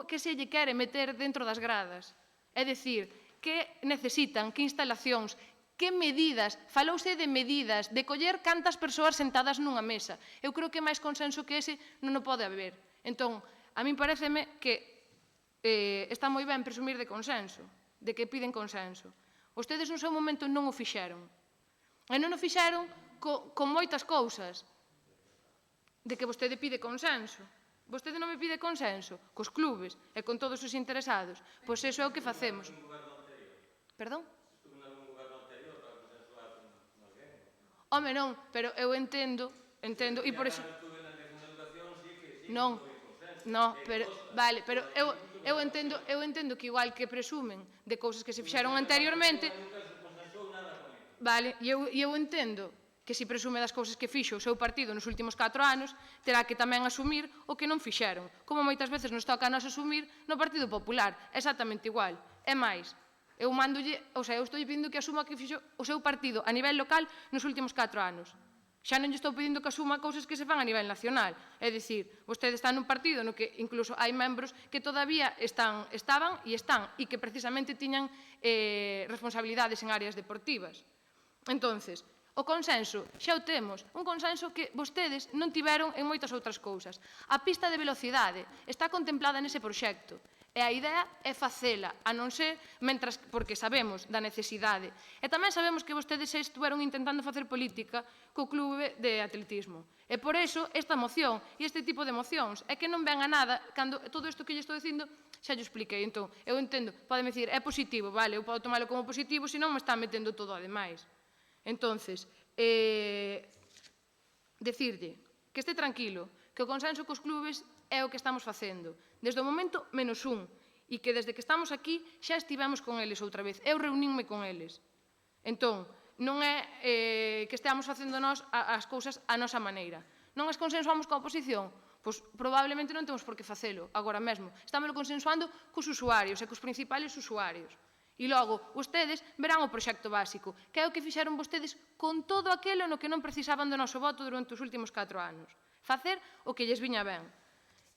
que se lle quere meter dentro das gradas. É dicir, que necesitan, que instalacións, que medidas, falouse de medidas, de coller cantas persoas sentadas nunha mesa. Eu creo que máis consenso que ese non o pode haber. Entón, a min pareceme que está moi ben presumir de consenso, de que piden consenso. Vostedes no seu momento non o fixeron. E non o fixeron con moitas cousas de que vostede pide consenso. Vostede non me pide consenso cos clubes e con todos os interesados. Pois iso é o que facemos. Perdón? Home, non, pero eu entendo, e por iso... Non, pero, vale, pero eu entendo que igual que presumen de cousas que se fixeron anteriormente, vale, e eu entendo que se presume das cousas que fixo o seu partido nos últimos 4 anos, terá que tamén asumir o que non fixeron, como moitas veces nos toca a nos asumir no Partido Popular, exactamente igual. É máis, eu estou pedindo que asuma o que fixo o seu partido a nivel local nos últimos 4 anos. Xa non lle estou pedindo que asuma cousas que se fan a nivel nacional. É dicir, vostede está nun partido no que incluso hai membros que todavía estaban e están e que precisamente tiñan responsabilidades en áreas deportivas. Entonces, o consenso xa o temos, un consenso que vostedes non tiveron en moitas outras cousas. A pista de velocidade está contemplada nese proxecto. E a idea é facela, a non ser porque sabemos da necesidade. E tamén sabemos que vostedes xa estuveron intentando facer política co clube de atletismo. E por iso esta moción e este tipo de mocións é que non ven a nada cando todo isto que lle estou dicindo xa lle expliquei. Entón, eu entendo, podeme dicir, é positivo, vale, eu podo tomalo como positivo, senón me está metendo todo ademais. Entonces, decirlle que este tranquilo, que o consenso cos clubes é o que estamos facendo, desde o momento -1, e que desde que estamos aquí xa estivemos con eles outra vez, eu reunínme con eles. Entón, non é que esteamos facendo nós as cousas a nosa maneira. Non as consensuamos coa oposición? Pois probablemente non temos por que facelo agora mesmo. Estamos consensuando cos usuarios e cos principales usuarios. E logo, vostedes verán o proxecto básico, que é o que fixeron vostedes con todo aquilo no que non precisaban do noso voto durante os últimos 4 anos. Facer o que lles viña ben.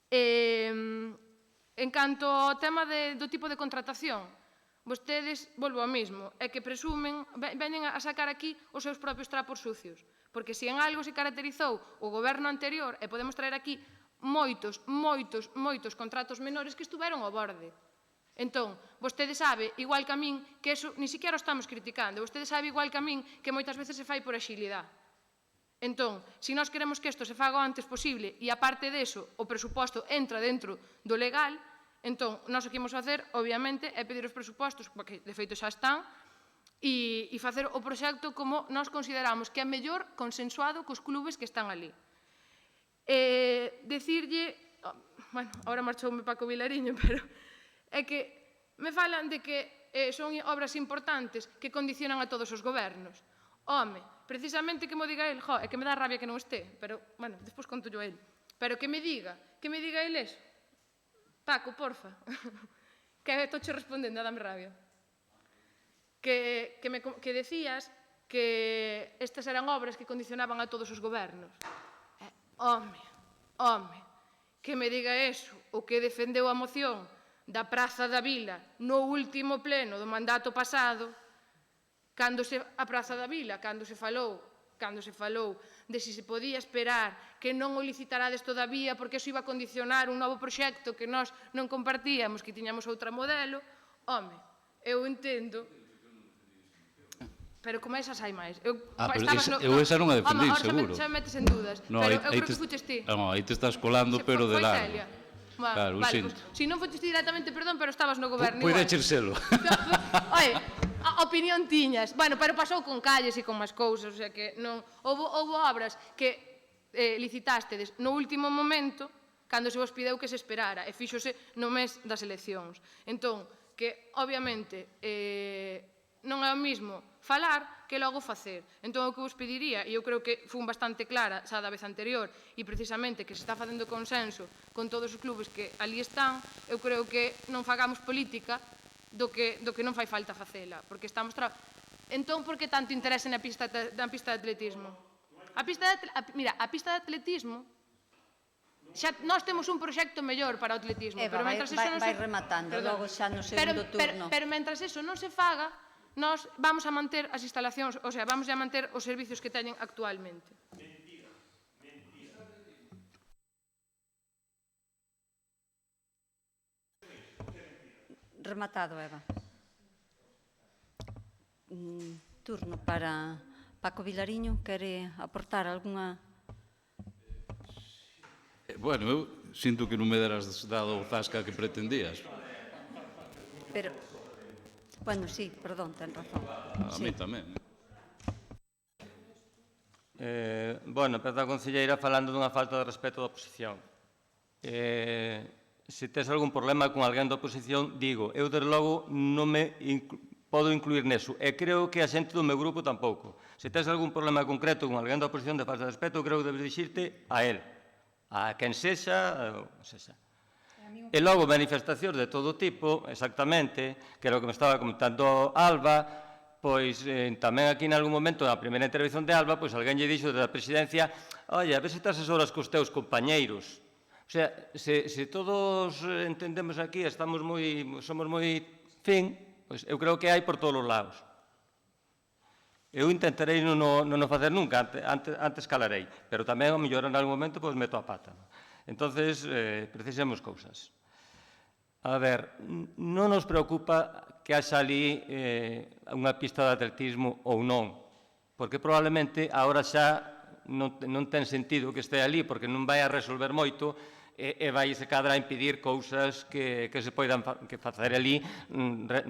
En canto ao tema do tipo de contratación, vostedes, volvo ao mismo, é que presumen, veñen a sacar aquí os seus propios trapos sucios, porque se en algo se caracterizou o goberno anterior, e podemos traer aquí moitos contratos menores que estuveron ao borde. Entón, vostede sabe, igual que a min, que eso ni siquiera o estamos criticando, vostede sabe igual que a min que moitas veces se fai por axilidade. Entón, se nós queremos que isto se faga o antes posible e, aparte deso, o presuposto entra dentro do legal, entón, nós o que imos facer, obviamente, é pedir os presupostos, porque de feito xa están, e facer o proxecto como nós consideramos que é mellor consensuado cos clubes que están ali. Decirlle, bueno, agora marchoume Paco Vilariño, pero é que me falan de que son obras importantes que condicionan a todos os gobernos. Home, precisamente que mo diga el, é que me dá rabia que non este, pero, bueno, despois conto yo a el. Pero que me diga el eso. Paco, porfa, que estou respondendo, dame rabia. Que decías que estas eran obras que condicionaban a todos os gobernos. Home, que me diga eso, o que defendeu a moción da Praza da Vila no último pleno do mandato pasado, cando a Praza da Vila, cando se falou de se podía esperar que non o licitarades todavía porque iso iba a condicionar un novo proxecto que nós non compartíamos, que tiñamos outro modelo, home, eu entendo, pero como esas hai máis. Eu esa non a defendí, seguro. Xa me metes en dudas, pero eu creo que fuches ti. Non, aí te estás colando, pero de largo. Claro, sinto. Se non foches ti directamente, perdón, pero estabas no goberno. Poida cherselo. Oye, a opinión tiñas. Bueno, pero pasou con calles e con máis cousas, o sea que non... Houve obras que licitástedes no último momento, cando se vos pideu que se esperara, e fíxose no mes das eleccións. Entón, que, obviamente, non é o mismo falar que logo facer. Entón, o que vos pediría, e eu creo que fun bastante clara xa da vez anterior, e precisamente que se está facendo consenso con todos os clubes que ali están, eu creo que non fagamos política do que non fai falta facela, porque estamos... Entón, por que tanto interese na pista de atletismo? Mira, a pista de atletismo, xa nós temos un proxecto mellor para o atletismo, pero mentras eso non se... Vai rematando, logo xa no segundo turno. Pero mentras eso non se faga, nós vamos a manter as instalacións, o sea, vamos a manter os servicios que teñen actualmente. Rematado, Eva. Turno para Paco Vilariño. Quere aportar algunha... Bueno, eu sinto que non me deras dado o zasca que pretendías. Pero, bueno, sí, perdón, ten razón. A mí tamén. Bueno, empeza a concelleira falando dunha falta de respeto da oposición. Se tes algún problema con alguén da oposición, digo, eu, desde logo, non me podo incluir neso. E creo que a xente do meu grupo tampouco. Se tes algún problema concreto con alguén da oposición de falta de respeto, creo que debes dirixirte a él. A quen sexa, E logo manifestacións de todo tipo, exactamente, que era o que me estaba comentando Alba, pois tamén aquí en algún momento, na primeira intervención de Alba, pois alguén lle dixo desde a presidencia, oi, a ver se te asesoras cos teus compañeiros. O sea, se todos entendemos aquí, somos moi fin, pois eu creo que hai por todos os lados. Eu intentarei non facer nunca, antes calarei, pero tamén, ao mellor, en algún momento, pois meto a pata. Entonces, precisemos cousas. A ver, non nos preocupa que haxa ali unha pista de atletismo ou non, porque probablemente agora xa non ten sentido que este ali, porque non vai a resolver moito e vai se cadra a impedir cousas que se poidan facer ali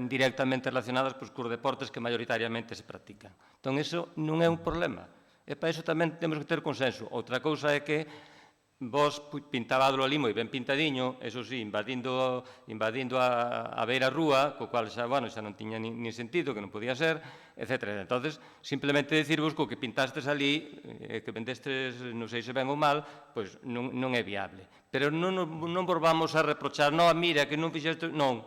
directamente relacionadas cos deportes que maioritariamente se practican. Entón, iso non é un problema. E para iso tamén temos que ter consenso. Outra cousa é que vos pintabadlo ali moi ben pintadiño, eso sí, invadindo a beira rúa, co cual xa non tiña nin sentido, que non podía ser, etc. Entón, simplemente dicirvos que o que pintastes ali, que vendestes, non sei se ben ou mal, pois non é viable. Pero non vos vamos a reprochar, non, mira, que non fixeste, non,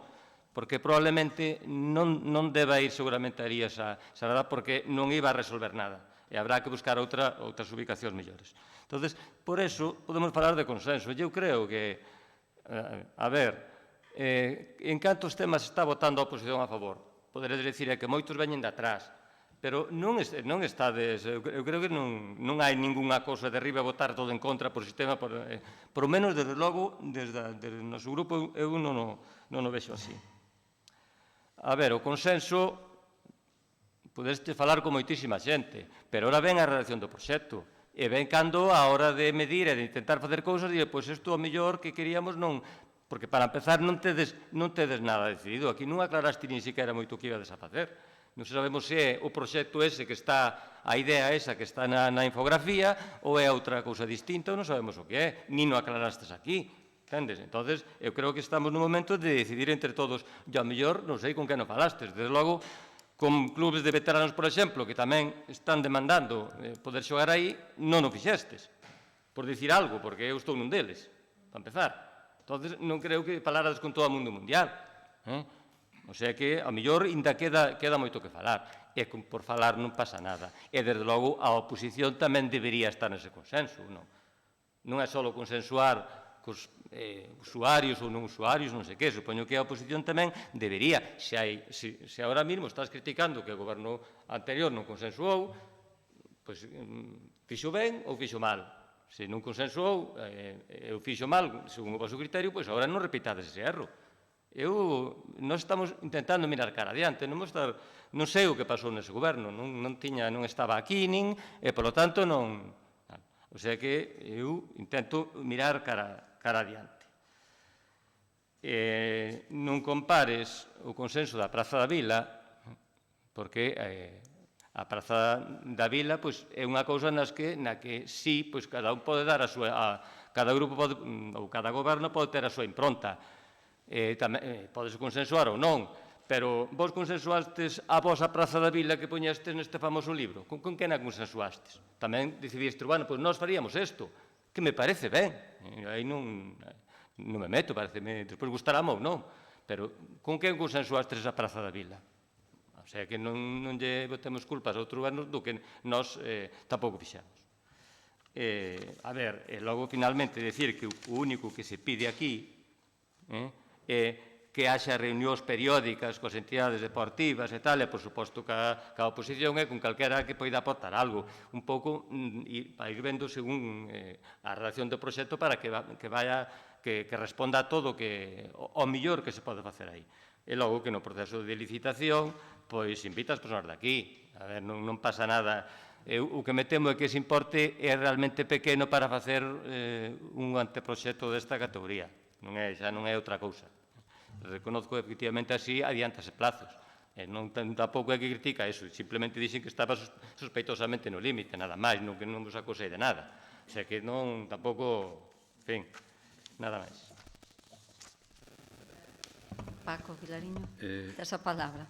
porque probablemente non deba ir seguramente ali esa nada, porque non iba a resolver nada, e habrá que buscar outras ubicacións mellores. Entón, por eso, podemos falar de consenso. Eu creo que, a ver, en cantos temas está votando a oposición a favor? Poderedes dicir que moitos veñen de atrás, pero non estades, eu creo que non hai ninguna cousa de arriba a votar todo en contra por sistema, por lo menos, desde logo, desde o noso grupo, eu non o vexo así. A ver, o consenso, podeste falar con moitísima xente, pero ora ven a redacción do proxecto. E ven cando, a hora de medir e de intentar facer cousas, dire, pois isto, ao mellor, que queríamos non... Porque, para empezar, non tedes nada decidido. Aquí non aclaraste nin siquiera moito o que ibades a facer. Non sabemos se é o proxecto ese que está, a idea esa que está na infografía, ou é outra cousa distinta, ou non sabemos o que é. Nin o aclarastes aquí. Entendes? Entón, eu creo que estamos no momento de decidir entre todos. E, ao mellor, non sei con que non falastes. Desde logo, con clubes de veteranos, por exemplo, que tamén están demandando poder xogar aí, non o fixestes, por dicir algo, porque eu estou nun deles, para empezar. Entón, non creo que falarades con todo o mundo mundial. O sea que, ao mellor, ainda queda moito que falar. E por falar non pasa nada. E, desde logo, a oposición tamén debería estar nese consenso. Non é só consensuar cos usuarios ou non usuarios, non sei que, supoño que a oposición tamén debería, se agora mesmo estás criticando que o goberno anterior non consensuou, pois fixo ben ou fixo mal. Se non consensuou ou fixo mal, según o vosso criterio, pois agora non repitades ese erro. Nós estamos intentando mirar cara adiante, non sei o que pasou nese goberno, non estaba aquí nin, e, polo tanto, non... O sea que eu intento mirar cara adiante. Non compares o consenso da Praza da Vila, porque a Praza da Vila é unha cousa na que sí, cada un pode dar a súa, cada grupo ou cada goberno pode ter a súa impronta. Podes consensuar ou non, pero vos consensuastes a vosa Praza da Vila que poñestes neste famoso libro. Con quen a consensuastes? Tamén decidiste, bueno, pois nós faríamos isto, que me parece ben. Aí non me meto, pareceme, despois gustarame ou non. Pero con quen consensuastes a Praza da Vila? O sea, que non lle botemos culpas a outro goberno do que nós tampouco fixemos. A ver, e logo, finalmente, decir que o único que se pide aquí é que haxa reunións periódicas coas entidades deportivas e tal, e, por suposto, que a oposición é con calquera que poida aportar algo, un pouco para ir vendo según a redacción do proxecto para que responda a todo o mellor que se pode facer aí. E logo que no proceso de licitación, pois invita as persoas de aquí. A ver, non pasa nada. O que me temo é que ese importe é realmente pequeno para facer un anteproxecto desta categoría. Xa non é outra cousa. Reconozco que, efectivamente, así adiantase plazos. Tampouco é que critica eso, simplemente dixen que estaba sospeitosamente no límite, nada máis, non que non vos acusei de nada. O sea que non, tampouco, en fin, nada máis. Paco, Vilariño, esa palabra.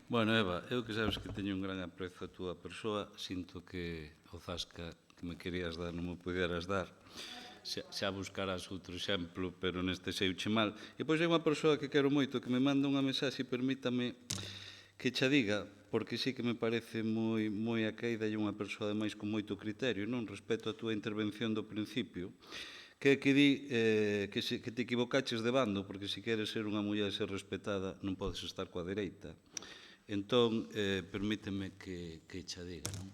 Bueno, Eva, eu que sabes que teño un gran aprecio a túa persoa, sinto que o zasca que me querías dar non me puderas dar. Xa buscarás outro exemplo, pero neste seiuche mal. E pois hai unha persoa que quero moito, que me manda unha mensaxe, permítame que xa diga, porque sí que me parece moi aqueida e unha persoa ademais con moito criterio, non respecto a túa intervención do principio, que di que te equivocaches de bando, porque se queres ser unha muller ser respetada non podes estar coa dereita. Entón, permíteme que xa diga, non?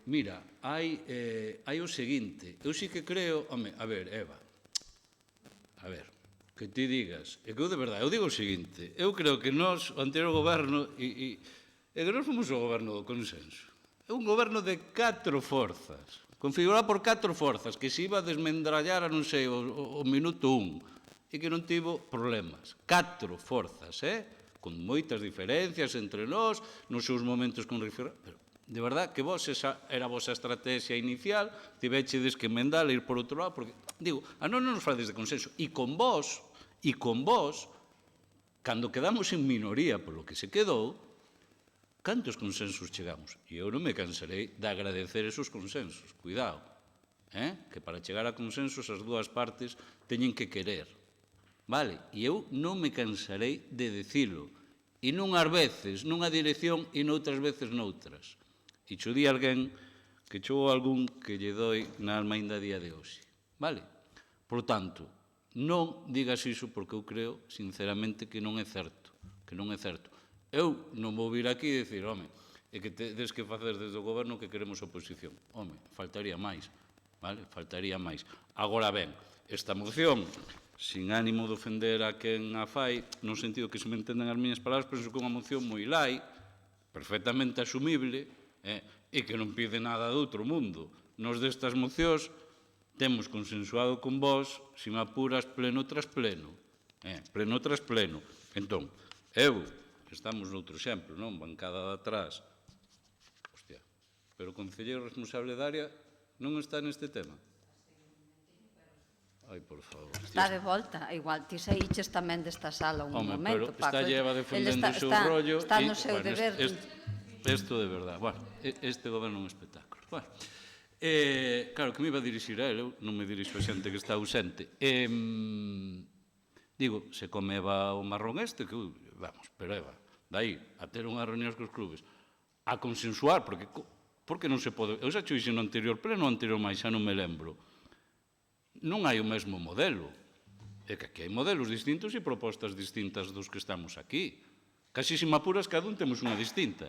Mira, hai o seguinte, eu sí que creo, home, a ver, Eva, a ver, que ti digas, é que eu de verdade, eu digo o seguinte, eu creo que nós, o anterior goberno, e que nós fomos o goberno do consenso, é un goberno de 4 forzas, configurado por 4 forzas, que se iba a desmendrallar a non sei, o minuto 1, e que non tivo problemas, 4 forzas, con moitas diferencias entre nós, nos seus momentos con referencia, pero de verdad que esa era a vosa estrategia inicial, tivechedes que emendar e ir por outro lado, porque, digo, non nos falades de consenso, e con vos, cando quedamos en minoría polo que se quedou, cantos consensos chegamos? E eu non me cansarei de agradecer esos consensos, cuidado, que para chegar a consensos as dúas partes teñen que querer. Vale, e eu non me cansarei de dicilo, e non ás veces nunha dirección e noutras veces noutras. E xo di alguén que chegou algún que lle doi na alma ainda a día de hoxe. Vale? Por tanto, non digas iso porque eu creo, sinceramente, que non é certo. Que non é certo. Eu non vou vir aquí e dicir, home, é que tedes que facer desde o goberno que queremos oposición. Home, faltaría máis. Vale? Faltaría máis. Agora ben, esta moción, sin ánimo de ofender a quen a fai, no sentido que se me entendan as miñas palabras, penso que é unha moción moi lai, perfectamente asumible, e que non pide nada de outro mundo. Nos destas mocións temos consensuado con vos, se me apuras, pleno tras pleno. Pleno tras pleno. Entón, estamos noutro exemplo, non? Bancada de atrás. Hostia, pero o concelleiro responsable da área non está neste tema. Ai, por favor. Está de volta, igual ti saíches tamén desta sala un momento, Paco. Home, pero está lleva defendendo o seu rollo. Está no seu deber. Isto de verdade, bueno, este goberno é un espectáculo. Bueno, claro, que me iba a dirixir a ele, eu non me dirixo a xente que está ausente. Digo, se come Eva o marrón que, vamos, pero Eva, dai, a ter unhas reunións cos clubes, a consensuar, porque non se pode, eu xa xo dixen no anterior pleno, no anterior máis, xa non me lembro, non hai o mesmo modelo, é que aquí hai modelos distintos e propostas distintas dos que estamos aquí. Casi se me apuras, cada un temos unha distinta.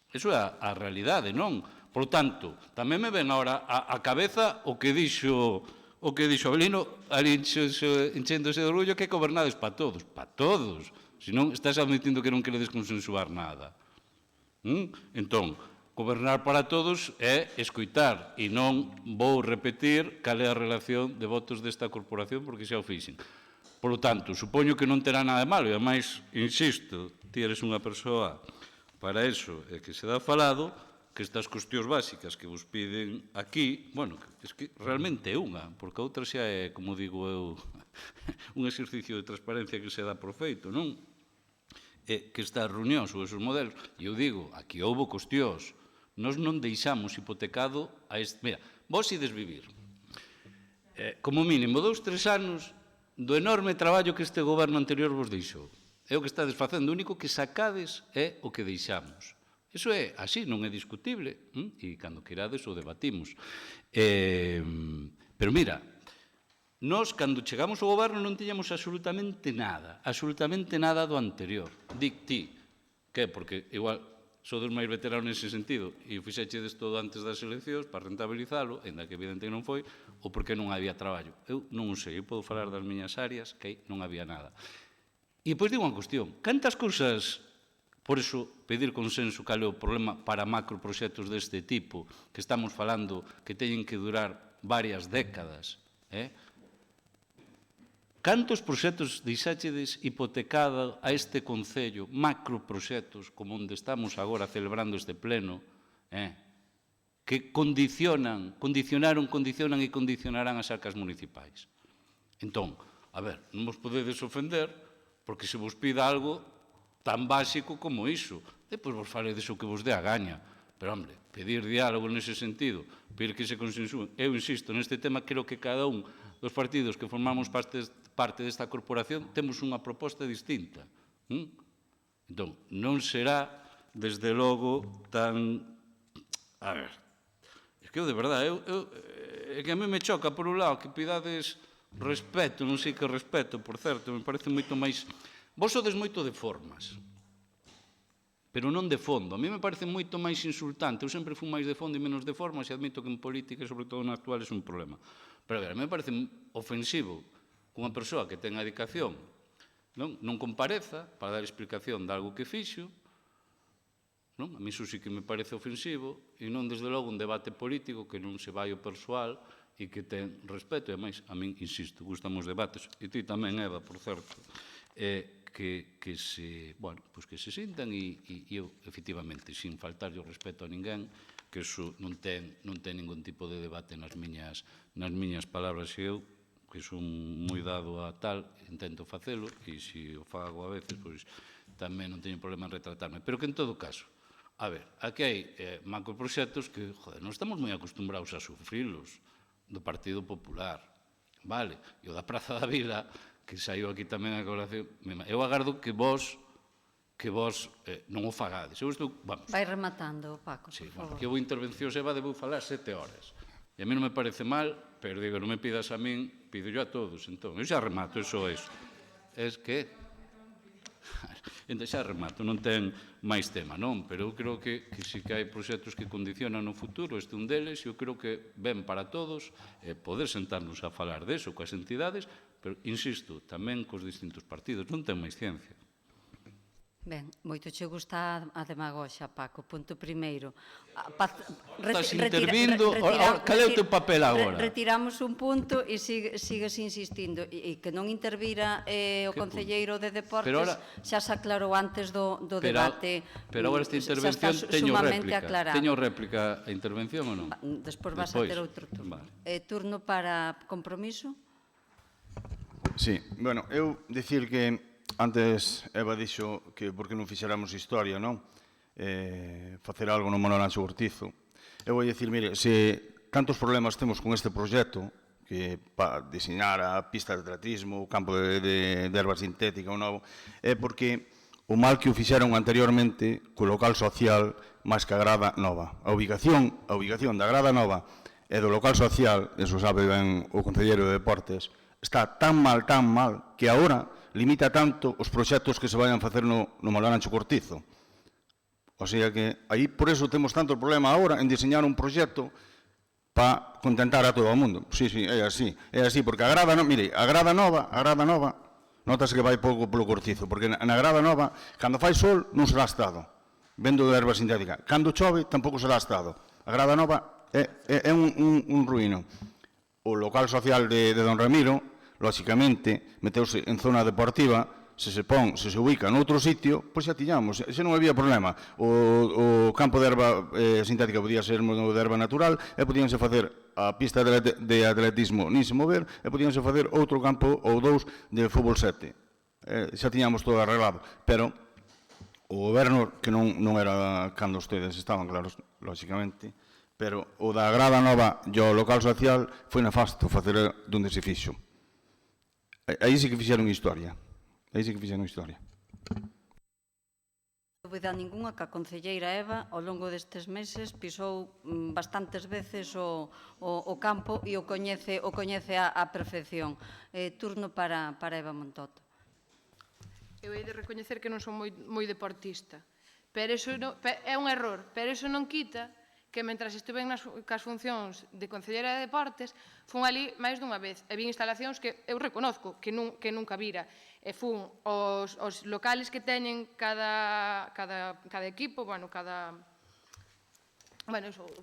Eso é a realidade, non? Por tanto, tamén me ven agora a cabeza o que dixo Abelino, ali enchéndose de orgullo, que gobernades para todos. Para todos. Se non, estás admitindo que non queredes consensuar nada. Entón, gobernar para todos é escoitar, e non vou repetir cal é a relación de votos desta corporación, porque xa o fixen. Por lo tanto, supoño que non terá nada de malo, e ademais, insisto, ti eres unha persoa para eso, é que se dá falado que estas cuestións básicas que vos piden aquí, bueno, es que realmente é unha, porque a outra xa é, como digo eu, un exercicio de transparencia que se dá por feito, non? Que estas reunións ou esos modelos, e eu digo, aquí houve cuestións, nós non deixamos hipotecado a este... Mira, vos ides vivir, como mínimo 2-3 anos do enorme traballo que este goberno anterior vos deixou. É o que estades facendo, o único que sacades é o que deixamos. Iso é así, non é discutible, e cando queirades o debatimos. Pero mira, nós cando chegamos ao goberno non tiñamos absolutamente nada do anterior. Dic ti, que porque igual sodes máis veteranos nese sentido, e fixechedes todo antes das eleccións para rentabilizalo, ainda que evidente non foi, ou porque non había traballo. Eu non o sei, eu podo falar das miñas áreas, que non había nada. E depois digo unha cuestión, cantas cousas, por iso pedir consenso cal é o problema para macroproxectos deste tipo, que estamos falando que teñen que durar varias décadas, cantos proxectos deixáchedes hipotecada a este Concello, macroproxectos como onde estamos agora celebrando este pleno, que condicionaron e condicionarán as arcas municipais. Entón, a ver, non vos podedes ofender porque se vos pida algo tan básico como iso, depois vos faredes o que vos dé a gaña. Pero, hombre, pedir diálogo nese sentido, pedir que se consensúen. Eu insisto, neste tema, creo que cada un dos partidos que formamos parte desta corporación temos unha proposta distinta. Entón, non será, desde logo, tan... A ver, é que eu, de verdade, é que a mí me choca, por un lado, que pidades respeto, non sei que respeto, por certo, me parece moito máis... Vos sodes moito de formas, pero non de fondo. A mí me parece moito máis insultante. Eu sempre fui máis de fondo e menos de formas, e admito que en política, sobre todo na actual, é un problema. Pero, a ver, a mí me parece ofensivo que unha persoa que ten a dedicación non compareza para dar explicación de algo que fixo. A mí iso sí que me parece ofensivo, e non, desde logo, un debate político que non se vai ao persoal e que ten respeto. E, ademais, a mí, insisto, gustan os debates, e ti tamén, Eva, por certo, que se sintan, e eu, efectivamente, sin faltarlle o respeto a ninguén, que iso non ten ningún tipo de debate nas miñas palabras, e eu, que son moi dado a tal, intento facelo, e se o fago a veces, pois tamén non teño problema en retratarme. Pero que, en todo caso, a ver, aquí hai macroproxectos que, joder, non estamos moi acostumbrados a sufrilos, do Partido Popular, vale? E o da Praza da Vila, que saiu aquí tamén a colación, eu agardo que vos non o fagades. Vai rematando, Paco, por favor. Que houve intervencións, Eva, debeu falar 7 horas. E a mí non me parece mal, pero digo, non me pidas a min, pido yo a todos. Entón, eu xa remato, eso é. Es que... Entón, xa remato, non ten máis tema, non? Pero eu creo que sí que hai proxectos que condicionan no futuro, este un deles, e eu creo que ben para todos poder sentarnos a falar deso coas entidades, pero, insisto, tamén cos distintos partidos, non ten máis ciencia. Ben, moito che gusta a demagoxa, Paco. Punto primeiro. Estás intervindo, cal é o teu papel agora? Retiramos un punto e sigues insistindo. E que non intervira o concelleiro de Deportes xa se aclarou antes do debate. Pero agora esta intervención teño réplica a intervención ou non? Despois vas a ter outro turno. Turno para Compromiso? Sí, bueno, eu dicir que antes Eva dixo que por que non fixéramos historia, non? Facer algo no Manuel Anxo Cortizo. Eu vou dicir, mire, se tantos problemas temos con este proxecto, que para diseñar a pista de atletismo, o campo de erva sintética, o novo, é porque o mal que o fixeron anteriormente co local social máis que a grada nova. A ubicación da grada nova e do local social, eso sabe ben o concelleiro de Deportes, está tan mal, que agora limita tanto os proxectos que se vayan facer no Manuel Anxo Cortizo. O sea que aí, por eso temos tanto problema agora en diseñar un proxecto para contentar a todo o mundo. Sí, é así, porque a grada nova, notase que vai pouco polo Cortizo, porque na grada nova, cando fai sol, non será estado, vendo de erva sintética. Cando chove, tampouco será estado. A grada nova é un ruíno. O local social de Don Ramiro, lóxicamente, meteuse en zona deportiva, se se ubica noutro sitio, pois xa tiñamos, xa non había problema. O campo de erva sintética podía ser de erva natural, e podíanse facer a pista de atletismo nin se mover, e podíanse facer outro campo ou dous de fútbol 7. Xa tiñamos todo arreglado, pero o goberno, que non era cando ustedes estaban claros, lóxicamente, pero o da grada nova e o local social foi nefasto facer donde se fixo. Aí sí que fixeron historia. Dúbida ninguna que a concelleira Eva, ao longo destes meses, pisou bastantes veces o campo e o coñece a perfección. Turno para Eva Montoto. Eu hei de recoñecer que non son moi deportista, Pero é un error, pero iso non quita que mentras estuve cas funcións de Concelleira de Deportes, fun ali máis dunha vez e vin instalacións que eu reconozco que nunca vira. E fun os locales que teñen cada equipo,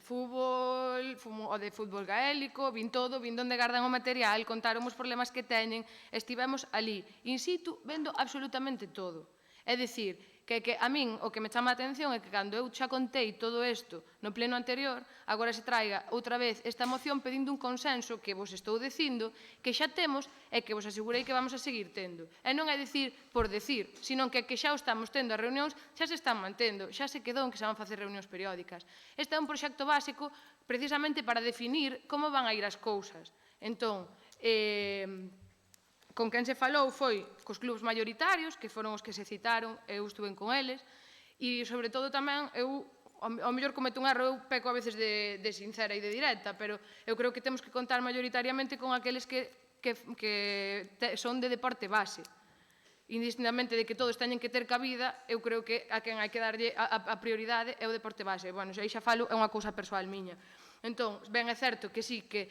fútbol, o de fútbol gaélico, vin todo, vin onde gardan o material, contaron os problemas que teñen, estivemos ali, in situ, vendo absolutamente todo. É dicir, que a min o que me chama a atención é que cando eu xa contei todo isto no pleno anterior, agora se traiga outra vez esta moción pedindo un consenso que vos estou dicindo que xa temos e que vos asegurei que vamos a seguir tendo. E non é dicir por decir, sino que xa o estamos tendo as reunións, xa se están mantendo, xa se quedou en que se van facer reunións periódicas. Este é un proxecto básico precisamente para definir como van a ir as cousas. Entón, con quen se falou foi cos clubs maioritarios, que foron os que se citaron, eu estuve con eles, e, sobre todo, tamén, eu, ao mellor cometo un erro, eu peco a veces de sincera e de directa, pero eu creo que temos que contar maioritariamente con aqueles que son de deporte base. Indistintamente de que todos teñen que ter cabida, eu creo que a quen hai que darlle a prioridade é o deporte base. Bueno, aí xa falo, é unha cousa persoal miña. Entón, ben, é certo que sí, que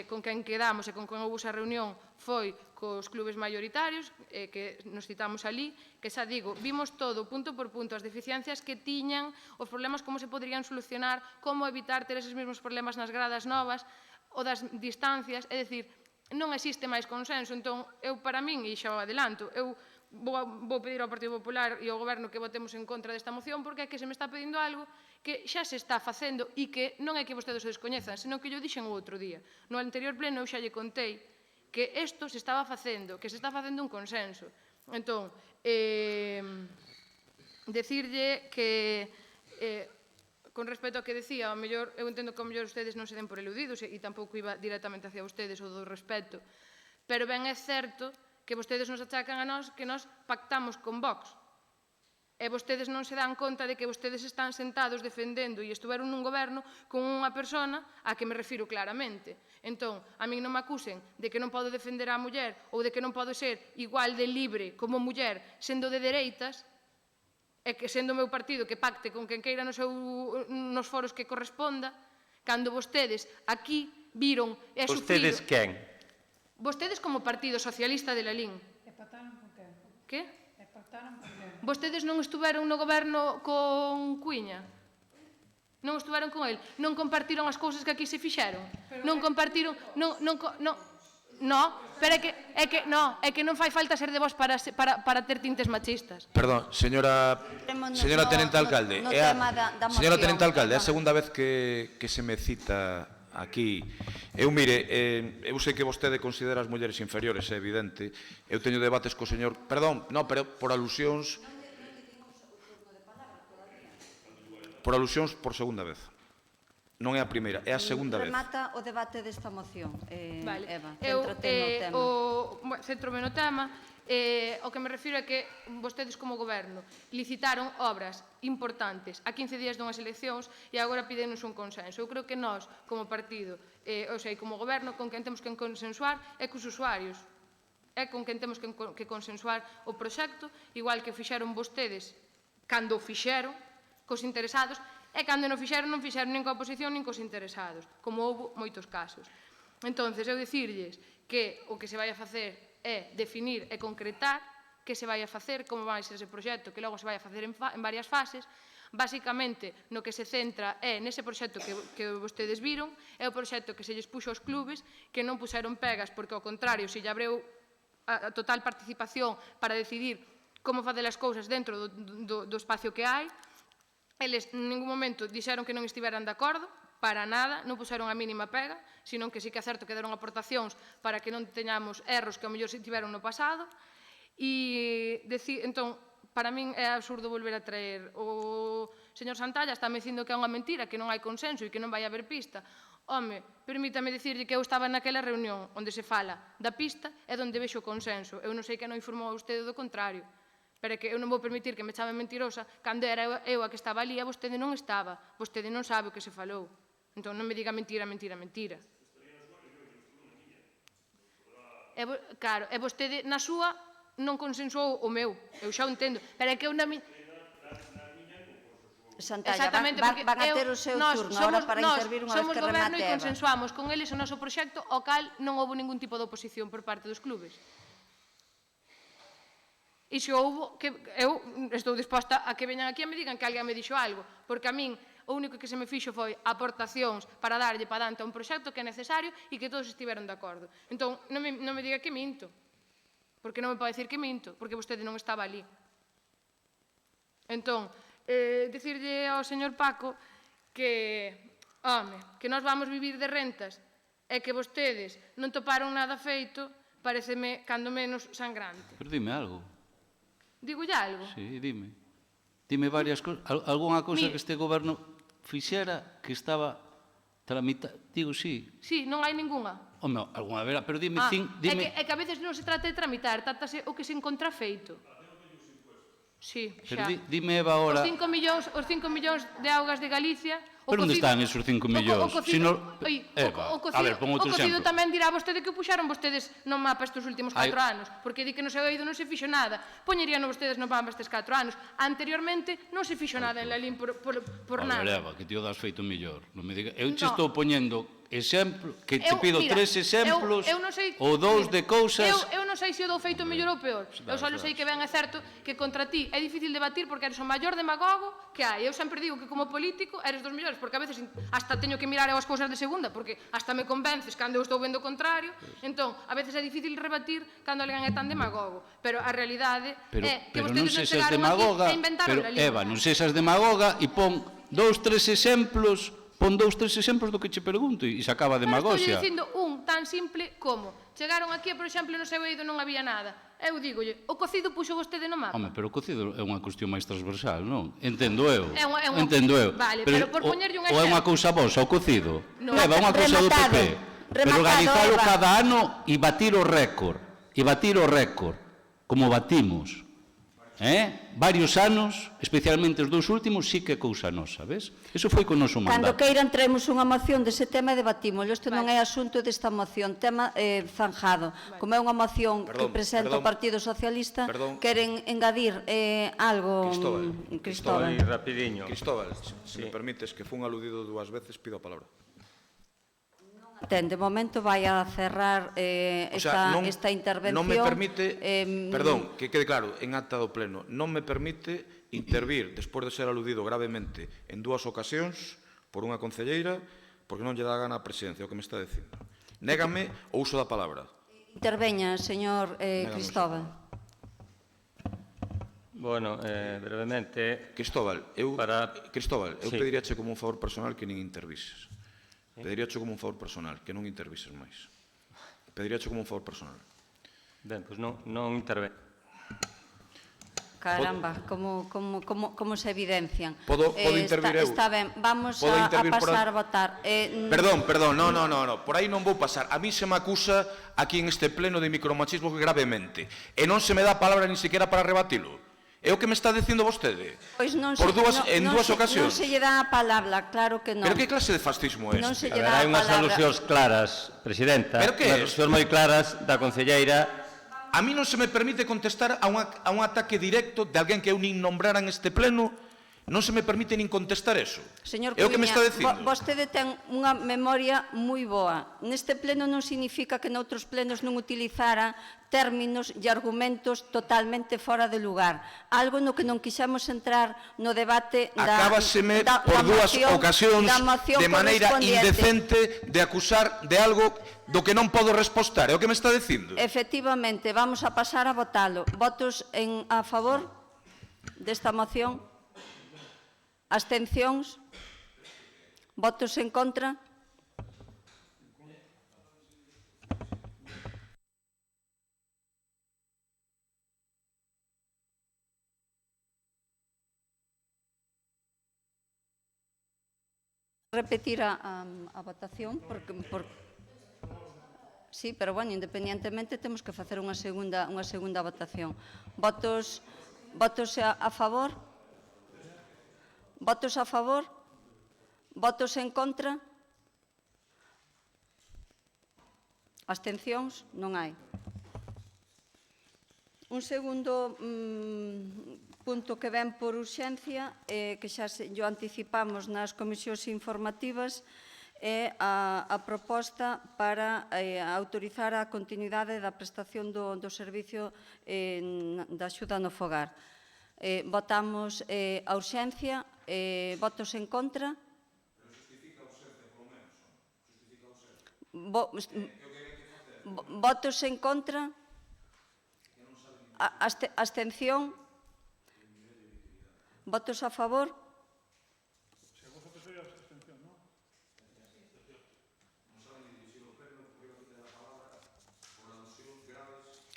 con quen quedamos e con quen houve esa reunión foi cos clubes maioritarios, que nos citamos ali, que xa digo, vimos todo, punto por punto, as deficiencias que tiñan, os problemas como se poderían solucionar, como evitar ter eses mesmos problemas nas gradas novas, o das distancias, é dicir, non existe máis consenso. Entón, eu para min, e xa o adelanto, eu vou pedir ao Partido Popular e ao Goberno que votemos en contra desta moción porque é que se me está pedindo algo que xa se está facendo e que non é que vostedes o descoñezan, senón que yo dixen o outro día. No anterior pleno eu xa lle contei que isto se estaba facendo, que se está facendo un consenso. Entón, decirlle que, con respecto ao que decía, eu entendo que ao mellor ustedes non se den por eludidos e tampouco iba directamente hacia ustedes o do respeto, pero ben é certo que vostedes nos achacan a nós que nos pactamos con Vox. E vostedes non se dan conta de que vostedes están sentados defendendo e estuveron nun goberno con unha persona a que me refiro claramente. Entón, a min non me acusen de que non podo defender a muller ou de que non podo ser igual de libre como muller sendo de dereitas e que sendo o meu partido que pacte con quen queira nos foros que corresponda, cando vostedes aquí viron e sufriron... Vostedes quen? Vostedes como Partido Socialista de Lalín. E pactaron con quen? Que? E pactaron con quen? Vostedes non estuveron no goberno con Cuiña? Non estuveron con el? Non compartiron as cousas que aquí se fixeron? Non compartiron... No, pero é que non fai falta ser de vos para ter tintes machistas. Perdón, señora Tenente Alcalde, señora Tenente Alcalde, é a segunda vez que se me cita aquí. Eu, mire, eu sei que vostede considera as mulleres inferiores, é evidente. Eu teño debates co señor... Perdón, non, pero por alusións... Por alusións por segunda vez. Non é a primeira, é a segunda vez. Remata o debate desta moción, Eva. Centro no tema. O que me refiro é que vostedes como goberno licitaron obras importantes a 15 días dunhas eleccións e agora pídenos un consenso. Eu creo que nós, como partido, como goberno, con quen temos que consensuar é cos usuarios. É con quen temos que consensuar o proxecto, igual que fixeron vostedes cando o fixeron cos interesados, e cando non fixeron nin coa oposición nin cos interesados, como houve moitos casos. Entón, eu dicirlles que o que se vai a facer é definir e concretar que se vai a facer, como vai ser ese proxecto, que logo se vai a facer en varias fases. Basicamente, no que se centra é nese proxecto que vostedes viron, é o proxecto que se lles puxo aos clubes, que non puxeron pegas, porque, ao contrario, se lle abreu a total participación para decidir como facer as cousas dentro do espacio que hai. Eles, en ningún momento, dixeron que non estiveran de acordo, para nada, non puxeron a mínima pega, senón que sí que é certo que deron aportacións para que non teñamos erros que ao mellor se tiveron no pasado. E, entón, para min é absurdo volver a traer. O señor Santalla está me dicindo que é unha mentira, que non hai consenso e que non vai haber pista. Home, permítame dicirlle que eu estaba naquela reunión onde se fala da pista e onde vexo o consenso. Eu non sei que non informou a vostede do contrario. Pero é que eu non vou permitir que me chame mentirosa cando era eu a que estaba ali e vostede non estaba. Vostede non sabe o que se falou. Entón non me diga mentira, mentira, mentira. Claro, e vostede na súa non consensuou o meu. Eu xa o entendo. Pero é que eu na miña... Santalla, Exactamente, van porque a ter o seu turno ahora para intervir unha vez somos que goberno remate e Eva. consensuamos con eles o noso proxecto, ao cal non houve ningún tipo de oposición por parte dos clubes. E se houve, eu estou disposta a que veñan aquí e me digan que alguén me dixo algo, porque a min o único que se me fixo foi aportacións para darlle para dante a un proxecto que é necesario e que todos estiveron de acordo. Entón, non me diga que minto, porque non me pode dicir que minto, porque vostede non estaba ali. Entón, dicirlle ao señor Paco que, home, que nós vamos vivir de rentas e que vostedes non toparon nada feito, pareceme, cando menos, sangrante. Pero dime algo. Digolle algo? Sí, dime. Dime varias cousas. Algúnha cousa que este goberno fixera que estaba tramitado. Digo, sí. Sí, non hai ningunha. Home, algunha vera, pero dime... É que a veces non se trata de tramitar, trátase o que se encontra feito. Sí, Pero xa. dime, Eva, ahora... Os 5 millóns de augas de Galicia... Pero onde están esos 5 millóns? Eva, a ver, pon outro exemplo. O cocido tamén dirá vostede que o puxaron vostedes no mapa estes últimos 4 anos, porque di que no seu eido non se fixo nada. Poñerían vostedes no mapa estes 4 anos. Anteriormente non se fixo nada en Lalín por nada. A ver, Eva, que ti o das feito mellor. Non me diga... Eu te estou poñendo exemplo, que te pido 3 exemplos ou 2 de cousas... Eu non sei se o dou feito mellor ou peor. Eu só sei que ben é certo que contra ti é difícil debatir porque eres o maior demagogo que hai. Eu sempre digo que como político eres dos mellores, porque a veces hasta teño que mirar as cousas de segunda, porque hasta me convences cando eu estou vendo o contrario. Entón, a veces é difícil rebatir cando alguén é tan demagogo. Pero a realidade é que vostedes non chegaron aquí e inventaron a lingua. Eva, non sexas demagoga e pon 2, 3 exemplos... Pon 2, 3 exemplos do que che pregunto e se acaba a demagoxia. Pero estou dicindo un tan simple como chegaron aquí, por exemplo, no seu eido non había nada. Eu digolle, o cocido puxo vostede no mapa. Home, pero o cocido é unha cuestión máis transversal, non? Entendo eu. Entendo eu. Vale, pero por poñerlle un exemplo. Ou é unha cousa vosa, o cocido? No. É unha cousa do PP. Pero organizalo cada ano e batir o récord. E batir o récord. Como batimos. Varios anos, especialmente os 2 últimos, sí que é cousa nosa, ves? Eso foi con o noso mandato. Cando queiran traemos unha moción dese tema e debatímoslo. Isto non é asunto desta moción, tema zanjado. Como é unha moción que presenta o Partido Socialista, queren engadir algo... Cristóbal. Rapidiño. Cristóbal, se me permites, que fun aludido 2 veces, pido a palabra. De momento vai a cerrar esta intervención. Non me permite, perdón, que quede claro, en acta do pleno, non me permite intervir, despois de ser aludido gravemente en 2 ocasións por unha concelleira, porque non lle dá gana a presidencia, o que me está dicindo. Négame o uso da palabra. Interveña, señor Cristóbal. Bueno, brevemente... Cristóbal, eu pediríache como un favor personal que nin intervises. Pediríache como un favor personal, que non intervises máis. Pediríache como un favor personal. Ben, pois non interven. Caramba, como se evidencian. Podo intervir eu? Está ben, vamos a pasar a votar. Perdón, non. Por aí non vou pasar. A mí se me acusa aquí en este pleno de micromachismo gravemente. E non se me dá a palabra ni siquiera para rebatilo. É o que me está dicindo vostede? Pois non en 2 ocasións. Non se lle dá a palabra, claro que non. Pero que clase de fascismo é este? Hai unhas alusións claras, presidenta. Pero que é? Unhas alusións moi claras da concelleira. A mí non se me permite contestar a un ataque directo de alguén que eu nin nombrara en este pleno. Non se me permite nin contestar eso. Señor é o que me está dicindo. Vostede ten unha memoria moi boa. Neste pleno non significa que noutros plenos non utilizara términos e argumentos totalmente fora de lugar. Algo no que non quixemos entrar no debate Acábaseme por 2 ocasións de maneira indecente de acusar de algo do que non podo respostar. É o que me está dicindo. Efectivamente, vamos a pasar a votalo. Votos a favor desta moción? Abstencións? Votos en contra? Repetir a votación porque sí, pero bueno, independientemente temos que facer unha segunda votación. Votos a favor? Votos a favor? Votos en contra? Abstencións? Non hai. Un segundo punto que ven por urxencia, que xa o anticipamos nas comisións informativas, é a proposta para autorizar a continuidade da prestación do servicio da axuda no fogar. Votamos a urxencia. Votos en contra? Votos en contra? Abstención? Votos a favor?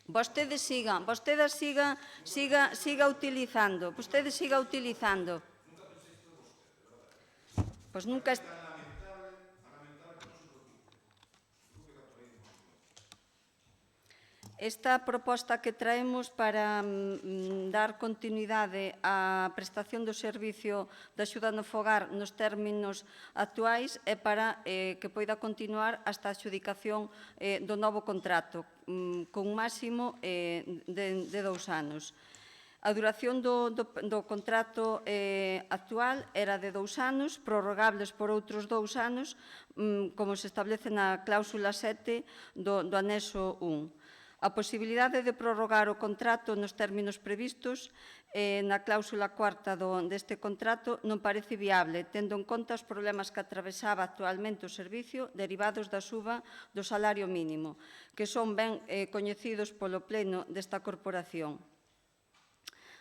Vostede siga utilizando. Vostede siga utilizando. Pois nunca... Esta proposta que traemos para dar continuidade á prestación do servicio de axuda no fogar nos términos actuais é para que poida continuar hasta a adxudicación do novo contrato, con un máximo de 2 anos. A duración do contrato actual era de 2 anos, prorrogables por outros 2 anos, como se establece na cláusula 7 do anexo 1. A posibilidade de prorrogar o contrato nos términos previstos na cláusula 4 deste contrato non parece viable, tendo en conta os problemas que atravesaba actualmente o servicio derivados da suba do salario mínimo, que son ben coñecidos polo pleno desta corporación.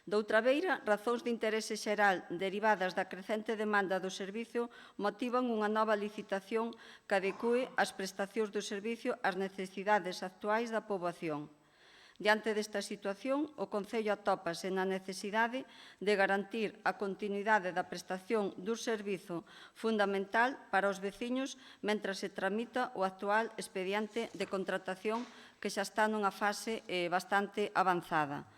Doutra beira, razóns de interese xeral derivadas da crecente demanda do servicio motivan unha nova licitación que adecue as prestacións do servicio ás necesidades actuais da poboación. Diante desta situación, o Concello atópase na necesidade de garantir a continuidade da prestación dun servizo fundamental para os veciños mentre se tramita o actual expediente de contratación que xa está nunha fase bastante avanzada.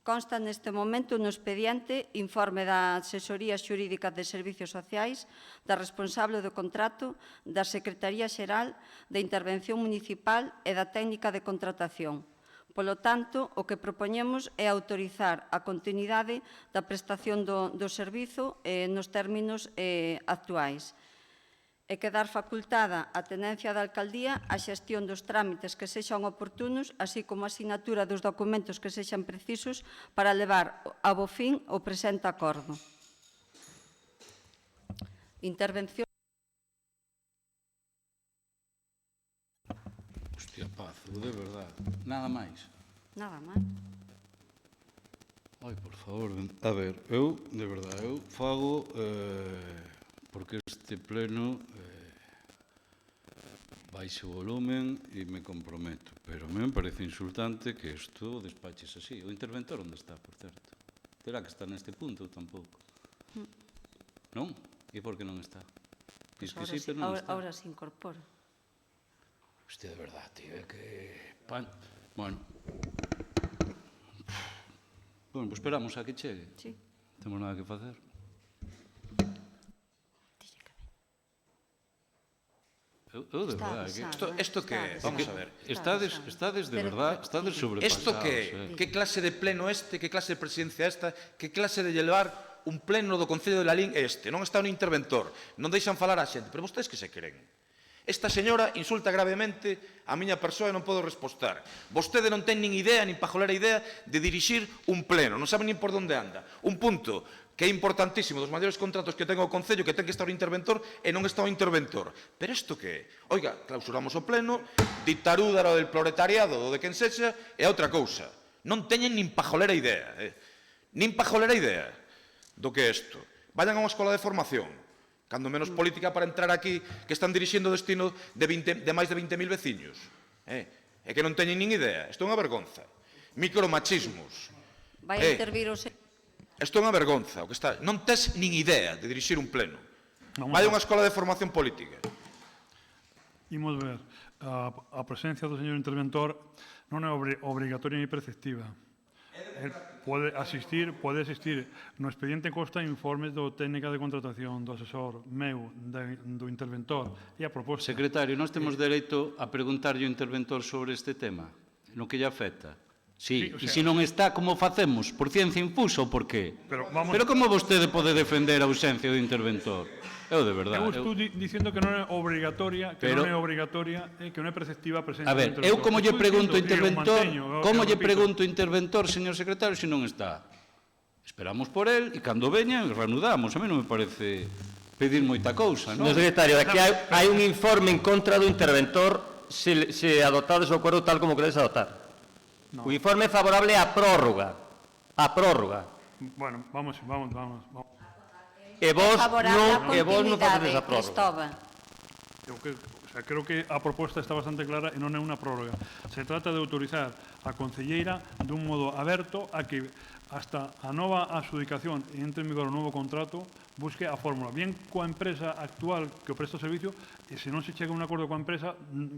Consta neste momento no expediente informe da Asesoría Xurídica de Servicios Sociais, da responsable do contrato, da Secretaría Xeral, da Intervención Municipal e da Técnica de Contratación. Polo tanto, o que propoñemos é autorizar a continuidade da prestación do servizo nos términos actuais e quedar facultada a tenencia da alcaldía a xestión dos trámites que sexan oportunos, así como a asinatura dos documentos que sexan precisos para levar a bo fin o presente acordo. Intervención. Hostia, Pazo, de verdade. Nada máis? Nada máis. Ai, por favor, a ver, eu, de verdade, eu fago... porque este pleno baixe o volumen e me comprometo, pero a mí me parece insultante que isto despaches así. O interventor onde está, por certo? Terá que estar neste punto, tampouco. Non? E por que non está? Diz que sí, pero non está. Ahora se incorpora. Hostia, de verdade, tío, é que... Bueno. Bueno, pues esperamos a que chegue. Sí. Temos nada que facer. Eu de verdade, isto que é? Vamos a ver. Estades de verdade, estades sobrepasados. Isto que é? Que clase de pleno este, que clase de presidencia esta, que clase de llevar un pleno do Concello de Lalín este? Non está un interventor, non deixan falar a xente, pero vostedes que se creen? Esta señora insulta gravemente a miña persoa e non podo respostar. Vostede non ten nin idea, nin pajolera idea de dirixir un pleno, non sabe nin por onde anda. Un punto que é importantísimo dos maiores contratos que ten o Concello, que ten que estar o interventor e non está o interventor. Pero isto que é? Oiga, clausuramos o pleno, dictarúdaro del proletariado ou de quen sexa, é outra cousa. Non teñen nin pajolera idea, nin pajolera idea do que é isto. Vayan a unha escola de formación, cando menos política para entrar aquí, que están dirixindo o destino de máis de 20.000 veciños. É que non teñen nin idea. Isto é unha vergonza. Micromachismos. Vai a intervir o... Isto é unha vergonza, o que está. Non tes nin idea de dirixir un pleno. Vai a unha escola de formación política. Imos ver, a presencia do señor interventor non é obrigatoria ni preceptiva. Pode asistir, no expediente consta informes do técnica de contratación, do asesor meu, do interventor e a proposta. Secretario, nós temos dereito a preguntarlle ao interventor sobre este tema, no que lle afecta. Sí, e se non está, como facemos? Por ciencia infusa ou por qué? Pero como vostede pode defender a ausencia do interventor? Eu, de verdade... Eu estou dicindo que non é obrigatoria, que non é preceptiva a presencia do interventor. A ver, eu como lle pregunto ao interventor, señor secretario, se non está. Esperamos por él e cando veña, reanudamos. A mí non me parece pedir moita cousa, non? Señor secretario, aquí hai un informe en contra do interventor se adoptades o acordo tal como queredes adoptar. O informe favorable á prórroga. A prórroga. Bueno, vamos. E vos non facedes a prórroga. Creo que a proposta está bastante clara e non é unha prórroga. Se trata de autorizar a concelleira dun modo aberto a que hasta a nova adjudicación e entre en vigor o novo contrato busque a fórmula, bien coa empresa actual que o presta o servicio, e se non se chega a un acordo coa empresa,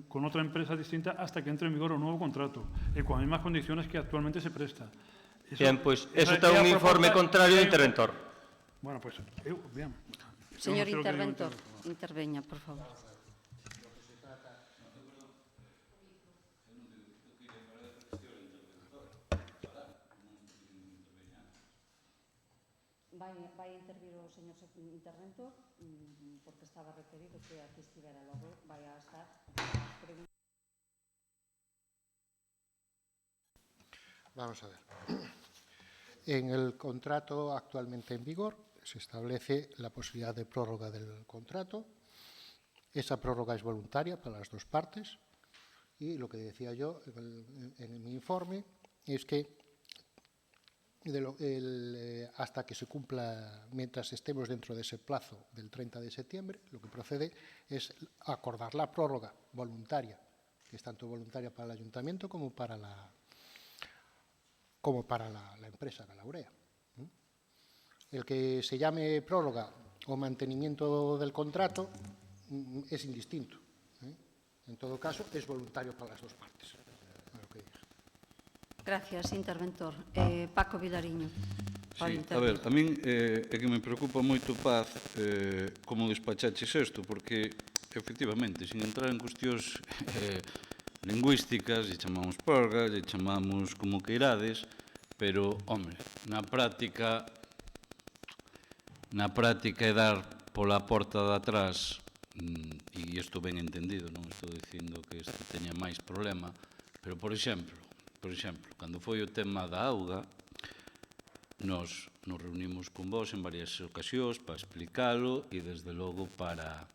con outra empresa distinta hasta que entre en vigor o novo contrato e coas mesmas condiciones que actualmente se presta. Bien, pois, eso está un informe contrario do interventor. Bueno, pois, eu, bien. Señor interventor, interveña, por favor. Vai intervir o señor interventor, porque estaba requerido que aquí estivera, logo vai a estar. Vamos a ver. En el contrato actualmente en vigor se establece la posibilidad de prórroga del contrato. Esa prórroga es voluntaria para las dos partes y lo que decía yo en mi informe es que hasta que se cumpla, mientras estemos dentro de ese plazo del 30 de septiembre, lo que procede es acordar la prórroga voluntaria, que es tanto voluntaria para el ayuntamiento como para la empresa Galaurea. El que se llame prórroga o mantenimiento del contrato es indistinto. En todo caso, es voluntario para las dos partes. Gracias, interventor. Paco Vilariño. Sí, a ver, a min é que me preocupa moito, Paz, como despachaches isto, porque, efectivamente, sin entrar en cuestións lingüísticas, lle chamamos prórroga, lle chamamos como que irades, pero, hombre, na práctica é dar pola porta de atrás, e isto ben entendido, non estou dicindo que este teña máis problema, pero, por exemplo, cando foi o tema da auga, nos reunimos con vos en varias ocasións para explicalo e, desde logo, para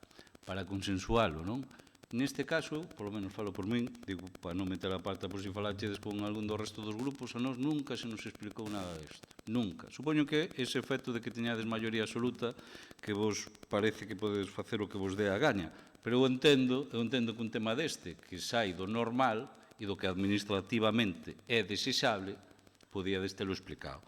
consensualo, non? Neste caso, por lo menos falo por min, digo, para non meter a parte por si falachedes con algún do resto dos grupos, a nós nunca se nos explicou nada disto. Nunca. Supoño que ese efecto de que teñades maioría absoluta, que vos parece que podedes facer o que vos dé a gaña. Pero eu entendo que un tema deste, que sai do normal e do que administrativamente é desexable, podíades telo explicado.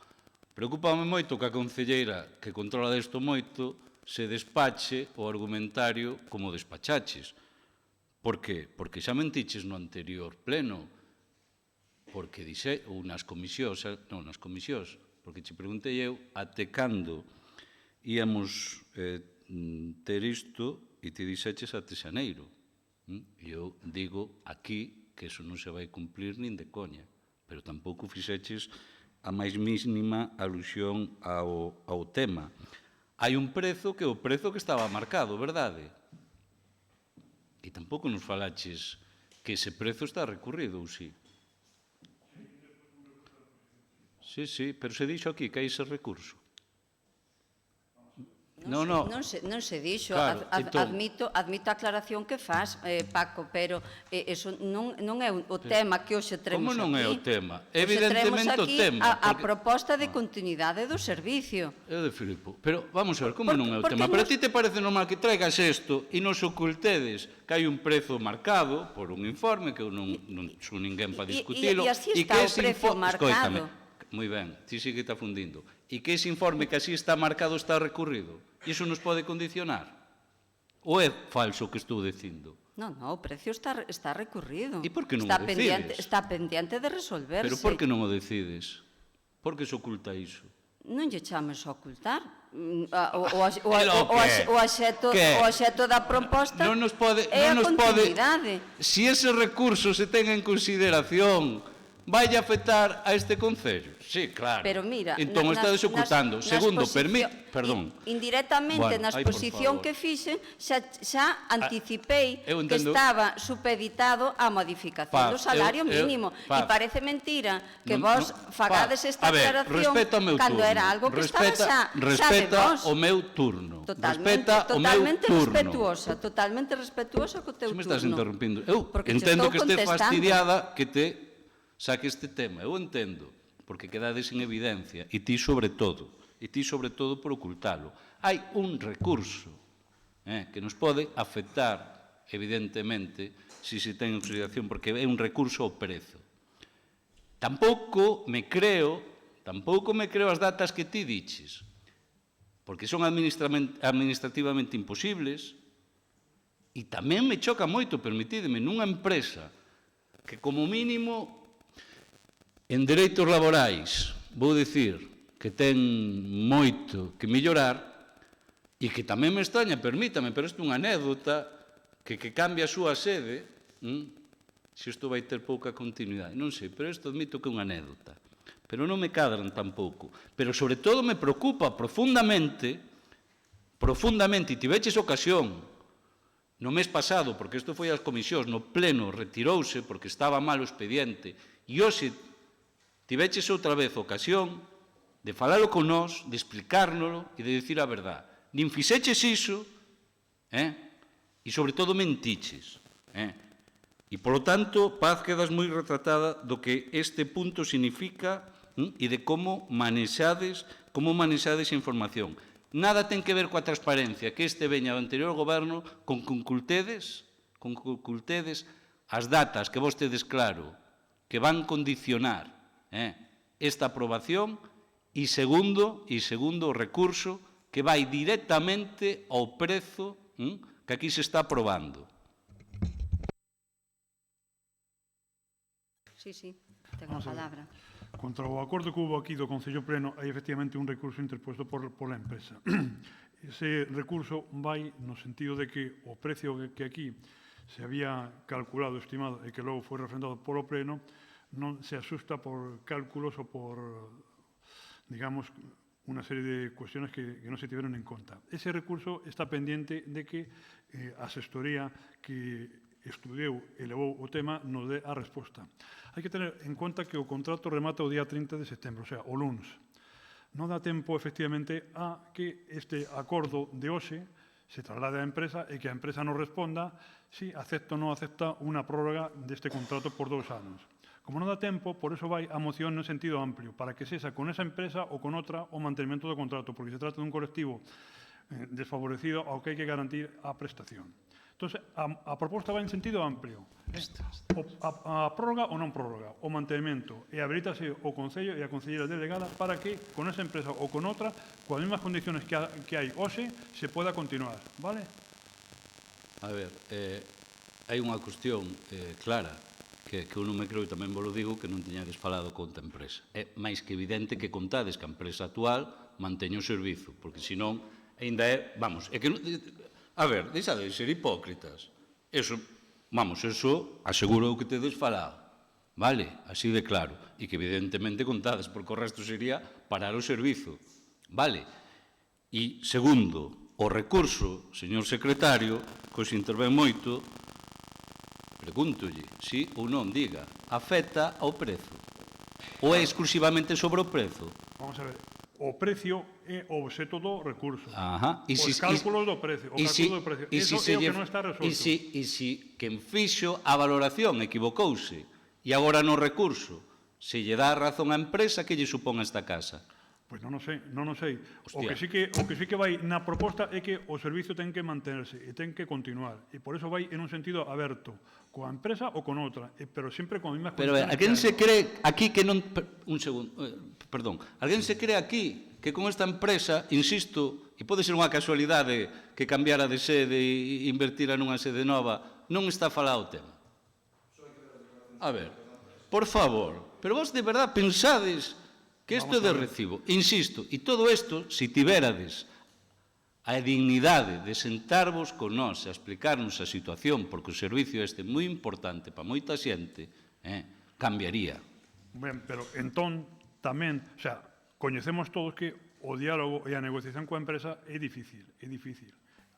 Preocúpame moito que a concelleira que controla desto moito se despache o argumentario como despachaches. Por qué? Porque xa mentiches no anterior pleno, porque dixe, ou nas comisións, porque che preguntei eu até cando íamos ter isto e te dixeches até xaneiro. E eu digo aquí que eso non se vai cumplir nin de coña, pero tampouco fixeches a máis mínima alusión ao tema. Hai un prezo que é o prezo que estaba marcado, verdade? E tampouco nos falaches que ese prezo está recurrido, ou si? Sí, pero se dixo aquí que hai ese recurso. Non se dixo, admito a aclaración que faz, Paco, pero eso non é o tema que hoxe tremos aquí. Como non é o tema? Evidentemente o tema. A proposta de continuidade do servicio. Eu de Filipo, pero vamos a ver, como non é o tema? Pero a ti te parece normal que traigas isto e nos ocultedes que hai un prezo marcado por un informe que eu non sou ninguén para discutilo. E así está o prezo marcado. Moi ben, ti sí que está fundindo. E que ese informe que así está marcado está recurrido? E iso nos pode condicionar? Ou é falso o que estou dicindo? Non, o precio está recurrido. E por que non o decides? Está pendiente de resolverse. Pero por que non o decides? Por que se oculta iso? Non lle chames a ocultar. O axeto da proposta é a continuidade. Si ese recurso se ten en consideración vai afectar a este Concello? Sí, claro. Pero mira, entón estades ocultando. Segundo, perdón. Indirectamente, na exposición que fixen, xa anticipei que estaba supeditado á modificación do salario mínimo. E parece mentira que vos fagades esta aclaración cando era algo que estaba xa de vos. Respeta o meu turno. Totalmente respetuosa, totalmente respetuosa co teu turno. Se me estás interrompindo. Eu entendo que estés fastidiada que te saque este tema. Eu entendo, porque quedades en evidencia, e ti sobre todo por ocultalo. Hai un recurso que nos pode afectar, evidentemente, se se ten en consideración, porque é un recurso ao prezo. Tampouco me creo as datas que ti diches, porque son administrativamente imposibles, e tamén me choca moito, permitídeme, nunha empresa que como mínimo en dereitos laborais, vou dicir que ten moito que mellorar e que tamén me extraña, permítame, pero isto é unha anécdota que cambia a súa sede, se isto vai ter pouca continuidade, non sei, pero isto admito que é unha anécdota. Pero non me cadran tampouco. Pero sobre todo me preocupa profundamente, e tiveches ocasión no mes pasado, porque isto foi ás comisións, no pleno retirouse porque estaba mal o expediente, e hoxe tiveches outra vez ocasión de falalo con nós, de explicárnolo e de dicir a verdad. Nin fixeches iso, e sobre todo mentiches. E, polo tanto, Paz, quedas moi retratada do que este punto significa e de como manexades a información. Nada ten que ver coa transparencia que este veña do anterior goberno con que ocultedes as datas que vos tedes claro que van condicionar esta aprobación e segundo o recurso que vai directamente ao prezo que aquí se está aprobando. Sí, tengo a palabra. Contra o acordo que hubo aquí do Concello Pleno hai efectivamente un recurso interposto pola empresa. Ese recurso vai no sentido de que o precio que aquí se había calculado, estimado, e que logo foi refrendado polo Pleno, non se asusta por cálculos ou por, digamos, unha serie de cuestiones que non se tiveron en conta. Ese recurso está pendiente de que a asesoría que estudiou e levou o tema nos dé a resposta. Hai que tener en conta que o contrato remata o día 30 de setembro, o sea, o lunes. Non dá tempo, efectivamente, a que este acordo de hoxe se traslade á empresa e que a empresa non responda si acepta ou non acepta unha prórroga deste contrato por 2 anos. Como non dá tempo, por eso vai a moción no sentido amplio, para que sexa con esa empresa ou con outra o mantenimento do contrato, porque se trata dun colectivo desfavorecido ao que hai que garantir a prestación. Entón, a proposta vai en sentido amplio. A prórroga ou non prórroga, o mantenimento, e habilitase o Concello e a Concelleira delegada para que con esa empresa ou con outra, coas mesmas condiciones que hai hoxe, se poda continuar, vale? A ver, hai unha cuestión clara, que eu non me creo, e tamén vos lo digo, que non teñades falado con a empresa. É máis que evidente que contades que a empresa actual manteña o servizo, porque senón, ainda é, vamos, é que non... A ver, deixade de ser hipócritas. Eso, vamos, eso aseguro que tedes falado, vale? Así de claro. E que evidentemente contades, porque o resto sería parar o servizo, vale? E segundo, o recurso, señor secretario, que os intervén moito, pregúntolle, si ou non, diga, afecta ao prezo? Ou é exclusivamente sobre o prezo? Vamos a ver, o precio é o obxeto do recurso. Os cálculos do precio. Eso é o que non está resolto. E se quen fixo a valoración equivocouse e agora no recurso se lle dá a razón á empresa, que lle supón esta casa? Pois non o sei. O que sí que vai na proposta é que o servicio ten que mantenerse e ten que continuar. E por eso vai en un sentido aberto, coa empresa ou con outra, pero sempre con as mesmas condiciones. Pero alguén se cree aquí que non... Un segundo, perdón. Alguén se cree aquí que con esta empresa, insisto, e pode ser unha casualidade que cambiara de sede e invertira nunha sede nova, non está falado o tema. A ver, por favor, pero vos de verdad pensades que isto é de recibo. Insisto, e todo isto, se tiverades a dignidade de sentarvos con nós e explicarnos a situación, porque o servicio este é moi importante para moita xente, cambiaría. Ben, pero entón tamén, o sea, coñecemos todos que o diálogo e a negociación coa empresa é difícil, é difícil.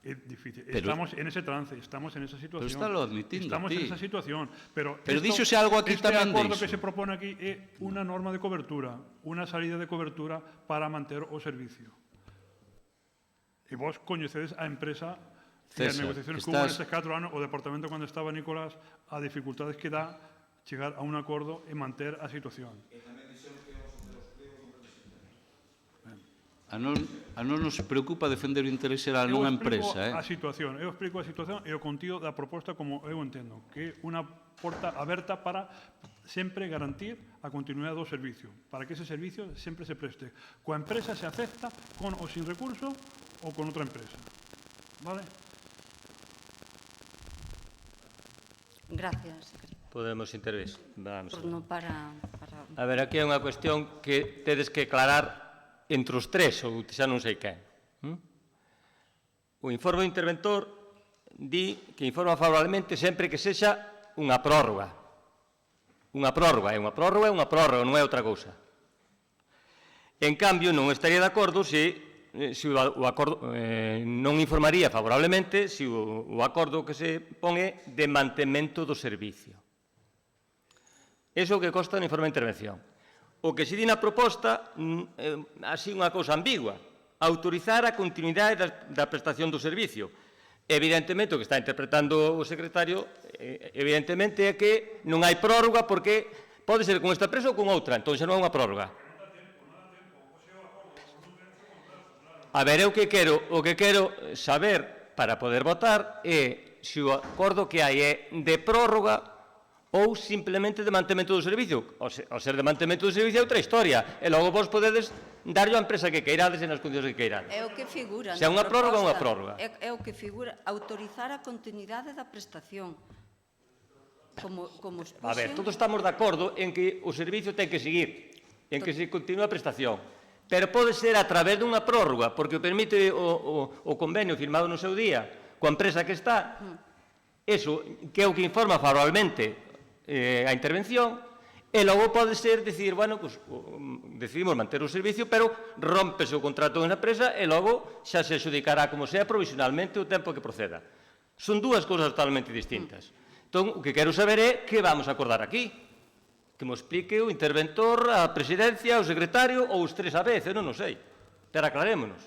Estamos en ese trance, estamos en esa situación. Pero estálo admitindo Estamos ti. en esa situación. Pero díxose algo aquí tamén Este acordo diso. que se propone aquí é unha norma de cobertura, unha salida de cobertura para manter o servicio. E vos coñecedes a empresa e as negociacións que hubo nestes 4 anos, o departamento cando estaba Nicolás, a dificultades que dá chegar a un acordo e manter a situación. A non nos preocupa defender o interés xeral nunha empresa. Eu explico a situación e o contido da proposta como eu entendo, que é unha porta aberta para sempre garantir a continuidade do servicio, para que ese servicio sempre se preste. Coa empresa se acepta con ou sin recurso ou con outra empresa. Vale? Gracias. Podemos intervir. Vamos. A ver, aquí é unha cuestión que tedes que aclarar entre os tres, ou xa non sei quen. O informe do interventor di que informa favorablemente sempre que sexa unha prórroga. Unha prórroga é unha prórroga, non é outra cousa. En cambio, non estaría de acordo se o acordo non informaría favorablemente se o acordo que se pon é de mantemento do servicio. Iso que consta no informe de intervención. O que se di na proposta, así unha cousa ambigua, autorizar a continuidade da prestación do servicio. Evidentemente, o que está interpretando o secretario, evidentemente, é que non hai prórroga porque pode ser con esta empresa ou con outra, entón xa non é unha prórroga. A ver, o que quero saber para poder votar é se o acordo que hai é de prórroga ou simplemente de mantemento do servicio. Ao ser de mantemento do servicio é outra historia. E logo vos podedes darlle á empresa que queirades e nas condicións que queirades. É o que figura. Se é unha prórroga ou unha prórroga. É o que figura, autorizar a continuidade da prestación. Como expuxen... A ver, todos estamos de acordo en que o servicio ten que seguir, en que se continúa a prestación. Pero pode ser a través dunha prórroga, porque o permite o convenio firmado no seu día coa empresa que está. Eso, que é o que informa favorablemente a intervención, e logo pode ser decir, bueno, pues, decidimos manter o servicio, pero rómpese o contrato na empresa e logo xa se adjudicará como sea provisionalmente o tempo que proceda. Son dúas cousas totalmente distintas. Entón, o que quero saber é que vamos a acordar aquí. Que me explique o interventor, a presidencia, o secretario ou os tres a vez, eu non o sei. Pero aclarémonos.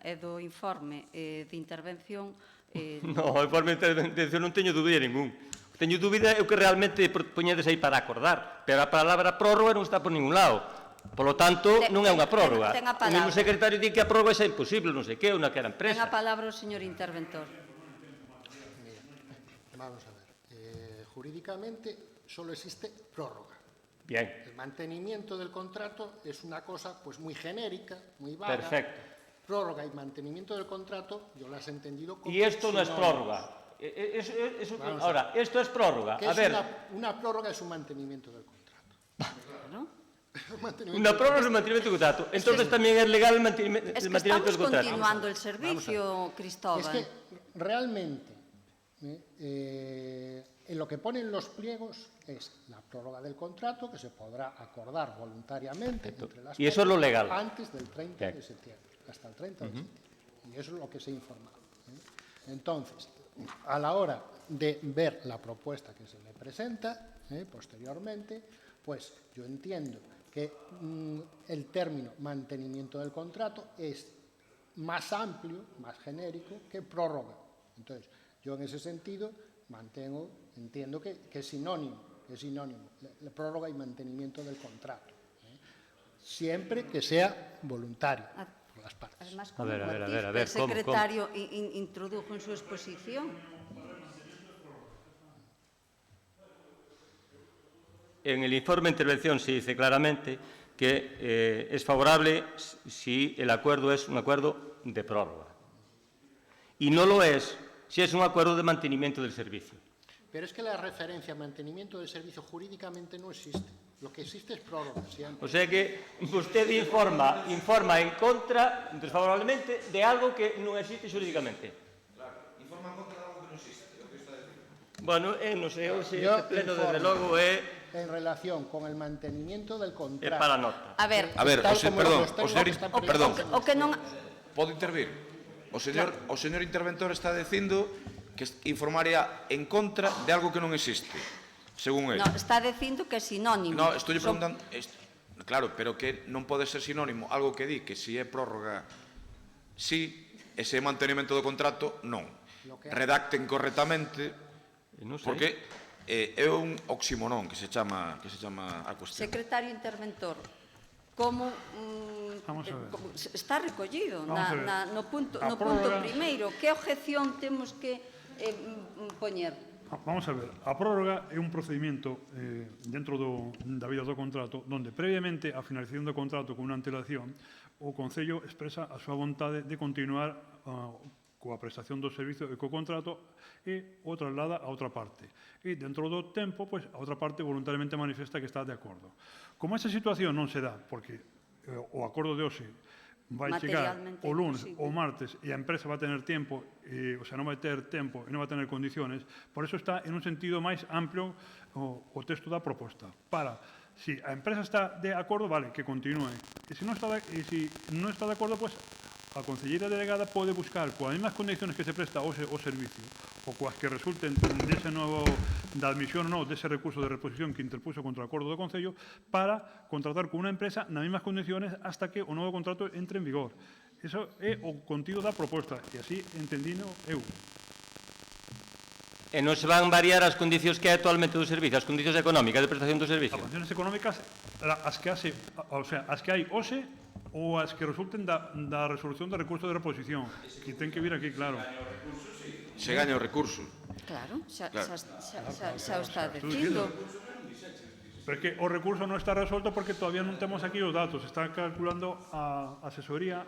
É do informe de intervención. No, o informe de intervención non teño dúbida ningún. Teño dúbida é o que realmente poñedes aí para acordar, pero a palabra prórroga non está por ningún lado. Polo tanto, non é unha prórroga. O mesmo secretario di que a prórroga é imposible, non sei que, ou naquela empresa. Ten a palabra o señor interventor. Vamos a ver. Jurídicamente solo existe prórroga. Bien. El mantenimiento del contrato es una cosa pues muy genérica, muy vaga. Perfecto. Prórroga y mantenimiento del contrato, yo las he entendido como... Y esto no es prórroga. Ahora, esto es prórroga. A ver. Una prórroga es un mantenimiento del contrato. ¿No? Una prórroga es un mantenimiento del contrato. Entonces también es legal el mantenimiento del contrato. Es que estamos continuando el servicio, Cristóbal. Es que realmente en lo que ponen los pliegos es la prórroga del contrato que se podrá acordar voluntariamente entre las y eso es lo legal. Antes del 30 de septiembre. Hasta el 30 de septiembre. Y eso es lo que se ha informado. Entonces, a la hora de ver la propuesta que se le presenta, posteriormente, pues yo entiendo que el término mantenimiento del contrato es más amplio, más genérico que prórroga. Entonces, yo en ese sentido entiendo que es sinónimo, la prórroga y mantenimiento del contrato. Siempre que sea voluntario. Las partes. Además, como el secretario introdujo en su exposición. En el informe de intervención se dice claramente que es favorable si el acuerdo es un acuerdo de prórroga. Y no lo es si es un acuerdo de mantenimiento del servicio. Pero es que la referencia a mantenimiento del servicio jurídicamente no existe. Lo que existe es prórroga siempre. O sea que usted informa en contra, desfavorablemente, de algo que non existe xurídicamente. Claro, informa en contra de algo que non existe, o que está dicindo. Bueno, non sei, hoxe este pleno, desde logo, é en relación con el mantenimiento del contrato. É para a nota. A ver, perdón. O que non... Podo intervir? O señor interventor está dicindo que informaría en contra de algo que non existe, según él. No, está dicindo que é sinónimo. No, estou preguntando... Claro, pero que non pode ser sinónimo algo que di que si é prórroga, sí, e se é mantenimento do contrato, non. Redacten correctamente, porque é un oxímoron que se chama a cuestión. Secretario interventor, como está recollido no punto primeiro, que objeción temos que poñer? Vamos a ver, a prórroga é un procedimento dentro da vida do contrato onde previamente a finalización do contrato con unha antelación o Concello expresa a súa vontade de continuar coa prestación do servicio e co contrato e o traslada a outra parte. E dentro do tempo, a outra parte voluntariamente manifesta que está de acordo. Como esa situación non se dá, porque o acordo de hoxe vai chegar o lunes ou martes e a empresa vai tener tempo, o sea, non vai ter tempo e non vai tener condiciones, por eso está en un sentido máis amplio o texto da proposta. Si a empresa está de acordo, vale, que continúe. E se non está de acordo, a concelleira delegada pode buscar coas mesmas condiciones que se presta o servicio ou coas que resulten dese novo da admisión ou non dese recurso de reposición que interpuso contra o acordo do Concello para contratar con unha empresa nas mesmas condiciones hasta que o novo contrato entre en vigor. Iso é o contido da proposta e así entendino eu. E non se van variar as condicións que hai actualmente do servicio, as condicións económicas de prestación do servicio? As condicións económicas, as que hai hoxe ou as que resulten da resolución do recurso de reposición, que ten que vir aquí, claro. Se gaña o recurso. Claro, xa o está dicindo. Porque o recurso non está resolto porque todavía non temos aquí os datos. Está calculando a asesoría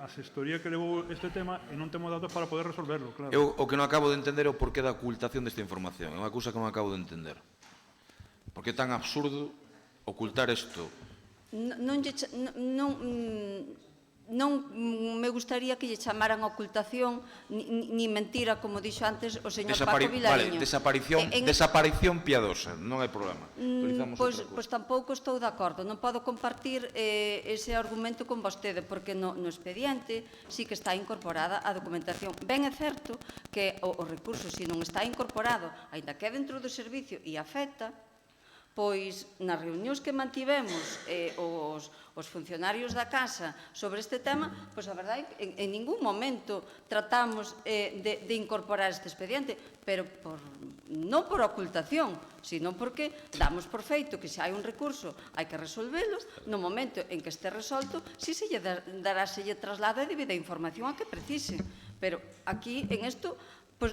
que levou este tema e non temos datos para poder resolverlo, claro. Eu o que non acabo de entender é o porqué da ocultación desta información. É unha cousa que non acabo de entender. Porque é tan absurdo ocultar isto. Non me gustaría que lle chamaran ocultación ni mentira, como dixo antes o señor Paco Vilariño. Desaparición piadosa, non hai problema. Pois tampouco estou de acordo. Non podo compartir ese argumento con vostede, porque no expediente sí que está incorporada a documentación. Ben é certo que o recurso, se non está incorporado, aínda que é dentro do servicio e afecta, pois nas reunións que mantivemos os funcionarios da casa sobre este tema, pois a verdade é que en ningún momento tratamos de incorporar este expediente, pero non por ocultación, sino porque damos por feito que se hai un recurso hai que resolvelo, no momento en que este resolto, si se lle daráselle traslado e debida información a que precise. Pero aquí, en isto,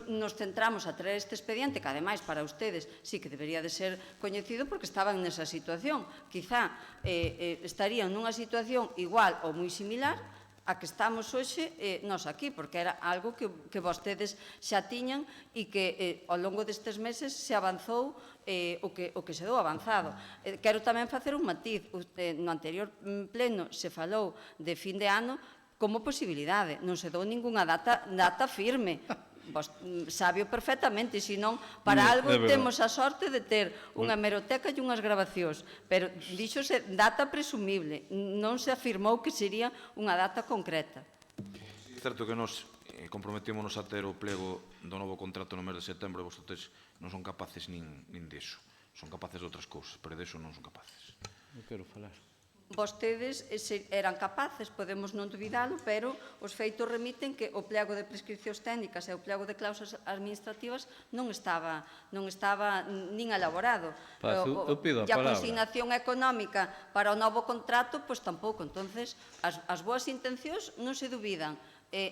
nos centramos a traer este expediente, que ademais para ustedes sí que debería de ser coñecido porque estaban nesa situación. Quizá estarían nunha situación igual ou moi similar a que estamos hoxe nós aquí, porque era algo que vostedes xa tiñan e que ao longo destes meses se avanzou o que se dou avanzado. Quero tamén facer un matiz. No anterior pleno se falou de fin de ano como posibilidade. Non se dou ningunha data firme. Vos sabio perfectamente, senón para algo temos a sorte de ter unha hemeroteca e unhas grabacións, pero díxose data presumible, non se afirmou que sería unha data concreta. É certo que nos comprometímonos a ter o plego do novo contrato no mes de setembro e vostedes non son capaces nin diso, son capaces de outras cousas, pero diso non son capaces. Non quero falar. Vostedes eran capaces, podemos non dubidalo, pero os feitos remiten que o pliego de prescripcións técnicas e o pliego de cláusulas administrativas non estaba nin elaborado. E a consignación económica para o novo contrato, pois tampouco. Entonces, as boas intencións non se dubidan.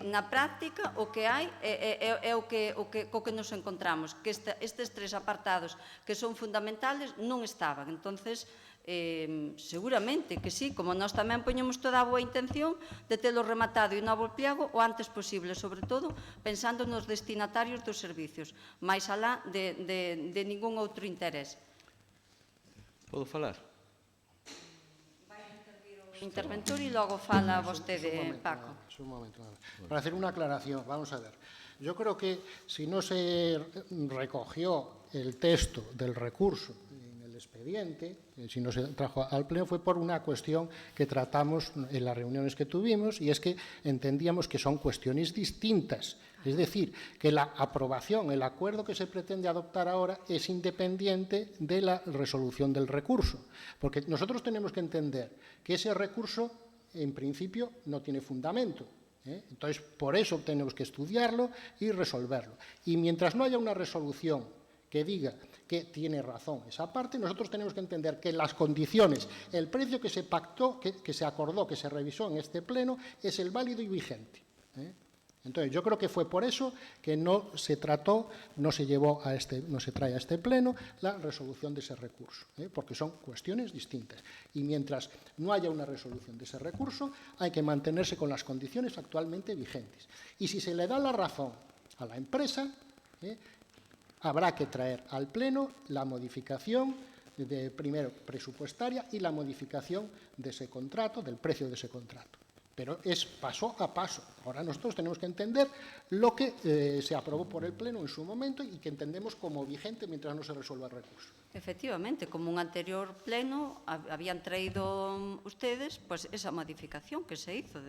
Na práctica, o que hai é o que nos encontramos, que estes tres apartados que son fundamentales non estaban. Entonces, seguramente que sí, como nós tamén poñemos toda a boa intención de telo rematado e un novo pliego o antes posible, sobre todo pensando nos destinatarios dos servicios, máis alá de ningún outro interés. Podo falar? Interventor e logo fala vostede, Paco. Un momento. Para hacer una aclaración, vamos a ver. Yo creo que si no se recogió el texto del recurso expediente, si no se trajo al Pleno, fue por una cuestión que tratamos en las reuniones que tuvimos, y es que entendíamos que son cuestiones distintas. Es decir, que la aprobación, el acuerdo que se pretende adoptar ahora es independiente de la resolución del recurso. Porque nosotros tenemos que entender que ese recurso, en principio, no tiene fundamento. Entonces, por eso tenemos que estudiarlo y resolverlo. Y mientras no haya una resolución que diga que tiene razón esa parte, nosotros tenemos que entender que las condiciones, el precio que se pactó, que se acordó, que se revisó en este Pleno, es el válido y vigente. Entonces, yo creo que fue por eso que no se trató, no se trae a este Pleno la resolución de ese recurso, porque son cuestiones distintas. Y mientras no haya una resolución de ese recurso, hay que mantenerse con las condiciones actualmente vigentes. Y si se le da la razón a la empresa, habrá que traer al Pleno la modificación primero presupuestaria y la modificación de ese contrato, del precio de ese contrato. Pero es paso a paso. Ahora nosotros tenemos que entender lo que se aprobó por el Pleno en su momento y que entendemos como vigente mientras no se resuelva el recurso. Efectivamente, como un anterior Pleno habían traído ustedes pues esa modificación que se hizo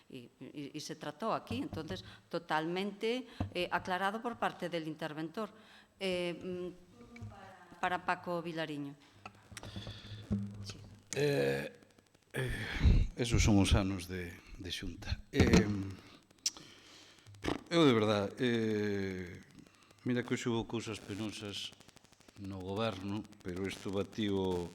y se trató aquí. Entonces, totalmente aclarado por parte del interventor. Para Paco Vilariño. Sí. Esos son os anos de xunta. Eu, de verdad, mira que hoxe hubo cousas penosas no goberno, pero isto batío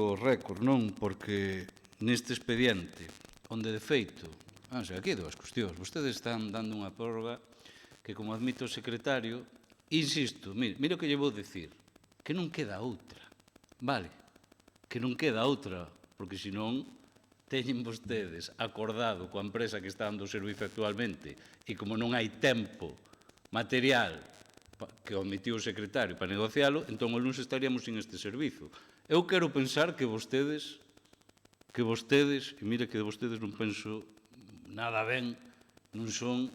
o récord, non? Porque neste expediente, onde de feito, aquí hai dúas cuestións, vostedes están dando unha prórroga que, como admite o secretario, insisto, mira o que lle vou dicir, que non queda outra, vale? Que non queda outra, porque senón teñen vostedes acordado coa empresa que está dando o servizo actualmente e como non hai tempo material que admitiu o secretario para negocialo, entón o lunes estaríamos sin este servizo. Eu quero pensar que vostedes, e mira que de vostedes non penso nada ben, non son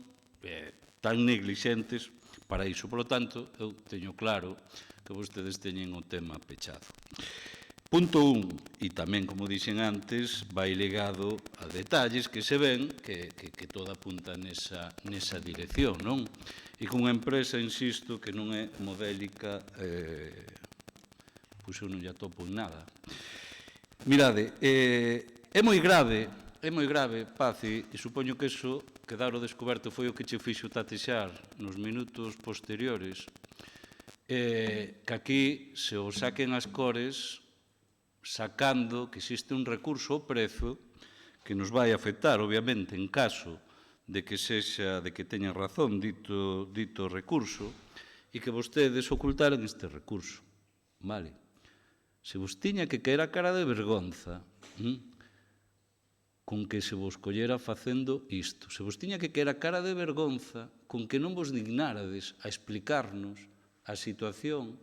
tan neglixentes para iso. Por lo tanto, eu teño claro que vostedes teñen o tema pechado. Punto 1, e tamén, como dixen antes, vai ligado a detalles que se ven que todo apunta nesa dirección, non? E con unha empresa, insisto, que non é modélica, pois eu non lle atopo en nada. Mirade, é moi grave, Paz, e supoño que iso, quedar o descoberto foi o que che fixo tatexar nos minutos posteriores, que aquí se o saquen as cores sacando que existe un recurso ao prezo que nos vai afectar, obviamente, en caso de que teñan razón dito recurso e que vostedes ocultaran este recurso. Vale? Se vos tiña que caer a cara de vergonza con que se vos collera facendo isto, se vos tiña que caer a cara de vergonza con que non vos dignárades a explicarnos a situación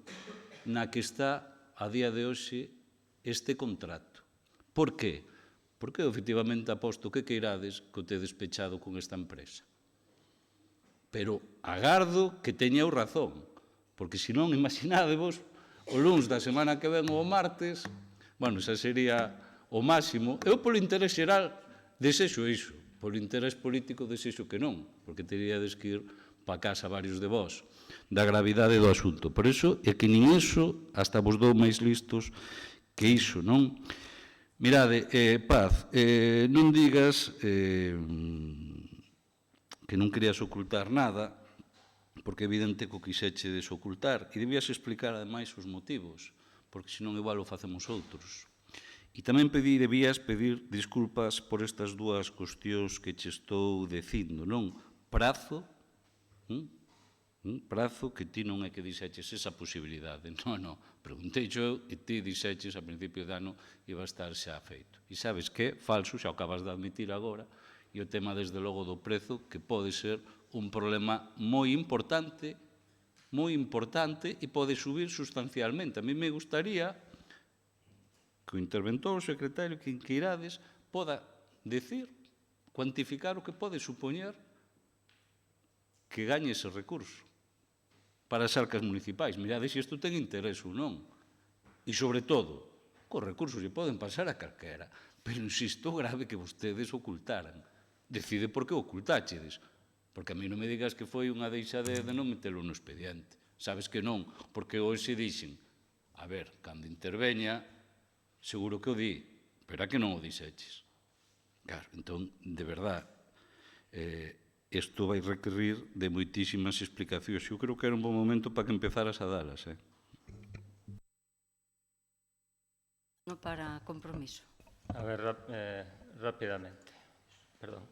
na que está a día de hoxe este contrato. Por qué? Porque eu efectivamente aposto que queirades que o tedes pechado con esta empresa. Pero agardo que teñeu razón, porque senón imaginádevos o luns da semana que ven ou o martes, bueno, xa sería o máximo. Eu polo interés xeral desexo iso, polo interés político desexo que non, porque teríades que ir para casa varios de vós da gravidade do asunto. Por iso é que nin iso hasta vos dou máis listos que iso, non? Mirade, Paz, non digas que non querías ocultar nada, porque é evidente que o quixeche desocultar, e debías explicar, ademais, os motivos, porque senón igual o facemos outros. E tamén debías pedir disculpas por estas dúas cuestións que che estou dicindo, non? Prazo, prazo que ti non é que dixeches esa posibilidade, non. Preguntei eu e ti dixeches a principio de ano iba a estar xa feito. E sabes que? Falso, xa o acabas de admitir agora, e o tema desde logo do prezo, que pode ser un problema moi importante e pode subir sustancialmente. A mí me gustaría que o interventor, o secretario, que irades, poda decir, cuantificar o que pode supoñer que gañe ese recurso. para as arcas municipais. Mirade se isto ten interés ou non. E, sobre todo, cos recursos lle poden pasar a calquera. Pero, insisto, grave que vostedes ocultaran. Decide por que ocultáchedes. Porque a mí non me digas que foi unha deixadez de non metelo no expediente. Sabes que non, porque hoxe dixen, a ver, cando interveña, seguro que o di, pero a que non o dixeches? Claro, entón, de verdad, isto vai requerir de moitísimas explicacións. Eu creo que era un bon momento para que empezaras a dalas, No para compromiso. A ver, rapidamente. Perdón.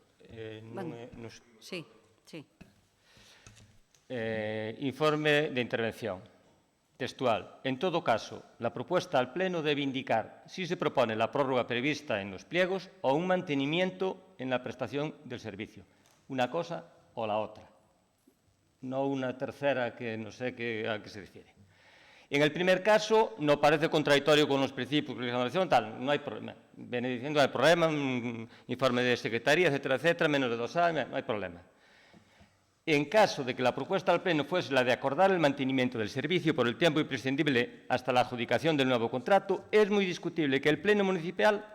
Sí, sí. Informe de intervención. Textual. En todo caso, la propuesta al Pleno debe indicar si se propone la prórroga prevista en los pliegos o un mantenimiento en la prestación del servicio. Una cosa o la otra. No una tercera que no sé a qué se refiere. En el primer caso, no parece contradictorio con los principios de legislación, tal, no hay problema. Viene diciendo, no hay problema, un informe de secretaría, etcétera, etcétera, menos de 2 años, no hay problema. En caso de que la propuesta al Pleno fuese la de acordar el mantenimiento del servicio por el tiempo imprescindible hasta la adjudicación del nuevo contrato, es muy discutible que el Pleno municipal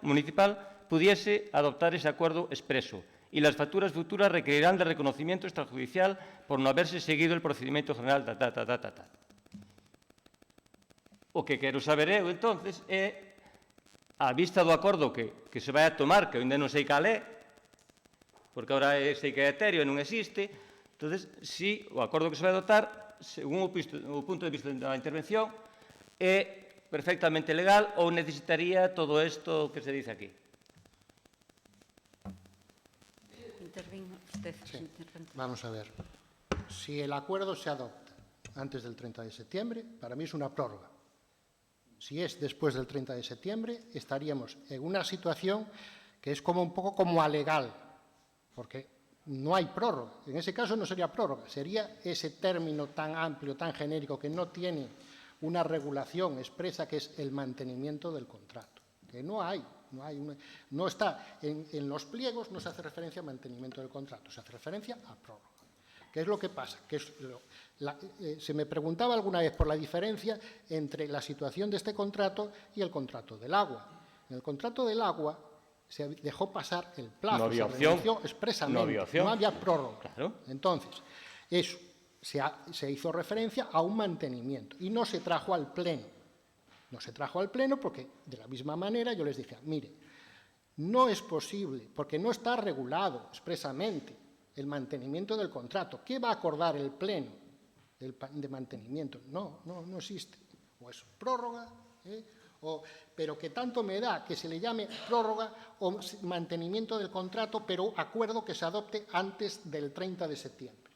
pudiese adoptar ese acuerdo expreso y las facturas futuras requerirán de reconocimiento extrajudicial por no haberse seguido el procedimiento general, O que quero saber eu, entonces, é, a vista do acordo que se vai a tomar, que eu ainda non sei cal é, porque agora sei que é etéreo e non existe, entonces, si o acordo que se vai adoptar, según o punto de vista da intervención, é perfectamente legal ou necesitaría todo isto que se dice aquí. Intervino usted. Sí. Vamos a ver. Si el acuerdo se adopta antes del 30 de septiembre, para mí es una prórroga. Si es después del 30 de septiembre, estaríamos en una situación que es como un poco como alegal, porque no hay prórroga. En ese caso no sería prórroga, sería ese término tan amplio, tan genérico, que no tiene una regulación expresa, que es el mantenimiento del contrato. Que no hay, no está en los pliegos, no se hace referencia a mantenimiento del contrato, se hace referencia a prórroga. ¿Qué es lo que pasa? Que se me preguntaba alguna vez por la diferencia entre la situación de este contrato y el contrato del agua. En el contrato del agua se dejó pasar el plazo, no había se renunció expresamente, no había prórroga. Claro. Entonces, eso se hizo referencia a un mantenimiento y no se trajo al Pleno. No se trajo al Pleno porque, de la misma manera, yo les dije, mire, no es posible, porque no está regulado expresamente el mantenimiento del contrato. ¿Qué va a acordar el Pleno de mantenimiento? No existe. O es prórroga, pero que tanto me da que se le llame prórroga o mantenimiento del contrato, pero acuerdo que se adopte antes del 30 de septiembre.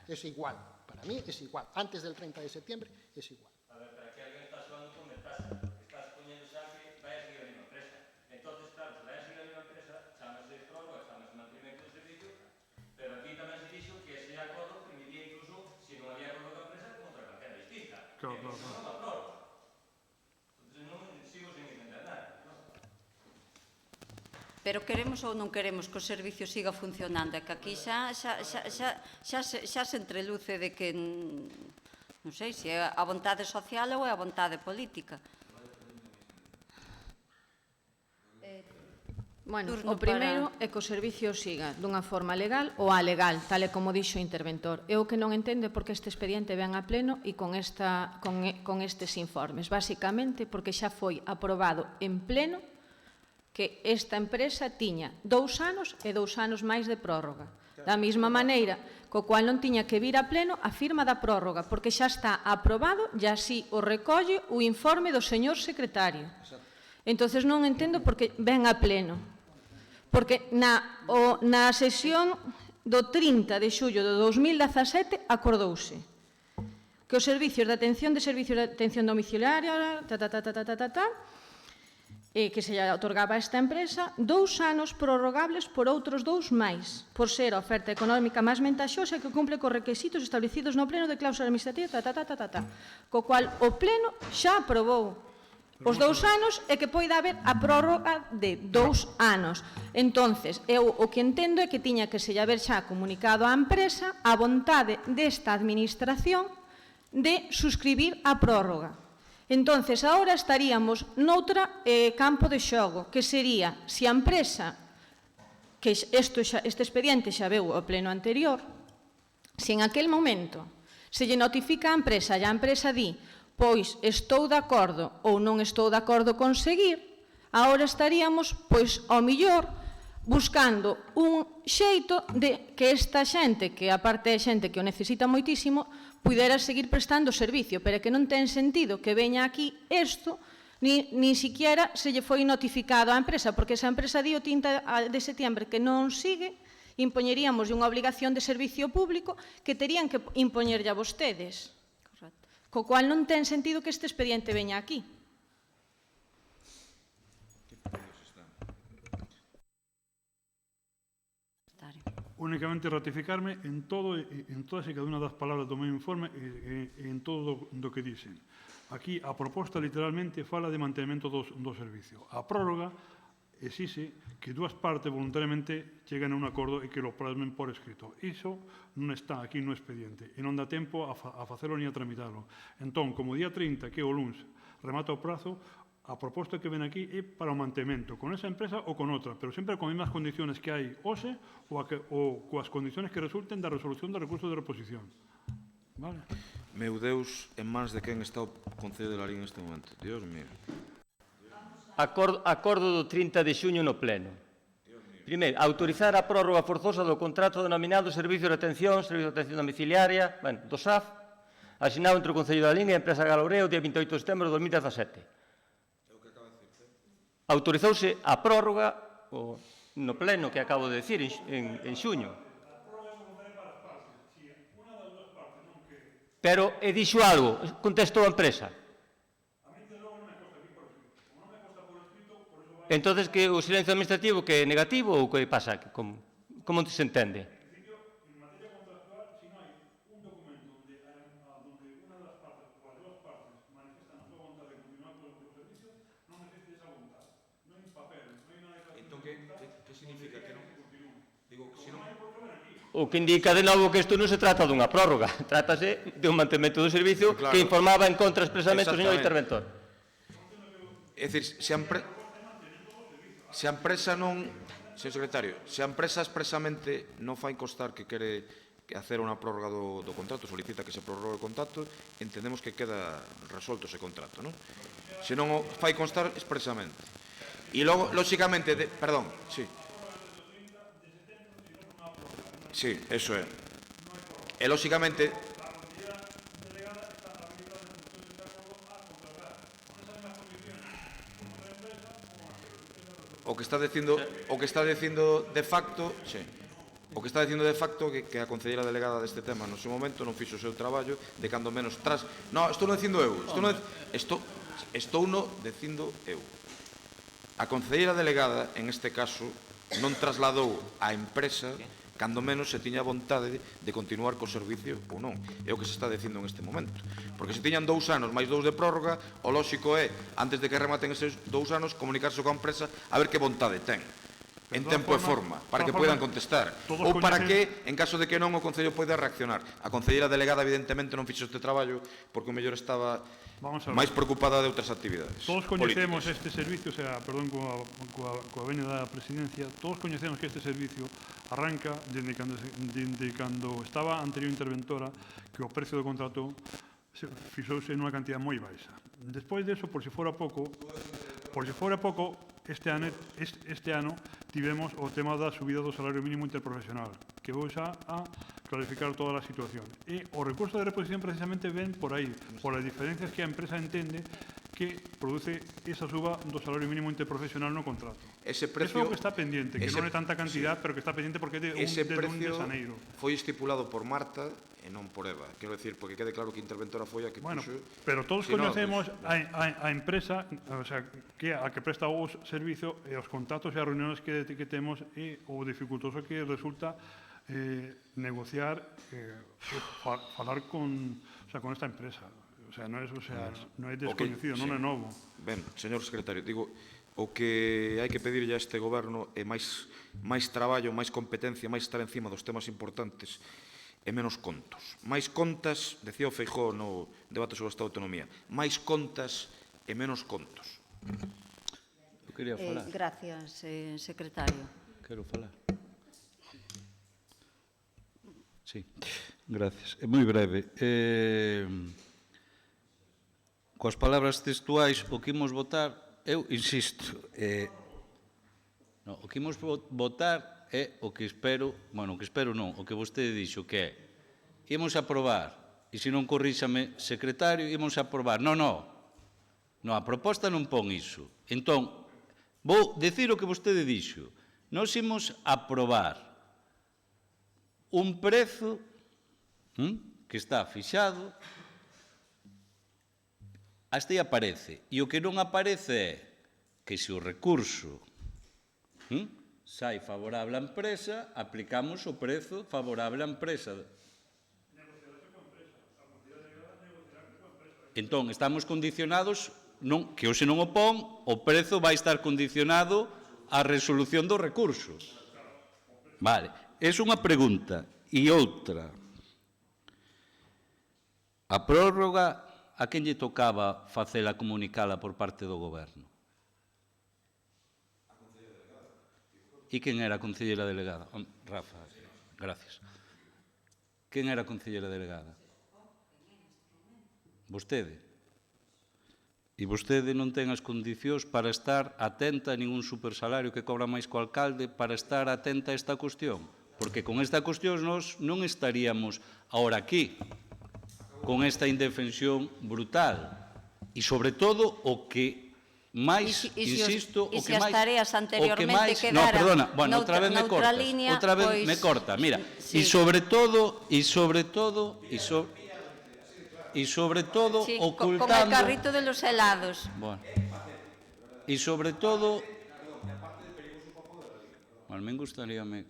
Es igual. Para mí es igual. Antes del 30 de septiembre es igual. A ver, pero aquí alguien está hablando con ventaja. Estás poniendo xa que vai a seguir a misma empresa. Entonces, claro, se vai a seguir a misma empresa, chámase prórroga, chámase mantenimiento del servicio, pero aquí tamén se dixo que ese acordo permitía incluso, se non había acordo con a empresa, contra calquera distinta. Claro. Non a prórroga. Entonces, non sigo sin entender nada. Pero queremos ou non queremos que o servicio siga funcionando, é que aquí xa se entreluce de que non sei se é a vontade social ou é a vontade política. Bueno, o primeiro é que o servicio siga dunha forma legal ou alegal, tal e como dixo o interventor. Eu que non entendo por que este expediente ven a pleno e con estes informes. Basicamente, porque xa foi aprobado en pleno que esta empresa tiña 2 anos e 2 anos máis de prórroga. Da mesma maneira, co cual non tiña que vir a pleno a firma da prórroga, porque xa está aprobado e así o recolle o informe do señor secretario. Entonces non entendo por que ven a pleno. Porque na sesión do 30 de xullo de 2017 acordouse que os servicios de atención domiciliaria que se otorgaba a esta empresa 2 anos prorrogables por outros 2 máis, por ser a oferta económica máis ventaxosa que cumple cos requisitos establecidos no pleno de cláusula administrativa, co cual o pleno xa aprobou os 2 anos e que poida haber a prórroga de 2 anos. Entonces, eu o que entendo é que tiña que se haber xa comunicado á empresa a vontade desta administración de suscribir a prórroga. Entonces, agora estaríamos noutra campo de xogo, que sería, se a empresa, que este expediente xa veu ao pleno anterior, se en aquel momento se lle notifica a empresa e a empresa di, pois estou de acordo ou non estou de acordo con seguir, agora estaríamos, pois, ao millor, buscando un xeito de que esta xente, que aparte é xente que o necesita moitísimo, pudera seguir prestando servicio, pero que non ten sentido que veña aquí isto, ni siquiera se lle foi notificado á empresa, porque se a empresa di o 30 de setembro que non sigue, impoñeríamos unha obligación de servicio público que terían que impoñerlle a vostedes. Co cual non ten sentido que este expediente veña aquí. Únicamente ratificarme en todas e cada unha das palabras do meu informe e en todo do que dicen. Aquí a proposta literalmente fala de mantenimento do servicio. A prórroga exixe que dúas partes voluntariamente cheguen a un acordo e que lo plasmen por escrito. Iso non está aquí no expediente e non dá tempo a facelo ni a tramitarlo. Entón, como día 30, que é o luns, remata o prazo, a proposta que ven aquí é para o mantemento, con esa empresa ou con outra, pero sempre con as mesmas condiciones que hai hoxe ou coas condiciones que resulten da resolución do recurso de reposición. Vale? Meu Deus, en mans de quen está o Concello de Lalín neste momento? Dios mío. Acordo do 30 de xuño no pleno. Primeiro, autorizar a prórroga forzosa do contrato denominado Servicio de Atención Domiciliaria, do SAF, asinado entre o Concello de Lalín e a empresa Galoreo o día 28 de setembro de 2017. Autorizouse a prórroga no pleno que acabo de decir en xuño. Pero, dixo algo, contestou a empresa. Entonces, que o silencio administrativo que é negativo ou que pasa? Como se entende? O que indica de novo que isto non se trata dunha prórroga, trátase de un mantemento do servicio que informaba en contra expresamente o señor interventor. É dicir, se a empresa non... Señor secretario, se a empresa expresamente non fai constar que quere hacer unha prórroga do contrato, solicita que se prorrogue o contrato, entendemos que queda resolto ese contrato, non? Se non o fai constar expresamente. E logo, lóxicamente, perdón, sí. Sí, eso é. E, lóxicamente... O que está dicindo de facto, sí. O que está dicindo de facto que a concelleira delegada deste tema no seu momento non fixo o seu traballo de cando menos tras... Non, estou non dicindo eu. Estou no dicindo eu. A concelleira delegada, en este caso, non trasladou á empresa cando menos se tiña vontade de continuar co servicio ou non. É o que se está dicindo en este momento. Porque se tiñan 2 anos máis 2 de prórroga, o lóxico é, antes de que rematen eses 2 anos, comunicarse coa empresa a ver que vontade ten. En tempo e forma, para que poidan contestar. Ou para que, en caso de que non, o Concello poida reaccionar. A concelleira delegada, evidentemente, non fixo este traballo porque o mellor estaba máis preocupada de outras actividades. Todos coñecemos este servicio, perdón, coa veña da presidencia, todos coñecemos que este servicio arranca dende cando estaba a anterior interventora que o precio do contrato fixouse nunha cantidad moi baixa. Despois deso, por se fora pouco, este ano tivemos o tema da subida do salario mínimo interprofesional, que vou xa a clarificar toda a situación. E o recurso de reposición precisamente ven por aí, por as diferencias que a empresa entende que produce esa suba do salario mínimo interprofesional no contrato. Ese precio... Eso é o que está pendiente, que non é tanta cantidad, pero que está pendiente porque é de 1 de xaneiro. Foi estipulado por Marta e non por Eva. Quero decir, porque quede claro que a interventora foi a que puxo... Pero todos coñecemos a empresa, o sea, que a que presta o servicio e os contactos e as reuniones que temos e o dificultoso que resulta negociar, falar con esta empresa. O sea, non é descoñecido, non é novo. Ben, señor secretario, digo, o que hai que pedirlle a este goberno é máis traballo, máis competencia, máis estar encima dos temas importantes e menos contos. Máis contas, decía o Feijóo no debate sobre o Estado de Autonomía, máis contas e menos contos. Eu quería falar. Gracias, secretario. Quero falar. Sí, gracias. É moi breve. Coas palabras textuais, o que imos votar, eu insisto, o que imos votar é o que espero, bueno, o que espero non, o que vostede dixo, que é, imos aprobar, e se non corríxame, secretario, imos aprobar. Non, a proposta non pon iso. Entón, vou decir o que vostede dixo. Nós imos aprobar un prezo que está fixado, hasta aí aparece. E o que non aparece é que se o recurso sai favorable á empresa, aplicamos o prezo favorable á empresa. Entón, estamos condicionados, que hoxe non o pon, o prezo vai estar condicionado á resolución do recurso. Vale, é unha pregunta. E outra, a prórroga, a quen lle tocaba facela comunicala por parte do Goberno? E quen era a concelleira delegada? Rafa, gracias. Quen era a concelleira delegada? Vostede. E vostede non ten as condicións para estar atenta a ningún supersalario que cobra máis co alcalde, para estar atenta a esta cuestión. Porque con esta cuestión nós non estaríamos ahora aquí, con esta indefensión brutal. E, sobre todo, o que máis, insisto, o que máis... E se as tareas anteriormente quedaran outra vez me cortas, outra vez me corta, mira, e sobre todo, ocultando... Con el carrito de los helados. Bueno. E sobre todo... Al men gustaríame...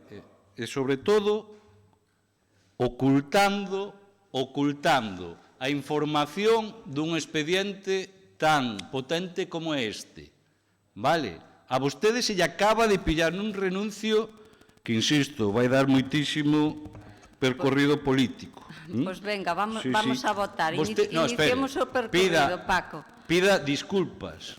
E sobre todo, ocultando a información dun expediente tan potente como este. Vale? A vostede se lle acaba de pillar nun renuncio que, insisto, vai dar moitísimo percorrido político. Pois venga, vamos a votar. Iniciemos o percorrido, Paco. Pida disculpas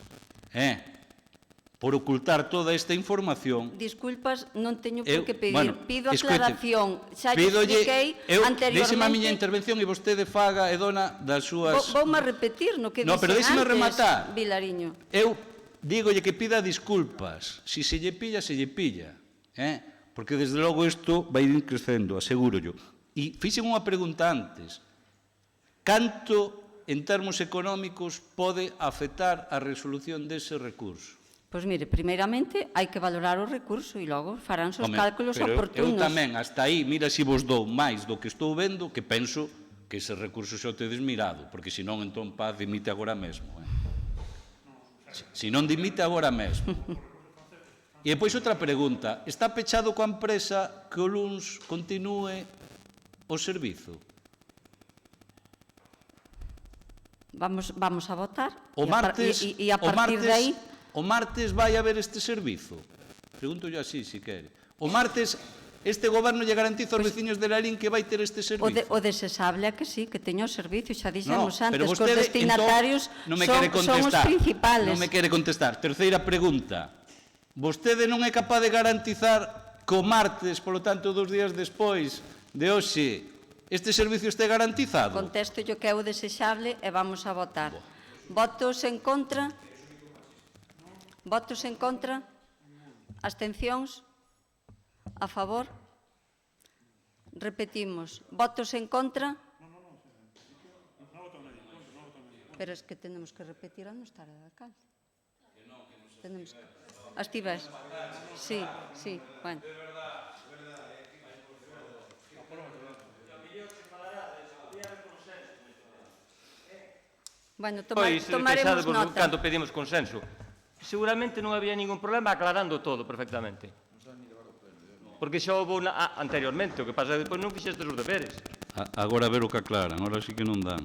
por ocultar toda esta información. Disculpas non teño por que pedir. Pido aclaración. Xa lle expliquei anteriormente. Déxeme a miña intervención e vostede faga e dona das súas... Voume repetir no que dixen antes. Pero déxeme rematar. Vilariño. Eu dígolle que pida disculpas. Si se lle pilla, se lle pilla. Porque, desde logo, isto vai ir crecendo, aseguro-llo. E fixen unha pregunta antes. Canto, en termos económicos, pode afectar a resolución dese recurso? Pois mire, primeiramente hai que valorar o recurso e logo farán os cálculos oportunos. Eu tamén, hasta aí, mira se vos dou máis do que estou vendo, que penso que ese recurso xa o tedes mirado, porque senón, entón, Paz dimite agora mesmo. Se non dimite agora mesmo. E depois outra pregunta, está pechado coa empresa que o luns continúe o servizo? Vamos a votar e a partir de aí... O martes vai haber este servizo? Pregunto yo así, si quere. O martes este goberno lle garantiza aos veciños de Lalín que vai ter este servizo? O desexable é que sí, que teña o servicio. Xa dixemos antes que os destinatarios son os principales. Non me quere contestar. Terceira pregunta. Vostede non é capaz de garantizar que o martes, polo tanto, 2 días despois de hoxe, este servicio este garantizado? Contesto yo que é o desexable e vamos a votar. Votos en contra? Votos en contra? Abstencións? A favor? Repetimos. Votos en contra? Pero es que tenemos que repetir a non estar de alcalde. As tives? Sí, bueno. Bueno, tomaremos nota. Cando pedimos consenso. Seguramente non había ningún problema aclarando todo perfectamente. Porque xa houve anteriormente, o que pasa é que depois non fixestes os deberes. Agora a ver o que aclaran, agora sí que non dan.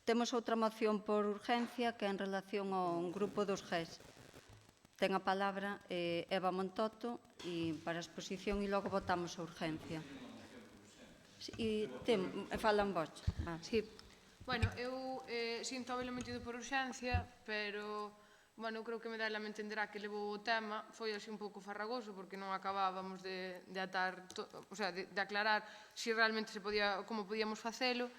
Temos outra moción por urgencia que é en relación ao grupo dos GES. ten a palabra Eva Montoto para a exposición e logo votamos a urgencia. E falan vos. Sí. Bueno, eu sinto habelo metido por urxencia, pero creo que Medalla me entenderá que levou o tema, foi así un pouco farragoso, porque non acabábamos de atar, o sea, de aclarar se realmente como podíamos facelo.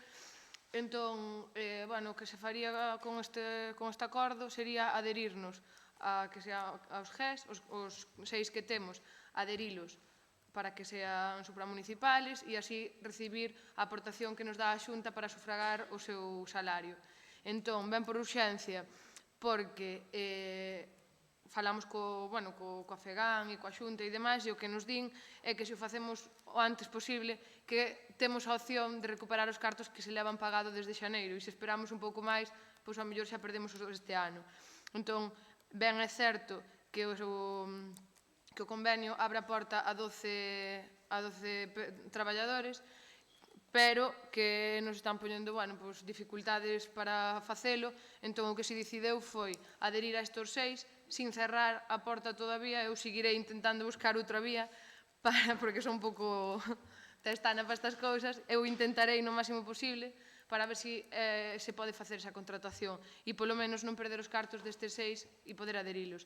Entón, o que se faría con este acordo sería adherirnos aos GES, os 6 que temos, adherilos para que sean supramunicipales e así recibir a aportación que nos dá a Xunta para sufragar o seu salario. Entón, ben por urxencia, porque falamos coa FEGAN e coa Xunta e demais, e o que nos din é que se o facemos o antes posible, que temos a opción de recuperar os cartos que se levan pagado desde xaneiro, e se esperamos un pouco máis, pois ao mellor xa perdemos este ano. Entón, ben é certo que o convenio abre a porta a 12 traballadores, pero que nos están poñendo dificultades para facelo. Entón, o que se decideu foi adherir a estes 6 sin cerrar a porta todavía. Eu seguirei intentando buscar outra vía, porque son un pouco testana para estas cousas. Eu intentarei no máximo posible para ver se pode facer esa contratación e polo menos non perder os cartos destes 6 e poder adherilos.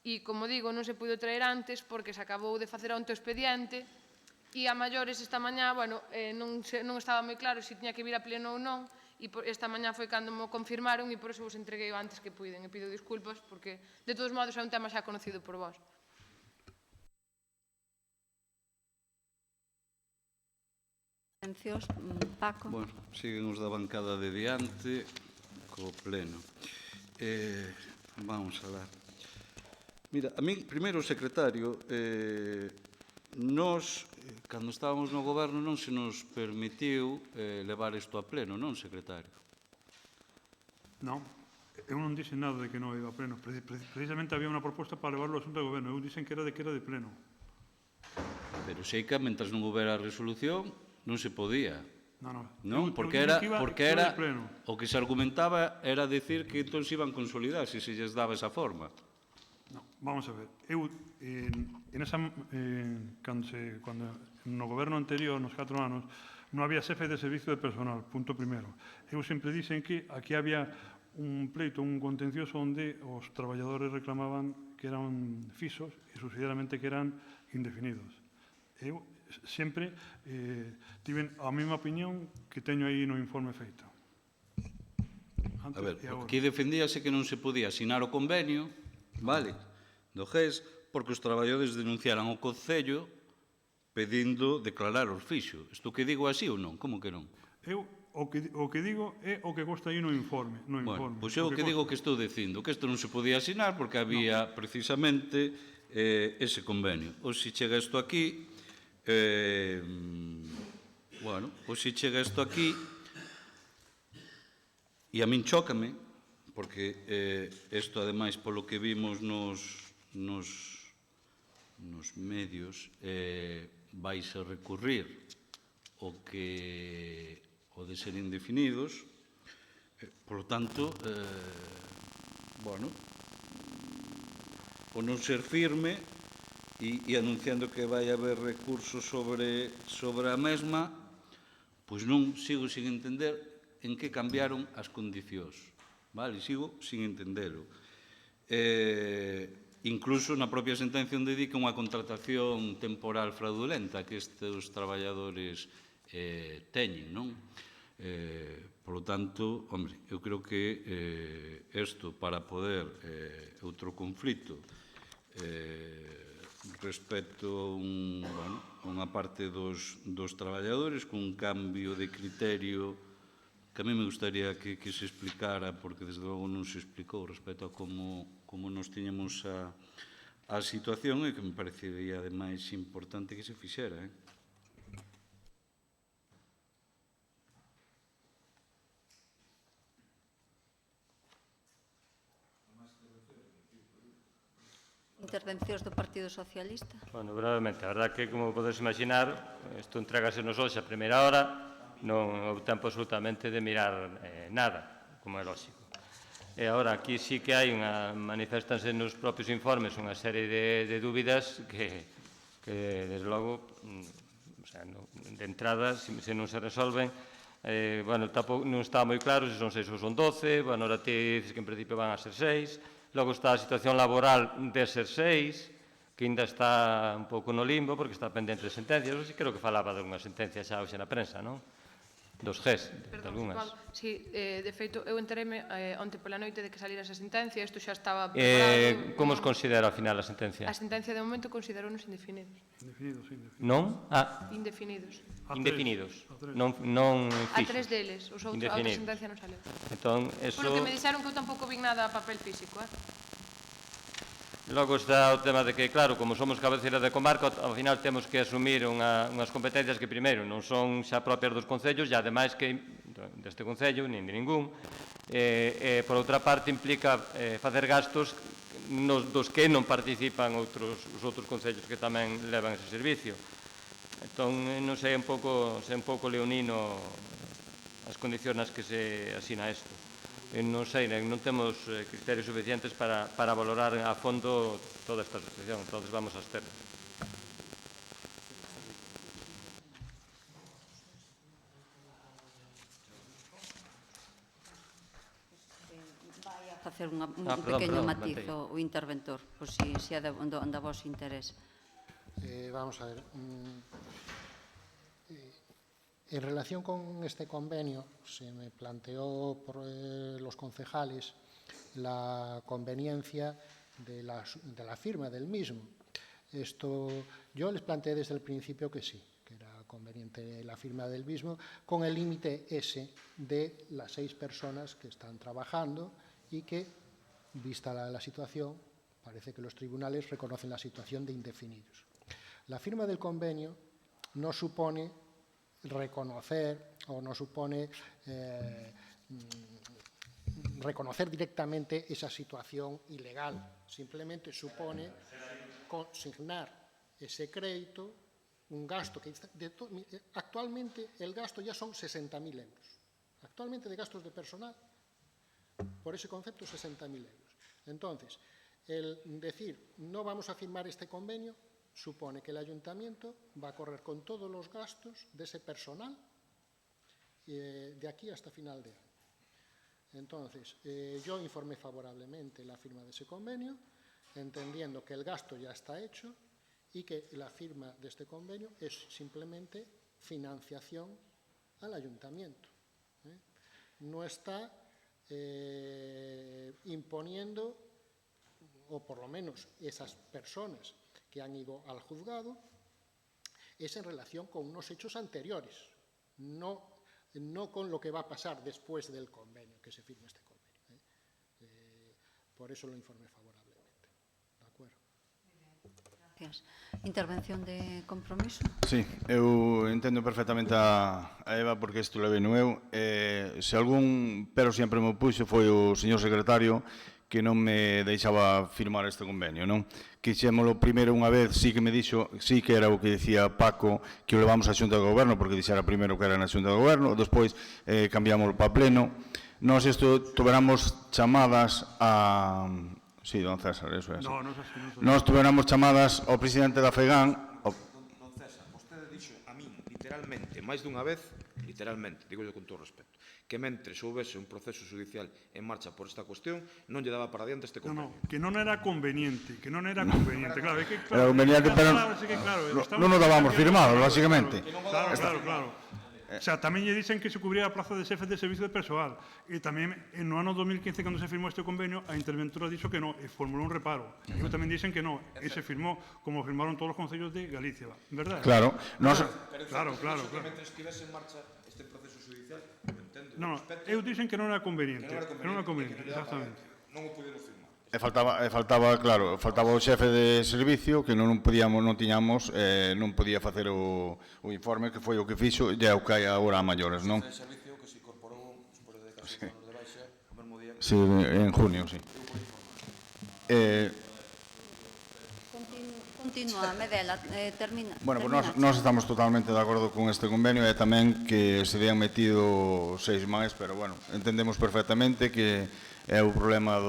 E, como digo, non se puido traer antes porque se acabou de facer onte o expediente e a maiores esta mañá, non estaba moi claro se tiña que vir a pleno ou non, e esta mañá foi cando me confirmaron e por eso vos entreguei antes que puiden. E pido disculpas porque, de todos modos, é un tema xa conocido por vós. Paco. Bueno, siguen os da bancada de diante co pleno. Vamos a dar. Mira, a mí, primeiro, o secretario, nos, cando estábamos no goberno, non se nos permitiu levar isto a pleno, non, secretario? Non, eu non dixen nada de que non iba a pleno. Precisamente había unha proposta para levarlo ao asunto de goberno. Eu dixen que era de pleno. Pero sei que, mentras non houbera resolución, non se podía. Non, porque era o que se argumentaba era decir que entón se iban consolidar se lles daba esa forma. Vamos a ver, eu, cando no goberno anterior, nos 4 anos, non había xefe de servicio de personal, punto primeiro. Eu sempre dixen que aquí había un pleito, un contencioso onde os traballadores reclamaban que eran fixos e subsidiariamente que eran indefinidos. Eu sempre tiven a mesma opinión que teño aí no informe feito. A ver, aquí defendíase que non se podía asinar o convenio, vale, do GES, porque os traballadores denunciaran o Concello pedindo declarar os fixos. Isto que digo así ou non? Como que non? Eu o que digo é o que consta aí no informe. Bueno, pois eu o que digo que estou dicindo, que isto non se podía asinar porque había precisamente ese convenio. Ou se chega isto aquí, e a min chócame, porque isto, ademais, polo que vimos nos medios, vais a recurrir o de ser indefinidos, polo tanto, o non ser firme e anunciando que vai haber recursos sobre a mesma, pois non sigo sin entender en que cambiaron as condicións. Vale, sigo sin entendelo. Incluso na propia sentencia onde di que unha contratación temporal fraudulenta que estes traballadores teñen, non? Por lo tanto, hombre, eu creo que isto para poder outro conflito respecto a unha parte dos traballadores con un cambio de criterio que a mí me gustaría que se explicara, porque desde logo non se explicou respecto a como nos tiñamos a situación e que me parecería ademais importante que se fixera. Intervencións do Partido Socialista. Bueno, brevemente, a verdad que, como podes imaginar, isto entregase nos hoxe a primeira hora, non houve tempo absolutamente de mirar nada, como é lógico. E agora, aquí sí que hai manifestanse nos propios informes unha serie de dúbidas que desde logo, de entrada, se non se resolven, non está moi claro se son 6 ou son 12, ahora te dices que en principio van a ser 6, logo está a situación laboral de ser 6, que ainda está un pouco no limbo, porque está pendente de sentencias. Eu creo que falaba de unha sentencia xa hoxe na prensa, non? Dos GES, de algunhas. Sí, de feito, eu entereime onte pola noite de que salira esa sentencia, isto xa estaba preparado. Como os considera ao final a sentencia? A sentencia de momento considerounos indefinidos. Indefinidos. Non? Indefinidos. Indefinidos. Non fixos. A 3 deles, a outra sentencia non saleu. Entón, eso... Polo que me dixeron que eu tampouco vin nada a papel físico, Logo está o tema de que, claro, como somos cabeceira de comarca, ao final temos que asumir unhas competencias que, primeiro, non son xa propias dos concellos, e ademais que deste concello, nin de ningún, por outra parte, implica facer gastos dos que non participan os outros concellos que tamén levan ese servicio. Entón, non sei un pouco leonino as condicións nas que se asina isto. Non sei, non temos criterios suficientes para valorar a fondo toda esta situación, entón vamos a ter. Vai a facer un pequeno matiz o interventor, por si é da vos interés. Vamos a ver. En relación con este convenio, se me planteó por los concejales la conveniencia de la firma del mismo. Yo les planteé desde el principio que sí, que era conveniente la firma del mismo, con el límite ese de las 6 personas que están trabajando y que, vista la situación, parece que los tribunales reconocen la situación de indefinidos. La firma del convenio no supone reconocer o no supone reconocer directamente esa situación ilegal, simplemente supone consignar ese crédito, un gasto que actualmente el gasto ya son 60.000 euros. Actualmente de gastos de personal, por ese concepto, 60.000 euros. Entonces, el decir no vamos a firmar este convenio supone que el ayuntamiento va a correr con todos los gastos de ese personal de aquí hasta final de año. Entonces, yo informé favorablemente la firma de ese convenio, entendiendo que el gasto ya está hecho y que la firma de este convenio es simplemente financiación al ayuntamiento. No está imponiendo, o por lo menos esas personas que han ido al juzgado, es en relación con unos hechos anteriores, no con lo que va a pasar después del convenio, que se firme este convenio. Por eso lo informé favorablemente. ¿De acuerdo? Gracias. Intervención de compromiso? Sí, eu entendo perfectamente a Eva, porque isto levei no eu. Se algún pero sempre me puxo foi o señor secretario, que non me deixaba firmar este convenio, non? Quixémolo primeiro unha vez, sí que me dixo, sí que era o que dicía Paco, que o levamos á Xunta de Goberno, porque dixera primeiro que era na Xunta de Goberno, despois cambiámoslo para pleno. Nós isto tuveramos chamadas a... Sí, don César, eso é. Nós tuveramos chamadas ao presidente da FEGAN... Don César, vostede dixo a min, literalmente, máis dunha vez, literalmente, digo con todo respeto, que mentre houvese un proceso judicial en marcha por esta cuestión, non lle daba para diante este convenio. Que non era conveniente, claro, é que claro. Era conveniente, pero non nos dábamos firmado, basicamente. Claro. O sea, tamén lle dicen que se cubría a plaza de xefe de servicio de persoal. E tamén, no ano 2015, cando se firmou este convenio, a interventora dixo que non, e formulou un reparo. E tamén dicen que non, e se firmou, como firmaron todos os concellos de Galicia, verdad? Claro. Claro. Que mentre estivese en marcha este proceso judicial, entendo. Non, eu dicen que non era conveniente. Exactamente. Non o puderon firmar. E faltaba, claro, faltaba o xefe de servicio que non tiñamos, non podía facer o informe, que foi o que fixo, e é o que hai agora a maiores, non? O xefe de servicio que se incorporou despois de 14 anos de baixa, o mesmo día que... Sí, en junio, sí. Continúa, Medela, termina. Bueno, pues nós estamos totalmente de acordo con este convenio e tamén que se vean metido 6 máis, pero bueno, entendemos perfectamente que é o problema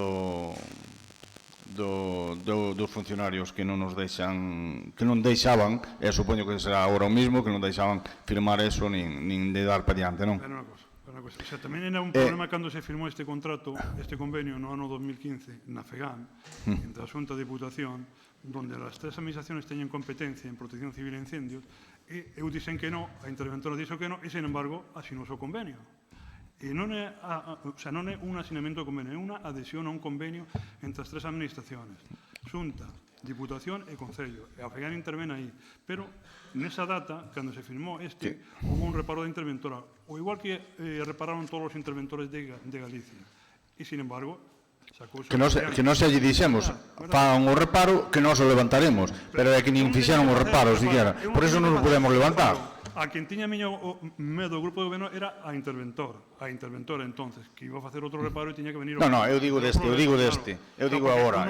dos funcionarios que non nos deixan, que non deixaban, e supoño que será agora o mismo, que non deixaban firmar eso nin de dar para diante, non? Pero unha cosa, o sea, tamén era un problema cando se firmou este contrato, este convenio no ano 2015 na FEGAN, entre a Xunta e a Diputación, donde as tres administraciones teñen competencia en protección civil e incendios, e eu dixen que non, a interventora dixo que non, e, sin embargo, asinou o convenio. E non é un asinamento do convenio, é unha adhesión a un convenio entre as tres administraciones, Xunta, Diputación e Concello, e a FEGAN intervén aí, pero nesa data, cando se firmou hubo un reparo da interventora, o igual que repararon todos os interventores de Galicia, e, sin embargo, que nós lle dixemos, fan o reparo que nós o levantaremos, pero é que nin fixeron o reparo siquiera, por eso non o podemos levantar. A quen tiña medo o grupo de goberno era a interventora entonces, que iba a facer outro reparo e tiña que venir... Non, eu digo deste, eu digo agora.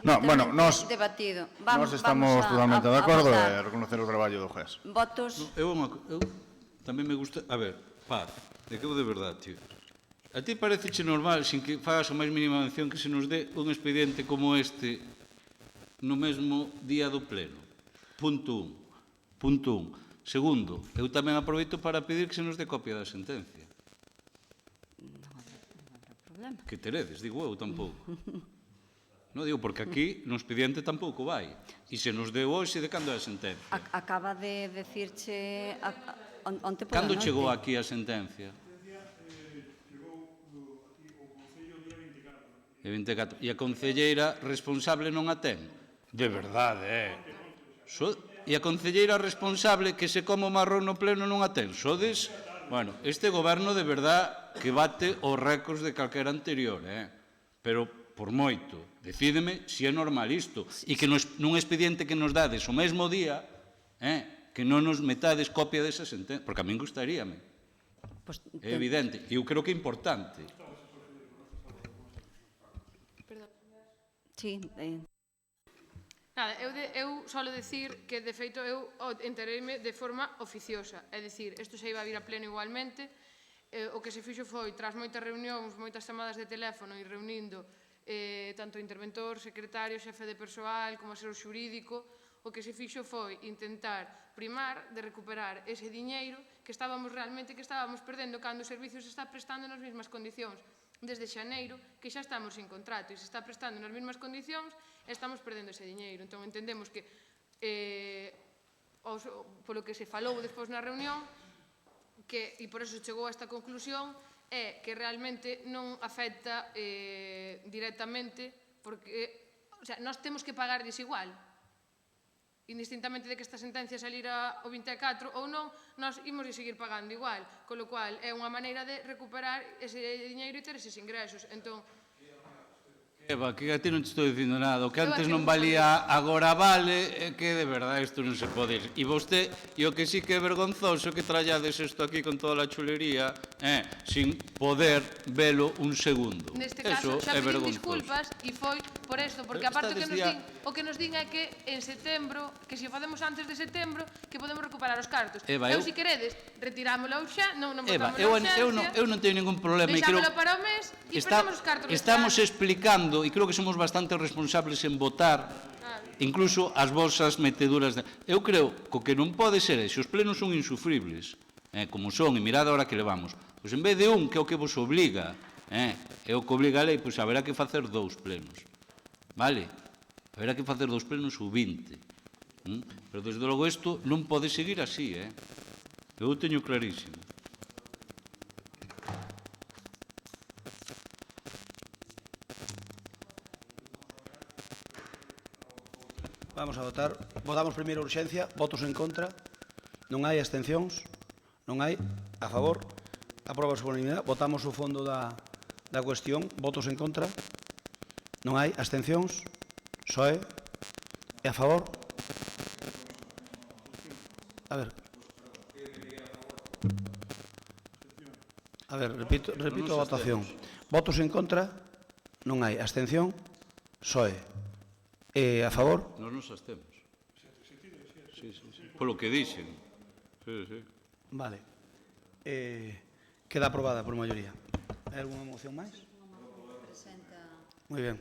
No, bueno, nós estamos totalmente de acordo e reconocer o traballo do GES. Votos... Eu tamén me gusta... A ver, Paz, de que de verdade, tío. A ti pareceche normal, sin que fagas a máis mínima mención, que se nos dé un expediente como este no mesmo día do pleno? Punto 1. Segundo, eu tamén aproveito para pedir que se nos dé copia da sentencia. Que teredes, digo eu, tampouco. Non digo, porque aquí no expediente tampouco vai. E se nos deu hoxe, de cando é a sentencia? Acaba de decirche onte pola noite. Cando chegou aquí a sentencia? E 24. E a concelleira responsable non a ten? De verdade, E a concelleira responsable que se come o marrón no pleno non a ten? Sodes? Bueno, este goberno de verdade que bate os récords de calquera anterior, pero por moito. Decídeme se é normal isto. E que nun expediente que nos dades o mesmo día, que non nos metades copia desa sentencia, porque a min gustaríame. É evidente. E eu creo que é importante. Sí, Nada, eu solo decir que, de feito, eu entereime de forma oficiosa. É dicir, isto se iba a vir a pleno igualmente. O que se fixo foi, tras moitas reunións, moitas chamadas de teléfono e reunindo tanto o interventor, secretario, xefe de persoal, como asesor xurídico, o que se fixo foi intentar primar de recuperar ese diñeiro que estábamos perdendo cando o servicio se está prestando nas mesmas condicións desde xaneiro, que xa estamos sin contrato e se está prestando nas mesmas condicións e estamos perdendo ese diñeiro. Entón, entendemos que, polo que se falou despois na reunión, e por eso chegou a esta conclusión, é que realmente non afecta directamente, porque nós temos que pagarles igual, indistintamente de que esta sentencia salira o 24 ou non, nós imos de seguir pagando igual, con lo cual é unha maneira de recuperar ese diñeiro e ter eses ingresos. Entón, Eva, que a ti non te estou dicindo nada. O que antes non valía, agora vale, é que de verdade isto non se pode ir. E vostede, e o que sí que é vergonzoso que trallades isto aquí con toda a chulería, sin poder velo un segundo. Neste caso, xa pedín disculpas e foi por isto, porque aparte o que nos din é que en setembro, que se o facemos antes de setembro, que podemos recuperar os cartos. Eu, se queredes, retirámoslo xa, non botamos na urxencia. Eu non teño ningún problema. Deixámoslo para o mes e prestamos os cartos. Estamos explicando, e creo que somos bastante responsables en votar, incluso as vosas meteduras. Eu creo que o que non pode ser é, se os plenos son insufribles, como son, e mirad ahora que levamos, pois en vez de un, que é o que vos obliga, é o que obliga a lei, pois haberá que facer 2 plenos. Vale? Haberá que facer 2 plenos ou 20. Pero, desde logo, isto non pode seguir así, eu teño clarísimo. Vamos a votar. Votamos primeiro a urxencia. Votos en contra. Non hai abstencións. Non hai. A favor. Aproba por unanimidade. Votamos o fondo da cuestión. Votos en contra. Non hai abstencións. Soe. E a favor. A ver. Repito a votación. Votos en contra. Non hai. Abstención. Soe. E a favor? Nós nos abstemos. Polo que dixen. Vale. Queda aprobada por maioría. Hai alguna moción máis? Moi ben.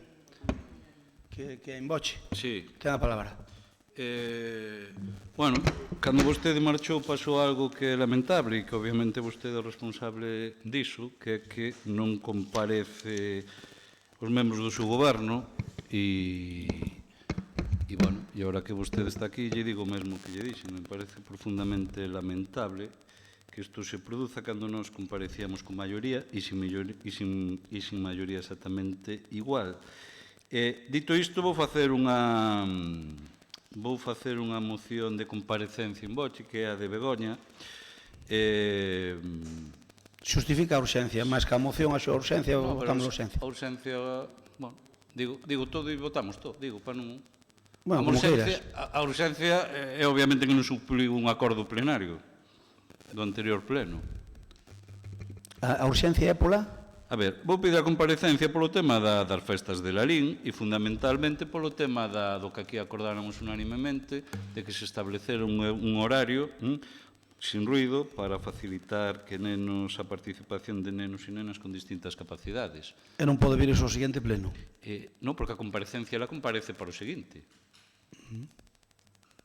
Que en boche? Sí. Ten a palabra. Bueno, cando vostede marchou pasou algo que é lamentable e que obviamente vostede é responsable diso, que é que non comparece os membros do seu goberno e bueno, e agora que vostede está aquí lle digo o mesmo que lle dixen, me parece profundamente lamentable que isto se produza cando nos comparecíamos con maioría e sin maioría exactamente igual. Dito isto, vou facer unha moción de comparecencia en boche, que é a de Begoña. Xustifica a urxencia, máis que a moción, a súa urxencia, votamos a urxencia. A urxencia, bueno, digo todo e votamos todo, digo, para non... Bueno, como queiras. A urxencia é obviamente que non supliu un acordo plenario do anterior pleno. A urxencia é pola? A ver, vou pedir a comparecencia polo tema das festas de Lalín e fundamentalmente polo tema do que aquí acordáramos unanimemente de que se establecer un horario sin ruido para facilitar que a participación de nenos e nenas con distintas capacidades. E non pode vir iso ao seguinte pleno? Non, porque a comparecencia la comparece para o seguinte.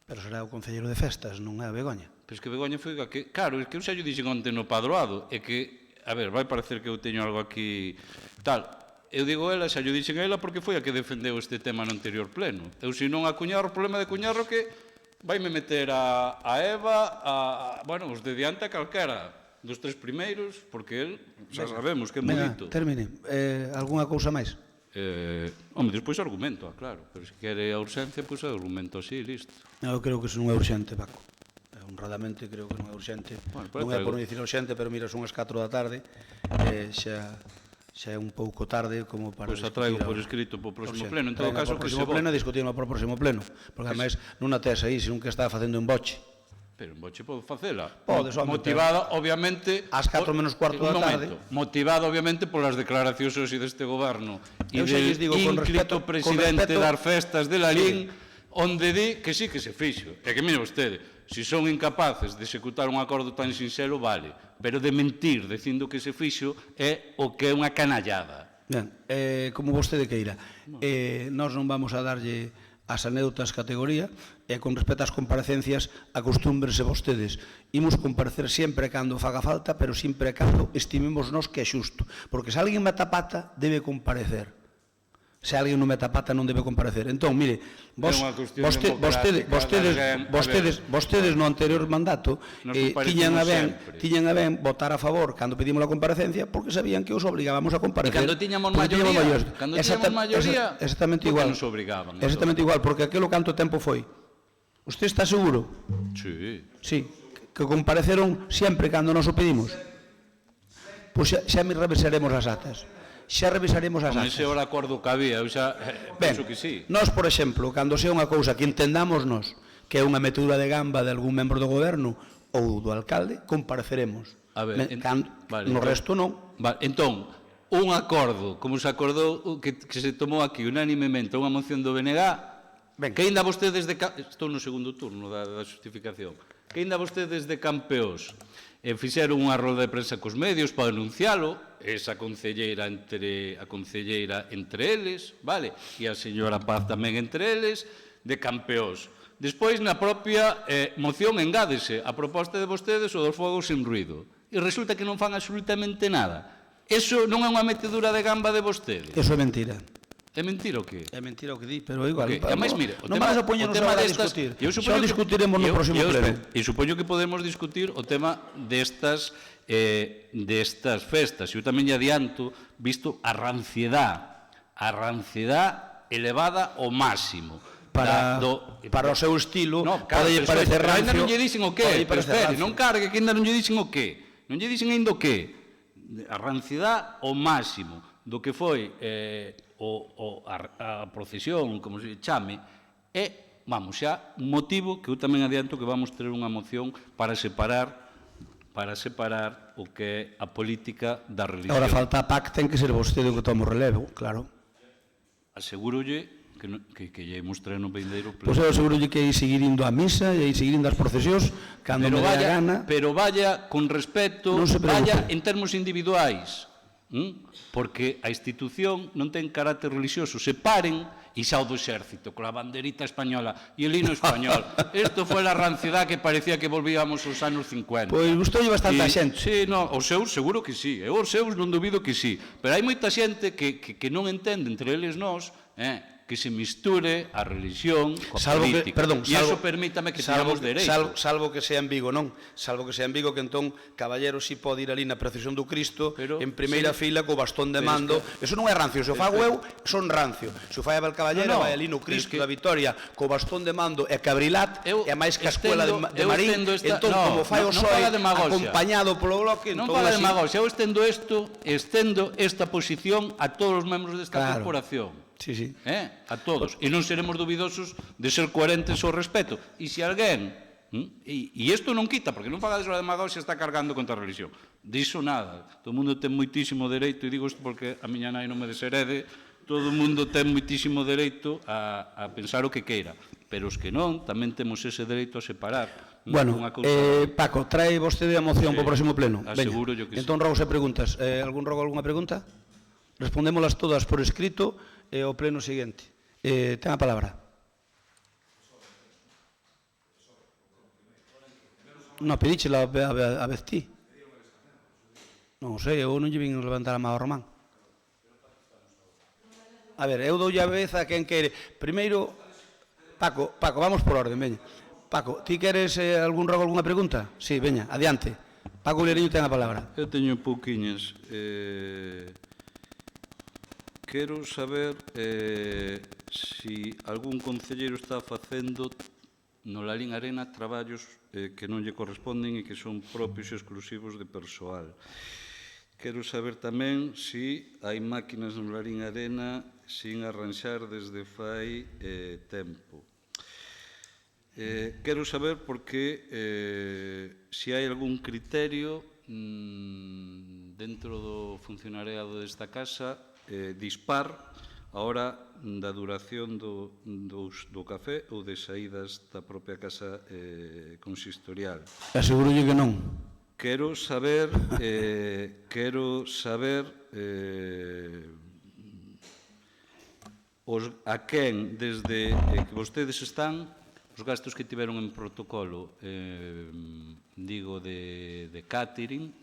Pero será o concelleiro de festas, non é a Begoña. Pero é que Begoña foi que... Claro, é que eu xa lle dixen onte no padroado, é que... A ver, vai parecer que eu teño algo aquí tal. Eu digo ela, xa lle dixen a ela porque foi a que defendeu este tema no anterior pleno. Eu, se non a cuñarro, o problema de cuñarro que vaime meter a Eva, bueno, os de diante a calquera dos tres primeiros, porque el, xa sabemos que é bonito. Termine. Algúnha cousa máis? Home, despois argumento, claro. Pero se quere a urxencia, pois argumento así, listo. Eu creo que iso non é urxente, Paco. Honradamente creo que non é urxente. Non é por non dicir urxente, pero mira, son as 4 da tarde, xa é un pouco tarde como para... Pois a traigo por escrito para o próximo pleno. En todo caso, que se vote. Discutimos para o próximo pleno, porque ademais non a tes aí, senón que está facendo en boche. Pero en boche podo facela. Podes, motivada, obviamente... Ás 4 menos cuarto da tarde. Motivada, obviamente, polas declaracións hoxe deste goberno e del ínclito presidente das festas de Lalín, onde di que sí que se fixo. E que, mire vostede, se son incapaces de executar un acordo tan sinxelo, vale, pero de mentir dicindo que se fixo é o que é unha canallada. Ben, como vostede queira, nós non vamos a darlle as anécdotas categoría e con respecto ás comparecencias acostúmbrense vostedes. Imos comparecer sempre cando faga falta, pero sempre cando estimemos nós que é xusto, porque se alguén mete a pata debe comparecer. Se alguén non mete a pata non debe comparecer. Entón, mire, vostedes no anterior mandato tiñan a ben votar a favor cando pedimos a comparecencia porque sabían que os obligábamos a comparecer. E cando tiñamos maioría, exactamente igual. Nos obrigaban. Exactamente igual, porque aquilo canto tempo foi? Usted está seguro? Sí. Sí, que compareceron sempre cando nos o pedimos. Pois xa me revisaremos as atas. Xa revisaremos as actas. Ese era o acordo que había, eu xa penso que sí. Nós, por exemplo, cando sea unha cousa que entendámonos que é unha metedura de gamba de algún membro do goberno ou do alcalde, compareceremos. A ver, no resto non. Entón, un acordo, como se acordou que se tomou aquí unánimemente unha moción do BNG, que ainda vostedes estou no segundo turno da justificación, que ainda vostedes de campeós fixeron unha roda de prensa cos medios para denuncialo, esa concelleira entre eles, vale? E a señora Paz tamén entre eles, de campeós. Despois, na propia moción engádese a proposta de vostedes o dos fogos sin ruido. E resulta que non fan absolutamente nada. Eso non é unha metedura de gamba de vostedes. Eso é mentira. É mentira o que? É mentira o que di, pero igual. Ademais, mire, non vamos a poñernos a discutir. Xa discutiremos no próximo pleno. E supoño que podemos discutir o tema destas festas. Eu tamén lle adianto, visto a ranciedade elevada ao máximo. Para o seu estilo, pode parecer rancio. Ainda non lle dixen o que, pero espere, non cargue que ainda non lle dixen o que. Non lle dixen ainda o que. A ranciedade ao máximo do que foi a procesión, como se chame, é, vamos, xa un motivo que eu tamén adianto que vamos ter unha moción para separar o que é a política da religión. Agora falta a PAC, ten que ser vostede o que toma o relevo, claro. Asegúrolle que lle mostrei no vindeiro pleno. Pois eu asegúrolle que hai seguir indo á misa e hai seguir indo ás procesións cando me dé a gana. Pero vaya con respeto, vaya en termos individuais. porque a institución non ten carácter religioso. Se paren e xa o do exército, con a banderita española e el hino español. Isto foi a ranciedade que parecía que volvíamos aos anos 50. Pois gustoulle bastante a xente. Sí, no, os seus seguro que sí, os seus non dubido que sí, pero hai moita xente que non entende, entre eles nós, que se misture a religión coa política. E iso permítame que tengamos dereito. Salvo que sea en Vigo, non? Salvo que sea en Vigo, que entón Caballero si pode ir ali na procesión do Cristo en primeira fila co bastón de mando. Eso non é rancio, se o fago eu, son rancio. Se o fai Abel Caballero, vai ali no Cristo da Vitoria co bastón de mando e cabrilat, e máis que a escuela de Marín, entón, como fai o PSOE acompañado polo Bloque, non fala de demagogia, eu estendo esta posición a todos os membros desta corporación. Sí, sí. A todos. E non seremos dubidosos de ser coherentes ao respeto. E se alguén, e isto non quita, porque non fala de a demagogia está cargando contra a religión. Diso nada. Todo mundo ten moitísimo dereito, e digo isto porque a miña nai non me desherede, todo o mundo ten moitísimo dereito a pensar o que queira. Pero os que non, tamén temos ese dereito a separar. Bueno, Paco, trae vostede a moción para o próximo pleno. Aseguro yo que sí. Entón, rogo se preguntas. Alguna pregunta? Respondémolas todas por escrito e o pleno seguinte. Ten a palabra. Non, pedíchela a vez ti. Non sei, eu non lle vin levantar a mão ao Román. A ver, eu doulle a vez a quen quere. Primeiro, Paco, vamos por orden, veña. Paco, ti queres algún rogo, alguna pregunta? Sí, veña, adiante. Paco Leriño ten a palabra. Eu teño pouquiñas. Quero saber se algún concelleiro está facendo no Lalín Arena traballos que non lle corresponden e que son propios e exclusivos de persoal. Quero saber tamén se hai máquinas no Lalín Arena sin arranxar desde fai tempo. Quero saber porque se hai algún criterio dentro do funcionariado desta casa dispar a hora da duración do café ou de saídas da propia casa consistorial. Asegúrolle que non. Quero saber a quen desde que vostedes están os gastos que tiveron en protocolo digo de catering,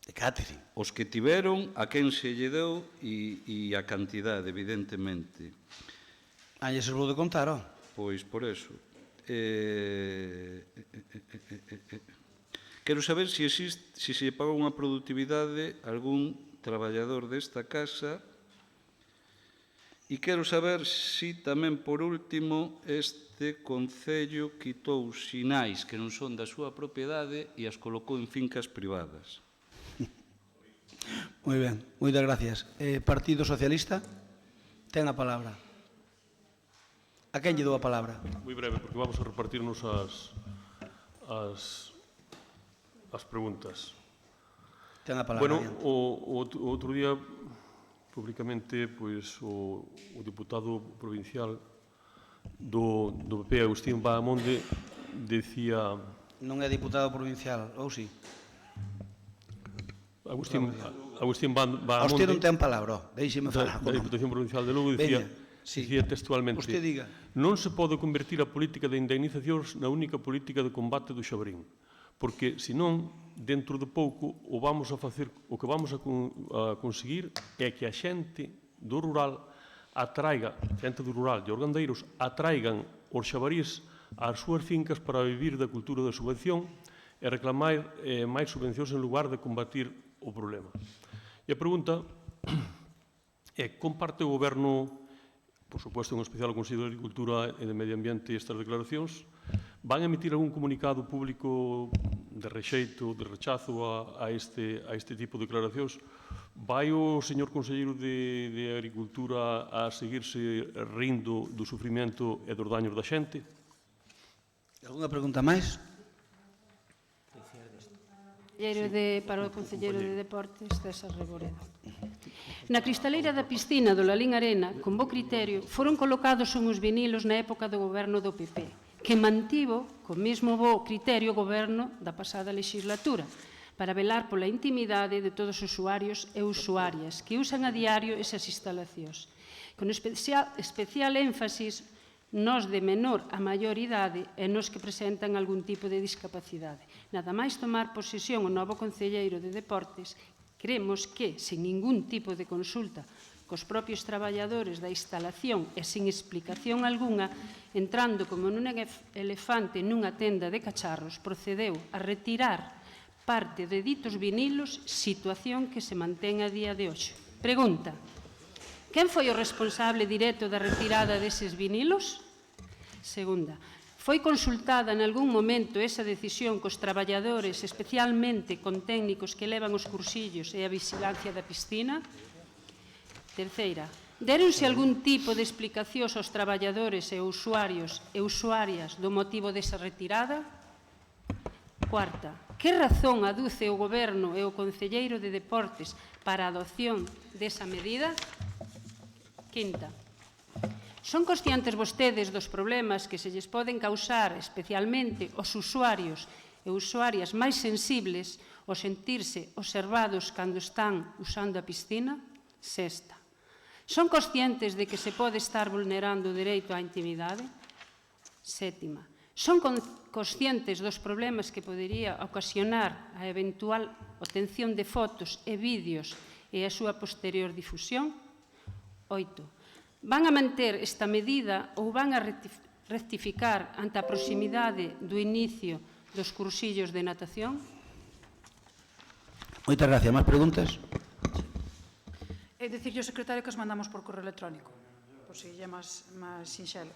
de catering. Os que tiveron, a quen se lle deu e a cantidade, evidentemente. Se vou de contar, ó. Pois por eso. Quero saber se se paga unha productividade a algún traballador desta casa e quero saber se tamén, por último, este concello quitou sinais que non son da súa propiedade e as colocou en fincas privadas. Moi ben, moitas gracias. Partido Socialista, ten a palabra. A quen lle dou a palabra? Moi breve, porque vamos a repartirnos as preguntas. Ten a palabra. Bueno, o outro día, públicamente, pois, o diputado provincial do PP, Agustín Bahamonde, decía... Non é diputado provincial, ou si? Agustín Bahamonde... Usted non ten palabra, deixeme falar. Da Diputación Provincial de Lugo dicía textualmente: non se pode convertir a política de indemnizacións na única política de combate do xabrín, porque, senón, dentro de pouco, o que vamos a conseguir é que a xente do rural atraiga, xente do rural e os gandeiros atraigan os xabarís ás súas fincas para vivir da cultura da subvención e reclamar máis subvencións en lugar de combatir o problema. E a pregunta é: comparte o Goberno, por suposto, en especial o Consello de Agricultura e de Medio Ambiente, estas declaracións? Van a emitir algún comunicado público de rexeito, de rechazo a este tipo de declaracións? Vai o señor Conselleiro de Agricultura a seguirse rindo do sufrimento e dos daños da xente? Alguna pregunta máis? Para o Concelleiro de Deportes, César Reboredo. Na cristaleira da piscina do Lalín Arena, con bo criterio, foron colocados uns vinilos na época do goberno do PP, que mantivo, co mesmo bo criterio, o goberno da pasada legislatura. para velar pola intimidade de todos os usuarios e usuarias que usan a diario esas instalacións, con especial énfasis nos de menor a maior idade e nos que presentan algún tipo de discapacidade. Nada máis tomar posesión o novo concelleiro de Deportes, cremos que, sen ningún tipo de consulta cos propios traballadores da instalación e sin explicación algunha, entrando como nun elefante nunha tenda de cacharros, procedeu a retirar parte de ditos vinilos, situación que se mantén a día de hoxe. Pregunta: quen foi o responsable directo da retirada deses vinilos? Segunda: foi consultada en algún momento esa decisión cos traballadores, especialmente con técnicos que levan os cursillos e a vigilancia da piscina? Terceira: déronse algún tipo de explicacións aos traballadores e usuarios e usuarias do motivo desa retirada? Cuarta: que razón aduce o Goberno e o Concelleiro de Deportes para a adopción desa medida? Quinta: son conscientes vostedes dos problemas que se lles poden causar especialmente aos usuarios e usuarias máis sensibles ao sentirse observados cando están usando a piscina? Sexta: son conscientes de que se pode estar vulnerando o dereito á intimidade? Sétima: son conscientes dos problemas que podería ocasionar a eventual obtención de fotos e vídeos e a súa posterior difusión? Oito: van a manter esta medida ou van a rectificar ante a proximidade do inicio dos cursillos de natación? Moitas gracias. Máis preguntas? É dicirlle ao secretario que as mandamos por correo electrónico, por si é máis sinxelo.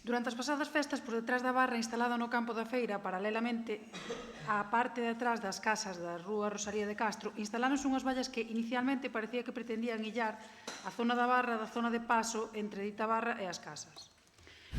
Durante as pasadas festas, por detrás da barra instalada no campo da feira, paralelamente á parte de atrás das casas da rúa Rosalía de Castro, instaláronse unhas vallas que inicialmente parecía que pretendían illar a zona da barra da zona de paso entre dita barra e as casas.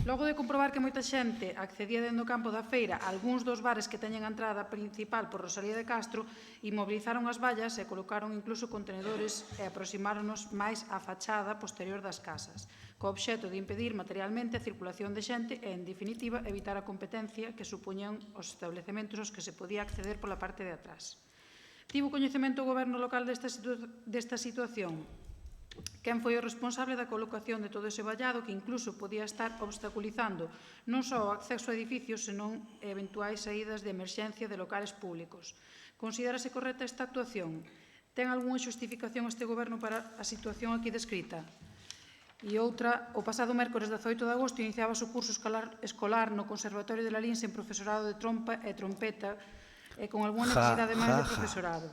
Logo de comprobar que moita xente accedía dentro do campo da feira a algúns dos bares que teñen a entrada principal por Rosalía de Castro, inmovilizaron as vallas e colocaron incluso contenedores e aproximáronos máis á fachada posterior das casas, co obxeto de impedir materialmente a circulación de xente e, en definitiva, evitar a competencia que supoñían os establecementos aos que se podía acceder pola parte de atrás. Tivo coñecemento o goberno local desta situación? Quen foi o responsable da colocación de todo ese vallado que incluso podía estar obstaculizando non só o acceso a edificios, senón eventuais saídas de emerxencia de locales públicos? Considérase correcta esta actuación? Ten algunha xustificación este goberno para a situación aquí descrita? E outra, o pasado mércores 18 de agosto iniciábase o curso escolar no Conservatorio de Lalín sen profesorado de trompa e trompeta e con algunha necesidade máis de profesorado.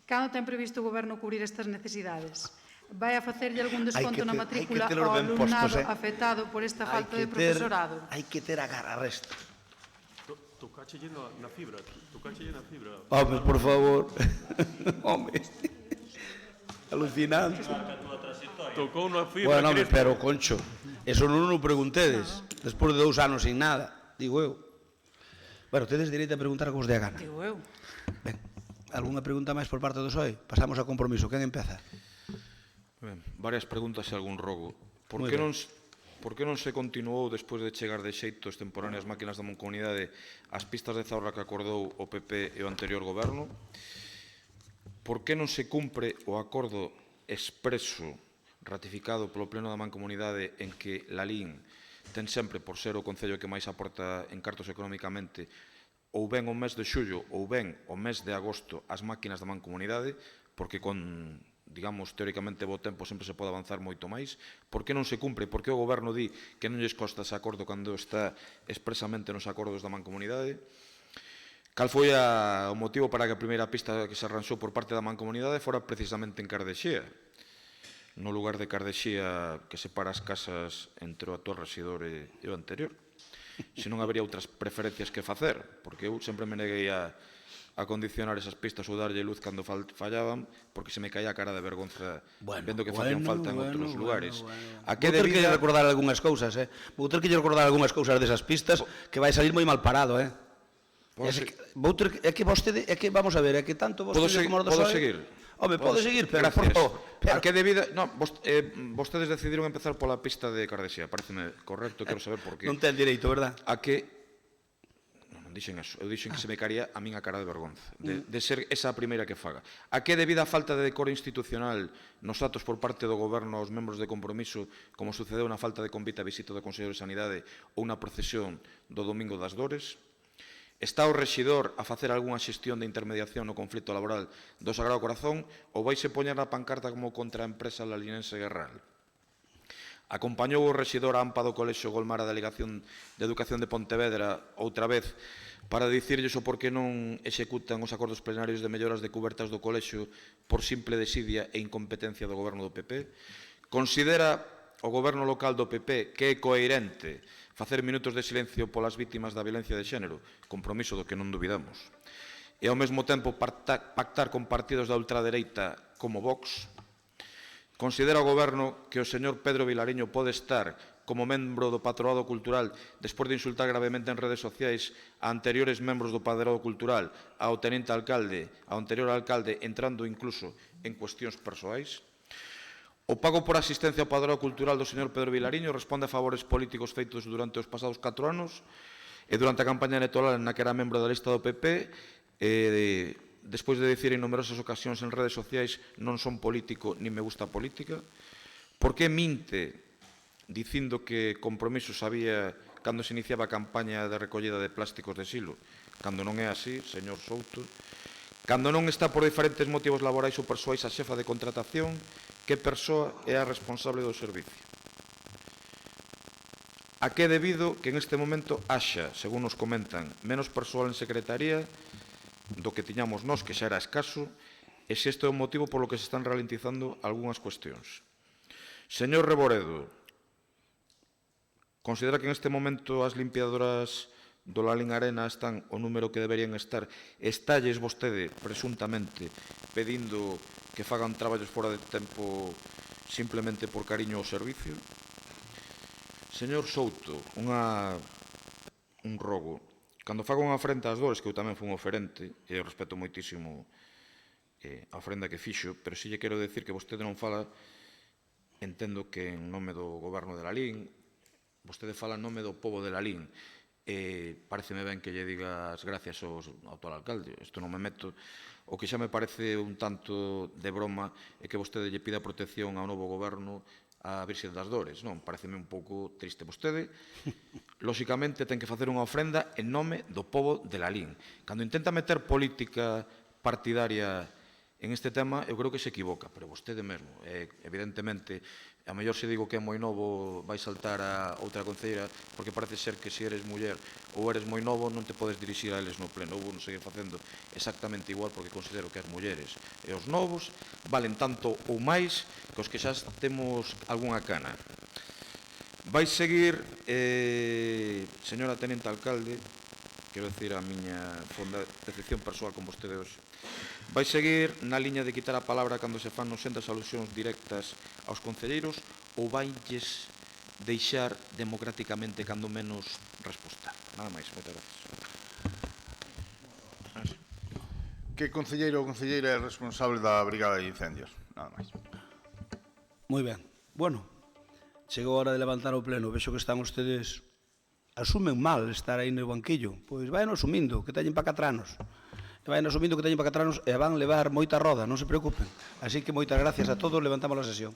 Cando ten previsto o goberno cubrir estas necesidades? Vai a facerlle algún desconto na matrícula ao alumnado afectado por esta falta de profesorado? Hai que ter a cara resto. Tocáchelle na fibra. Home, por favor. Home. Alucinante. Tocou na fibra. Bueno, pero, Concho, eso non o preguntedes. Despois de 2 anos sin nada, digo eu. Bueno, tedes dereito a preguntar cos de a gana. Digo eu. Ben, algunha pregunta máis por parte do PSOE? Pasamos a compromiso. Quen empeza? Ben, varias preguntas e algún rogo. Por que non se continuou despois de chegar de xeito extemporáneas máquinas da Mancomunidade as pistas de Zaurra que acordou o PP e o anterior goberno? Por que non se cumpre o acordo expreso ratificado polo Pleno da Mancomunidade en que Lalín ten sempre, por ser o concello que máis aporta en cartos económicamente, ou ben o mes de xullo ou ben o mes de agosto as máquinas da Mancomunidade, porque con, digamos, teóricamente bo tempo sempre se pode avanzar moito máis? Por que non se cumpre? Por que o goberno di que non lles costa ese acordo cando está expresamente nos acordos da Mancomunidade? Cal foi o motivo para que a primeira pista que se arranxou por parte da Mancomunidade fora precisamente en Cardexía, no lugar de Cardexía que separa as casas entre o actual rexidor e o anterior? Se non habería outras preferencias que facer, porque eu sempre me neguei a condicionar esas pistas ou darlle luz cando fallaban, porque se me caía a cara de vergonza vendo que facían falta en outros lugares. Vou ter que recordar algunhas cousas, Vou ter que recordar algunhas cousas desas pistas que vai salir moi mal parado, É que vostede, é que, vamos a ver, é que tanto vostede como os do PSOE... Podo seguir? Home, pode seguir, pero por favor. A que debida... Non, vostedes decidiron empezar pola pista de Cardexía, pareceme correcto, quero saber por qué. Non ten direito, verdad? A que... Non dixen eso. Eu dixen que se me caría a min a cara de vergonza, de ser esa a primeira que faga. A que debido a falta de decoro institucional nos atos por parte do Goberno aos membros de Compromiso, como sucedeu na falta de convite a visita do Conselleiro de Sanidade ou na procesión do Domingo das Dores? Está o rexidor a facer algunha xestión de intermediación no conflito laboral do Sagrado Corazón ou vaise poñer na pancarta como contra a empresa lalinense Guerral? Acompañou o rexidor a AMPA do Colexio Golmar a Delegación de Educación de Pontevedra outra vez para dicirlles o por que non executan os acordos plenarios de melloras de cubertas do colexio por simple desidia e incompetencia do goberno do PP? Considera o goberno local do PP que é coherente facer minutos de silencio polas vítimas da violencia de xénero, compromiso do que non dubidamos, e ao mesmo tempo pactar con partidos da ultradereita como Vox? Considera o Goberno que o señor Pedro Vilariño pode estar como membro do Patroado Cultural despois de insultar gravemente en redes sociais a anteriores membros do Patroado Cultural, ao tenente alcalde, ao anterior alcalde, entrando incluso en cuestións persoais? O pago por asistencia ao Patroado Cultural do señor Pedro Vilariño responde a favores políticos feitos durante os pasados 4 anos e durante a campaña electoral na que era membro da lista do PP despois de dicir en numerosas ocasións en redes sociais non son político ni me gusta a política? Por que minte dicindo que Compromiso sabía cando se iniciaba a campaña de recollida de plásticos de silo? Cando non é así, señor Souto. Cando non está por diferentes motivos laborais ou persoais a xefa de contratación, que persoa é a responsable do servicio? A que é debido que en este momento haxa, según nos comentan, menos persoal en secretaría do que tiñamos nós, que xa era escaso, e se este é o motivo polo que se están ralentizando algunhas cuestións. Señor Reboredo, considera que en este momento as limpiadoras do Lalín Arena están o número que deberían estar? Estalles vostede, presuntamente, pedindo que fagan traballos fora de tempo simplemente por cariño ao servicio? Señor Souto, un rogo. Cando fago unha ofrenda ás Dores, que eu tamén fui un oferente, e eu respeto moitísimo a ofrenda que fixo, pero si lle quero decir que vostede non fala, entendo que en nome do goberno de Lalín, vostede fala en nome do pobo de Lalín, e pareceme ben que lle diga as gracias ao actual alcalde, isto non me meto. O que xa me parece un tanto de broma é que vostede lle pida protección ao novo goberno a Virxe das Dores, non? Pareceme un pouco triste. Vostede, lóxicamente, ten que facer unha ofrenda en nome do pobo de Lalín. Cando intenta meter política partidaria en este tema, eu creo que se equivoca, pero vostede mesmo, evidentemente, a mellor se digo que é moi novo, vai saltar a outra concelleira, porque parece ser que se eres muller ou eres moi novo, non te podes dirixir a eles no pleno. Eu vou seguir facendo exactamente igual, porque considero que as mulleres e os novos valen tanto ou máis que os que xa temos algunha cana. Vai seguir, señora tenente alcalde, quero decir a miña fonda decepción persoal con vostede hoxe, vai seguir na liña de quitar a palabra cando se fan nosentas alusións directas aos concelleiros ou vailles deixar democráticamente cando menos resposta? Nada máis, moitas gracias. Que concelleiro ou concelleira é responsable da Brigada de Incendios? Nada máis. Moi ben. Bueno, chegou a hora de levantar o pleno. Vexo que están ustedes... Asumen mal estar aí no banquillo. Pois vayan asumindo, que teñen para 4 anos. Vayan asumindo que teñen para 4 anos e van levar moita roda, non se preocupen. Así que moitas gracias a todos, levantamos a sesión.